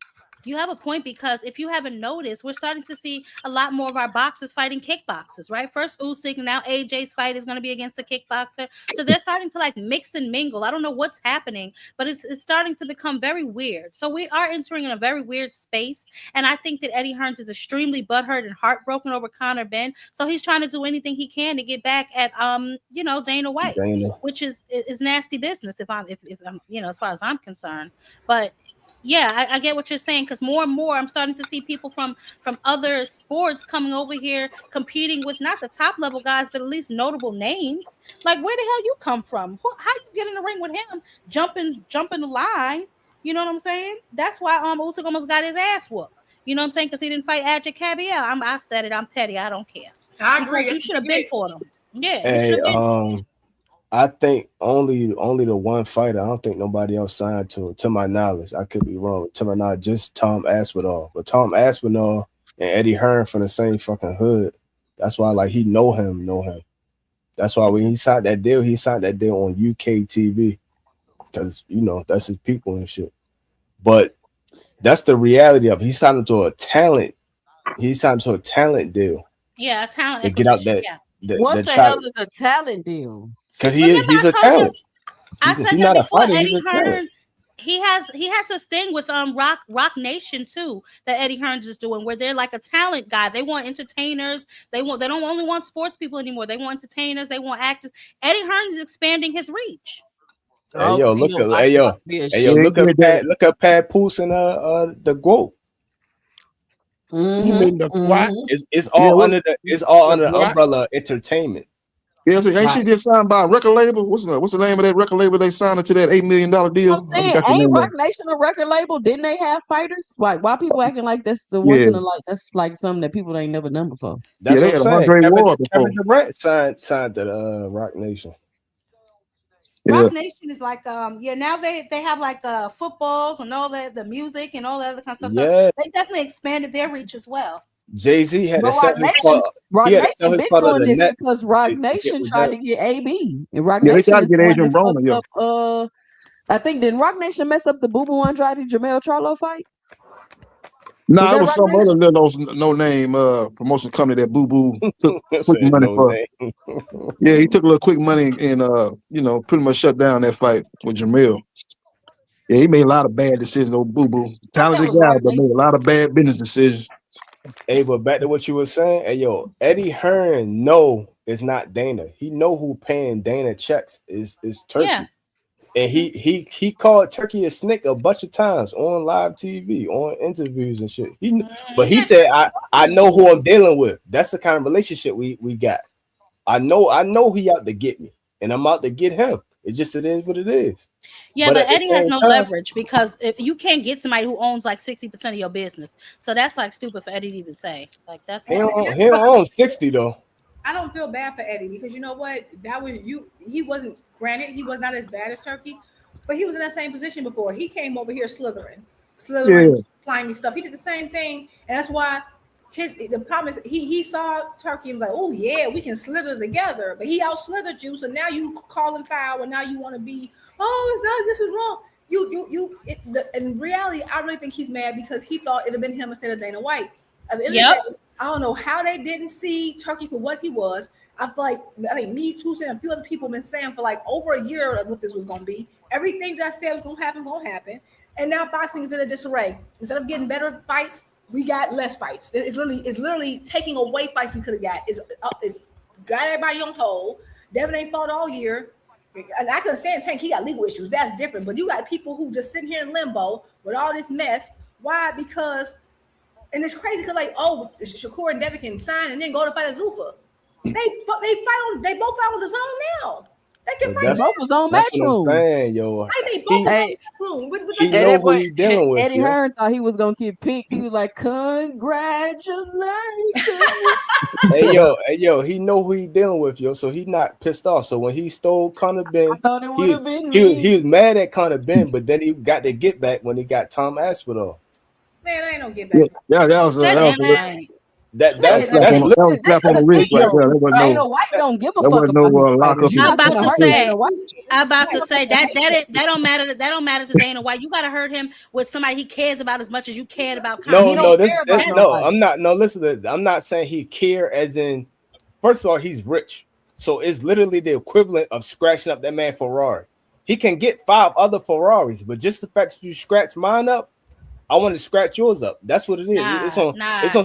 A: You have a point, because if you haven't noticed, we're starting to see a lot more of our boxers fighting kickboxers, right? First Usyk, now AJ's fight is going to be against a kickboxer. So they're starting to like mix and mingle. I don't know what's happening, but it's starting to become very weird. So we are entering in a very weird space. And I think that Eddie Hearns is extremely butthurt and heartbroken over Conor Benn. So he's trying to do anything he can to get back at Dana White, which is nasty business if I'm as far as I'm concerned. But yeah, I get what you're saying, because more and more I'm starting to see people from other sports coming over here competing with not the top level guys, but at least notable names. Like, where the hell you come from? How you get in the ring with him? Jumping the line. You know what I'm saying? That's why Usyk almost got his ass whooped. You know what I'm saying? Because he didn't fight Adja Cabiel. I said it. I'm petty. I don't care.
E: I agree.
A: You should have been for them. Yeah.
D: Hey, I think only the one fighter. I don't think nobody else signed to my knowledge. I could be wrong. To my knowledge, just Tom Aspinall. But Tom Aspinall and Eddie Hearn from the same fucking hood. That's why, like, he know him. That's why when he signed that deal on UK TV, because that's his people and shit. But that's the reality of it. He signed him to a talent. He signed him to a talent deal.
A: Yeah, a talent.
D: To get out that.
G: What the hell is a talent deal?
D: Because he's a talent.
A: I said
D: he's
A: that
D: not
A: before.
D: a fighter.
A: Eddie
D: He's a
A: Hearn,
D: talent.
A: he has this thing with Rock Nation too that Eddie Hearns is doing, where they're like a talent guy. They want entertainers. They don't only want sports people anymore. They want entertainers. They want actors. Eddie Hearns is expanding his reach.
D: Hey yo, look at Pat Poose and the GOAT.
I: You mean the what?
D: It's all under the umbrella of entertainment.
B: Yeah, ain't she just signed by a record label? What's the name of that record label they signed her to that $8 million deal?
G: Ain't Rock Nation a record label? Didn't they have fighters? Like, why people acting like that's the once in a life? That's like something that people ain't never done before.
D: That's
B: they had Andre Ward before.
D: Kevin Durant signed to Rock Nation.
A: Rock Nation is like now they have like footballs and all that, the music and all that other kind of stuff.
D: Yeah.
A: So they definitely expanded their reach as well.
D: Jay-Z had to
G: Rock
D: sell his father.
G: Rock
D: He had to
G: Nation
D: sell his
G: been
D: father
G: doing
D: the
G: this
D: net
G: because Rock
D: to
G: Nation
D: get
G: tried to
D: with
G: get AB, and Rock
B: Yeah, they
G: Nation
B: tried to
G: is
B: get
G: the one
B: Adrian
G: that
B: Broner,
G: fucked up. I think didn't Rock Nation mess up the Boo Boo Andrade Jamel Charlo fight?
B: No, it
G: that
B: was
G: Rock
B: some
G: Nation?
B: other no name promotion company that Boo Boo took quick
D: Said
B: money
D: no
B: for.
D: name.
B: Yeah, he took a little quick money and pretty much shut down that fight with Jamil. Yeah, he made a lot of bad decisions. Old Boo Boo, talented
G: was
B: guy,
G: Rock
B: but made a lot of bad business decisions.
D: Hey, but back to what you were saying. Hey, yo, Eddie Hearn, no, it's not Dana. He know who paying Dana checks is Turkey.
A: Yeah.
D: And he called Turkey a snake a bunch of times on live TV, on interviews and shit. But he said, I know who I'm dealing with. That's the kind of relationship we got. I know he out to get me, and I'm out to get him. It is what it is.
A: Yeah, but
D: at the
A: Eddie has
D: same
A: no
D: time-
A: leverage, because if you can't get somebody who owns like 60% of your business, so that's like stupid for Eddie to even say. Like that's
D: He don't own 60 though.
E: I don't feel bad for Eddie, because you know what? That was he wasn't, granted, he was not as bad as Turkey, but he was in that same position before. He came over here slithering, slimy stuff. He did the same thing, and that's why the problem is he saw Turkey and was like, oh yeah, we can slither together, but he out slithered you, so now you calling foul, and now you want to be, oh, it's not, this is wrong. In reality, I really think he's mad because he thought it'd have been him instead of Dana White. At the end of the day, I don't know how they didn't see Turkey for what he was. I think me too, and a few other people have been saying for like over a year what this was going to be. Everything that I said was going to happen. And now boxing is in a disarray. Instead of getting better fights, we got less fights. It's literally taking away fights we could have got. It's got everybody on hold. Devin ain't fought all year. And I couldn't stand Tank. He got legal issues. That's different. But you got people who just sitting here in limbo with all this mess. Why? Because, and it's crazy because Shakur and Devin can sign and then go to fight a Zuffa. They both fight on the zone now. They can fight.
G: Both was on
D: That's what I'm
G: Matchroom.
D: saying, yo.
E: They both on Matchroom.
D: He know who he dealing with.
G: Eddie Hearn thought he was gonna get picked. He was like, "Congratulations."
D: Hey yo, he know who he dealing with, yo. So he not pissed off. So when he stole Conor Benn, he was mad at Conor Benn, but then he got the get back when he got Tom Aspinall.
E: Man, I ain't no get back.
B: Yeah, that was
D: That's
B: Slap on the wrist right there. That wasn't
G: Dana
B: no.
G: White don't give a
B: That
G: fuck
B: wasn't no
G: about his
B: lock
G: fighters.
B: up.
G: You're
A: I'm
G: not
A: about
G: gonna
A: to
G: hurt
A: say.
G: Dana White.
A: I'm about to say that don't matter. That don't matter to Dana White. You got to hurt him with somebody he cares about as much as you cared about.
D: No,
G: He
A: Conor.
G: don't
D: no,
G: care about
D: no.
G: nobody.
D: I'm not. No, listen. I'm not saying he care as in. First of all, he's rich, so it's literally the equivalent of scratching up that man Ferrari. He can get 5 other Ferraris, but just the fact that you scratch mine up, I want to scratch yours up. That's what it is. It's on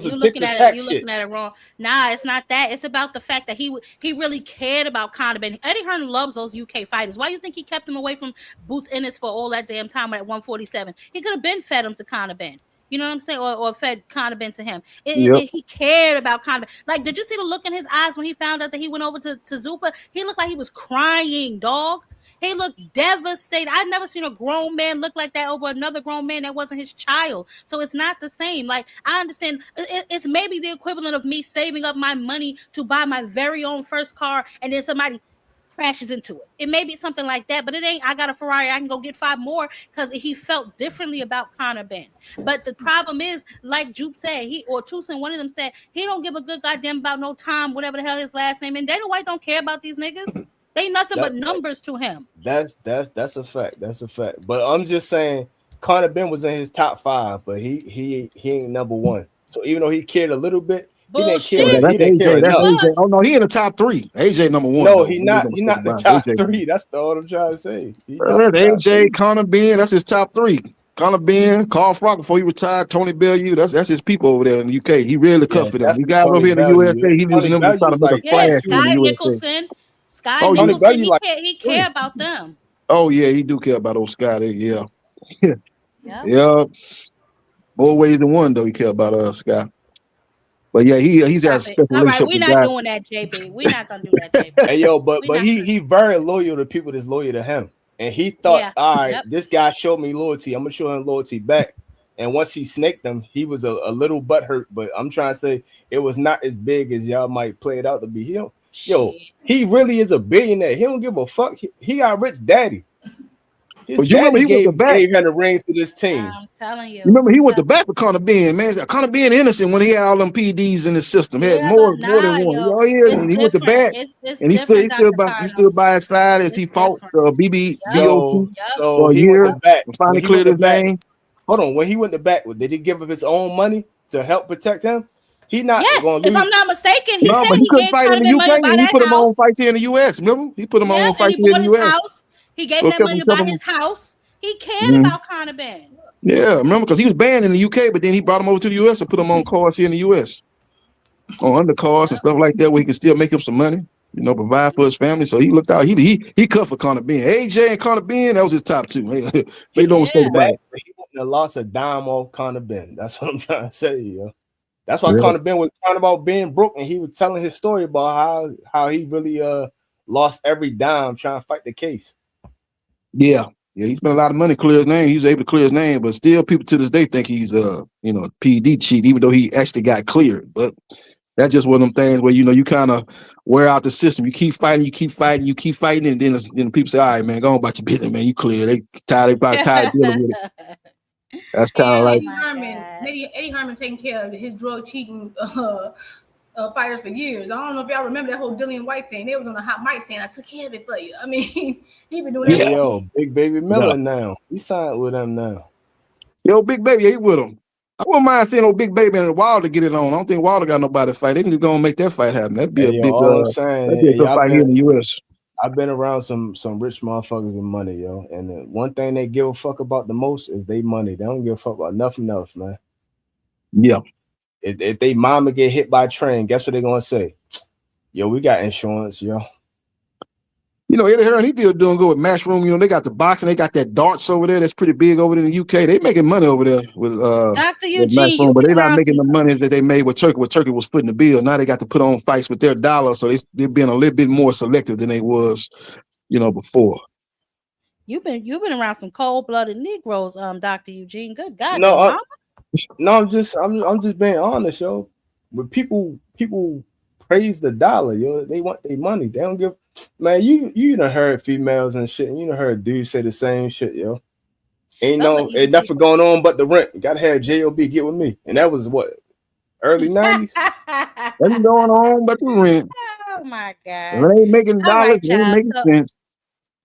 D: some
A: You
D: tick
A: looking
D: the
A: at it.
D: tax
A: You
D: shit.
A: looking at it wrong. Nah, it's not that. It's about the fact that he really cared about Conor Ben. Eddie Hearn loves those UK fighters. Why you think he kept him away from Boots Ennis for all that damn time at 147? He could have been fed him to Conor Ben. You know what I'm saying? Or fed Conor Ben to him. He cared about Conor Ben. Like, did you see the look in his eyes when he found out that he went over to Zuffa? He looked like he was crying, dog. He looked devastated. I've never seen a grown man look like that over another grown man that wasn't his child. So it's not the same. Like, I understand it's maybe the equivalent of me saving up my money to buy my very own first car and then somebody crashes into it. It may be something like that, but it ain't. I got a Ferrari, I can go get 5 more, because he felt differently about Conor Ben. But the problem is, like Juke said, or Tucson, one of them said, he don't give a good goddamn about no Tom, whatever the hell his last name. And Dana White don't care about these niggas. They nothing but numbers to him.
D: That's a fact. That's a fact. But I'm just saying, Conor Ben was in his top 5, but he ain't number 1. So even though he cared a little bit, he didn't care.
B: That's
D: He didn't care
B: AJ. That's
D: enough.
B: AJ. Oh no, he in the top 3. AJ number 1.
D: No,
B: though.
D: he not. He not the top 3. That's all I'm trying to say.
B: That's AJ, Conor Ben. That's his top 3. Conor Ben, Carl Frock before he retired, Tony Bellew. That's his people over there in the UK. He really cuffed them. You guys over here in the USA, he using them to try to make a splash in the
A: Sky
B: USA.
A: Nicholson. Sky
B: Oh,
A: Nicholson,
B: Bellew, like,
A: he care about them.
B: Oh yeah, he do care about those Sky. Yeah.
A: Yep.
B: Yeah. More ways than one though. He care about Sky. But yeah, he's got a special
A: All right,
B: relationship
A: we're
B: with
A: not
B: guys.
A: doing that, JB. We're not gonna do that, JB.
D: Hey yo, but he very loyal to people that's loyal to him. And he thought, all right, this guy showed me loyalty. I'm gonna show him loyalty back. And once he snaked them, he was a little butthurt. But I'm trying to say it was not as big as y'all might play it out to be. He really is a billionaire. He don't give a fuck. He got a rich daddy. His
B: But you remember he
D: daddy
B: was the back.
D: gave him the reins to this team.
A: I'm telling you.
B: You remember he went to bat for Conor Ben, man. Conor Ben innocent when he had all them PDs in his system. He had more than one. Oh yeah, and he went to bat, and he stood by his side as he fought BB
D: So
B: for a
D: he
B: year.
D: went to bat.
B: And finally
D: When he
B: cleared his
D: went to bat-
B: name.
D: Hold on, when he went to bat, did he give up his own money to help protect him? He not
A: Yes,
D: going to
A: if
D: lose.
A: I'm not mistaken, he
B: No,
A: said
B: but he
A: he
B: couldn't
A: gave
B: fight in
A: Conor
B: the
A: Ben
B: UK.
A: money to buy
B: He
A: that
B: put him on
A: house.
B: fights here in the US. Remember? He put him on
A: Yes, and
B: fights
A: he
B: here
A: bought
B: in the
A: his
B: US.
A: house. He gave
B: So
A: that money to buy
B: kept him-
A: his house. He cared
B: Mhm.
A: about Conor Ben.
B: Yeah, remember, because he was banned in the UK, but then he brought him over to the US and put him on cards here in the US. On undercards and stuff like that, where he can still make him some money, provide for his family. So he looked out. He cut for Conor Ben. AJ and Conor Ben, that was his top 2. They don't mistake about it.
D: He wouldn't have lost a dime off Conor Ben. That's what I'm trying to say, yo. That's why
B: Yeah.
D: Conor Ben was talking about being broke, and he was telling his story about how he really lost every dime trying to fight the case.
B: Yeah, he spent a lot of money to clear his name. He was able to clear his name, but still people to this day think he's PD cheat, even though he actually got cleared. But that's just one of them things where you kind of wear out the system. You keep fighting, and then people say, "All right, man, go on about your business, man. You clear." They probably tired of dealing with it. That's kind of like
E: Eddie Herman taking care of his drug cheating fighters for years. I don't know if y'all remember that whole Dillian White thing. They was on a hot mic saying, "I took care of it for you." I mean, he been doing that.
D: Hey, yo, Big Baby Miller now. He signed with him now.
B: Yo, Big Baby, he with him. I wouldn't mind seeing old Big Baby and Wilder get it on. I don't think Wilder got nobody to fight. They can just go and make that fight happen. That'd be a big.
D: All I'm saying,
B: that'd be a good fight here in the US.
D: I've been around some rich motherfuckers with money, yo. And the one thing they give a fuck about the most is they money. They don't give a fuck about nothing else, man.
B: Yeah.
D: If they mama get hit by a train, guess what they're gonna say? Yo, we got insurance, yo.
B: Eddie Hearn, he still doing good with Matchroom. They got the boxing, they got that darts over there. That's pretty big over there in the UK. They making money over there with
A: Dr. Eugene,
B: Matchroom, but they're not making the money that they made with Turkey. What Turkey was footing the bill. Now they got to put on fights with their dollar, so they're being a little bit more selective than they was, before.
A: You've been around some cold-blooded Negroes, Dr. Eugene. Good God,
D: I'm just being honest, yo. When people praise the dollar, yo, they want their money. They don't give. Man, you done heard females and shit, and you done heard dudes say the same shit, yo. Ain't nothing going on but the rent. You gotta have JOB get with me, and that was what early 90s.
B: Let me go on but the rent.
A: Oh my
B: If
A: God.
B: it ain't making
A: All
B: dollars,
A: right,
B: it ain't
A: y'all.
B: making
A: So,
B: sense.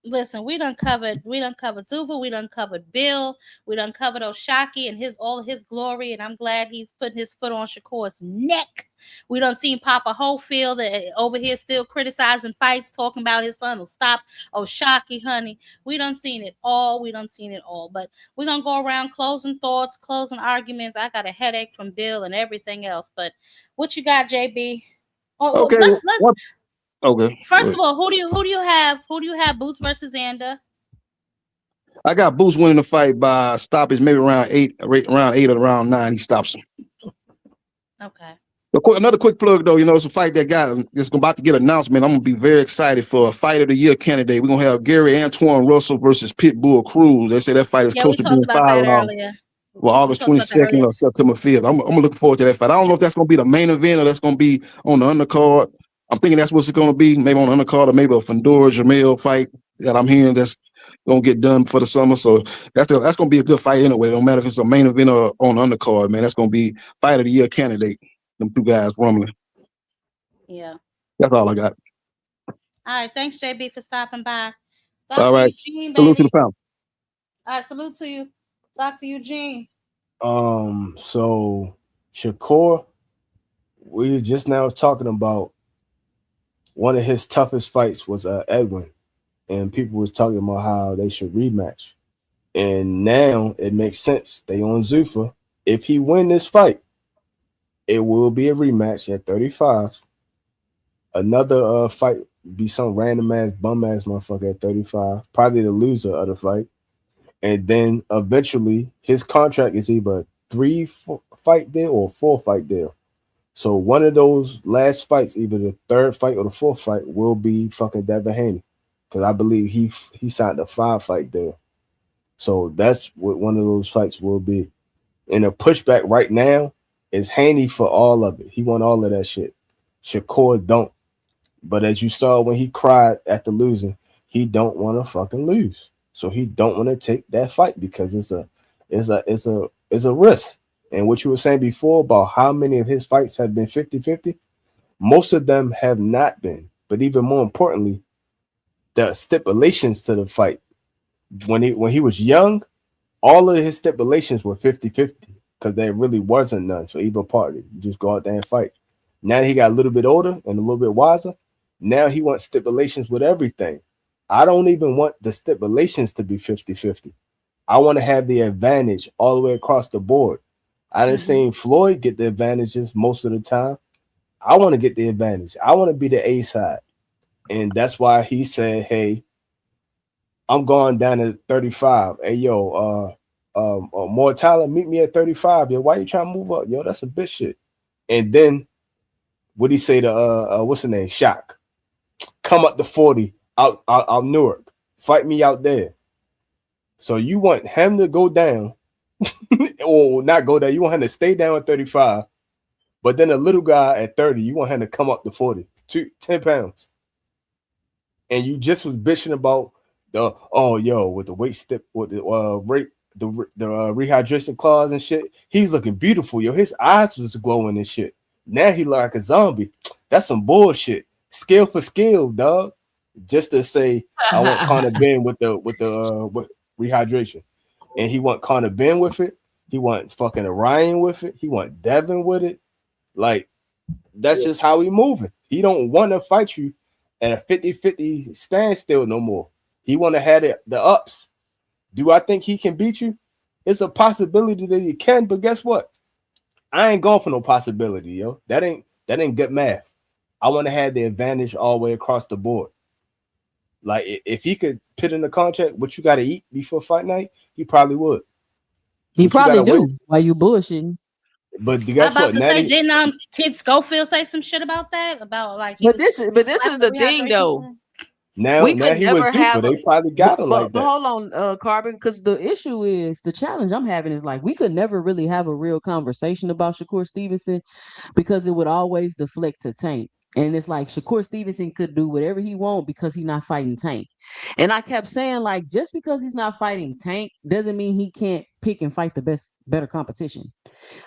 A: listen, we done covered Zuffa, we done covered Bill, we done covered Oshaki and all of his glory, and I'm glad he's putting his foot on Shakur's neck. We done seen Papa Holyfield over here still criticizing fights, talking about his son will stop Oshaki, honey. We done seen it all. But we're gonna go around closing thoughts, closing arguments. I got a headache from Bill and everything else. But what you got, JB? Oh,
B: Okay.
A: let's
B: Okay.
A: first of all, who do you have? Who do you have? Boots versus Xander?
B: I got Boots winning the fight by stoppage, maybe around 8 or around 9. He stops him.
A: Okay.
B: Another quick plug though, it's a fight that's about to get announcement. I'm gonna be very excited for a fight of the year candidate. We're gonna have Gary Antoine Russell versus Pitbull Cruz. They say that fight is close to being filed on August 22nd or September 5th. I'm looking forward to that fight. I don't know if that's gonna be the main event or that's gonna be on the undercard. I'm thinking that's what's gonna be, maybe on the undercard or maybe a Fandora Jamel fight that I'm hearing that's gonna get done for the summer. So that's gonna be a good fight anyway. It don't matter if it's a main event or on the undercard, man. That's gonna be fight of the year candidate. Them two guys rumbling.
A: Yeah.
B: That's all I got.
A: All right. Thanks, JB, for stopping by.
B: All right.
A: Eugene,
B: Salute to
A: baby.
B: the pound.
A: All right. Salute to you. Dr. Eugene.
D: So Shakur, we just now talking about one of his toughest fights was Edwin, and people was talking about how they should rematch. And now it makes sense. They on Zuffa. If he win this fight, it will be a rematch at 35. Another fight be some random ass bum ass motherfucker at 35. Probably the loser of the fight. And then eventually his contract is either a 3-fight deal or a 4-fight deal. So one of those last fights, either the 3rd fight or the 4th fight, will be fucking Devin Haney. Because I believe he signed a 5-fight deal. So that's what one of those fights will be. And the pushback right now is Haney for all of it. He want all of that shit. Shakur don't. But as you saw when he cried after losing, he don't want to fucking lose. So he don't want to take that fight because it's a risk. And what you were saying before about how many of his fights have been 50-50, most of them have not been. But even more importantly, the stipulations to the fight. When he was young, all of his stipulations were 50-50 because there really wasn't none for either party. You just go out there and fight. Now he got a little bit older and a little bit wiser. Now he wants stipulations with everything. I don't even want the stipulations to be 50-50. I want to have the advantage all the way across the board. I done seen Floyd get the advantages most of the time. I want to get the advantage. I want to be the A side. And that's why he said, hey, I'm going down to 35. Hey, yo, more Tyler, meet me at 35. Yo, why you trying to move up? Yo, that's some bitch shit. And then what he say to what's the name? Shaq. Come up to 40 out Newark. Fight me out there. So you want him to go down or not go down. You want him to stay down at 35. But then a little guy at 30, you want him to come up to 40, 10 pounds. And you just was bitching about with the weight step, with the rehydration clause and shit. He's looking beautiful, yo. His eyes was glowing and shit. Now he like a zombie. That's some bullshit. Scale for scale, dog. Just to say, I want Conor Ben with rehydration, and he want Conor Ben with it. He want fucking Orion with it. He want Devin with it. Like that's just how he moving. He don't want to fight you at a 50-50 standstill no more. He want to have the ups. Do I think he can beat you? It's a possibility that he can, but guess what? I ain't going for no possibility, yo. That ain't good math. I want to have the advantage all the way across the board. Like if he could put in the contract what you got to eat before fight night, he probably would.
G: He probably do. Why you bullshitting?
D: But guess what?
A: Didn't Kid Schofield say some shit about that? About like,
G: this is the thing though.
D: Now he was deep, but they probably got him like that.
G: But hold on, Carbon, because the issue is the challenge I'm having is like we could never really have a real conversation about Shakur Stevenson because it would always deflect to Tank. And it's like Shakur Stevenson could do whatever he wants because he's not fighting Tank. And I kept saying, like, just because he's not fighting Tank doesn't mean he can't pick and fight the better competition.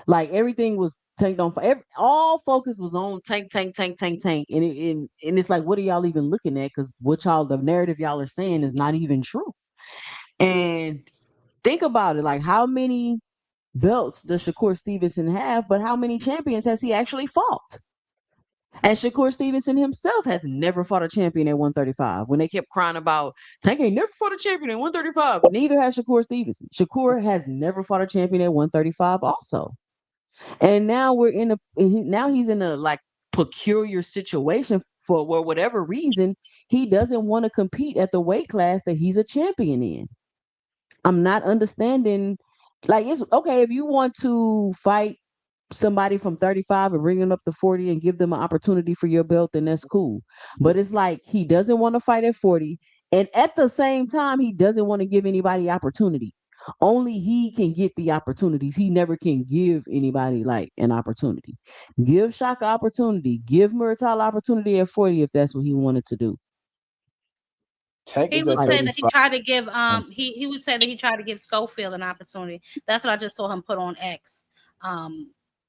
G: Like everything was Tank on all focus was on Tank. And it's like, what are y'all even looking at? Because the narrative y'all are saying is not even true. And think about it, like how many belts does Shakur Stevenson have, but how many champions has he actually fought? And Shakur Stevenson himself has never fought a champion at 135. When they kept crying about Tank ain't never fought a champion at 135, neither has Shakur Stevenson. Shakur has never fought a champion at 135 also. And now he's in a like peculiar situation for whatever reason he doesn't want to compete at the weight class that he's a champion in. I'm not understanding. Like, it's okay if you want to fight somebody from 35 and bring them up to 40 and give them an opportunity for your belt, then that's cool. But it's like he doesn't want to fight at 40, and at the same time he doesn't want to give anybody opportunity. Only he can get the opportunities. He never can give anybody like an opportunity. Give Shaka opportunity. Give Murtal opportunity at 40 if that's what he wanted to do.
D: Tank
A: He
D: is
A: would
D: at
A: say that he
D: 35.
A: tried to give he would say that he tried to give Schofield an opportunity. That's what I just saw him put on X.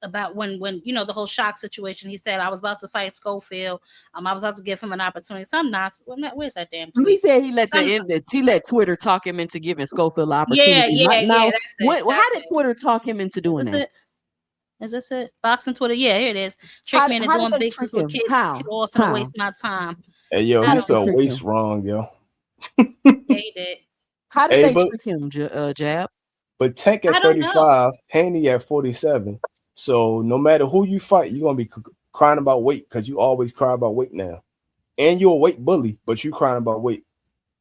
A: About when the whole shock situation. He said, I was about to fight Schofield. I was about to give him an opportunity. Some nonsense. Where's that damn tweet?
G: He said he let Twitter talk him into giving Schofield an opportunity.
A: Yeah. That's it.
G: How did Twitter talk him into doing that?
A: Is this it? Boxing Twitter. Yeah, here it is. Trick me into doing business with kids.
G: How?
A: Austin to waste my time.
D: Hey, yo, he spelled waste wrong, yo.
A: Yeah, he did.
G: How did they trick him, Jab?
D: But Tank at 35, Haney at 47. So no matter who you fight, you're gonna be crying about weight because you always cry about weight now. And you're a weight bully, but you crying about weight.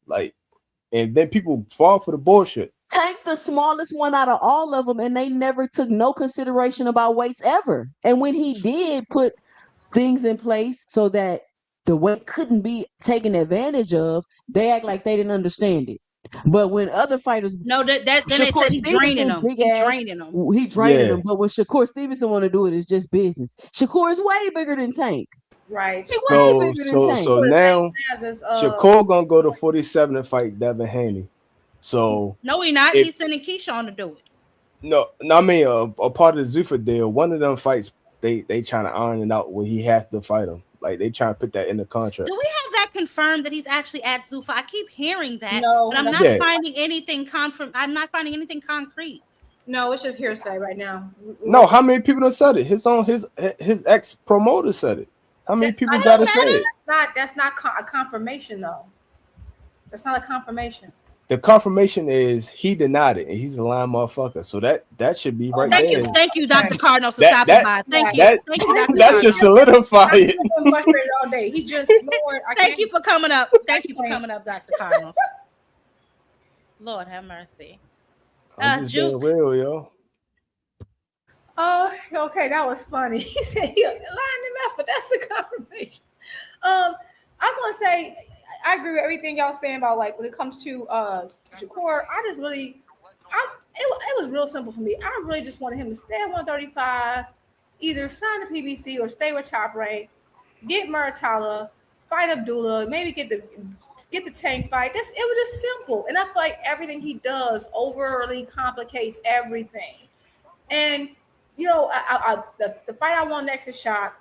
D: Like, and then people fall for the bullshit.
G: Tank the smallest one out of all of them, and they never took no consideration about weights ever. And when he did put things in place so that the weight couldn't be taken advantage of, they act like they didn't understand it. But when other fighters,
A: then they said he draining them.
G: He draining them. But when Shakur Stevenson want to do it, it's just business. Shakur is way bigger than Tank.
E: Right.
G: He's way bigger than Tank.
D: So now Shakur gonna go to 47 and fight Devin Haney. So
A: no, he not. He's sending Keyshawn to do it.
D: No, I mean a part of the Zuffa deal. One of them fights, they trying to iron it out where he has to fight him. Like they trying to put that in the contract.
A: Do we have that confirmed that he's actually at Zuffa? I keep hearing that, but I'm not finding anything I'm not finding anything concrete.
E: No, it's just hearsay right now.
D: No, how many people have said it? His ex promoter said it. How many people got to say it?
E: That's not a confirmation though. That's not a confirmation.
D: The confirmation is he denied it, and he's a lying motherfucker. So that should be right there.
A: Thank you, Dr. Cardinals, for stopping by. Thank you, Dr.
D: That should solidify it.
E: All day. He just Lord.
A: Thank you for coming up. Thank you for coming up, Dr. Cardinals. Lord have mercy.
D: I'm just being real, yo.
E: Oh, okay, that was funny. He said he lined him up, but that's a confirmation. I was gonna say. I agree with everything y'all saying about like when it comes to Shakur. It was real simple for me. I really just wanted him to stay at 135, either sign the PBC or stay with Top Rank, get Muratalla, fight Abdullah, maybe get the Tank fight. It was just simple, and I feel like everything he does overly complicates everything. And the fight I want next is Shot.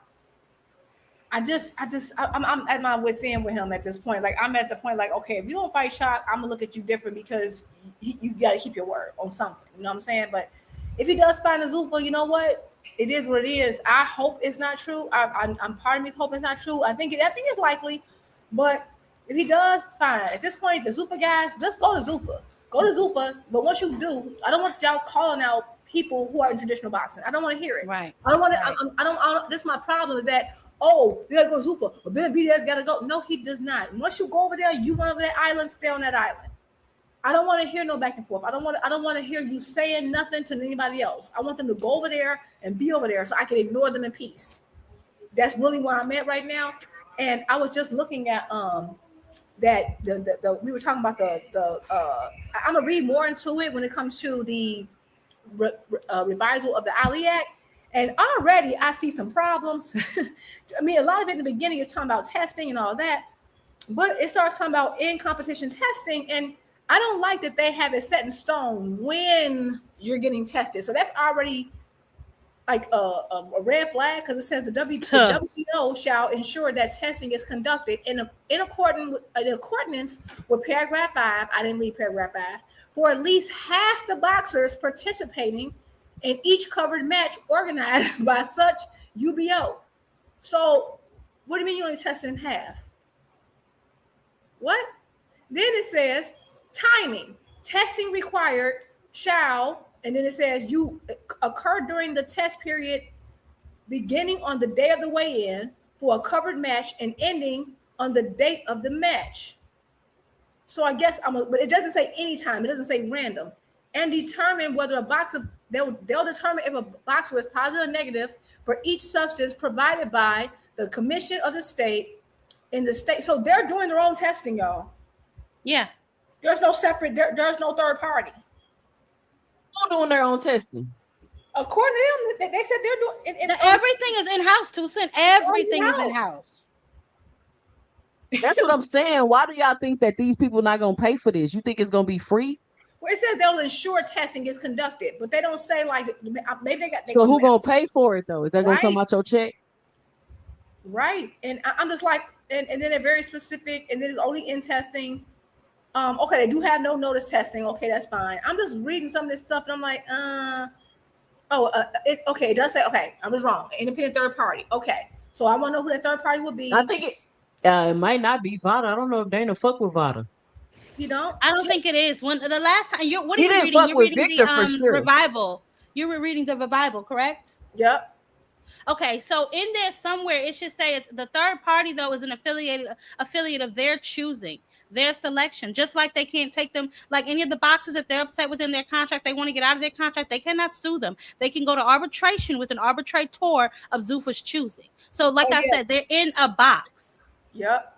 E: I'm at my wit's end with him at this point. Like I'm at the point like, okay, if you don't fight Shock, I'm gonna look at you different because you gotta keep your word on something. You know what I'm saying? But if he does find a Zuffa, you know what? It is what it is. I hope it's not true. I'm part of me's hoping it's not true. I think it's likely, but if he does, fine. At this point, the Zuffa guys, just go to Zuffa. Go to Zuffa. But once you do, I don't want y'all calling out people who are in traditional boxing. I don't want to hear it.
A: Right.
E: I don't want to. I don't. This is my problem with that. Oh, you gotta go to Zuffa, or then BDS gotta go. No, he does not. Once you go over there, you want over that island, stay on that island. I don't want to hear no back and forth. I don't want to hear you saying nothing to anybody else. I want them to go over there and be over there so I can ignore them in peace. That's really where I'm at right now. And I was just looking at that we were talking about I'm gonna read more into it when it comes to the revisal of the Ali Act. And already I see some problems. I mean, a lot of it in the beginning is talking about testing and all that, but it starts talking about in competition testing. And I don't like that they have it set in stone when you're getting tested. So that's already like a red flag, because it says the WTO shall ensure that testing is conducted in accordance with paragraph 5. I didn't read paragraph 5. For at least half the boxers participating in each covered match organized by such UBO. So what do you mean you only tested in half? What? Then it says timing. Testing required shall, and then it says you occur during the test period beginning on the day of the weigh-in for a covered match and ending on the date of the match. So I guess but it doesn't say anytime. It doesn't say random. And determine whether a boxer, they'll determine if a boxer is positive or negative for each substance provided by the commission of the state in the state. So they're doing their own testing, y'all.
A: Yeah.
E: There's no separate, there's no third party.
G: Who's doing their own testing?
E: According to them, they said they're doing
A: everything is in-house, Tucson. Everything is in-house.
G: That's what I'm saying. Why do y'all think that these people not gonna pay for this? You think it's gonna be free?
E: Well, it says they'll ensure testing is conducted, but they don't say like maybe they got.
G: So who gonna pay for it though? Is that gonna come out your check?
E: Right, and I'm just like, and then they're very specific, and then it's only in testing. Okay, they do have no notice testing. Okay, that's fine. I'm just reading some of this stuff, and I'm like, okay, it does say, okay, I was wrong. Independent third party. Okay, so I want to know who that third party would be.
G: I think it might not be Vada. I don't know if Dana fuck with Vada.
E: You don't?
A: I don't think it is. When the last time what are
G: He
A: you
G: didn't
A: reading?
G: fuck
A: You're
G: with
A: reading
G: Victor
A: the
G: for sure.
A: revival. You were reading the revival, correct?
E: Yep.
A: Okay, so in there somewhere it should say the third party though is an affiliate of their choosing, their selection. Just like they can't take them, like any of the boxers, if they're upset within their contract, they want to get out of their contract, they cannot sue them. They can go to arbitration with an arbitrator of Zuffa's choosing. So like I said, they're in a box.
E: Yep.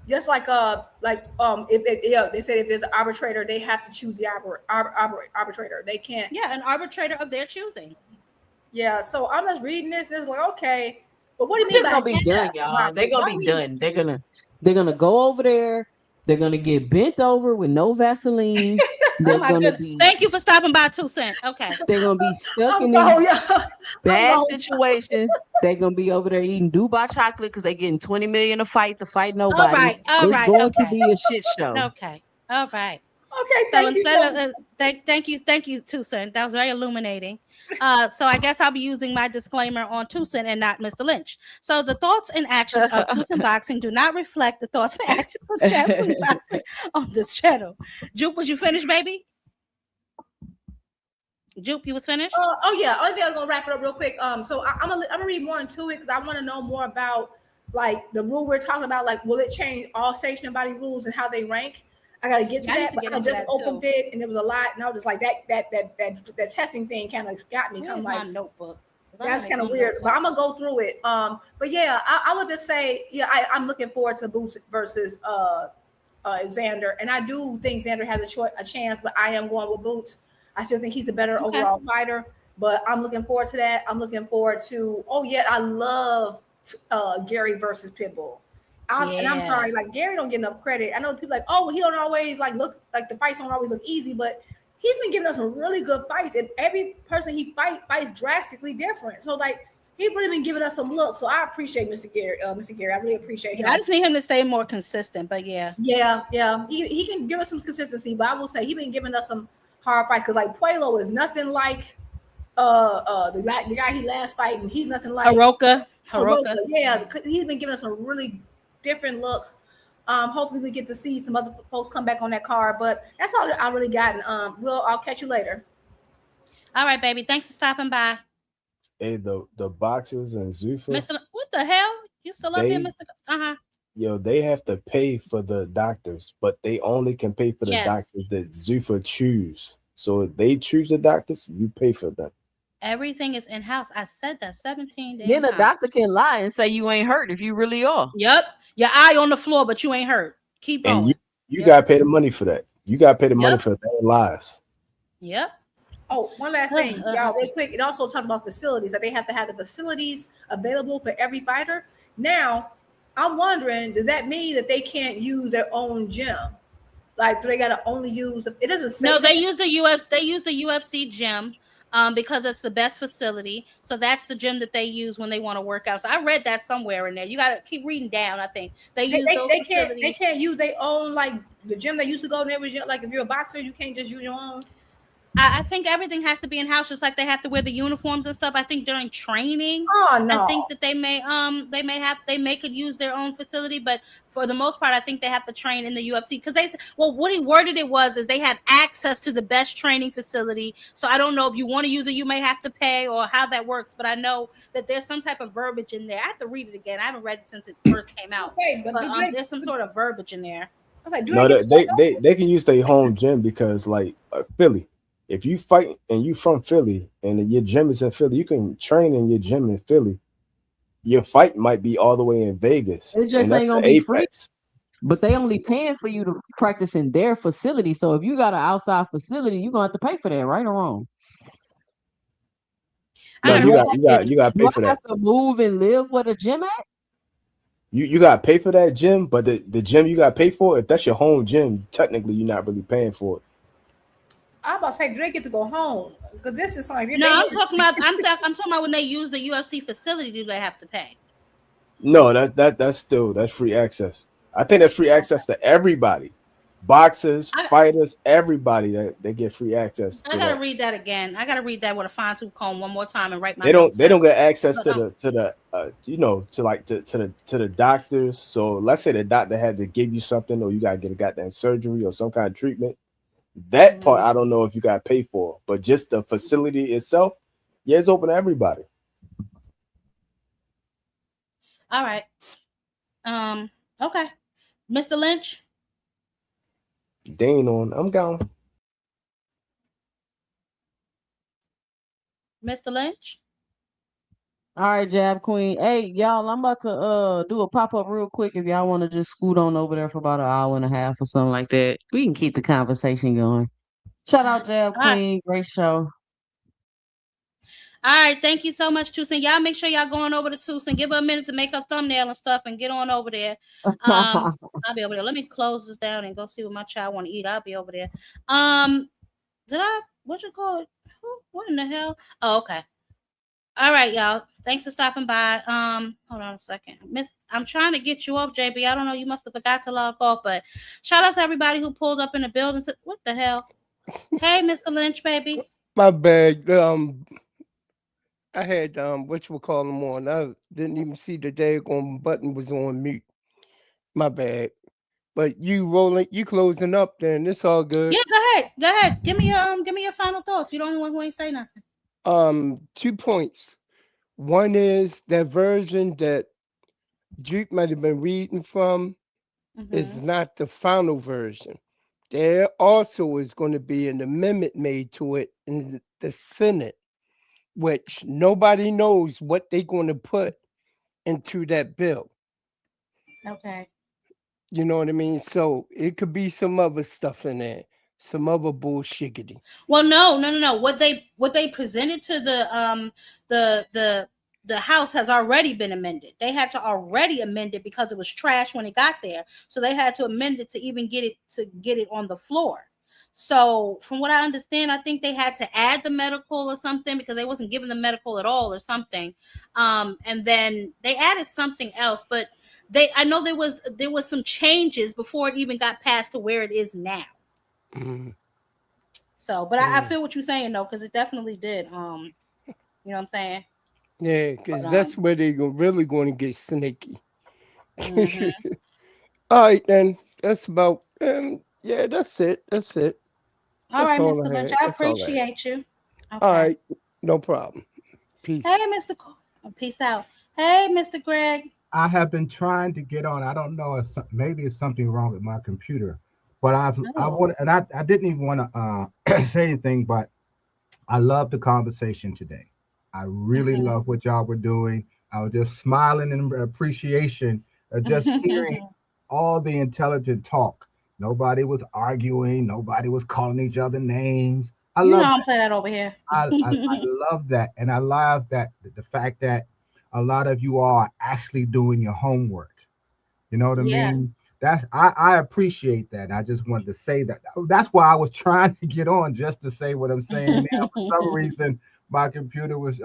E: Just like if they said if there's an arbitrator, they have to choose the arbitrator. They can't.
A: Yeah, an arbitrator of their choosing.
E: Yeah. So I'm just reading this. And it's like, okay, but what do you
G: It's
E: mean?
G: just gonna be done, y'all. They're gonna be done. They're gonna go over there. They're gonna get bent over with no Vaseline. They're gonna be.
A: Thank you for stopping by, 2 cents. Okay.
G: They're gonna be stuck in these bad situations. They're gonna be over there eating Dubois chocolate because they're getting $20 million to fight nobody. It's going to be a shit show.
A: Okay. All right.
E: Okay.
A: So instead of thank you, 2 cents. That was very illuminating. So I guess I'll be using my disclaimer on 2 cents and not Mr. Lynch. So the thoughts and actions of 2 cent Boxing do not reflect the thoughts and actions of Champion Boxing on this channel. Jupe, was you finished, baby? Jupe, you was finished?
E: Yeah. Only thing I was gonna wrap it up real quick. So I'm gonna read more into it because I want to know more about like the rule we're talking about. Like, will it change all sanctioning body rules and how they rank? I gotta get to that, but I just opened it and there was a lot, and I was just like that testing thing kind of got me.
A: Where's
E: my
A: notebook?
E: That's kind of weird, but I'm gonna go through it. But yeah, I would just say, I'm looking forward to Boots versus Xander, and I do think Xander has a chance, but I am going with Boots. I still think he's the better overall fighter, but I'm looking forward to that. I'm looking forward to. I love Gary versus Pitbull. And I'm sorry, like Gary don't get enough credit. I know people like, he don't always like look like the fights don't always look easy, but he's been giving us some really good fights. And every person he fights drastically different. So like he's really been giving us some looks. So I appreciate Mr. Gary. I really appreciate him.
A: I just need him to stay more consistent, but yeah.
E: He can give us some consistency, but I will say he's been giving us some hard fights because like Puello is nothing like the guy he last fight, and he's nothing like
A: Hiroka.
E: Yeah, he's been giving us some really different looks. Hopefully we get to see some other folks come back on that card, but that's all I really got. And I'll catch you later.
A: All right, baby. Thanks for stopping by.
D: Hey, the boxers and Zuffa.
A: Mr. What the hell? You still up here, Mr.
D: Yo, they have to pay for the doctors, but they only can pay for the doctors that Zuffa choose. So if they choose the doctors, you pay for them.
A: Everything is in-house. I said that 17 days.
G: Then the doctor can lie and say you ain't hurt if you really are.
A: Yep. Your eye on the floor, but you ain't hurt. Keep going.
D: And you gotta pay the money for that. You gotta pay the money for their lies.
A: Yep.
E: Oh, one last thing, y'all, real quick. It also talked about facilities, that they have to have the facilities available for every fighter. Now, I'm wondering, does that mean that they can't use their own gym? Like, do they gotta only use it doesn't say
A: No,
E: that.
A: they use the UFC gym because it's the best facility. So that's the gym that they use when they want to work out. So I read that somewhere in there. You gotta keep reading down. I think they use those facilities.
E: They can't use their own, like the gym they used to go in every gym. Like if you're a boxer, you can't just use your own.
A: I think everything has to be in house, just like they have to wear the uniforms and stuff. I think during training,
E: Oh no.
A: I think that they may could use their own facility, but for the most part, I think they have to train in the UFC because what he worded it is they have access to the best training facility. So I don't know if you want to use it, you may have to pay or how that works, but I know that there's some type of verbiage in there. I have to read it again. I haven't read it since it first came out, but there's some sort of verbiage in there.
D: No, they can use their home gym because like Philly. If you fight and you from Philly and your gym is in Philly, you can train in your gym in Philly. Your fight might be all the way in Vegas.
G: It just ain't gonna be free. But they only paying for you to practice in their facility. So if you got an outside facility, you're gonna have to pay for that, right or wrong?
D: No, you got to pay for that.
G: You have to move and live where the gym at?
D: You got to pay for that gym, but the gym you got to pay for, if that's your home gym, technically you're not really paying for it.
E: I'm about to say Drake get to go home because this is like
A: no. I'm talking about when they use the UFC facility. Do they have to pay?
D: No, that's free access. I think that's free access to everybody, boxers, fighters, everybody that they get free access.
A: I gotta read that again. I gotta read that with a fine tooth comb one more time and write my.
D: They don't get access to the doctors. So let's say the doctor had to give you something, or you gotta get a goddamn surgery or some kind of treatment. That part I don't know if you got to pay for, but just the facility itself, yeah, it's open to everybody.
A: All right. Okay. Mr. Lynch.
D: They ain't on. I'm gone.
A: Mr. Lynch.
G: All right, Jab Queen. Hey, y'all, I'm about to do a pop-up real quick if y'all want to just scoot on over there for about an hour and a half or something like that. We can keep the conversation going. Shout out Jab Queen. Great show.
A: All right, thank you so much, Tucson. Y'all make sure y'all going over to Tucson. Give her a minute to make her thumbnail and stuff and get on over there. I'll be over there. Let me close this down and go see what my child want to eat. I'll be over there. What you call it? What in the hell? Oh, okay. All right, y'all. Thanks for stopping by. Hold on a second. I'm trying to get you up, JB. I don't know. You must have forgot to log off, but shout out to everybody who pulled up in the building. What the hell? Hey, Mr. Lynch, baby.
I: My bad. I had whatchamacallit on. I didn't even see the daggone button was on mute. My bad. But you closing up then. It's all good.
A: Yeah, go ahead. Give me your final thoughts. You're the only one who ain't say nothing.
I: 2 points. One is that version that Duke might have been reading from is not the final version. There also is going to be an amendment made to it in the Senate, which nobody knows what they're going to put into that bill.
A: Okay.
I: You know what I mean? So it could be some other stuff in there, some other bullshiggity.
A: Well, no. What they presented to the House has already been amended. They had to already amend it because it was trash when it got there. So they had to amend it to even get it on the floor. So from what I understand, I think they had to add the medical or something because they wasn't giving the medical at all or something. And then they added something else, but I know there was some changes before it even got past to where it is now.
I: Mm-hmm.
A: So, but I feel what you're saying though, because it definitely did. You know what I'm saying?
I: Yeah, because that's where they're really going to get snaky.
A: Mm-hmm.
I: All right, then. That's about. Yeah, that's it.
A: All right, Mr. Lynch. I appreciate you. Okay.
I: All right, no problem. Peace.
A: Hey, Peace out. Hey, Mr. Greg.
L: I have been trying to get on. I don't know if maybe it's something wrong with my computer, but I didn't even want to say anything, but I love the conversation today. I really love what y'all were doing. I was just smiling in appreciation of just hearing all the intelligent talk. Nobody was arguing. Nobody was calling each other names. I
A: You know
L: love
A: I don't play that over here.
L: I love that, and I love that the fact that a lot of you all are actually doing your homework. You know what I
A: Yeah.
L: mean? I appreciate that. I just wanted to say that. That's why I was trying to get on, just to say what I'm saying now. For some reason, my computer was.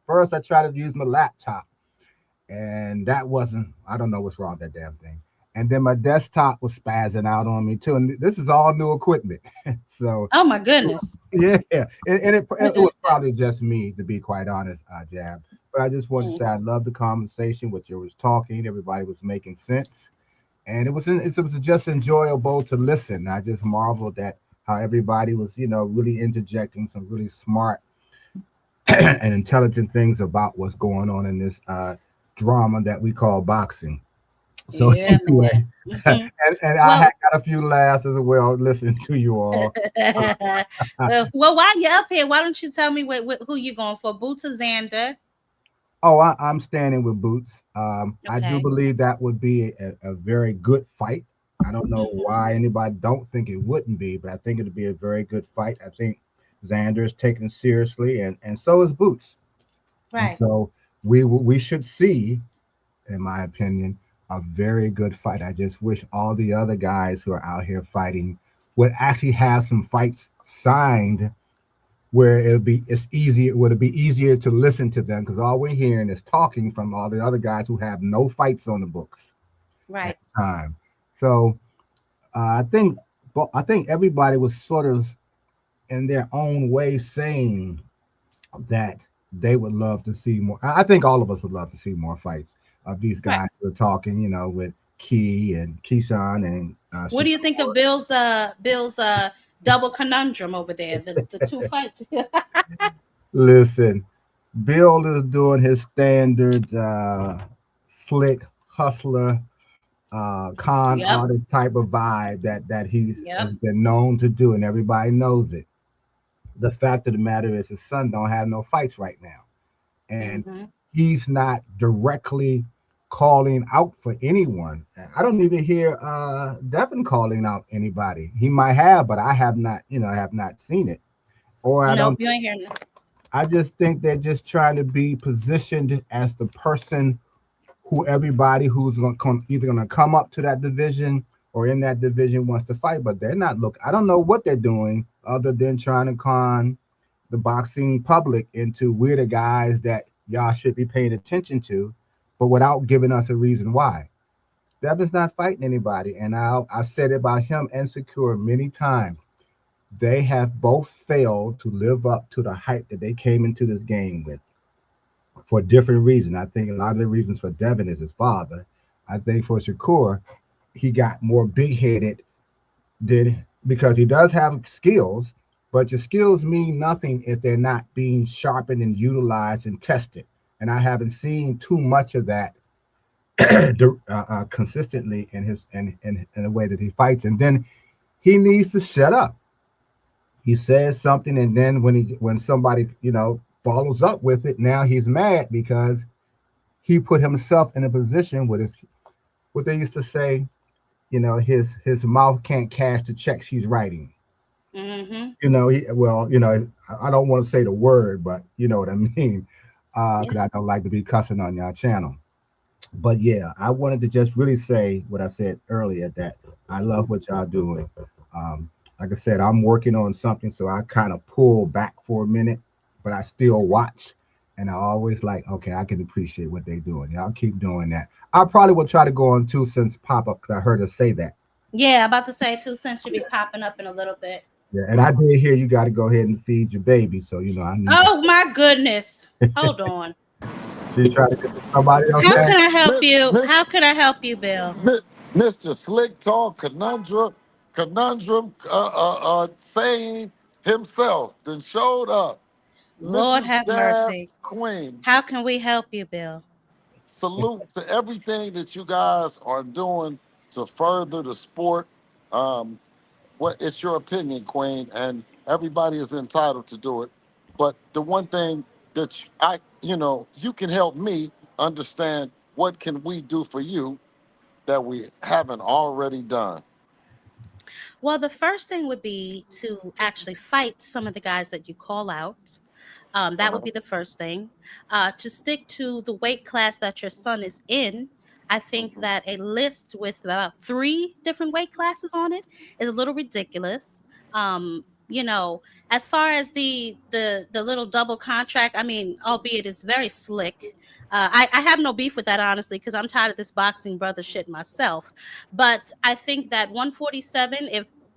L: First I tried to use my laptop, and that wasn't. I don't know what's wrong with that damn thing. And then my desktop was spazzing out on me too. And this is all new equipment, so
A: Oh my goodness.
L: yeah, and it was probably just me, to be quite honest, Jab. But I just wanted to say I love the conversation. What you was talking, everybody was making sense, and it was just enjoyable to listen. I just marveled at how everybody was, really interjecting some really smart and intelligent things about what's going on in this drama that we call boxing. So
A: Yeah,
L: anyway,
A: man.
L: and
A: Well,
L: I had got a few laughs as well listening to you all.
A: well, while you're up here, why don't you tell me who you going for, Boots or Xander?
L: Oh, I'm standing with Boots. I do
A: Okay.
L: believe that would be a very good fight. I don't know why anybody don't think it wouldn't be, but I think it'd be a very good fight. I think Xander is taken seriously, and so is Boots. And
A: Right.
L: so we should see, in my opinion, a very good fight. I just wish all the other guys who are out here fighting would actually have some fights signed where would be easier to listen to them, because all we're hearing is talking from all the other guys who have no fights on the books
A: Right.
L: at the time. So I think everybody was sort of in their own way saying that they would love to see more. I think all of us would love to see more fights of these
A: Right.
L: guys who are talking, with Key and Keyshawn and
A: What do you think of Bill's double conundrum over there? The two fights.
L: Listen, Bill is doing his standard slick hustler, con
A: Yep.
L: artist type of vibe that he
A: Yep.
L: has been known to do, and everybody knows it. The fact of the matter is his son don't have no fights right now, and
A: Mhm.
L: he's not directly calling out for anyone. I don't even hear Devin calling out anybody. He might have, but I have not, I have not seen it. Or I
A: Nope,
L: don't
A: you ain't hearing that.
L: I just think they're just trying to be positioned as the person who everybody who's either going to come up to that division or in that division wants to fight, but they're not I don't know what they're doing other than trying to con the boxing public into we're the guys that y'all should be paying attention to, but without giving us a reason why. Devin's not fighting anybody, and I said it about him and Shakur many times. They have both failed to live up to the hype that they came into this game with for different reasons. I think a lot of the reasons for Devin is his father. I think for Shakur, he got more big-headed because he does have skills, but your skills mean nothing if they're not being sharpened and utilized and tested. And I haven't seen too much of that consistently in the way that he fights. And then he needs to shut up. He says something, and then when somebody follows up with it, now he's mad because he put himself in a position with what they used to say, his mouth can't cash the checks he's writing.
A: Mm-hmm.
L: I don't want to say the word, but you know what I mean, because I don't like to be cussing on y'all channel. But yeah, I wanted to just really say what I said earlier, that I love what y'all doing. Like I said, I'm working on something, so I kind of pull back for a minute, but I still watch. And I always okay, I can appreciate what they're doing. Y'all keep doing that. I probably will try to go on 2 cents pop up because I heard her say that.
A: Yeah, about to say 2 cents should be popping up in a little bit.
L: Yeah, and I did hear you got to go ahead and feed your baby. So, I need
A: Oh, my goodness. Hold on.
L: She tried to get somebody else.
A: How can I help you? How can I help you, Bill?
O: Mr. Slick Talk Conundrum saying himself then showed up.
A: Lord
O: Mrs.
A: have
O: Jab's
A: mercy.
O: Queen.
A: How can we help you, Bill?
O: Salute to everything that you guys are doing to further the sport. It's your opinion, Queen, and everybody is entitled to do it. But the one thing that you can help me understand, what can we do for you that we haven't already done?
A: Well, the first thing would be to actually fight some of the guys that you call out. That would be the first thing. To stick to the weight class that your son is in, I think that a list with about 3 different weight classes on it is a little ridiculous. You know, as far as the little double contract, I mean, albeit it's very slick. I have no beef with that, honestly, because I'm tired of this boxing brother shit myself. But I think that 147,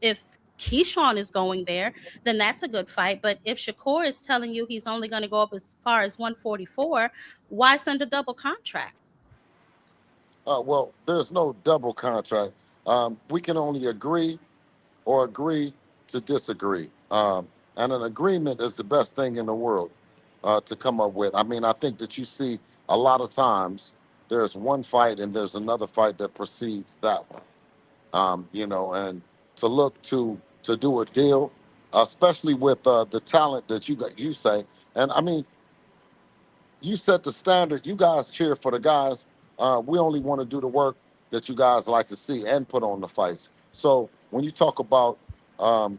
A: if Keyshawn is going there, then that's a good fight. But if Shakur is telling you he's only going to go up as far as 144, why send a double contract?
O: Well, there's no double contract. We can only agree or agree to disagree. And an agreement is the best thing in the world to come up with. I mean, I think that you see a lot of times there's one fight and there's another fight that precedes that one. You know, and to look to do a deal, especially with the talent that you say. And I mean, you set the standard. You guys cheer for the guys. We only want to do the work that you guys like to see and put on the fights. So when you talk about um,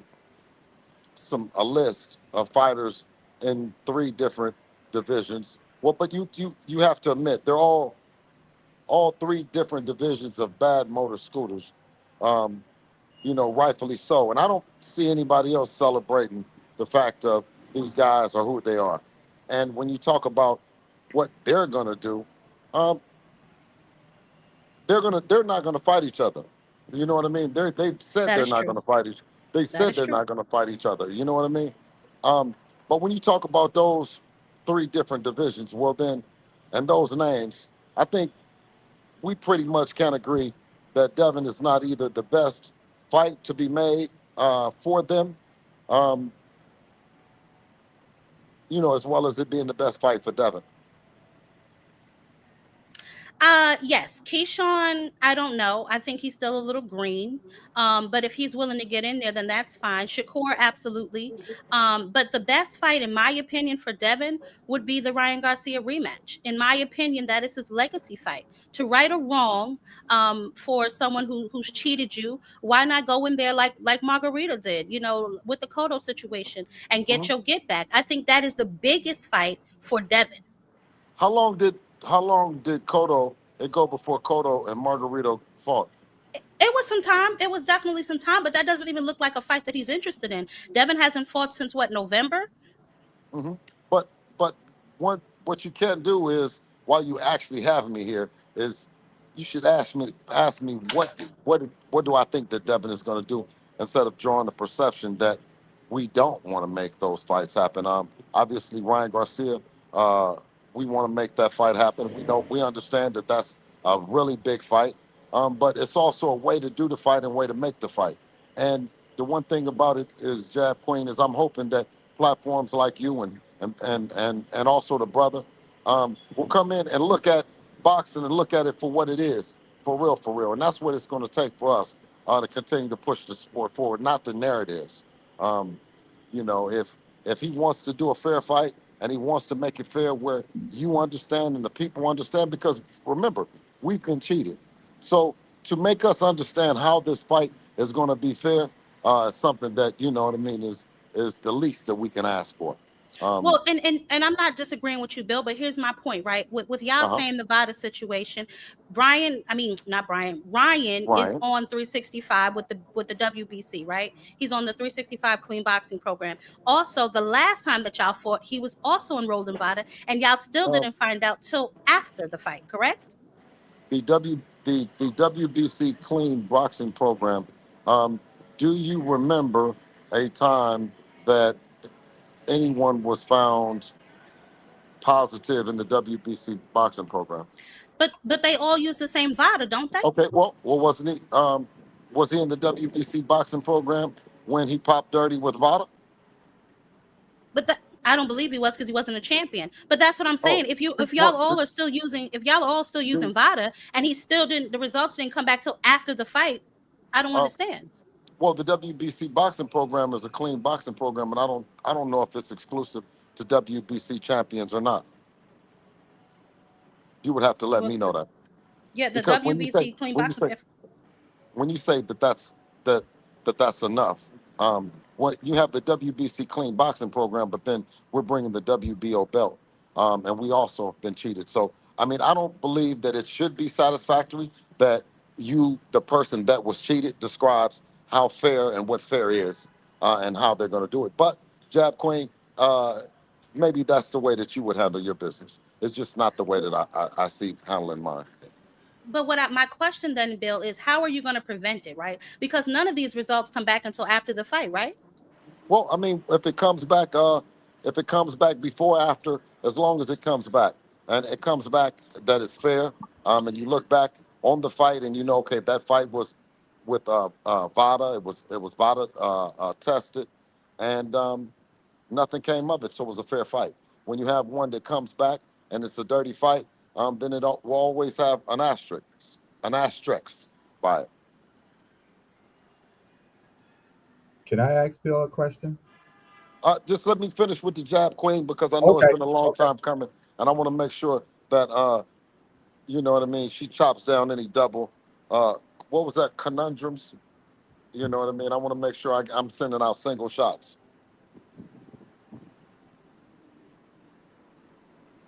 O: a list of fighters in 3 different divisions, well, but you have to admit they're all 3 different divisions of bad motor scooters. Um, you know, rightfully so. And I don't see anybody else celebrating the fact of these guys are who they are. And when you talk about what they're gonna do, um, they're not gonna fight each other. You know what I mean? They've said
A: That
O: they're
A: is
O: not
A: true.
O: gonna fight each. They
A: That
O: said
A: is
O: they're
A: true.
O: not gonna fight each other. You know what I mean? But when you talk about those 3 different divisions, well then, and those names, I think we pretty much can agree that Devin is not either the best fight to be made for them, um, you know, as well as it being the best fight for Devin.
A: Yes, Keyshawn, I don't know. I think he's still a little green. But if he's willing to get in there, then that's fine. Shakur, absolutely. But the best fight, in my opinion, for Devin would be the Ryan Garcia rematch. In my opinion, that is his legacy fight. To right a wrong for someone who's cheated you, why not go in there like Margarita did, you know, with the Cotto situation and get
O: Mhm.
A: your get back? I think that is the biggest fight for Devin.
O: How long did Cotto it go before Cotto and Margarito fought?
A: It was some time. It was definitely some time, but that doesn't even look like a fight that he's interested in. Devin hasn't fought since what, November?
O: hmm But but what you can't do is while you actually have me here is you should ask me what do I think that Devin is going to do instead of drawing the perception that we don't want to make those fights happen. Obviously Ryan Garcia, uh, we want to make that fight happen. We understand that that's a really big fight, but it's also a way to do the fight and way to make the fight. And the one thing about it is, Jab Queen, is I'm hoping that platforms like you and also the brother will come in and look at boxing and look at it for what it is, for real. And that's what it's going to take for us to continue to push the sport forward, not the narratives. Um, you know, if he wants to do a fair fight and he wants to make it fair where you understand and the people understand, because remember, we've been cheated. So to make us understand how this fight is going to be fair, is something that, you know what I mean, is the least that we can ask for. Um,
A: Well, and I'm not disagreeing with you, Bill, but here's my point, right? With y'all
O: uh-huh.
A: saying the Vada situation, not Brian, Ryan is
O: Ryan.
A: on 365 with the WBC, right? He's on the 365 clean boxing program. Also, the last time that y'all fought, he was also enrolled in Vada, and y'all still
O: Uh,
A: didn't find out till after the fight, correct?
O: the WBC clean boxing program. Um, do you remember a time that anyone was found positive in the WBC boxing program?
A: But they all use the same Vada, don't they?
O: Okay, well, wasn't he? Was he in the WBC boxing program when he popped dirty with Vada?
A: I don't believe he was because he wasn't a champion. But that's what I'm
O: Oh,
A: saying. If y'all
O: well,
A: all are still using, if y'all are all still using Vada and he still didn't, the results didn't come back till after the fight, I don't
O: uh,
A: understand.
O: well, the WBC boxing program is a clean boxing program, and I don't know if it's exclusive to WBC champions or not. You would have to let
A: Well,
O: me know that,
A: yeah, the
O: because
A: WBC clean boxing.
O: when you say that that that's enough. What you have the WBC clean boxing program, but then we're bringing the WBO belt, and we also have been cheated. So I mean, I don't believe that it should be satisfactory that the person that was cheated, describes how fair and what fair is, and how they're going to do it. But Jab Queen, maybe that's the way that you would handle your business. It's just not the way that I see handling mine.
A: But my question then, Bill, is how are you going to prevent it, right? Because none of these results come back until after the fight, right?
O: Well, I mean, if it comes back before, after, as long as it comes back, and it comes back that it's fair, and you look back on the fight and you know, okay, that fight was with VADA, it was VADA tested, and nothing came of it, so it was a fair fight. When you have one that comes back and it's a dirty fight, then it will always have an asterisk by it.
L: Can I ask Bill a question?
O: Just let me finish with the Jab Queen, because I know it's been a long time coming, and I want to make sure that you know what I mean, she chops down any double. What was that, conundrums? You know what I mean? I want to make sure I'm sending out single shots.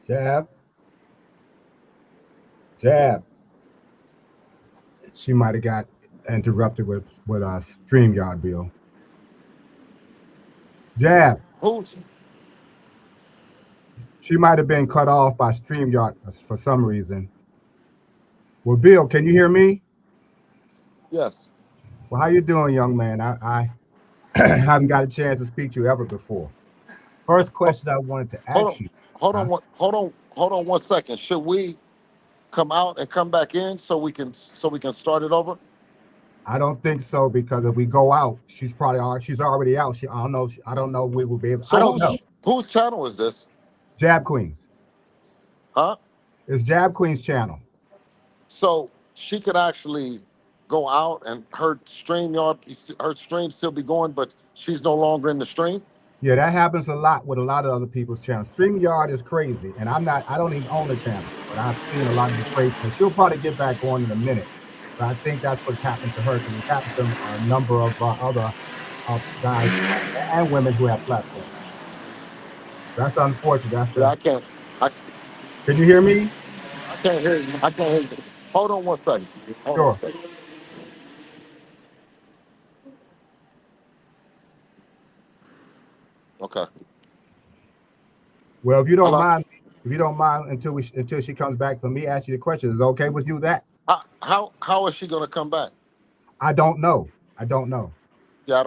L: Jab. She might have got interrupted with StreamYard, Bill. Jab.
O: Who's?
L: She might have been cut off by StreamYard for some reason. Well, Bill, can you hear me?
O: Yes.
L: Well, how you doing, young man? I haven't got a chance to speak to you ever before. First question I wanted to ask you.
O: Hold on 1 second. Should we come out and come back in so we can start it over?
L: I don't think so, because if we go out, she's already out. I don't know if we will be able.
O: So
L: I don't know.
O: Whose channel is this?
L: Jab Queens.
O: Huh?
L: It's Jab Queen's channel.
O: So she could actually go out and her stream still be going, but she's no longer in the stream.
L: Yeah, that happens a lot with a lot of other people's channels. StreamYard is crazy, and I don't even own the channel, but I've seen a lot of the crazy. And she'll probably get back on in a minute, but I think that's what's happened to her, because it's happened to a number of other guys and women who have platforms. That's unfortunate.
O: I can't.
L: Can you hear me?
O: I can't hear you. Hold on 1 second. Hold on 1 second. Okay.
L: Well, if you don't mind, until she comes back, for me, ask you the question. Is it okay with you that?
O: How is she gonna come back?
L: I don't know.
O: Yeah, I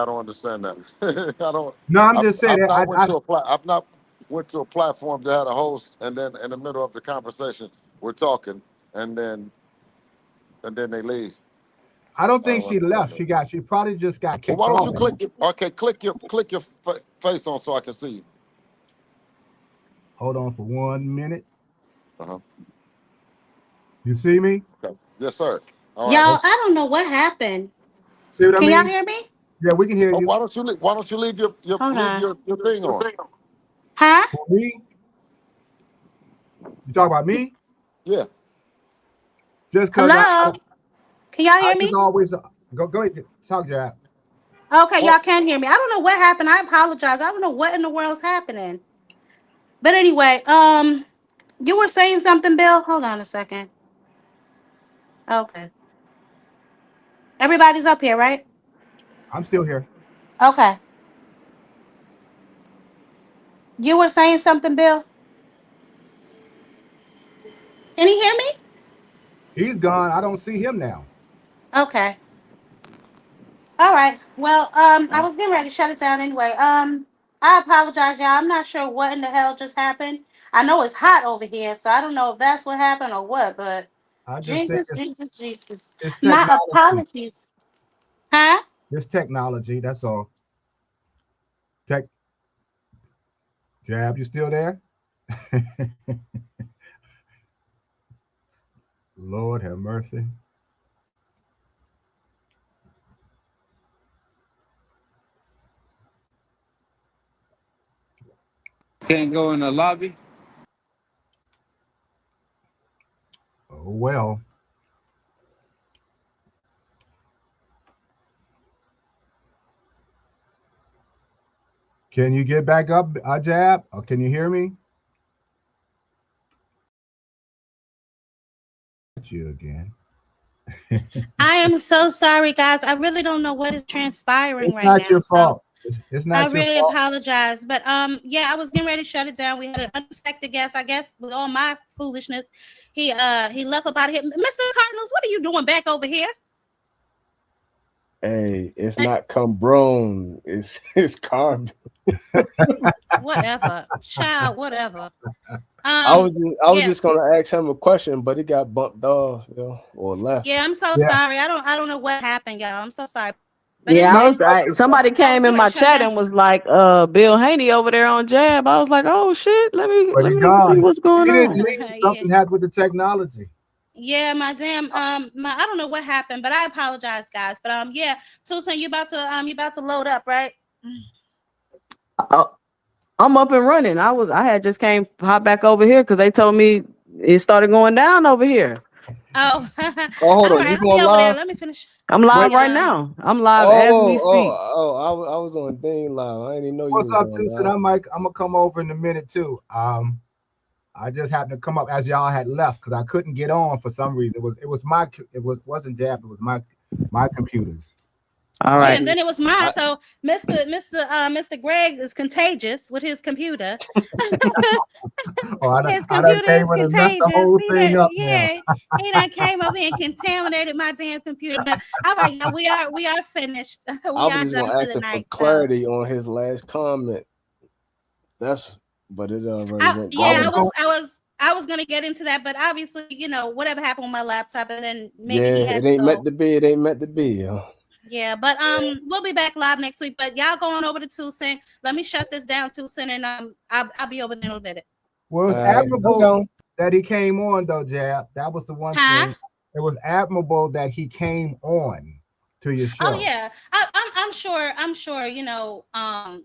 O: don't understand that. I don't.
L: No, I'm just saying.
O: I've not went to a platform that had a host, and then in the middle of the conversation, we're talking, and then they leave.
L: I don't think she left. She probably just got kicked off.
O: Why don't you click your face on so I can see you.
L: Hold on for 1 minute.
O: Uh-huh.
L: You see me?
O: Okay. Yes, sir.
A: All y'all, right. I don't know what happened.
L: See what I mean?
A: Can y'all hear me?
L: Yeah, we can hear you.
O: Why don't you leave your thing on?
A: Huh?
L: For me? You talk about me?
O: Yeah.
L: Just because.
A: Hello. Can y'all hear me?
L: Always go ahead. Talk, Jab.
A: Okay, y'all can't hear me. I don't know what happened. I apologize. I don't know what in the world's happening. But anyway, you were saying something, Bill? Hold on a second. Okay. Everybody's up here, right?
L: I'm still here.
A: Okay. You were saying something, Bill? Can he hear me?
L: He's gone. I don't see him now.
A: Okay. All right. Well, I was getting ready to shut it down anyway. I apologize, y'all. I'm not sure what in the hell just happened. I know it's hot over here, so I don't know if that's what happened or what, but Jesus. My apologies. Huh?
L: It's technology, that's all. Jab, you still there? Lord have mercy.
N: Can't go in the lobby?
L: Oh, well. Can you get back up, Jab? Or can you hear me? You again.
A: I am so sorry, guys. I really don't know what is transpiring
L: It's
A: right
L: not
A: now.
L: your fault.
A: So
L: It's not
A: I
L: your
A: really
L: fault.
A: apologize. But yeah, I was getting ready to shut it down. We had an unexpected guest, I guess, with all my foolishness. He left up out of here. Mr. Cardinals, what are you doing back over here?
D: Hey, it's not Cumbrone. It's Carb.
A: Whatever, child, whatever.
D: I was just gonna ask him a question, but he got bumped off, or left.
A: Yeah, I'm so sorry. I don't know what happened, y'all. I'm so sorry. But
G: Yeah,
A: anyway,
G: somebody came in my chat and was like, Bill Haney over there on Jab. I was like, oh shit, let me see what's going
L: He didn't
G: on.
L: leave. Something happened with the technology.
A: Yeah, my damn I don't know what happened, but I apologize, guys. But yeah, Tucson, you about to load up, right?
G: I'm up and running. I had just hop back over here because they told me it started going down over here.
A: Oh,
D: hold on,
A: right,
D: you going live?
A: Let me finish.
G: I'm live right now. I'm live as we speak.
D: I was on thing live. I didn't know you.
L: What's
D: was
L: up,
D: going
L: Tucson?
D: live.
L: I'm gonna come over in a minute too. I just happened to come up as y'all had left because I couldn't get on for some reason. Wasn't Jab. It was my computers.
G: All right.
A: Yeah, and then it was mine. So Mr. Greg is contagious with his computer. His computer is contagious. He done came over here and contaminated my damn computer. But all right, y'all, we are finished.
D: I was just gonna ask him for clarity on his last comment. But it already went.
A: Yeah, I was gonna get into that, but obviously, whatever happened with my laptop, and then maybe he had
D: it ain't
A: to go.
D: meant to be. It ain't meant to be.
A: Yeah, but we'll be back live next week. But y'all going over to Tucson. Let me shut this down, Tucson, and I'll be over there in a little bit.
L: Well, it's admirable that he came on, though, Jab. That was the one thing. It was admirable that he came on to your show.
A: Oh yeah, I'm sure.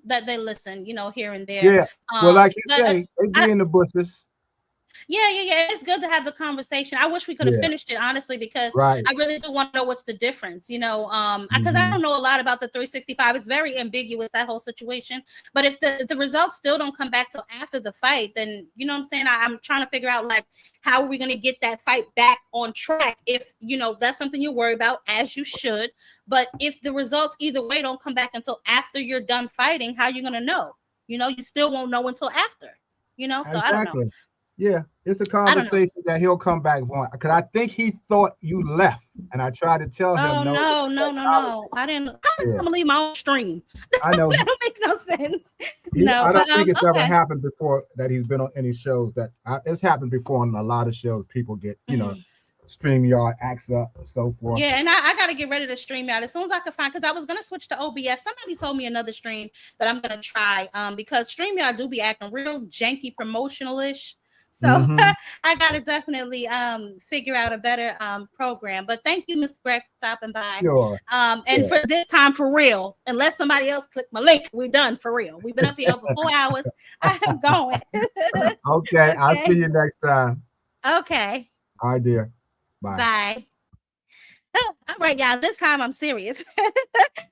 A: That they listen, here and there.
L: Yeah. Well, like you say, they be in the bushes.
A: Yeah. It's good to have the conversation. I wish we could have finished it, honestly, because I really do want to know what's the difference, because I don't know a lot about the 365. It's very ambiguous, that whole situation. But if the results still don't come back till after the fight, then you know what I'm saying? I'm trying to figure out, like, how are we going to get that fight back on track? If, that's something you worry about, as you should. But if the results either way don't come back until after you're done fighting, how are you going to know? You still won't know until after, so
L: Exactly.
A: I don't know.
L: Yeah, it's a conversation that he'll come back on because I think he thought you left, and I tried to tell him.
A: Oh no! I didn't. I'm gonna leave my own stream.
L: I know
A: that don't make no sense.
L: I don't think it's ever happened before that he's been on any shows. That it's happened before on a lot of shows. People get StreamYard acts up and so forth.
A: Yeah, and I got to get ready to StreamYard as soon as I can find, because I was gonna switch to OBS. Somebody told me another stream that I'm gonna try. Because StreamYard do be acting real janky, promotional-ish. So I gotta definitely figure out a better program. But thank you, Mr. Greg, for stopping by.
L: Sure.
A: And for this time, for real, unless somebody else click my link, we're done for real. We've been up here over 4 hours. I am going.
L: Okay, I'll see you next time.
A: Okay.
L: All right, dear. Bye.
A: Bye. All right, y'all. This time I'm serious.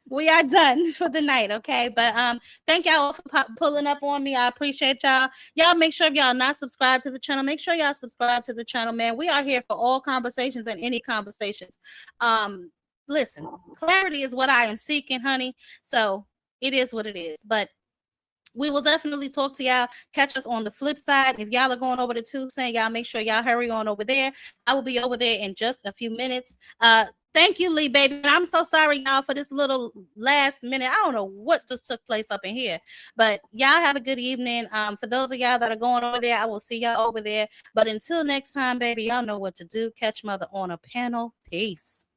A: We are done for the night, okay? But thank y'all all for pulling up on me. I appreciate y'all. Y'all make sure if y'all not subscribed to the channel, make sure y'all subscribe to the channel, man. We are here for all conversations and any conversations. Listen, clarity is what I am seeking, honey. So it is what it is. But we will definitely talk to y'all. Catch us on the flip side. If y'all are going over to Tucson, y'all make sure y'all hurry on over there. I will be over there in just a few minutes. Thank you, Lee, baby. And I'm so sorry, y'all, for this little last minute. I don't know what just took place up in here. But y'all have a good evening. For those of y'all that are going over there, I will see y'all over there. But until next time, baby, y'all know what to do. Catch Mother on a panel. Peace.